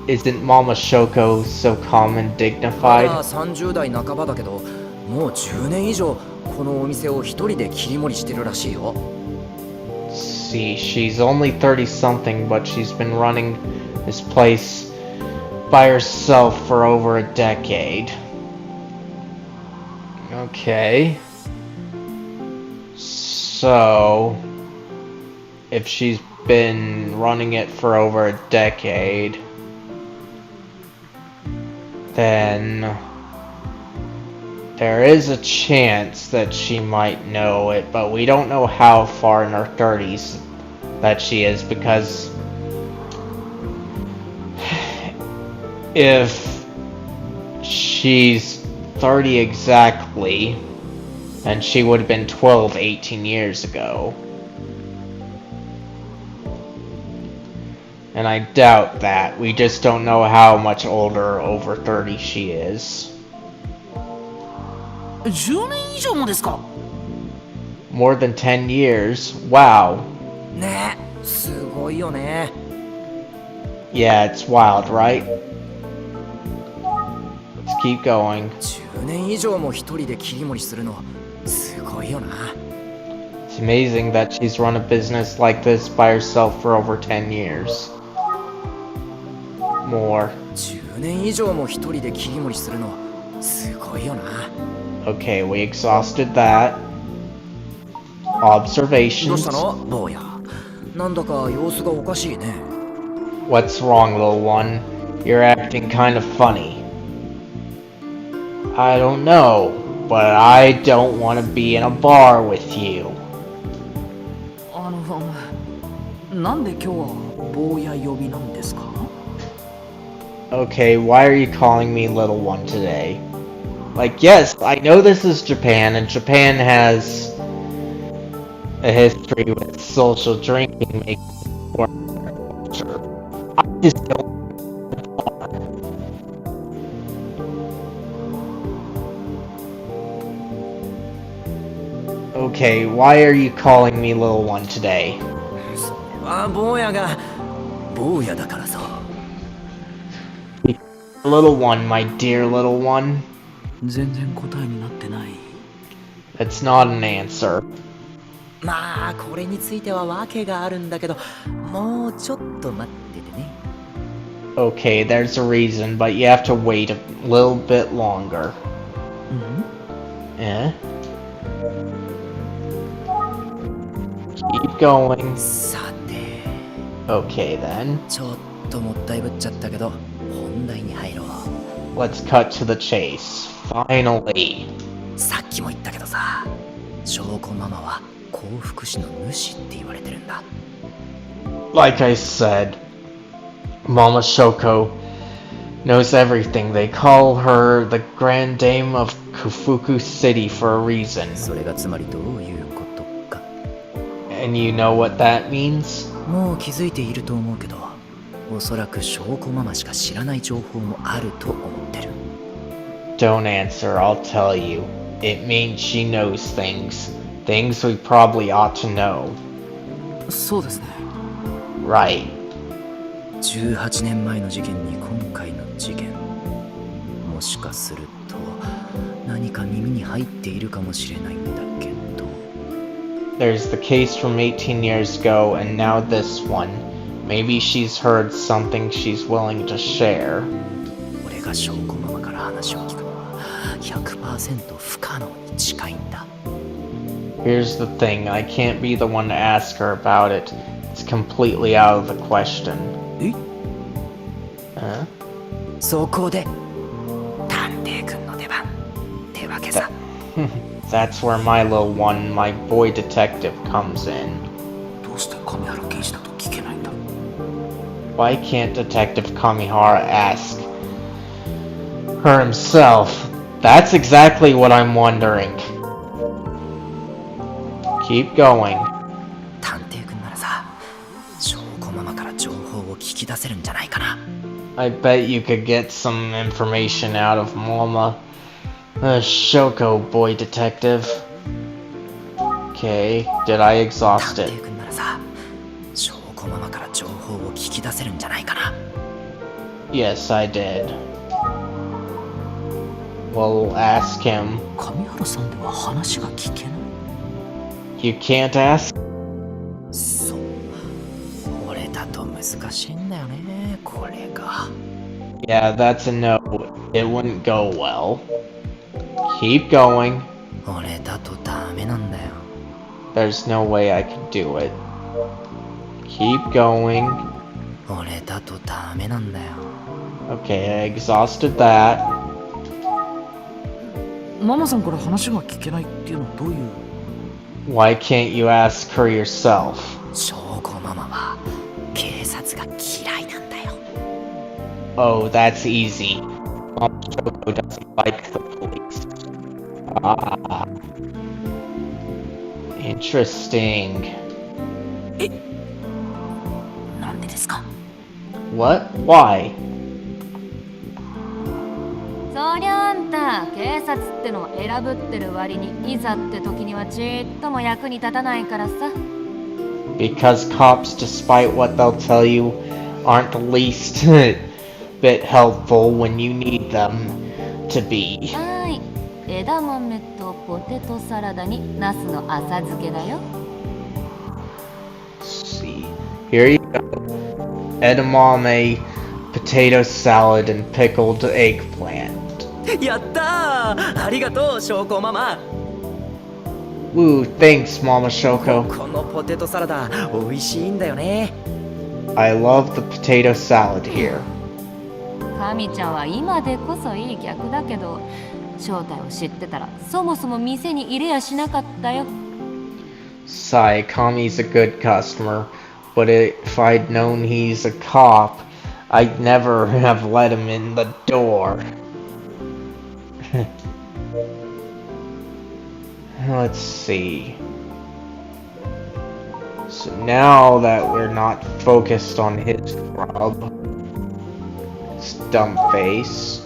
Isn't Mama Shoko so calm and まだ dignified? 30代半ばだけど、もう10年以上このお店を一人で切り盛りしてるらしいよ。 See, she's only 30 something, but she's been running this place by herself for over a decade. Okay. So, if she's been running it for over a decade, then there is a chance that she might know it, but we don't know how far in her 30s that she is, because if she's 30 exactly, then she would have been 12 18 years ago. And I doubt that. We just don't know how much older over 30 she is. 10年以上もですか？ More than 10 years. Wow. ねえ、すごいよね。 Yeah, it's wild, right? Let's keep going. 10年以上も一人で切り盛りするの、すごいよな。 It's amazing that she's run a business like this by herself for over 10 years. More. 10年以上も一人で切り盛りするの、すごいよな。 Okay, we exhausted that. どう Observations. したの、坊や。なんだか様子がおかしいね。 What's wrong, little one? You're acting kind of funny. I don't know, but I don't want to be in a bar with you. なんで今日は坊や呼びなんですか？ Okay, why are you calling me little one today? Like, yes, I know this is Japan, and Japan has a history with social drinking making more culture. I just don't. Okay, why are you calling me little one today? 坊やが坊やだからさ。 Little one, my dear little one. 全然答えになってない。 That's not an answer. まあこれについては訳があるんだけど、もうちょっと待っててね。 Okay, there's a reason, but you have to wait a little bit longer. Eh? Keep going. さて、 Okay then. ちょっともったいぶっちゃったけど、本題に入ろう。 Let's cut to the chase. Finally. さっきも言ったけどさ、証拠ママは幸福史の主って言われてるんだ。 Like I said, Mama Shoko knows everything. They call her the Grand Dame of Kufuku City for a reason. それがつまりどういうことか。 And you know what that means? もう気づいていると思うけど、おそらく証拠ママしか知らない情報もあると思ってる。 Don't answer, I'll tell you. It means she knows things. Things we probably ought to know. そうですね。 Right. 18年前の事件に今回の事件、もしかすると何か耳に入っているかもしれないんだけど。 There's the case from 18 years ago, and now this one. Maybe she's heard something she's willing to share. 俺が証拠ママから話を聞くのは 100% 不可能に近いんだ。 Here's the thing, I can't be the one to ask her about it. It's completely out of the question. え？ Huh? そこで探偵くんの出番ってわけさ。 That's where my little one, my boy detective, comes in. どうして神原刑事だと聞けないんだ。 Why can't Detective Kamihara ask her himself? That's exactly what I'm wondering. Keep going. 探偵くんならさ、証拠ママから情報を聞き出せるんじゃないかな。 I bet you could get some information out of Mama. Shoko, boy detective. Okay, did I exhaust 探 it? 偵くんならさ、証拠ママから情報を聞き出せるんじゃないかな。 Yes, I did. Well, ask him. 神原さんでは話が聞けない。 You can't ask? そう、俺だと難しいんだよね、これが。 Yeah, that's a no. It wouldn't go well. Keep going. 俺だとダメなんだよ。 There's no way I could do it. Keep going. 俺だとダメなんだよ。 Okay, I exhausted that. ママさんから話が聞けないっていうのはどういう。 Why can't you ask her yourself? 証拠ママは警察が嫌いなんだよ。 Oh, that's easy. Mom Shoko doesn't like the police. Ah. Interesting. なんでですか？ What? Why? そりゃあんた警察ってのは選ぶってる割にいざって時にはちっとも役に立たないからさ。 Because cops, despite what they'll tell you, aren't the least bit helpful when you need them to be. はーい、枝豆とポテトサラダにナスの浅漬けだよ。 Let's see. Here you go. Edamame, potato salad, and pickled eggplant. やったー、ありがとう証拠ママ。 Woo, thanks, Mama Shoko. このポテトサラダ美味しいんだよね。 I love the potato salad here. 神ちゃんは今でこそいい客だけど、正体を知ってたらそもそも店に入れやしなかったよ。 Sigh, Kami's a good customer, but if I'd known he's a cop, I'd never have let him in the door. Let's see. So now that we're not focused on his grub, his dumb face,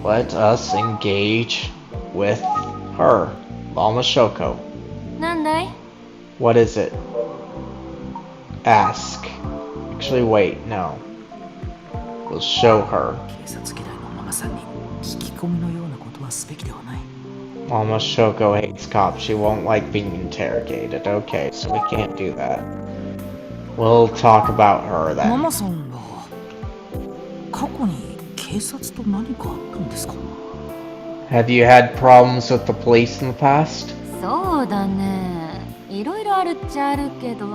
let us engage with her, Mama Shoko. なんだい？ What is it? Ask. Actually, wait, no. We'll show her. 警察嫌いのママさんに聞き込みのようなことはすべきではない。 Mama Shoko hates cops. She won't like being interrogated. Okay, so we can't do that. We'll talk about her マ then. マさんは過去に警察と何かあったんですか？ Have you had problems with the police in the past? そうだね。いろいろあるっちゃあるけど、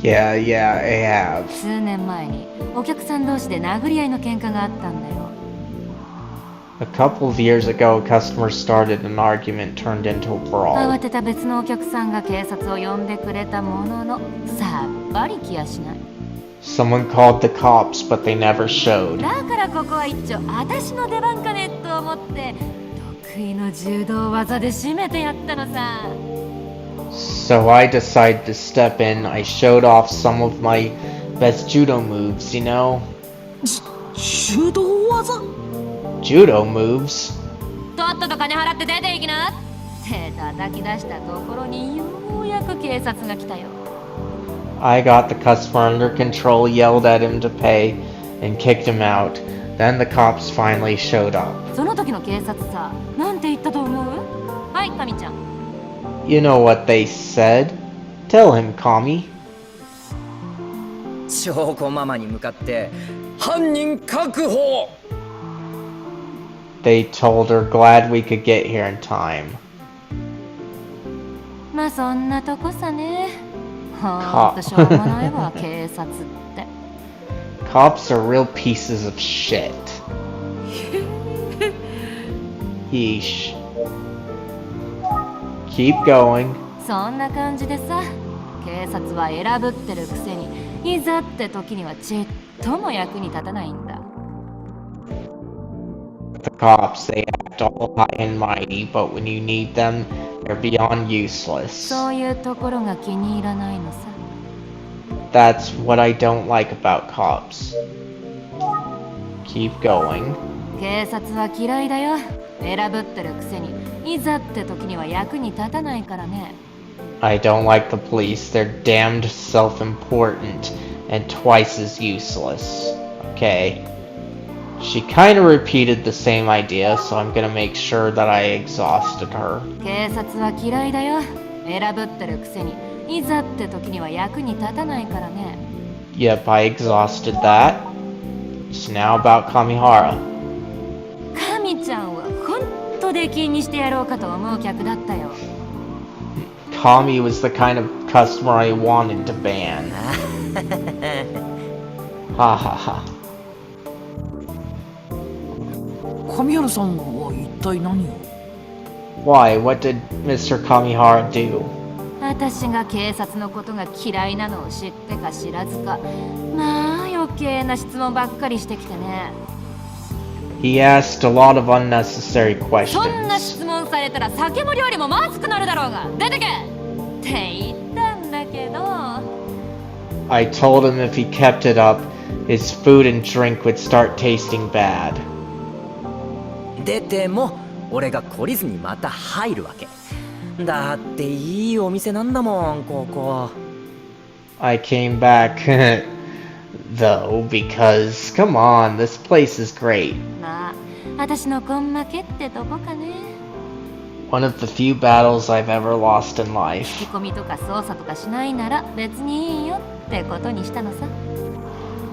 Yeah, I have. 数年前にお客さん同士で殴り合いの喧嘩があったんだよ。 A couple of years ago, customers started an argument turned into a 慌 brawl. てた別のお客さんが警察を呼んでくれたものの、さっぱり気やしない。 Someone called the cops, but they never showed. だからここは一丁私の出番かねと思って得意の柔道技で締めてやったのさ。 So I decided to step in. I showed off some of my best judo moves, you know? 柔道技？ Judo moves? とっとと金払って出ていきなって叩き出したところにようやく警察が来たよ。 I got the customer under control, yelled at him to pay, and kicked him out. Then the cops finally showed up. その時の警察さ、なんて言ったと思う？はい、カミちゃん。 You know what they said? Tell him, Kami. 翔子ママに向かって犯人確保。 They told her, glad we could get here in time. まあそんなとこさね。ほんとしょうもないわ、警察って。 Cops are real pieces of shit. Yeesh. Keep going. そんな感じでさ、警察は選ぶってるくせに、いざって時にはちっとも役に立たないんだ。 The cops, they act all high and mighty, but when you need them, they're beyond useless. そういうところが気に入らないのさ。 That's what I don't like about cops. Keep going. 警察は嫌いだよ。選ぶってるくせに、いざって時には役に立たないからね。 I don't like the police. They're damned self-important and twice as useless. Okay. She kind of repeated the same idea, so I'm gonna make sure that I exhausted her. 警察は嫌いだよ。選ぶってるくせに、いざって時には役に立たないからね。 Yep, I exhausted that. It's now about Kamihara. カミちゃんはほんと出禁にしてやろうかと思う客だったよ。 Kami was the kind of customer I wanted to ban. Ha ha ha. 神原さんは一体何を？ Why? What did Mr. Kamihara do? 私が警察のことが嫌いなのを知ってか知らずか、まあ余計な質問ばっかりしてきてね。 He asked a lot of unnecessary そんな questions. 質問されたら酒も料理もまずくなるだろうが出てけって言ったんだけど、 I told him if he kept it up, his food and drink would start tasting bad. 出ても俺が懲りずにまた入るわけ。だっていいお店なんだもんここ。 I came back, though, because, come on, this place is great. まあ私の根負けってとこかね。 One of the few battles I've ever lost in 聞 life. き込みとか捜査とかしないなら別にいいよってことにしたのさ。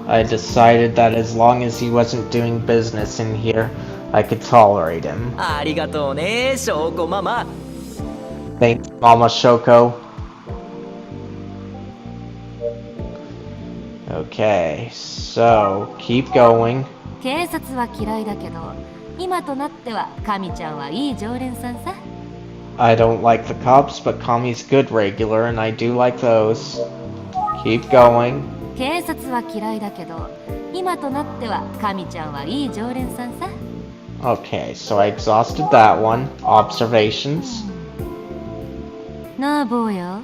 I decided that as long as he wasn't doing business in here, I could tolerate him. ありがとうね翔子ママ。 Thanks, Mama Shoko. Okay, so keep going. 警察は嫌いだけど、今となってはカミちゃんはいい常連さんさ。 I don't like the cops, but Kami's good regular, and I do like those. Keep going. 警察は嫌いだけど、今となってはカミちゃんはいい常連さんさ。 Okay, so I exhausted that one. Observations. なあ坊や、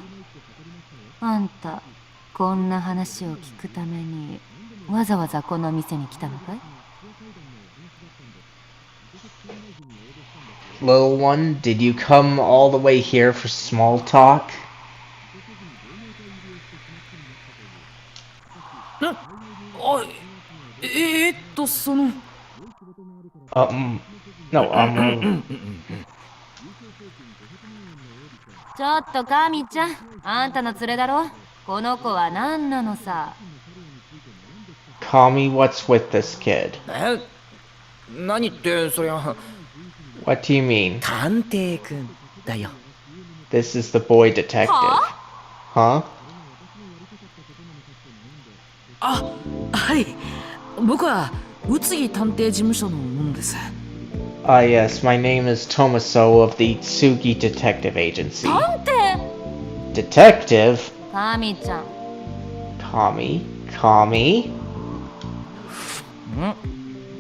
あんたこんな話を聞くためにわざわざこの店に来たのかい？ little one? Did you come all the way here for small talk? あ、その No, ちょっとカミちゃん、あんたの連れだろ。この子は何なのさ。Kami, what's with this kid? 何ってそりゃ What do you mean? 探偵くんだよ。 This is the boy detective. Huh? あ、はい。僕は宇津木探偵事務所の者です。Yes, my name is Tomaso of the Tsugi Detective Agency. 探偵 Detective? カミちゃん。 Kami?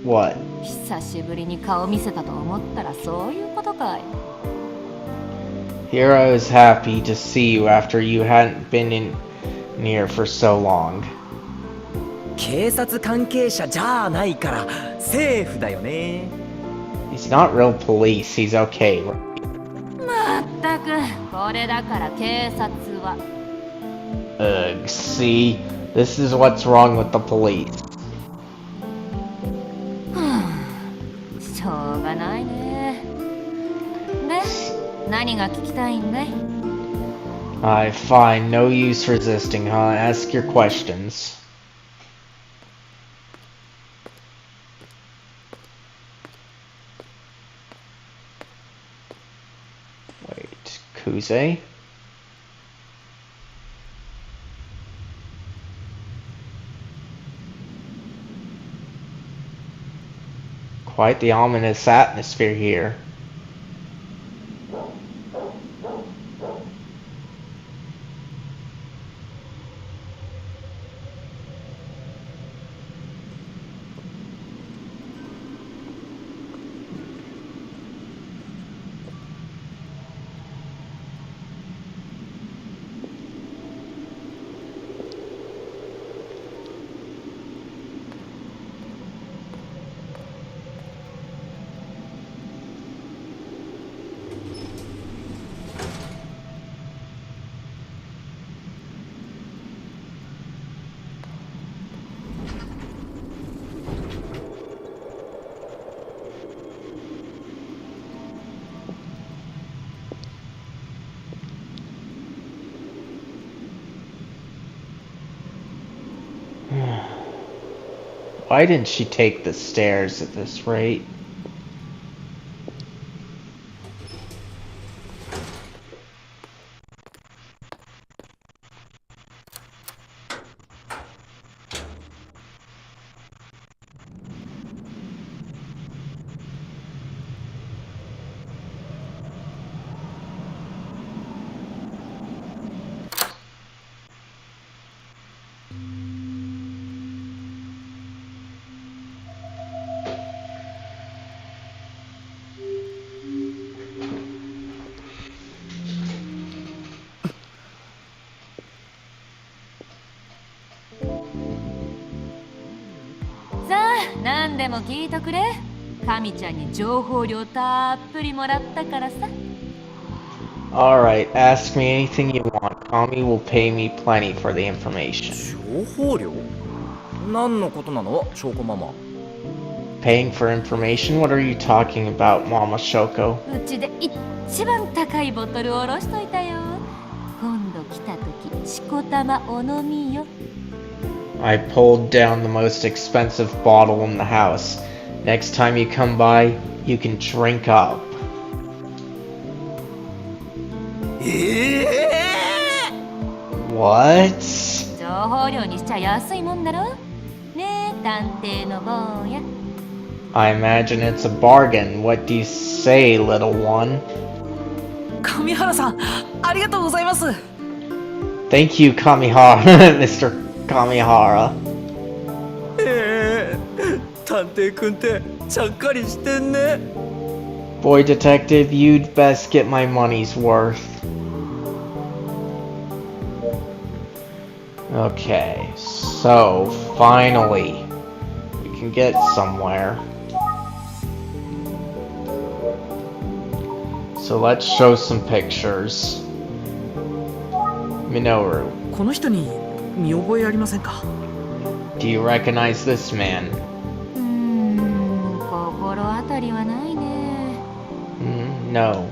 What? 久しぶりに顔見せたと思ったらそういうことかい。 Here I was happy to see you after you hadn't been in here for so long. 警察関係者じゃないからセーフだよね。 He's not real police, he's okay. まったく、これだから警察は。Ugh, see? This is what's wrong with the police. しょうがないね。で、何が聞きたいんだい？ Fine, no use resisting, huh? Ask your questions. Wait, Kuze? Quite the ominous atmosphere here. Why didn't she take the stairs at this rate?何でも聞いとくれ。カミちゃんに情報量たっぷりもらったからさ。Alright, ask me anything you want. Kami will pay me plenty for the information. 情報量？何のことなの、ショコママ。 Paying for information? What are you talking about, Mama Shoko? うちで一番高いボトルをおろしといたよ。今度来た時、しこたまお飲みよ。I pulled down the most expensive bottle in the house. Next time you come by, you can drink up. ？What? 情報量にしちゃ安いもんだろ。ねえ、探偵の坊や。I imagine it's a bargain. What do you say, little one? 上原さん、ありがとうございます。Thank you, Kamihara, Mr. Kamihara. 探偵くんってちゃっかりしてんね。 Boy detective, you'd best get my money's worth. Okay, so finally we can get somewhere. So let's show some pictures. Minoru, この人に見覚えありませんか？ do you recognize this man? 心当たりはないね。No.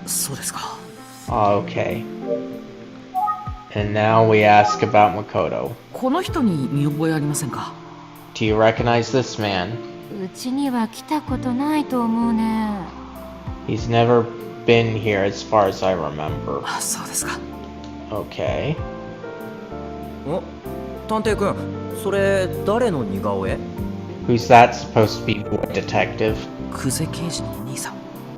そうですか。Okay. And now we ask about Makoto. この人に見覚えありませんか？ Do you recognize this man? うちには来たことないと思うね。He's never been here as far as I remember. あ、そうですか。Okay. お、探偵くん、それ誰の似顔絵？ Who's that supposed to be, boy detective? 久世刑事のお兄さん、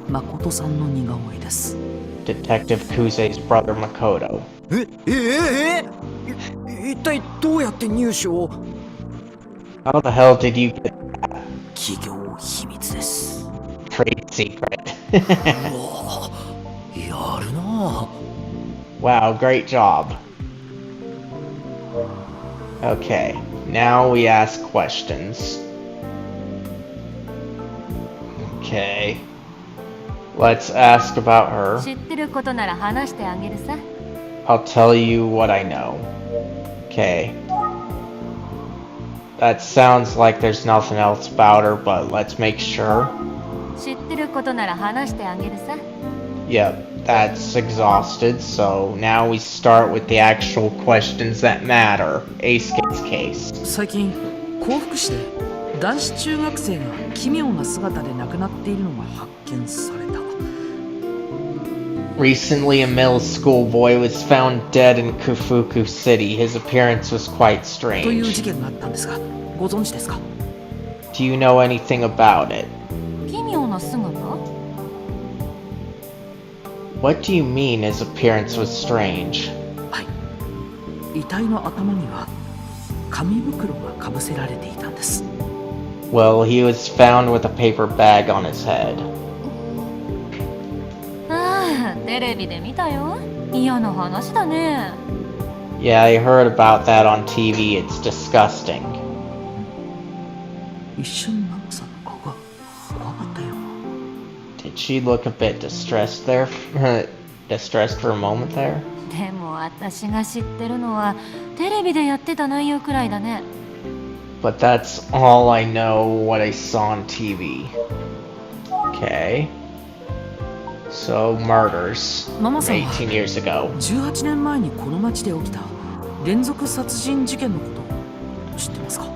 誠さんの似顔絵です。Detective Kuze's brother Makoto. 一体どうやって入手を？ How the hell did you get 企業秘密です。trade secret? やるな。 Wow, great job. Okay, now we ask questions. Okay. Let's ask about her. 知ってることなら話してあげるさ。I'll tell you what I know. Okay. That sounds like there's nothing else about her, but let's make sure. 知ってることなら話してあげるさ。Yep, that's exhausted, so now we start with the actual questions that matter. Eisuke's case. 最近、甲府市で男子中学生が奇妙な姿で亡くなっているのが発見された。 Recently, a middle school boy was found dead in Kufuku City. His appearance was quite という strange. 事件があったんですが、ご存知ですか？ Do you know anything about it? 奇妙な姿？ What do you mean his appearance was strange? はい。遺体の頭には紙袋がかぶせられていたんです。 Well, he was found with a paper bag on his head. ああ、テレビで見たよ。嫌な話だね。Yeah, I heard about that on TV. It's disgusting. 一瞬ママさんの顔が怖かったよ。 Did she look a bit distressed there? Distressed for a moment there? でも私が知ってるのはテレビでやってた内容くらいだね。But that's all I know what I saw on TV. Okay. So, murders. ママさんは18 years ago. 18年前にこの町で起きた連続殺人事件のこと知ってますか？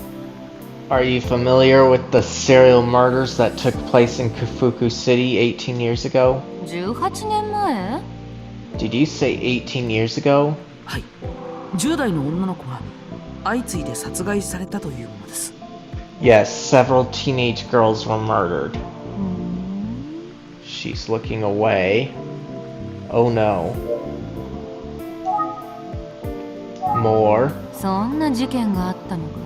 Are you familiar with the serial murders that took place in Kufuku City 18 years ago? 18年前？ Did you say 18 years ago? はい。10代の女の子が相次いで殺害されたというものです。 Yes, several teenage girls were murdered. She's looking away. Oh no. More? そんな事件があったのか。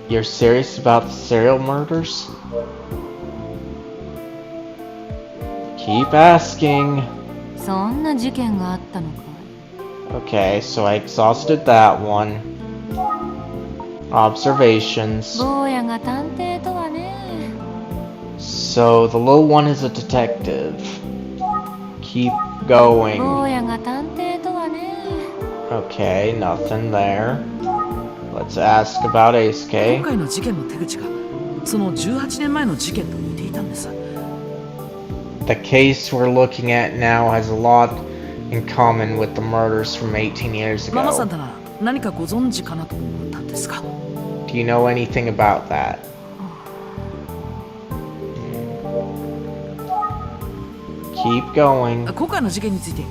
You're serious about the serial murders? Keep asking. そんな事件があったのか。 Okay, so I exhausted that one. Observations. 坊やが探偵とはね。 So the little one is a detective. Keep 坊 going. やが探偵とはね。 Okay, nothing there. Let's ask about 今 Eisuke. 回の事件の手口がその18年前の事件と似ていたんです。 The case we're looking at now has a lot in common with the murders from 18 years ママさん ago. なら何かご存知かなと思ったんですが。 Do you know anything about that? Keep going. 今回の事件について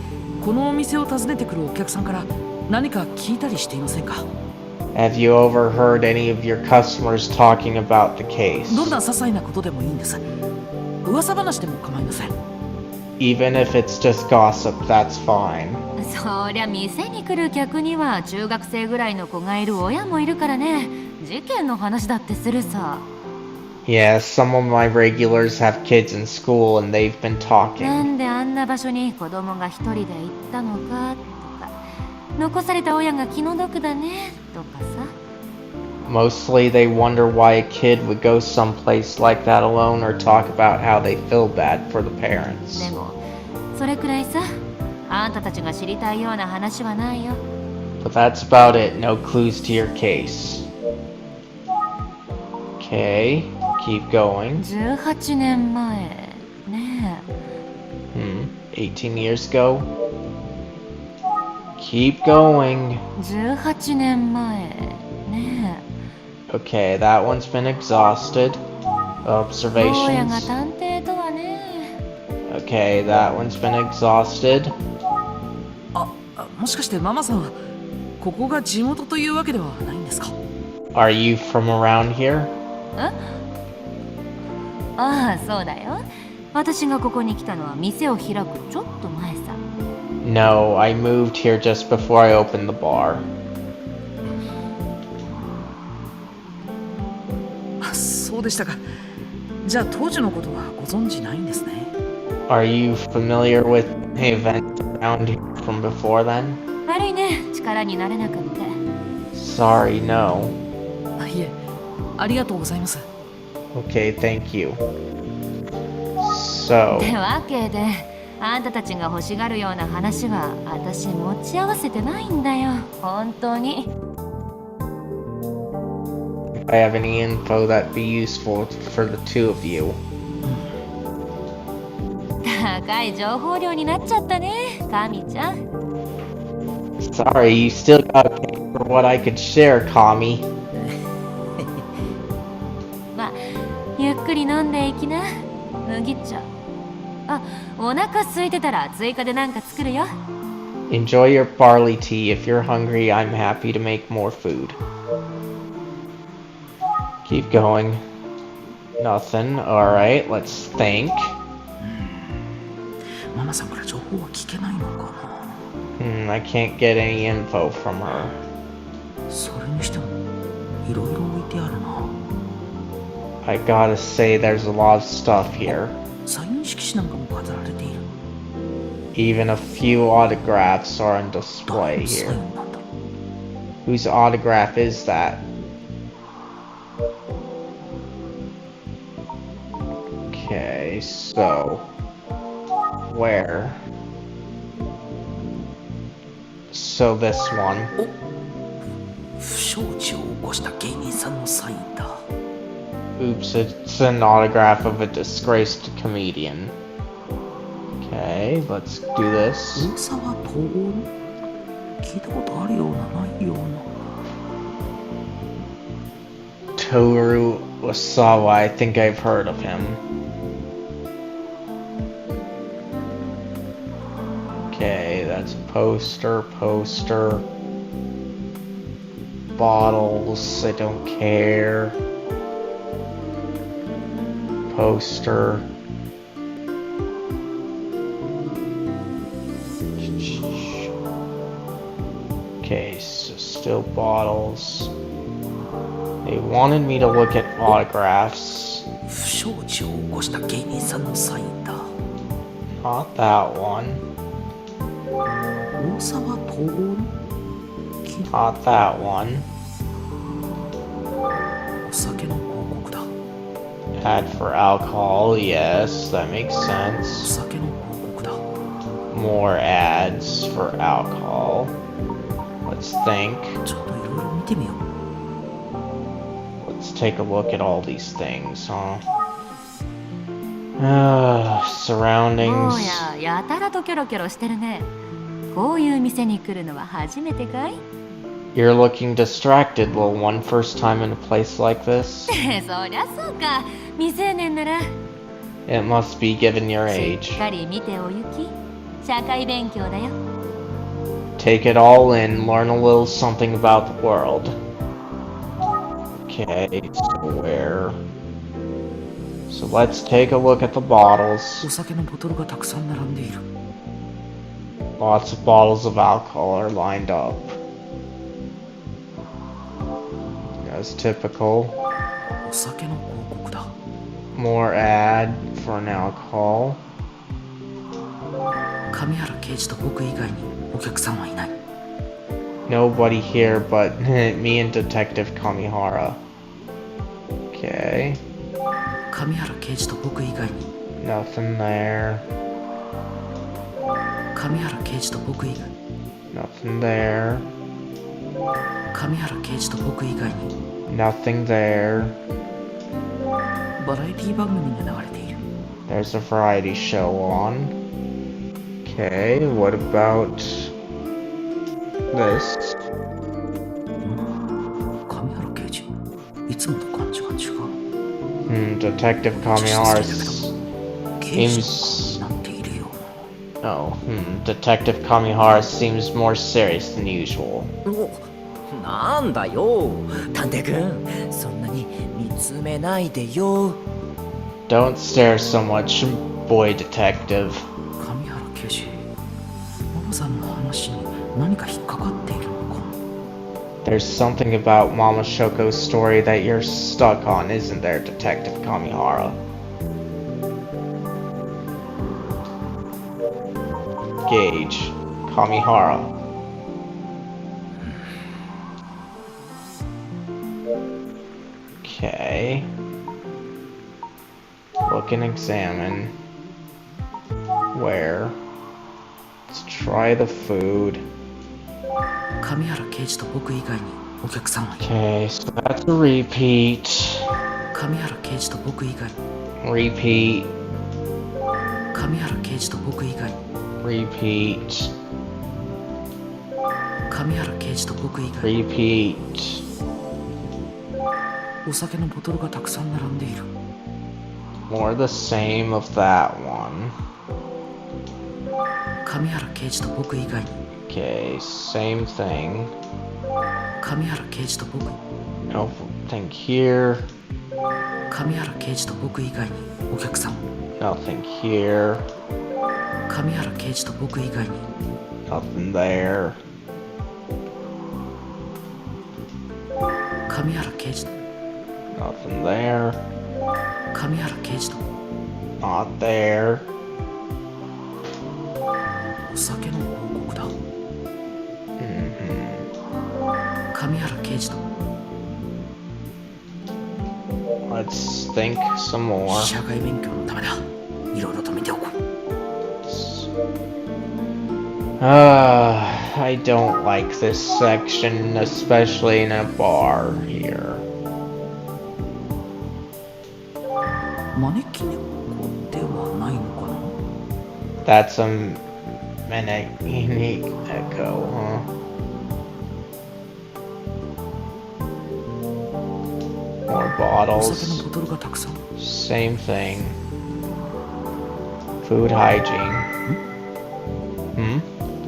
このお店を訪ねてくるお客さんから何か聞いたりしていませんか？ Have you overheard any of your customers talking about the case? どんな些細なことでもいいんです。噂話でも構いません。 Even if it's just gossip, that's fine. そりゃ店に来る客には中学生ぐらいの子がいる親もいるからね。事件の話だってするさ。 Yeah, some of my regulars have kids in school and they've been な talking. んであんな場所に子供が一人で行ったのかとか、残された親が気の毒だねとかさ。Mostly they wonder why a kid would go someplace like that alone or talk about how they feel bad for the parents. でもそれくらいさ、あんたたちが知りたいような話はないよ。 But that's about it. No clues to your case. Okay, keep going. 18年前ね18 years ago. Keep going. え、18年前ね Okay, that one's been exhausted. え、坊やが Observations. 探偵とはね。 Okay, that one's been exhausted. もしかしてママさんはここが地元というわけではないんですか？ Are you from around here? ああ、そうだよ。私がここに来たのは店を開くちょっと前さ。 No, I moved here just before I opened the bar. そうでしたか。じゃあ当時のことはご存知ないんですね。 Are you familiar with the events around here from before then? 悪いね、力になれなくって。 Sorry, no. いえ、ありがとうございます。 Okay, thank you. So, ってわけで、あんたたちが欲しがるような話は私持ち合わせてないんだよ。本当に。 if I have any info that'd be useful for the two of you. 高い情報量になっちゃったね、カミちゃん。 Sorry, you still gotta pay for what I could share, Kami. まあ、ゆっくり飲んでいきな、麦茶。あ、お腹空いてたら追加でなんか作るよ。 Enjoy your barley tea. If you're hungry, I'm happy to make more food. Keep going. Nothing. Alright, let's think. ママさんから情報は聞けないのかな。 I can't get any info from her. それにしてもいろいろ置いてあるな。 I gotta say, there's a lot of stuff here. サイン色紙なんかも飾られている。 Even a few autographs are on 誰 display のサイ here. ンなんだろう。 Whose autograph is that? Okay, so where? So this one. 不祥事を起こした芸人さんのサインだ。 Oops, it's an autograph of a disgraced comedian. Okay, let's do this. 大沢徹？聞いたことあるようなないような。 Toru Wasawa, I think I've heard of him. Okay, that's a poster. Bottles, I don't care. Poster. Okay, so still bottles. They wanted me to look at autographs. 不祥事を起こした芸人さんのサインだ。 Not that one. 大沢徹？聞いた Not that one. お酒の広告だ。 Ad for alcohol, yes, that makes お sense. 酒の広告だ。 More ads for alcohol. Let's think. ちょっといろいろ見てみよう。 Let's take a look at all these things, huh? お Surroundings. や、やたらとキョロキョロしてるね。こういう店に来るのは初めてかい？ You're looking distracted, little one. First time in a place like this? そりゃそうか。未成年なら。 It must be given your し age. っかり見てお行き。社会勉強だよ。 Take it all in, learn a little something about the world. Okay, so where? So let's take a look at the お bottles. 酒のボトルがたくさん並んでいる。 Lots of bottles of alcohol are lined up. As typical. お酒の広告だ。 More ad for an alcohol. 上原刑事と僕以外にお客さんはいない。Nobody here but me and Detective Kamihara. Okay. 上原刑事と僕以外に Nothing there. 上原刑事と僕以外 Nothing there. 上原刑事と僕以外に Nothing there. バラエティ番組が流れている There's a variety show on. Okay, what about this? 上原刑事いつもと感じが違う Detective Kamihara 刑事 seems... になっているような Oh, Detective Kamihara seems more serious than usual. なんだよ探偵くんそんなに見つめないでよ Don't stare so much, boy detective. 上原刑事ママさんの話に何か引っかかっているのか There's something about Mama Shoko's story that you're stuck on, isn't there, Detective Kamihara? Gage. Kamihara. Okay. Look and examine. Where? Let's try the food. 上原刑事と僕以外にお客さんはいる Okay, so that's a repeat. 上原刑事と僕以外に Repeat. 上原刑事と僕以外に Repeat. 上原刑事と僕以外に Repeat. お酒のボトルがたくさん並んでいる More the same of that one. 上原刑事と僕以外に Okay, same thing. 上原刑事と僕 Nothing here. 上原刑事と僕以外にお客さん Nothing here. 上原刑事と僕以外に Nothing there. 上原刑事と Nothing there. 上原刑事と Not there. お酒の報告だ Mm-hmm. 上原刑事と Let's think some more. 社会勉強のためだいろいろと見ておこう I don't like this section, especially in a bar here. 招き猫ではないのかな That's a unique echo, huh? More お酒 bottles. のボトルがたくさん Same thing. Food hygiene. Hmm?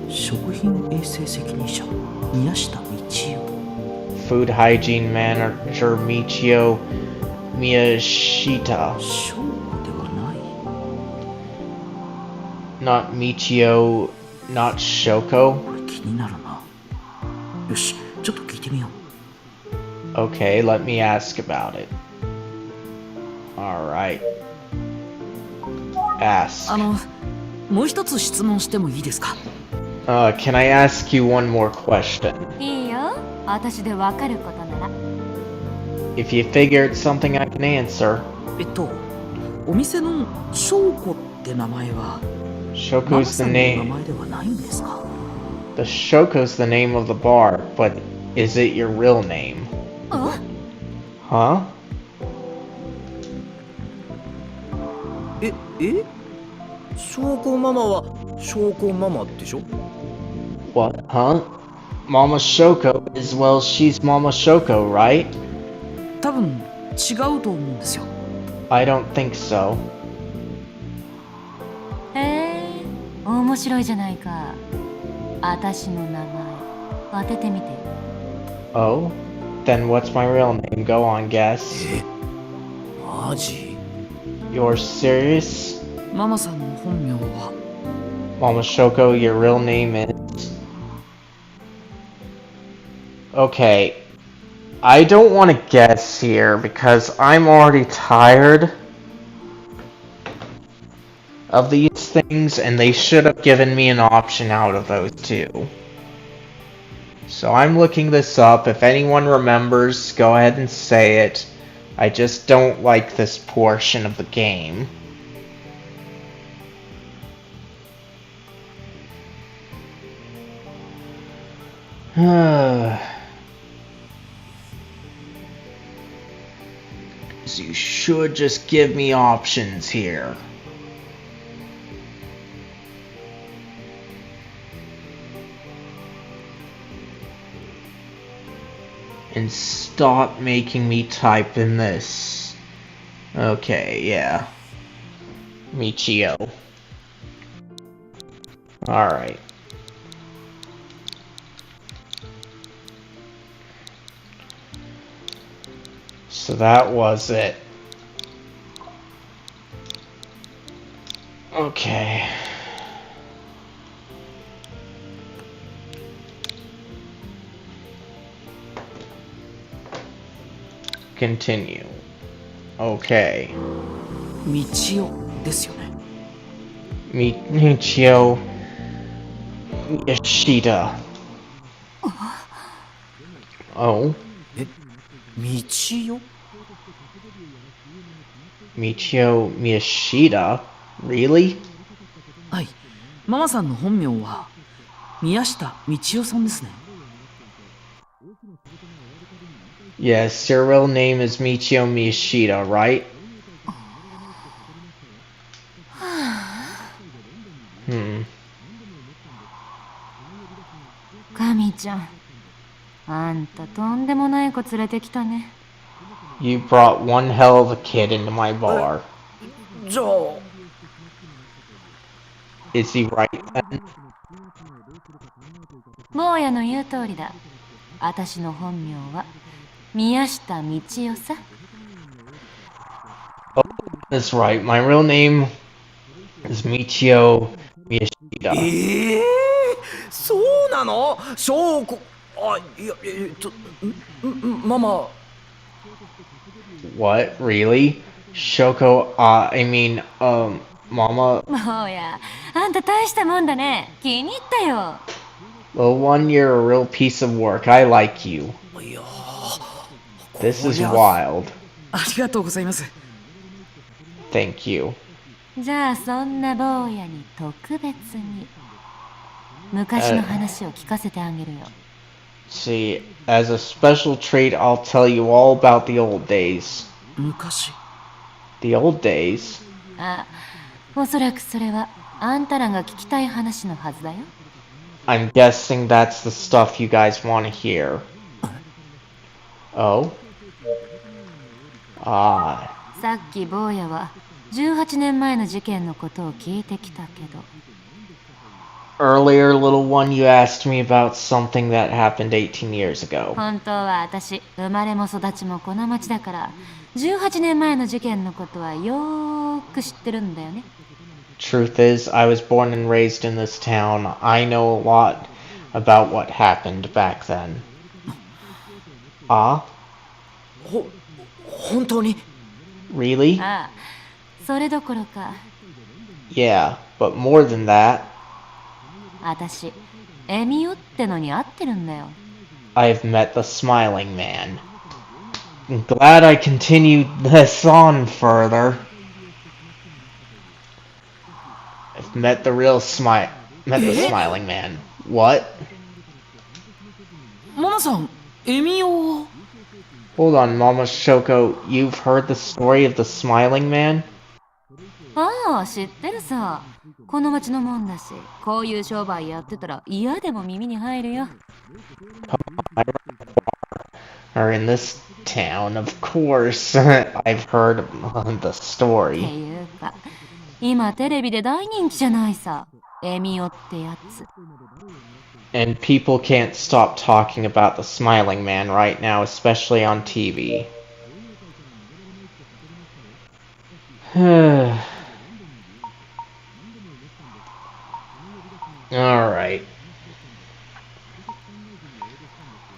食品衛生責任者宮下道夫 Food hygiene manager Michio Miyashita. 翔子ではない Not Michio, not Shoko. これ気になるなよしちょっと聞いてみよう Okay, let me ask about it. Alright. Ask. もう一つ質問してもいいですか Can I ask you one more question? いいよ私でわかることなら If you figure it's something I can answer. お店の翔子って名前はママ Shoko's さ the んの名 name. 前ではないんですか The Shoko's the name of the bar, but is it your real name? あ Huh? 翔子ママは翔子ママでしょ What? Huh? Mama Shoko is, well, she's Mama Shoko, right? 多分違うと思うんですよ I don't think so. へえ面白いじゃないか私の名前当ててみて Oh? Then what's my real name? Go on, guess. マジ You're serious? ママさんの本名は Mama Shoko, your real name is... Okay. I don't want to guess here because I'm already tired of these things and they should have given me an option out of those two. So I'm looking this up. If anyone remembers, go ahead and say it. I just don't like this portion of the game. So you should just give me options here. And stop making me type in this. Okay, yeah. Michio. Alright. So that was it. Okay. Continue. Okay. 道夫ですよね。Michio Yoshida. Oh. 道夫 Michio Miyashita? Really? はい。ママさんの本名は宮下道夫さんですね。Yes, your real name is Michio Miyashita, right? Hmm. カミちゃん、あんたとんでもない子連れてきたね。You brought one hell of a kid into my bar. じゃあ Is he right then? 坊やの言う通りだ。私の本名は宮下道夫さ。Oh, that's right. My real name is Michio Miyashita. そうなの？証拠。あ、いや、ママ。 What? Really? Shoko, Mama? 坊や、あんた大したもんだね。気に入ったよ。Little one, you're a real piece of work. I like you. いや、 This is wild. ありがとうございます。 Thank you. じゃあそんな坊やに特別に昔の話を聞かせてあげるよ。See, as a special treat, I'll tell you all about the old days. 昔 The old days? あ、おそらくそれはあんたらが聞きたい話のはずだよ。I'm guessing that's the stuff you guys want to hear. Oh? Ah. さっき坊やは18年前の事件のことを聞いてきたけど。Earlier, little one, you asked me about something that happened 18 years ago. 本当は私、生まれも育ちもこの町だから、18年前の事件のことはよーく知ってるんだよね。Truth is, I was born and raised in this town. I know a lot about what happened back then. Ah? 本当に？ Really? ああ、それどころか。Yeah, but more than that, 私、エミオってのに会ってるんだよ。I've met the Smiling Man. I'm glad I continued this on further. I've met the Smiling Man. What? ママさん、エミオ Hold on, Mama Shoko. You've heard the story of the Smiling Man? ああ、知ってるさ。この町のもんだし、こういう商売やってたら嫌でも耳に入るよ。Or in this town, of course. I've heard of the って story. いうか、今テレビで大人気じゃないさ。エミオってやつ。And people can't stop talking about the Smiling Man right now, especially on TV. Alright.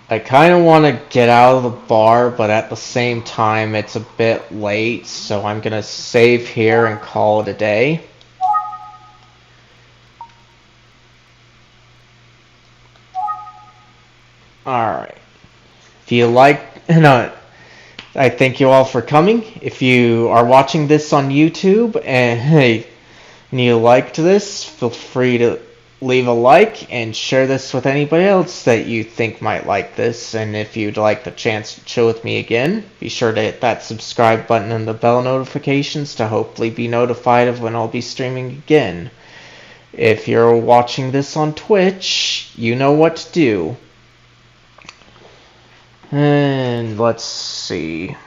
I kind of want to get out of the bar, but at the same time it's a bit late, so I'm gonna save here and call it a day. Alright. If you like, no, I thank you all for coming. If you are watching this on YouTube and you liked this, feel free to leave a like and share this with anybody else that you think might like this. And if you'd like the chance to chill with me again, be sure to hit that subscribe button and the bell notifications to hopefully be notified of when I'll be streaming again. If you're watching this on Twitch, you know what to do. And let's see.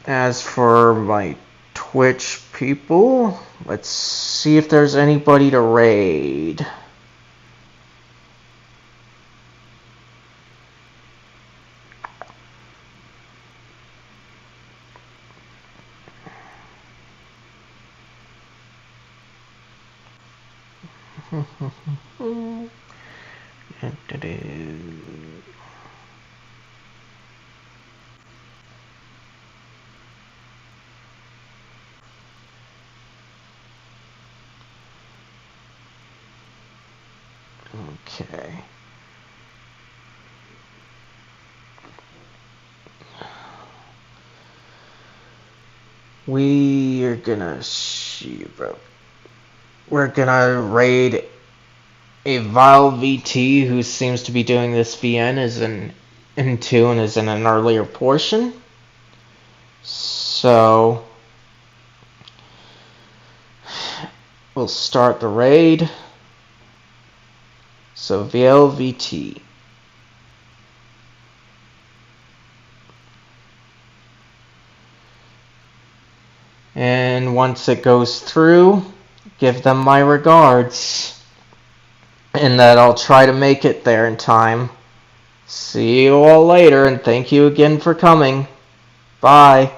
As for my Twitch people, let's see if there's anybody to raid. Okay. We're gonna raid a Vile VT who seems to be doing this VN is in 2 and is in an earlier portion. So we'll start the raid. So VLVT. And once it goes through, give them my regards. And that I'll try to make it there in time. See you all later, and thank you again for coming. Bye.